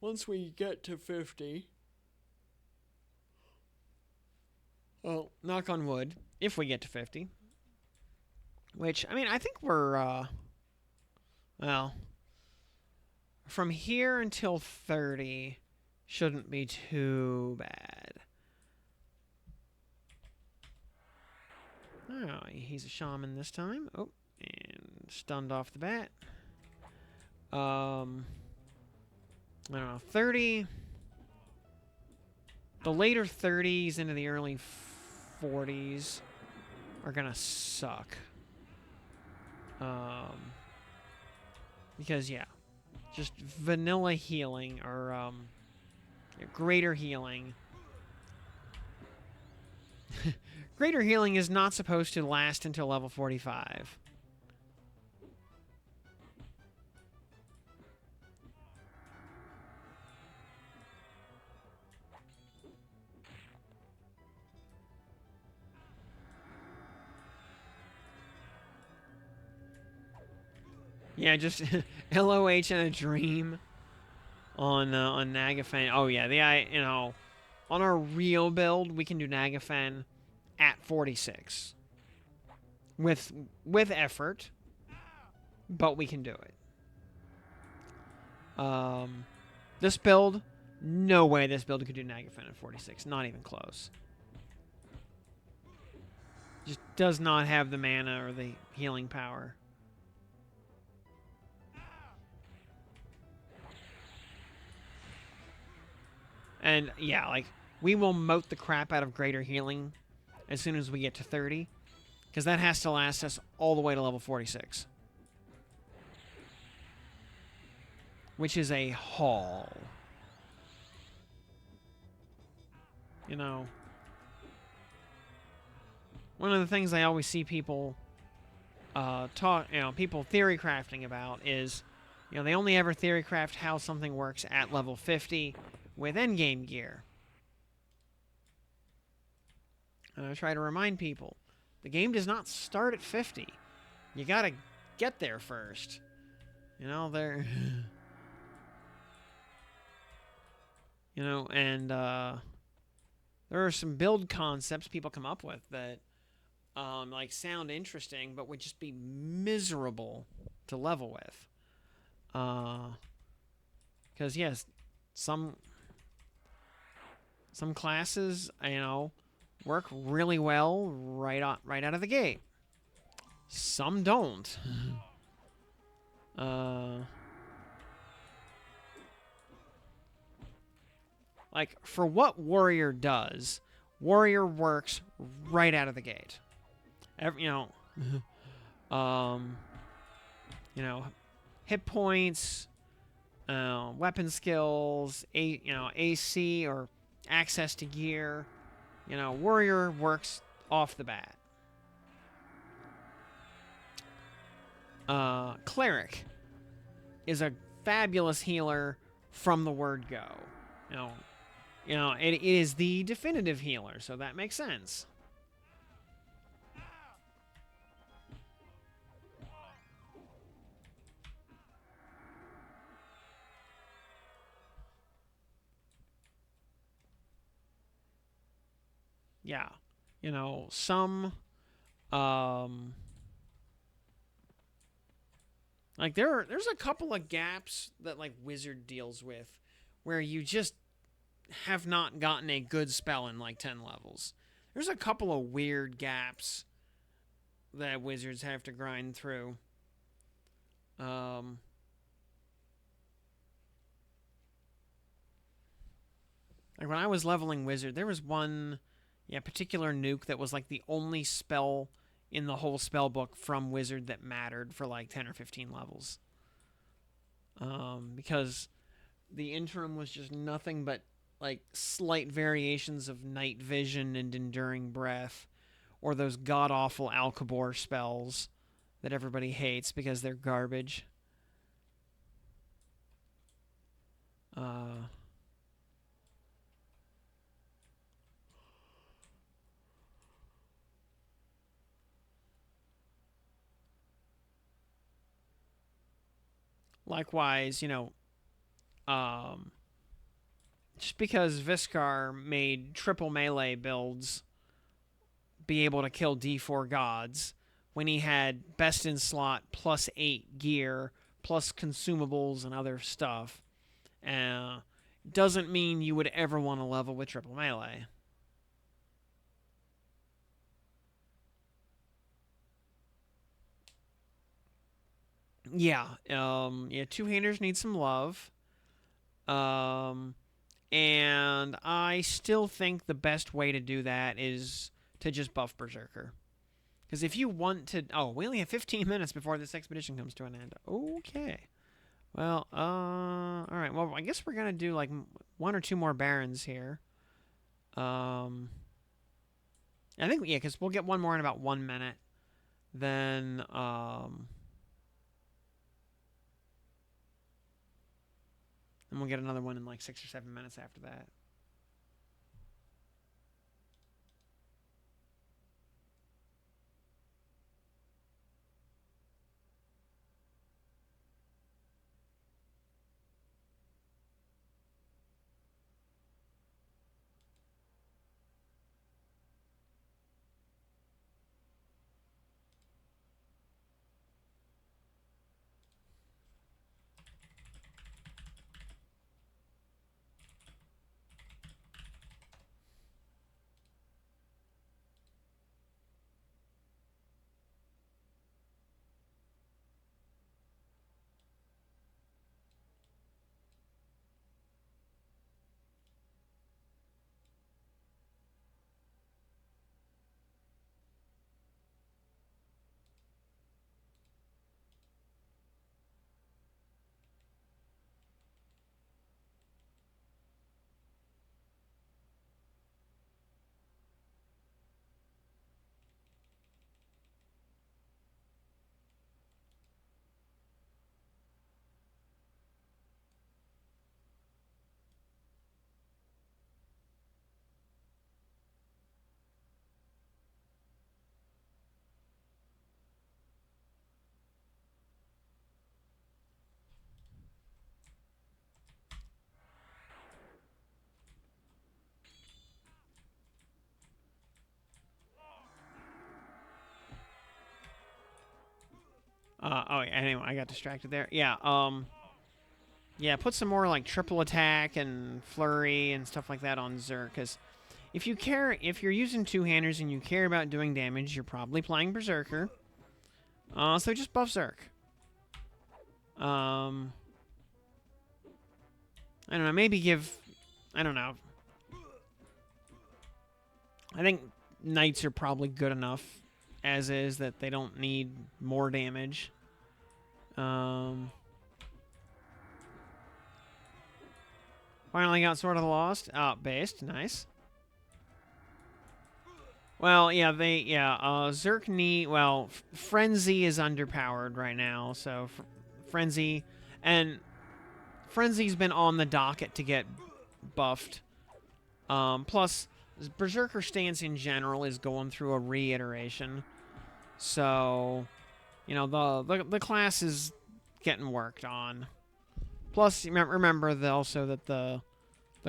Once we get to 50, well, knock on wood, if we get to 50, which, I mean, I think we're, well, from here until 30 shouldn't be too bad. Oh, he's a shaman this time. Oh, and stunned off the bat. I don't know, 30. The later 30s into the early 40s are gonna suck. Because, yeah, just vanilla healing or greater healing. Greater healing is not supposed to last until level 45. Yeah, just LOH and a dream on Nagafen. Oh yeah, on our real build we can do Nagafen at 46 with effort, but we can do it. This build, no way this build could do Nagafen at 46. Not even close. Just does not have the mana or the healing power. And, yeah, like, we will moat the crap out of greater healing as soon as we get to 30. Because that has to last us all the way to level 46. Which is a haul. You know. One of the things I always see people people theory crafting about is, they only ever theory craft how something works at level 50 with endgame gear. And I try to remind people, the game does not start at 50. You gotta get there first. There are some build concepts people come up with that sound interesting, but would just be miserable to level with. Because yes, some classes, work really well right out of the gate. Some don't. For what Warrior does, Warrior works right out of the gate. Hit points, weapon skills, AC or access to gear. Warrior works off the bat. Cleric is a fabulous healer from the word go. It is the definitive healer, so that makes sense. Yeah, some, there's a couple of gaps that, Wizard deals with where you just have not gotten a good spell in, 10 levels. There's a couple of weird gaps that Wizards have to grind through. When I was leveling Wizard, there was one particular nuke that was the only spell in the whole spell book from Wizard that mattered for like 10 or 15 levels. Because the interim was just nothing but like slight variations of night vision and enduring breath, or those god awful Alcabor spells that everybody hates because they're garbage. Likewise, just because Viscar made triple melee builds be able to kill D4 gods when he had best in slot plus 8 gear plus consumables and other stuff, doesn't mean you would ever want to level with triple melee. Yeah, two-handers need some love. And I still think the best way to do that is to just buff Berserker. Because if you want to... Oh, we only have 15 minutes before this expedition comes to an end. Okay. Well, alright. Well, I guess we're going to do, like, 1 or 2 more Barons here. I think, yeah, because we'll get one more in about 1 minute. Then, and we'll get another one in, like, 6 or 7 minutes after that. Anyway, I got distracted there. Yeah, put some more like triple attack and flurry and stuff like that on Zerk. Because if you're using two-handers and you care about doing damage, you're probably playing Berserker. So just buff Zerk. I don't know. Maybe I don't know. I think Knights are probably good enough as is that they don't need more damage. Finally got Sword of the Lost. Based. Nice. Well, yeah, Zerk need... Well, Frenzy is underpowered right now, so Frenzy's been on the docket to get buffed. Plus, Berserker stance in general is going through a reiteration. So, the class is getting worked on. Plus, remember also that the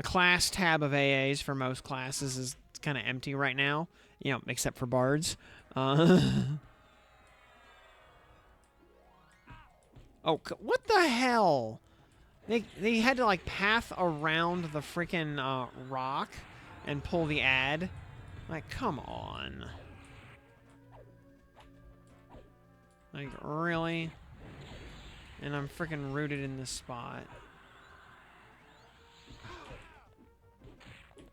class tab of AAs for most classes is kind of empty right now. Except for bards. Oh, what the hell? They had to, like, path around the freaking rock and pull the ad. Like, come on. Like, really? And I'm freaking rooted in this spot.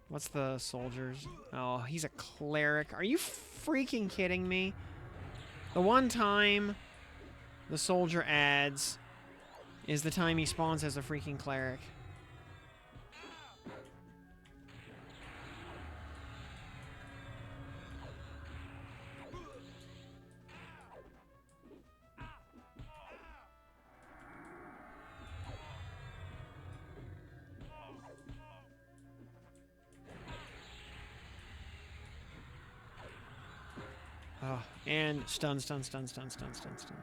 What's the soldiers? Oh, he's a cleric. Are you freaking kidding me? The one time the soldier adds is the time he spawns as a freaking cleric. Oh, and stun, stun, stun, stun, stun, stun, stun.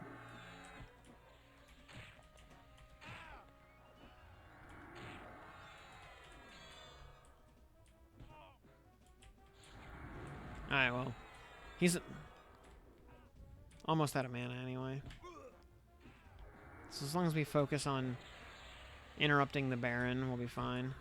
Alright, well. He's almost out of mana anyway. So as long as we focus on interrupting the Baron, we'll be fine.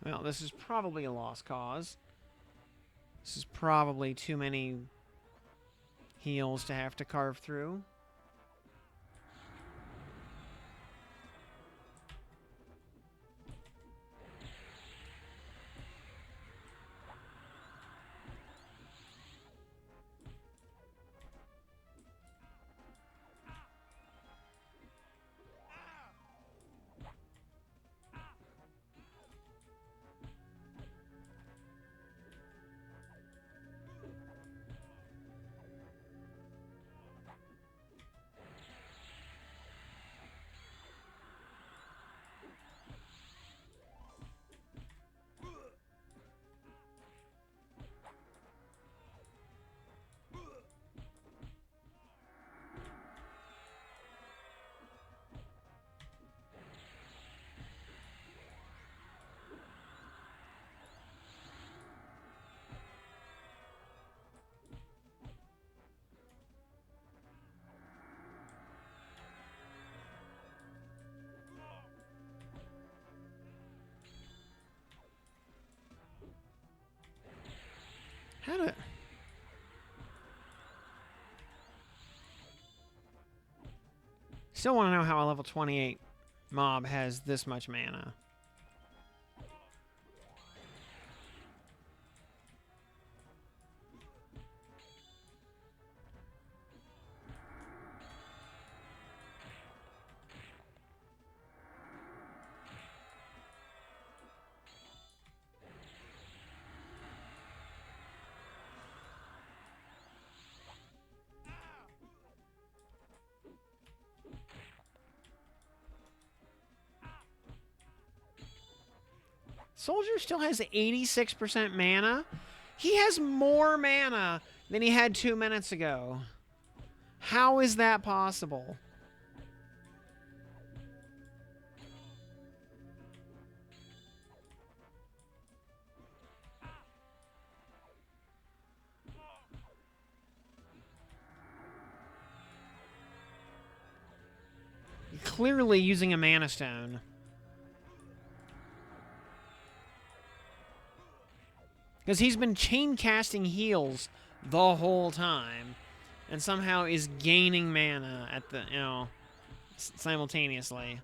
Well, this is probably a lost cause. This is probably too many heals to have to carve through. How to... Still want to know how a level 28 mob has this much mana. Soldier still has 86% mana. He has more mana than he had 2 minutes ago. How is that possible? Clearly using a mana stone. Because he's been chain casting heals the whole time, and somehow is gaining mana at the, simultaneously.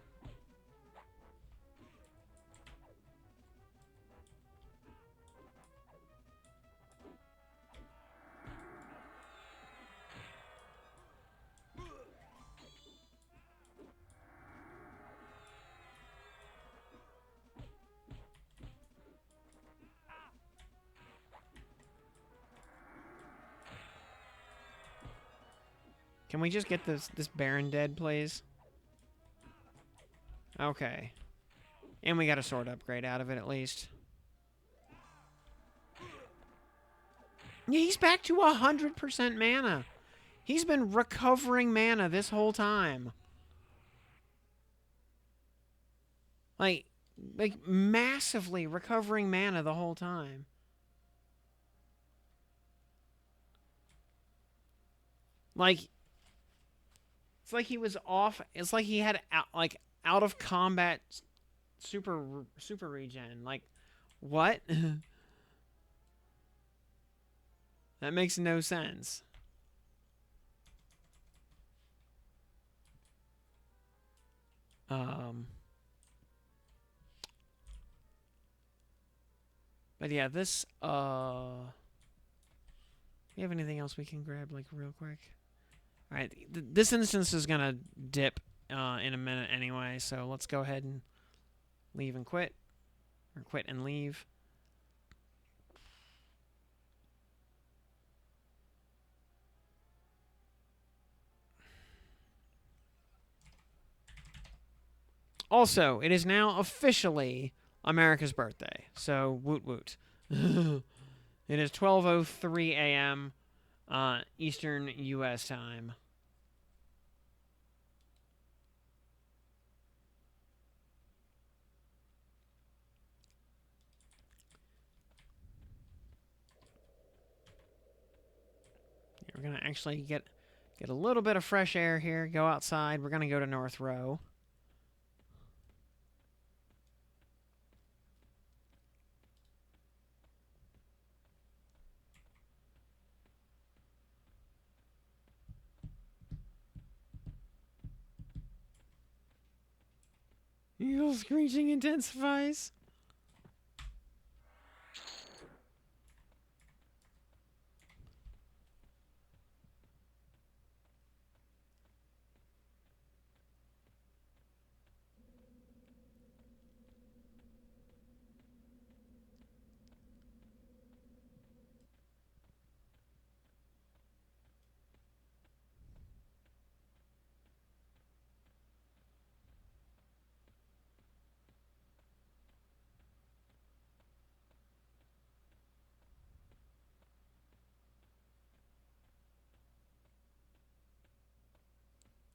Can we just get this Baron dead, please? Okay. And we got a sword upgrade out of it, at least. Yeah, he's back to 100% mana. He's been recovering mana this whole time. Like massively recovering mana the whole time. Like, it's like he was off. It's like he had out of combat super regen. Like, what? That makes no sense. But yeah, this we have anything else we can grab like real quick? All right, this instance is gonna dip in a minute anyway, so let's go ahead and leave and quit, or quit and leave. Also, it is now officially America's birthday, so woot woot. It is 12:03 a.m. Eastern U.S. time. We're gonna actually get a little bit of fresh air here. Go outside. We're gonna go to North Row. Eagle screeching intensifies.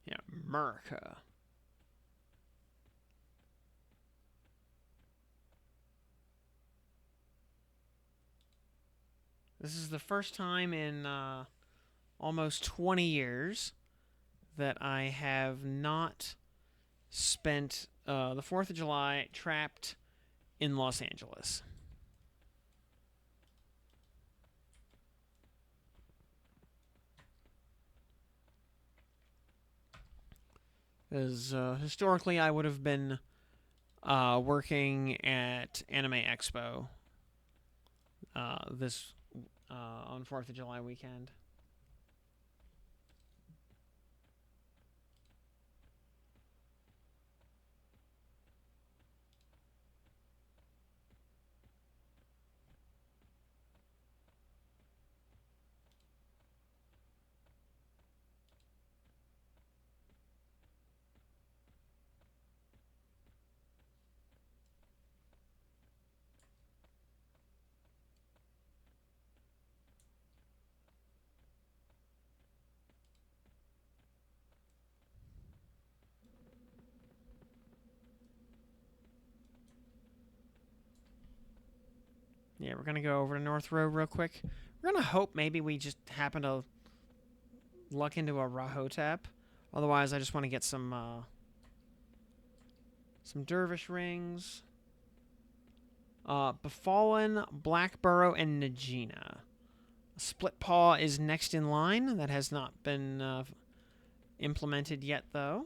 Yeah, America. This is the first time in almost 20 years that I have not spent the 4th of July trapped in Los Angeles. Because historically I would have been working at Anime Expo this on 4th of July weekend. Yeah, we're going to go over to North Row real quick. We're going to hope maybe we just happen to luck into a Rahotep. Otherwise, I just want to get some Dervish rings. Befallen, Blackburrow, and Najina. Split Paw is next in line. That has not been implemented yet, though.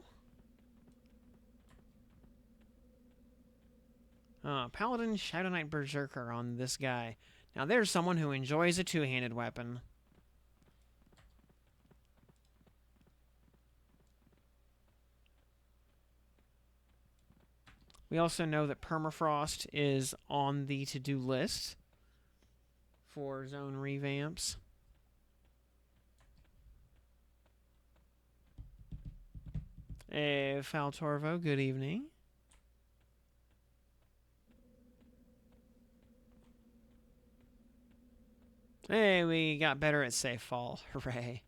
Paladin, Shadow Knight, Berserker on this guy. Now, there's someone who enjoys a two-handed weapon. We also know that Permafrost is on the to-do list for zone revamps. Hey, Faltorvo, good evening. Hey, we got better at safe fall. Hooray.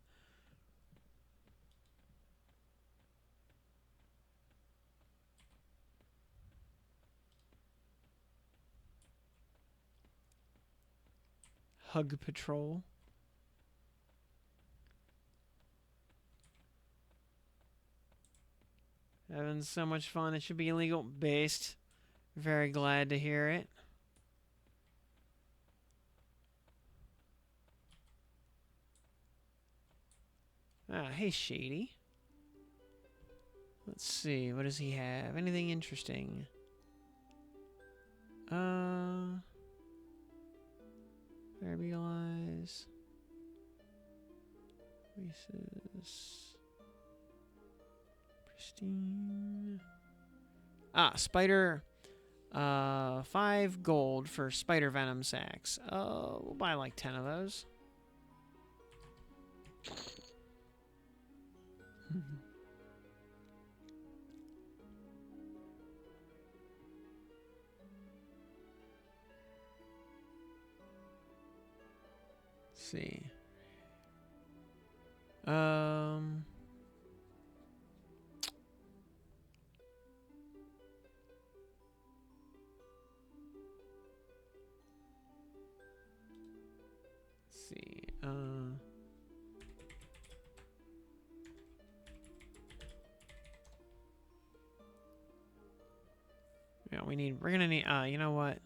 Hug patrol. Having so much fun. It should be illegal. Based. Very glad to hear it. Ah, hey, Shady. Let's see. What does he have? Anything interesting? Variabilize. Races. Pristine. Ah, spider. 5 gold for spider venom sacks. We'll buy like 10 of those. Let's see. Let's see. Yeah, we're gonna need, you know what?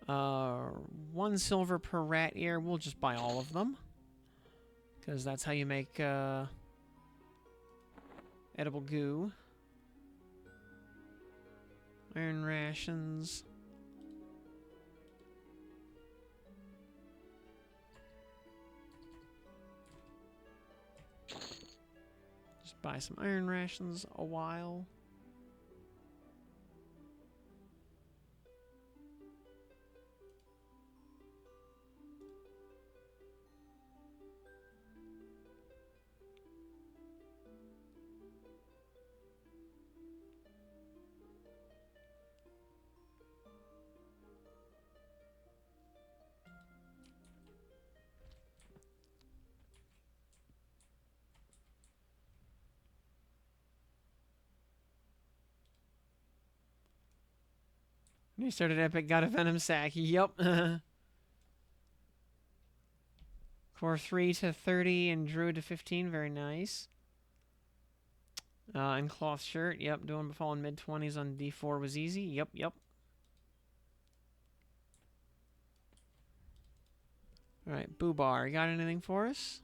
1 silver per rat ear. We'll just buy all of them. Because that's how you make, edible goo. Iron rations. Just buy some iron rations a while. You started epic, got a venom sack. Yup. Core 3 to 30 and Druid to 15. Very nice. And cloth shirt. Yep, doing befallen mid-20s on D4 was easy. Yep, yep. Alright, Boobar, you got anything for us?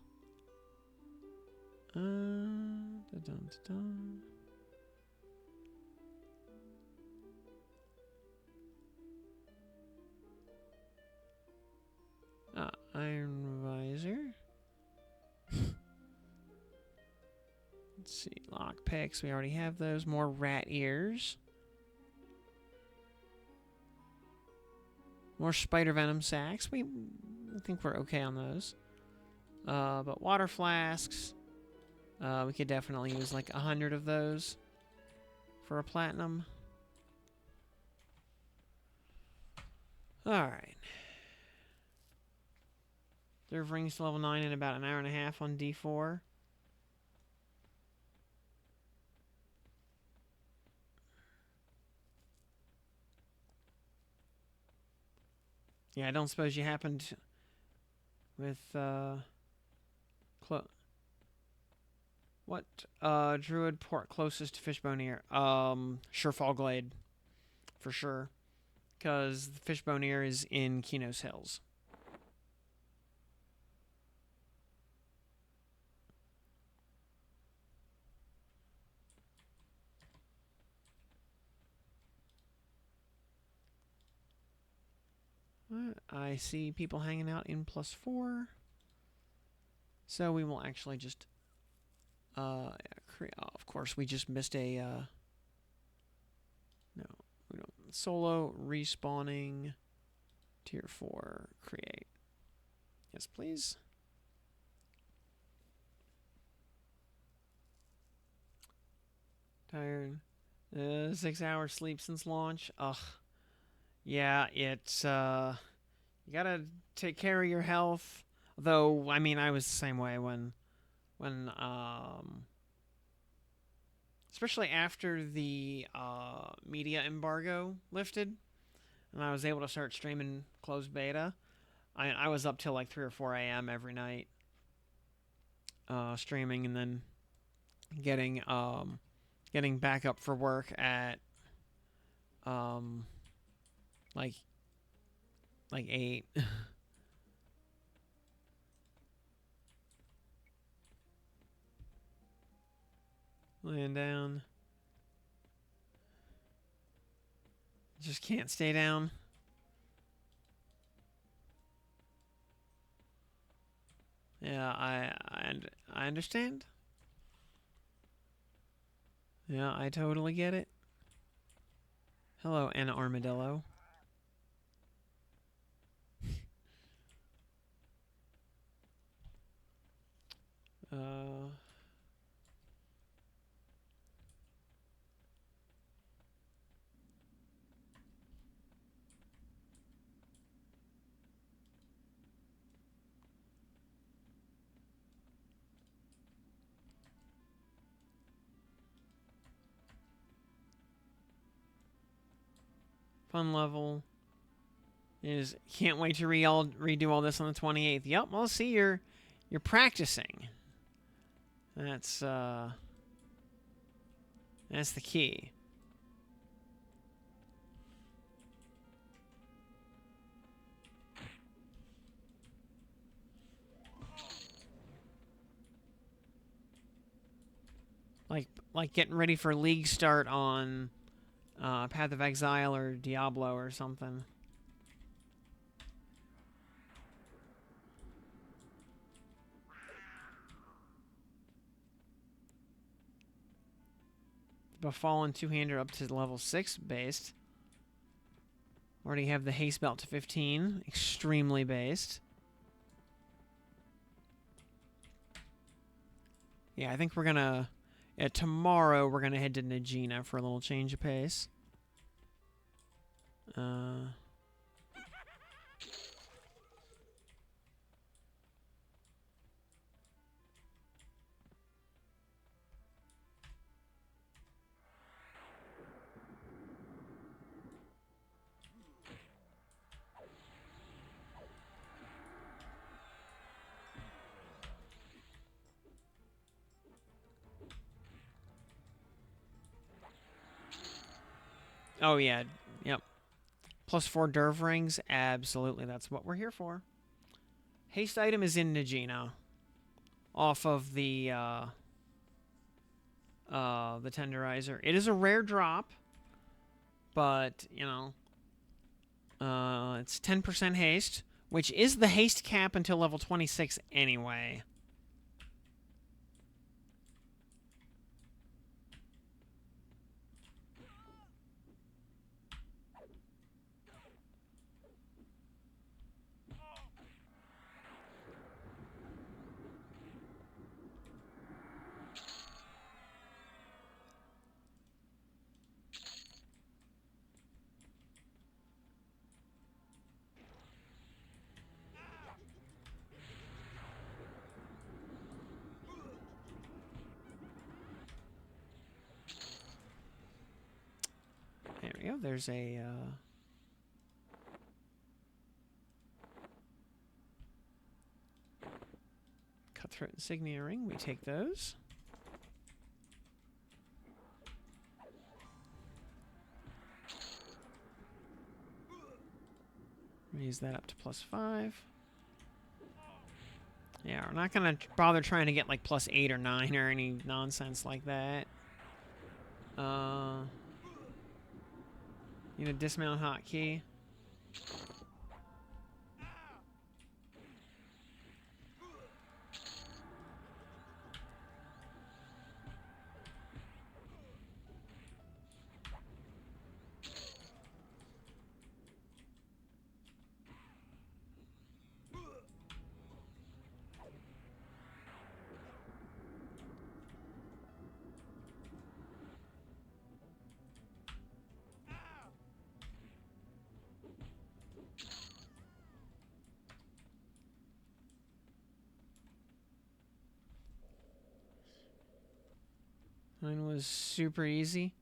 Iron visor. Let's see, lockpicks. We already have those. More rat ears. More spider venom sacks. I think we're okay on those. But water flasks. We could definitely use like 100 of those for a platinum. Alright. Serve rings to level 9 in about an hour and a half on D4. Yeah, I don't suppose you happened with, what, druid port closest to Fishbone Ear? Surefall Glade, for sure. Because Fishbone Ear is in Kinos Hills. I see people hanging out in +4. So we will actually just, create, of course, we just missed a, no, we don't, solo respawning, tier 4, create. Yes, please. Tired. 6 hours sleep since launch. Ugh. Yeah, it's, you gotta take care of your health. Though, I mean, I was the same way when especially after the media embargo lifted, and I was able to start streaming closed beta. I was up till like 3 or 4 a.m. every night, streaming, and then getting back up for work at um, like 8. Laying down. Just can't stay down. Yeah, I understand. Yeah, I totally get it. Hello, Anna Armadillo. Uh, fun level is can't wait to redo all this on the 28th. Yep, well, see, you're practicing. That's the key. Like getting ready for League start on Path of Exile or Diablo or something. Befallen two-hander up to level 6 based. Already have the haste belt to 15, extremely based. Yeah, I think we're gonna tomorrow we're gonna head to Najina for a little change of pace. Oh yeah, yep. +4 Derv rings, absolutely. That's what we're here for. Haste item is in Najina, off of the tenderizer. It is a rare drop, but you know, it's 10% haste, which is the haste cap until level 26 anyway. There we go. There's a cutthroat insignia ring. We take those. Raise that up to +5. Yeah, we're not gonna bother trying to get like +8 or 9 or any nonsense like that. Need a dismount hotkey. Mine was super easy.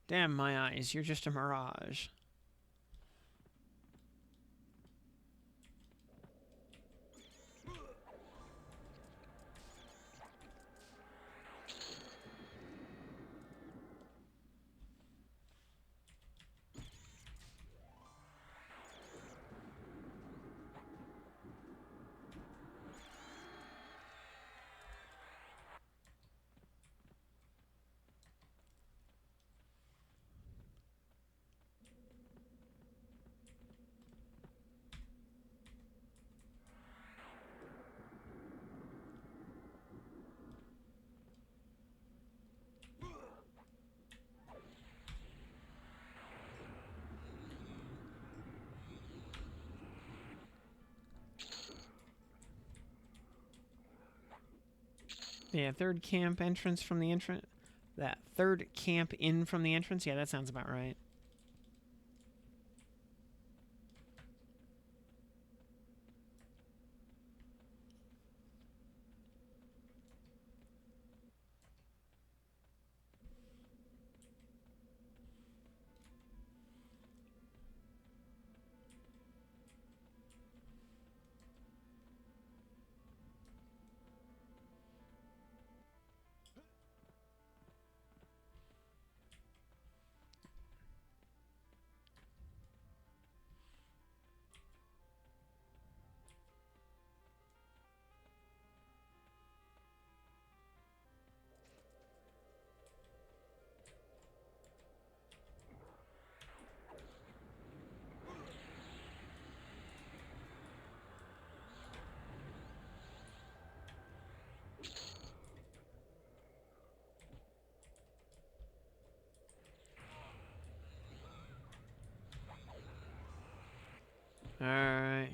Damn my eyes, you're just a mirage. Yeah, third camp entrance from the entrance. That third camp in from the entrance? Yeah, that sounds about right. Alright.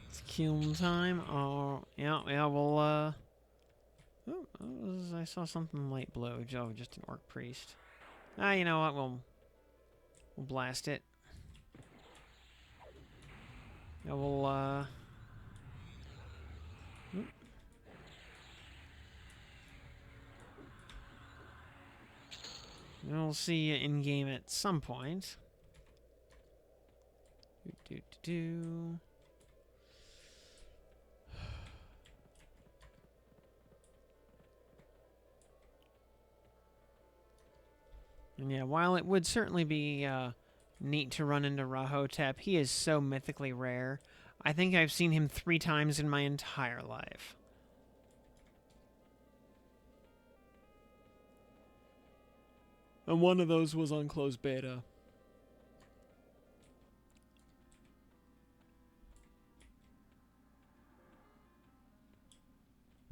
It's kiln time. Oh, yeah, we'll, Oh, I saw something light blue. Oh, just an orc priest. Ah, you know what? We'll blast it. Yeah, we'll see you in game at some point. Do. And yeah, while it would certainly be neat to run into Rahotep, he is so mythically rare. I think I've seen him 3 times in my entire life. And one of those was on closed beta.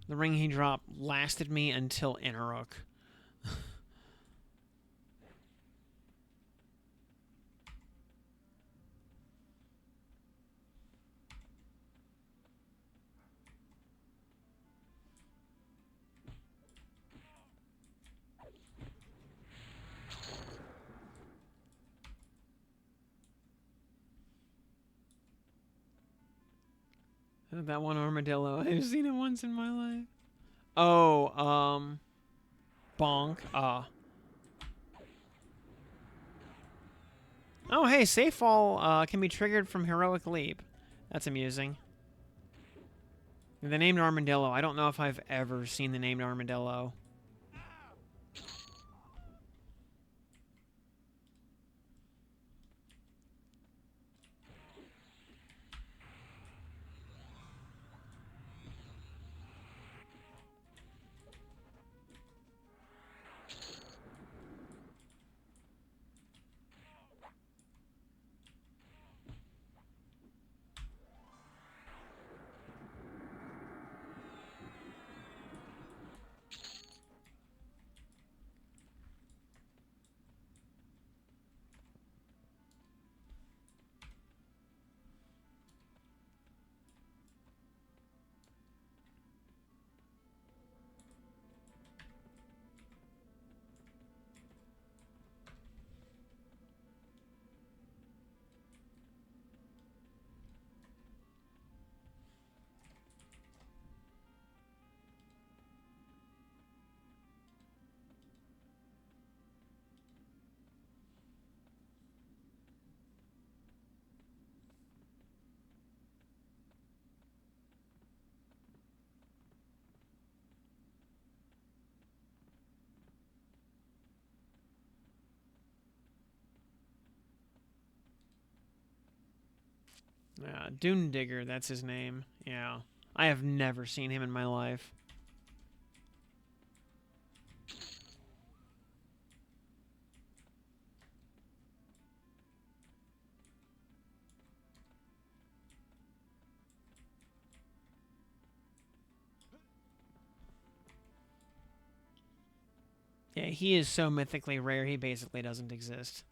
The ring he dropped lasted me until Inarok. That one armadillo. I've seen it once in my life. Oh, bonk. Oh, hey, safe fall can be triggered from heroic leap. That's amusing. The named armadillo. I don't know if I've ever seen the named armadillo. Dune Digger, that's his name. Yeah. I have never seen him in my life. Yeah, he is so mythically rare, he basically doesn't exist.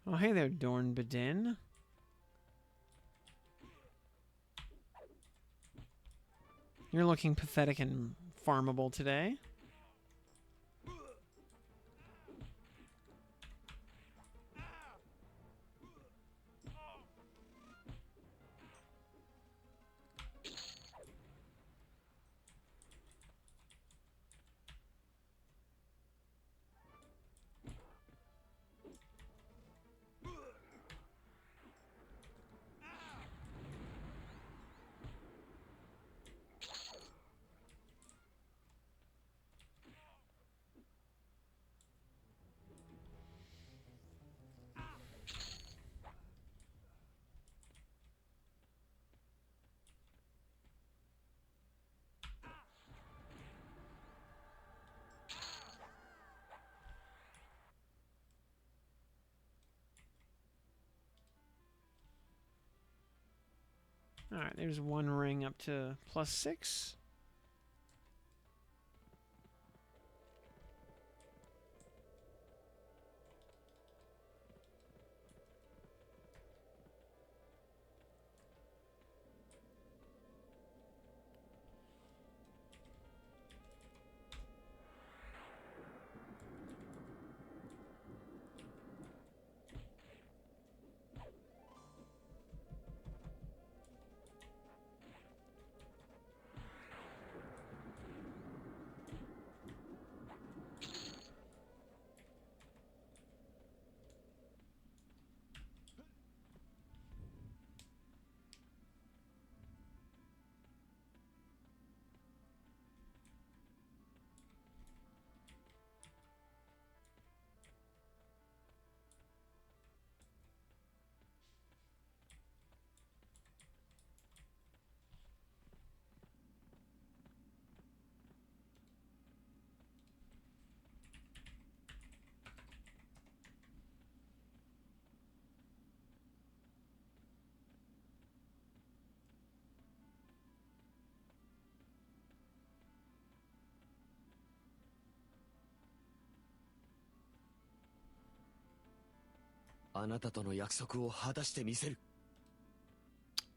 Oh, hey there, Dorn Bedin. You're looking pathetic and farmable today. Alright, there's one ring up to +6.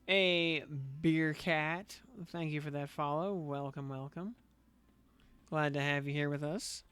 A beer cat. Thank you for that follow. Welcome, welcome. Glad to have you here with us.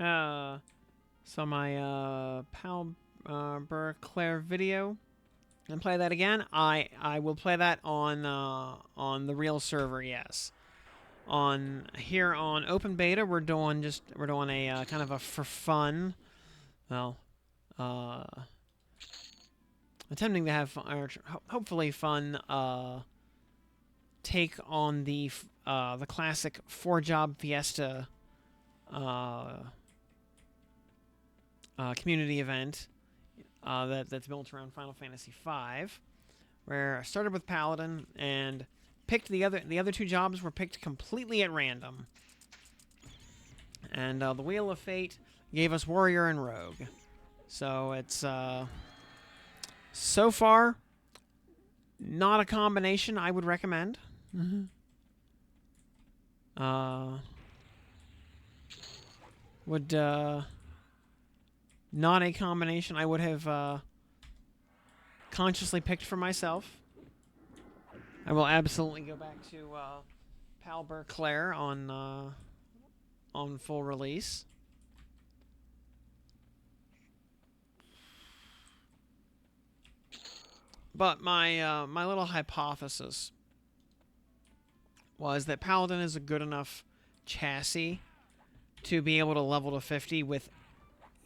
So my Pal Claire video. And play that again. I will play that on the real server. Yes. On here on open beta, we're doing a kind of a for fun. Well, attempting to have fun, or hopefully fun take on the classic 4-job Fiesta community event that's built around Final Fantasy V, where I started with Paladin and picked the other 2 jobs were picked completely at random, and the Wheel of Fate gave us Warrior and Rogue. So it's so far not a combination I would recommend. Would not a combination I would have consciously picked for myself. I will absolutely go back to Pal Claire on full release. But my my little hypothesis was that Paladin is a good enough chassis to be able to level to 50 with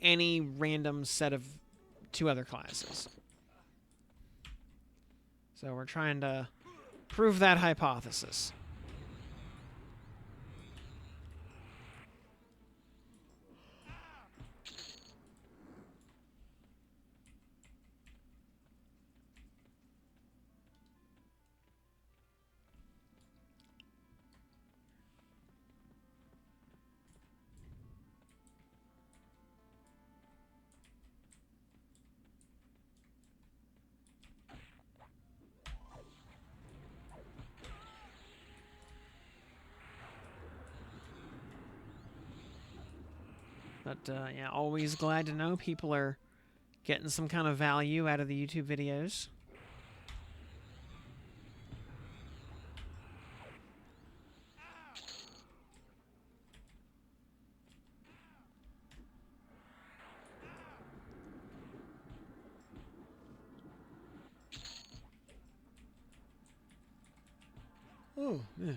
any random set of 2 other classes. So we're trying to prove that hypothesis. But yeah, always glad to know people are getting some kind of value out of the YouTube videos. Oh, yeah.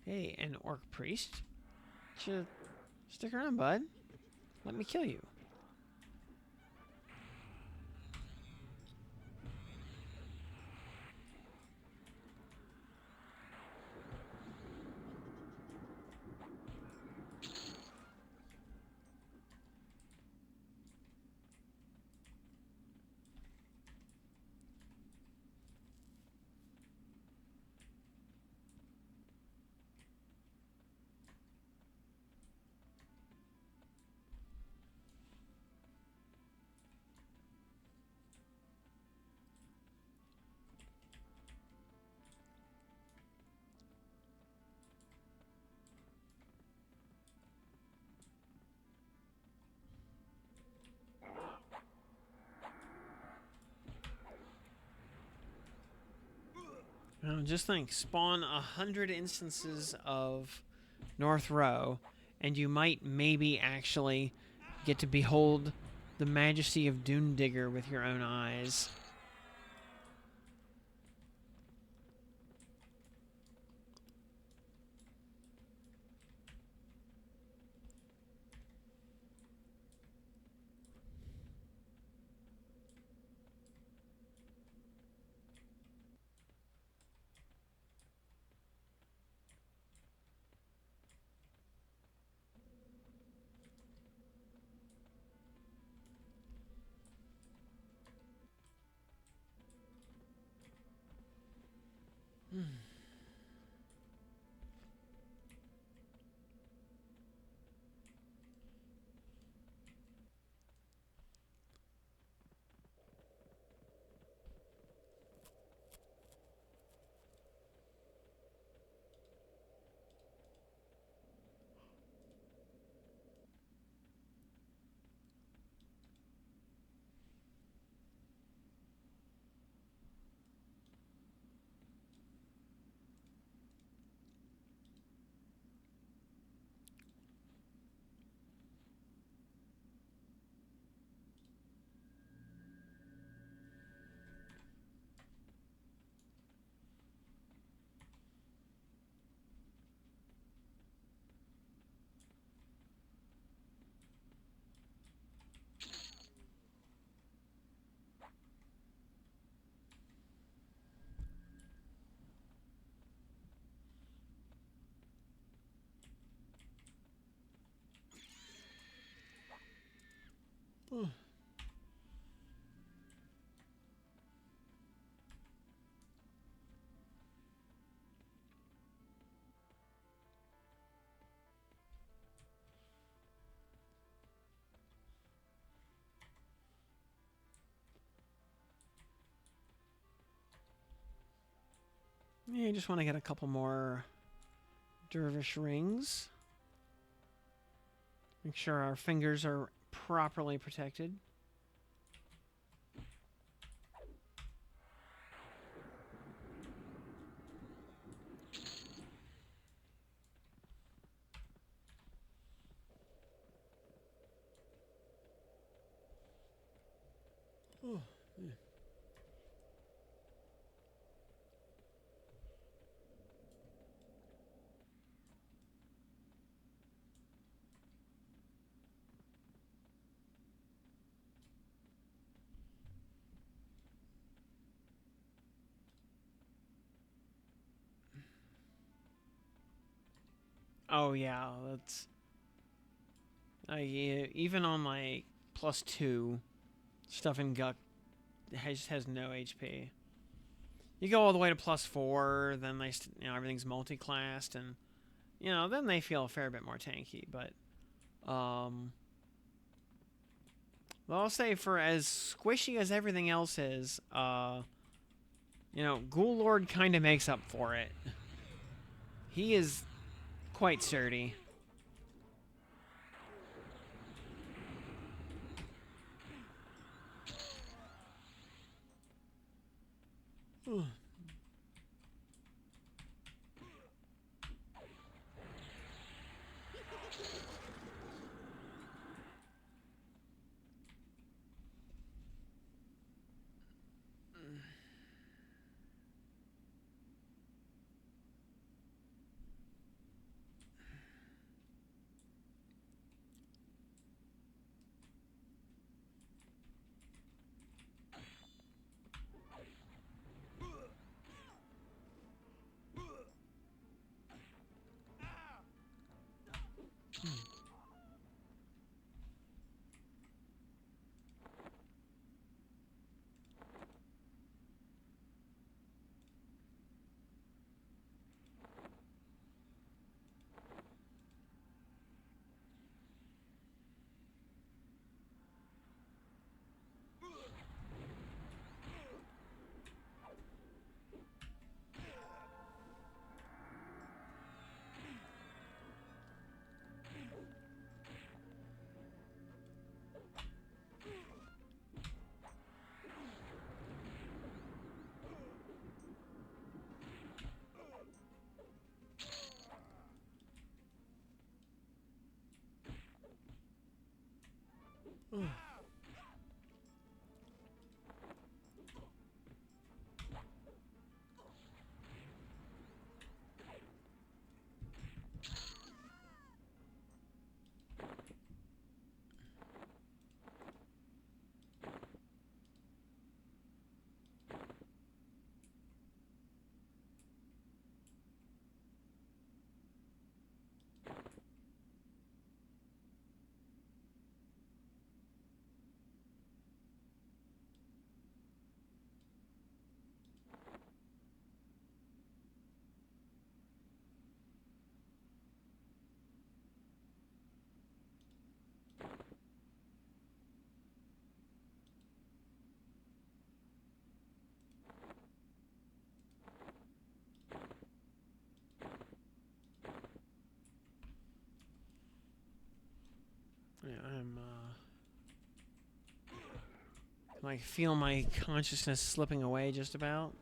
Hey, an orc priest. Should stick around, bud. Let me kill you. Just think, spawn 100 instances of North Row, and you might maybe actually get to behold the majesty of Dune Digger with your own eyes. Yeah, I just want to get a couple more dervish rings. Make sure our fingers are properly protected. Oh, yeah. Oh yeah, that's yeah, even on my +2, stuff in Guck has no HP. You go all the way to +4, then they everything's multi-classed, and then they feel a fair bit more tanky. But well, I'll say for as squishy as everything else is, Ghoul Lord kind of makes up for it. He is quite sturdy. Yeah, I'm, can I feel my consciousness slipping away just about?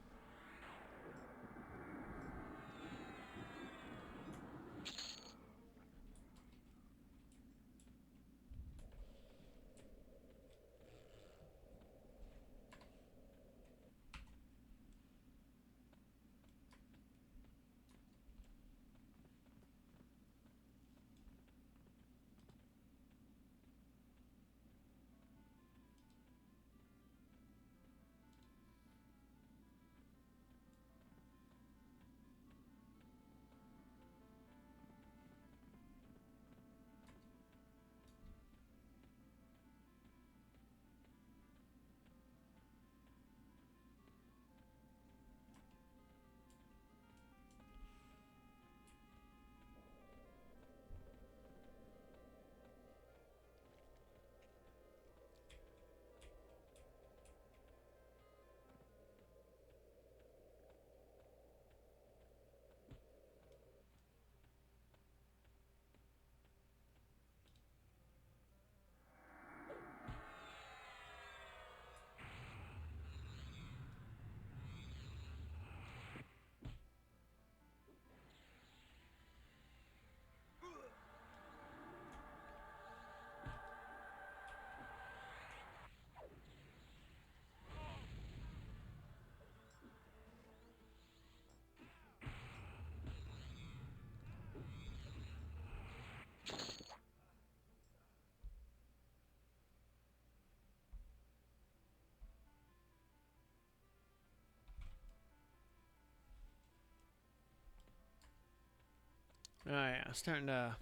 Oh yeah, starting to.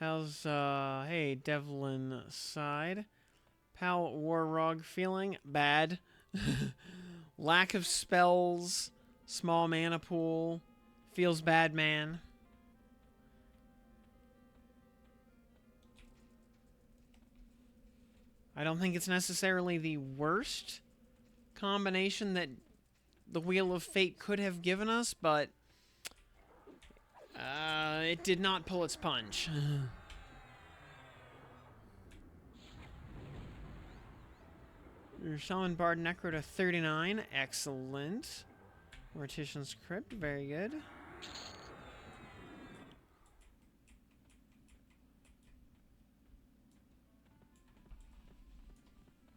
How's hey Devlin side? Pal Warrog feeling bad. Lack of spells, small mana pool, feels bad, man. I don't think it's necessarily the worst combination that the Wheel of Fate could have given us, but it did not pull its punch. Shaman Bard Necro to 39. Excellent. Mortician's Crypt. Very good.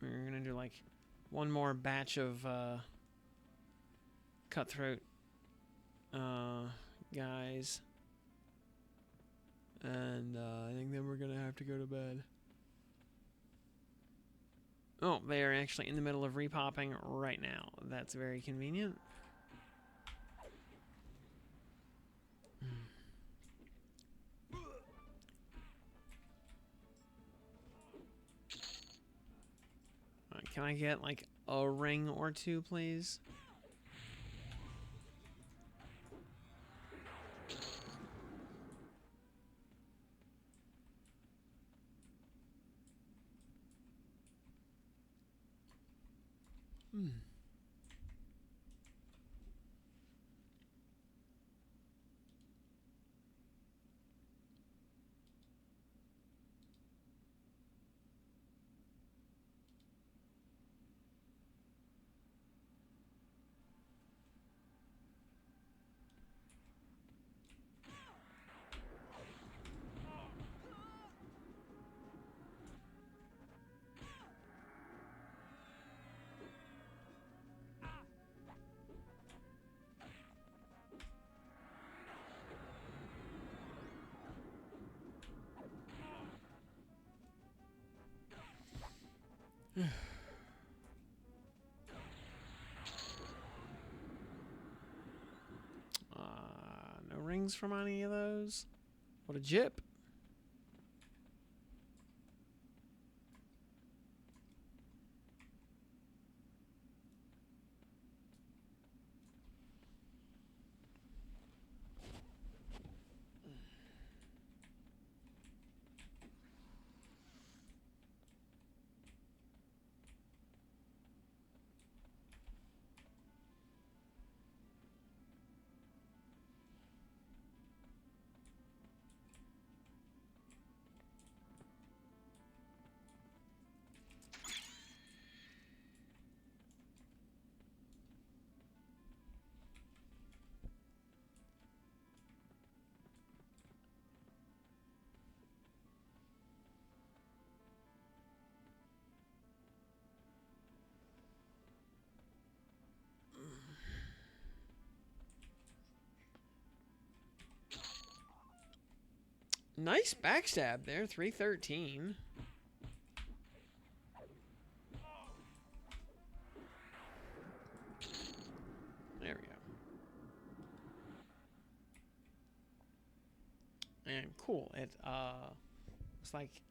We're going to do like one more batch of Cutthroat guys. And I think then we're going to have to go to bed. Oh, they are actually in the middle of repopping right now. That's very convenient. Can I get like a ring or two, please? No rings from any of those. What a jip. Nice backstab there, 313. There we go. And cool. It looks like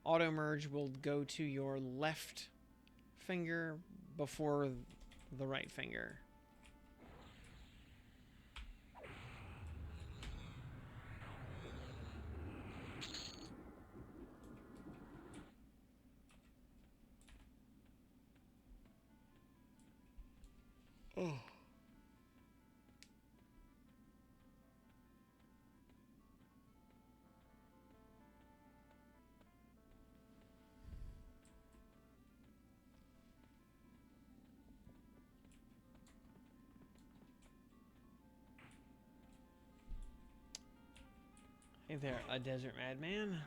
auto merge will go to your left finger before the right finger. Oh. Hey there, a desert madman.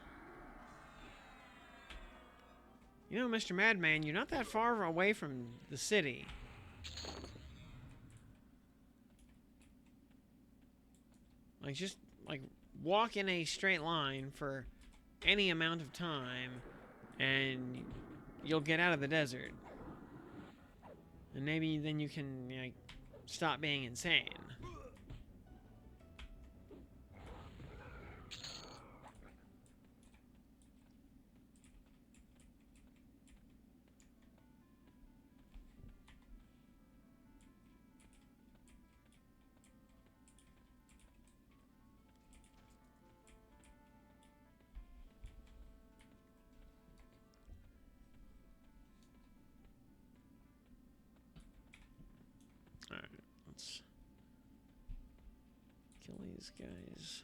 You know, Mr. Madman, you're not that far away from the city. Like, just, like, walk in a straight line for any amount of time, and you'll get out of the desert. And maybe then you can, like, stop being insane. Alright, let's kill these guys.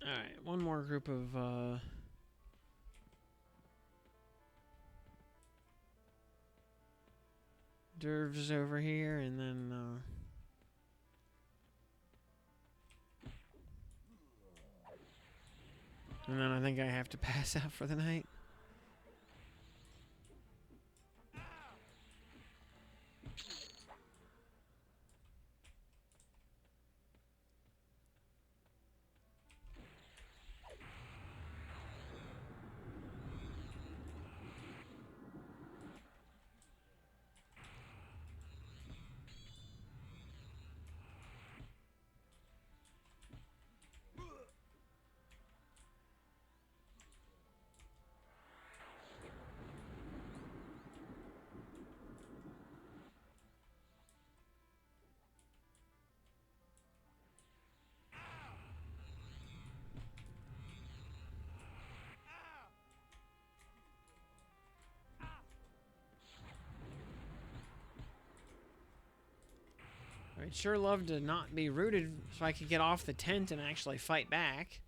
Alright, one more group of, Dervs over here, and then, I think I have to pass out for the night. I'd sure love to not be rooted so I could get off the tent and actually fight back.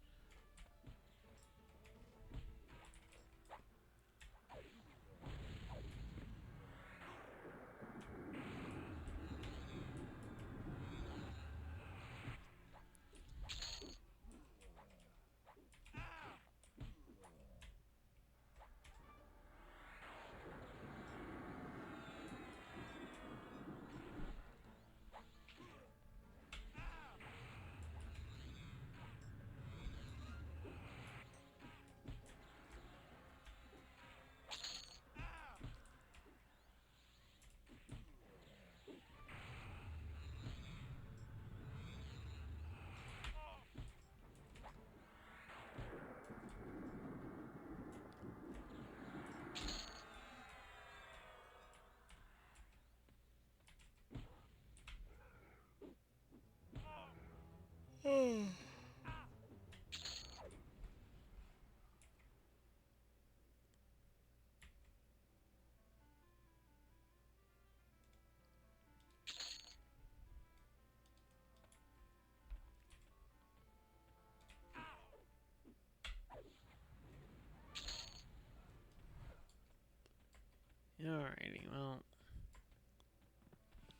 Alrighty, well,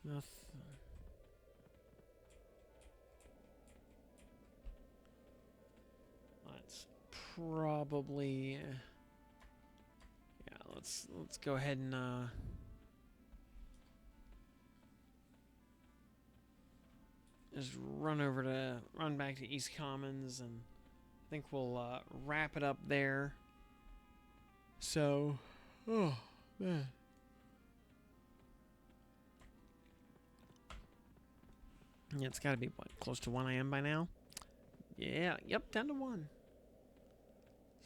nothing. Let's probably, yeah, let's go ahead and just run back to East Commons, and I think we'll wrap it up there. So, oh man. Yeah, it's got to be, what, close to 1 a.m. by now? Yeah, yep, 10 to 1.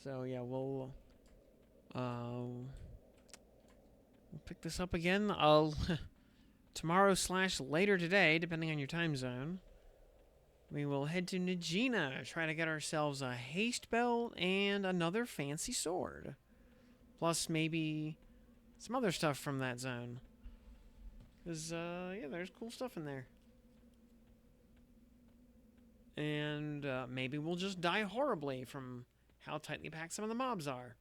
So, yeah, we'll pick this up again. I'll tomorrow / later today, depending on your time zone. We will head to Najina, try to get ourselves a haste belt and another fancy sword. Plus, maybe some other stuff from that zone. Because, yeah, there's cool stuff in there. And maybe we'll just die horribly from how tightly packed some of the mobs are.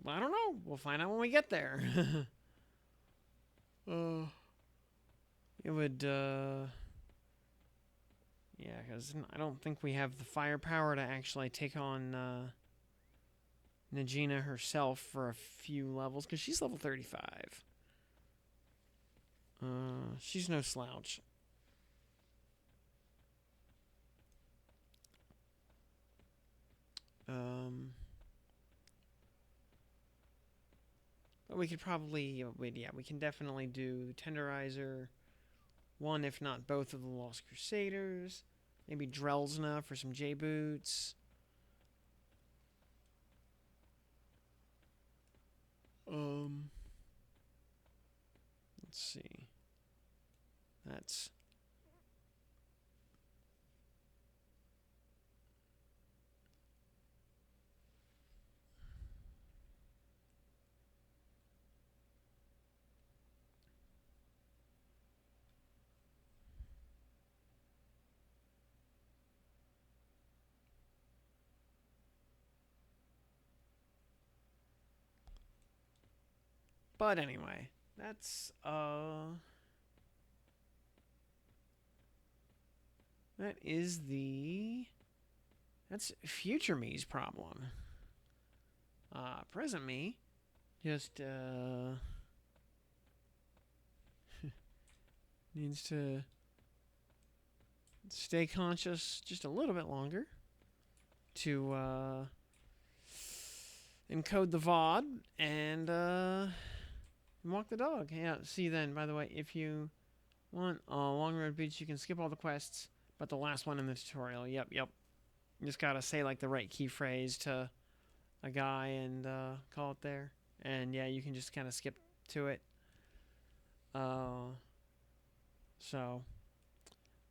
I don't know. We'll find out when we get there. It would, yeah, because I don't think we have the firepower to actually take on Najina herself for a few levels, because she's level 35. She's no slouch. But we could probably, yeah, we can definitely do Tenderizer, one if not both of the Lost Crusaders, maybe Drelsna for some J-Boots. Let's see. That's... But anyway, that's that is that's future me's problem. Present me just needs to stay conscious just a little bit longer to encode the VOD and walk the dog. Yeah, see then, by the way, if you want Long Road Beach, you can skip all the quests, but the last one in the tutorial, yep. You just gotta say, like, the right key phrase to a guy and call it there. And, yeah, you can just kind of skip to it.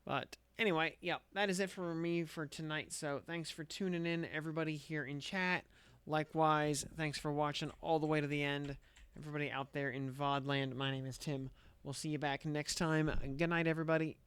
But, anyway, yep, that is it for me for tonight. So, thanks for tuning in, everybody here in chat. Likewise, thanks for watching all the way to the end. Everybody out there in VOD land, my name is Tim. We'll see you back next time. Good night, everybody.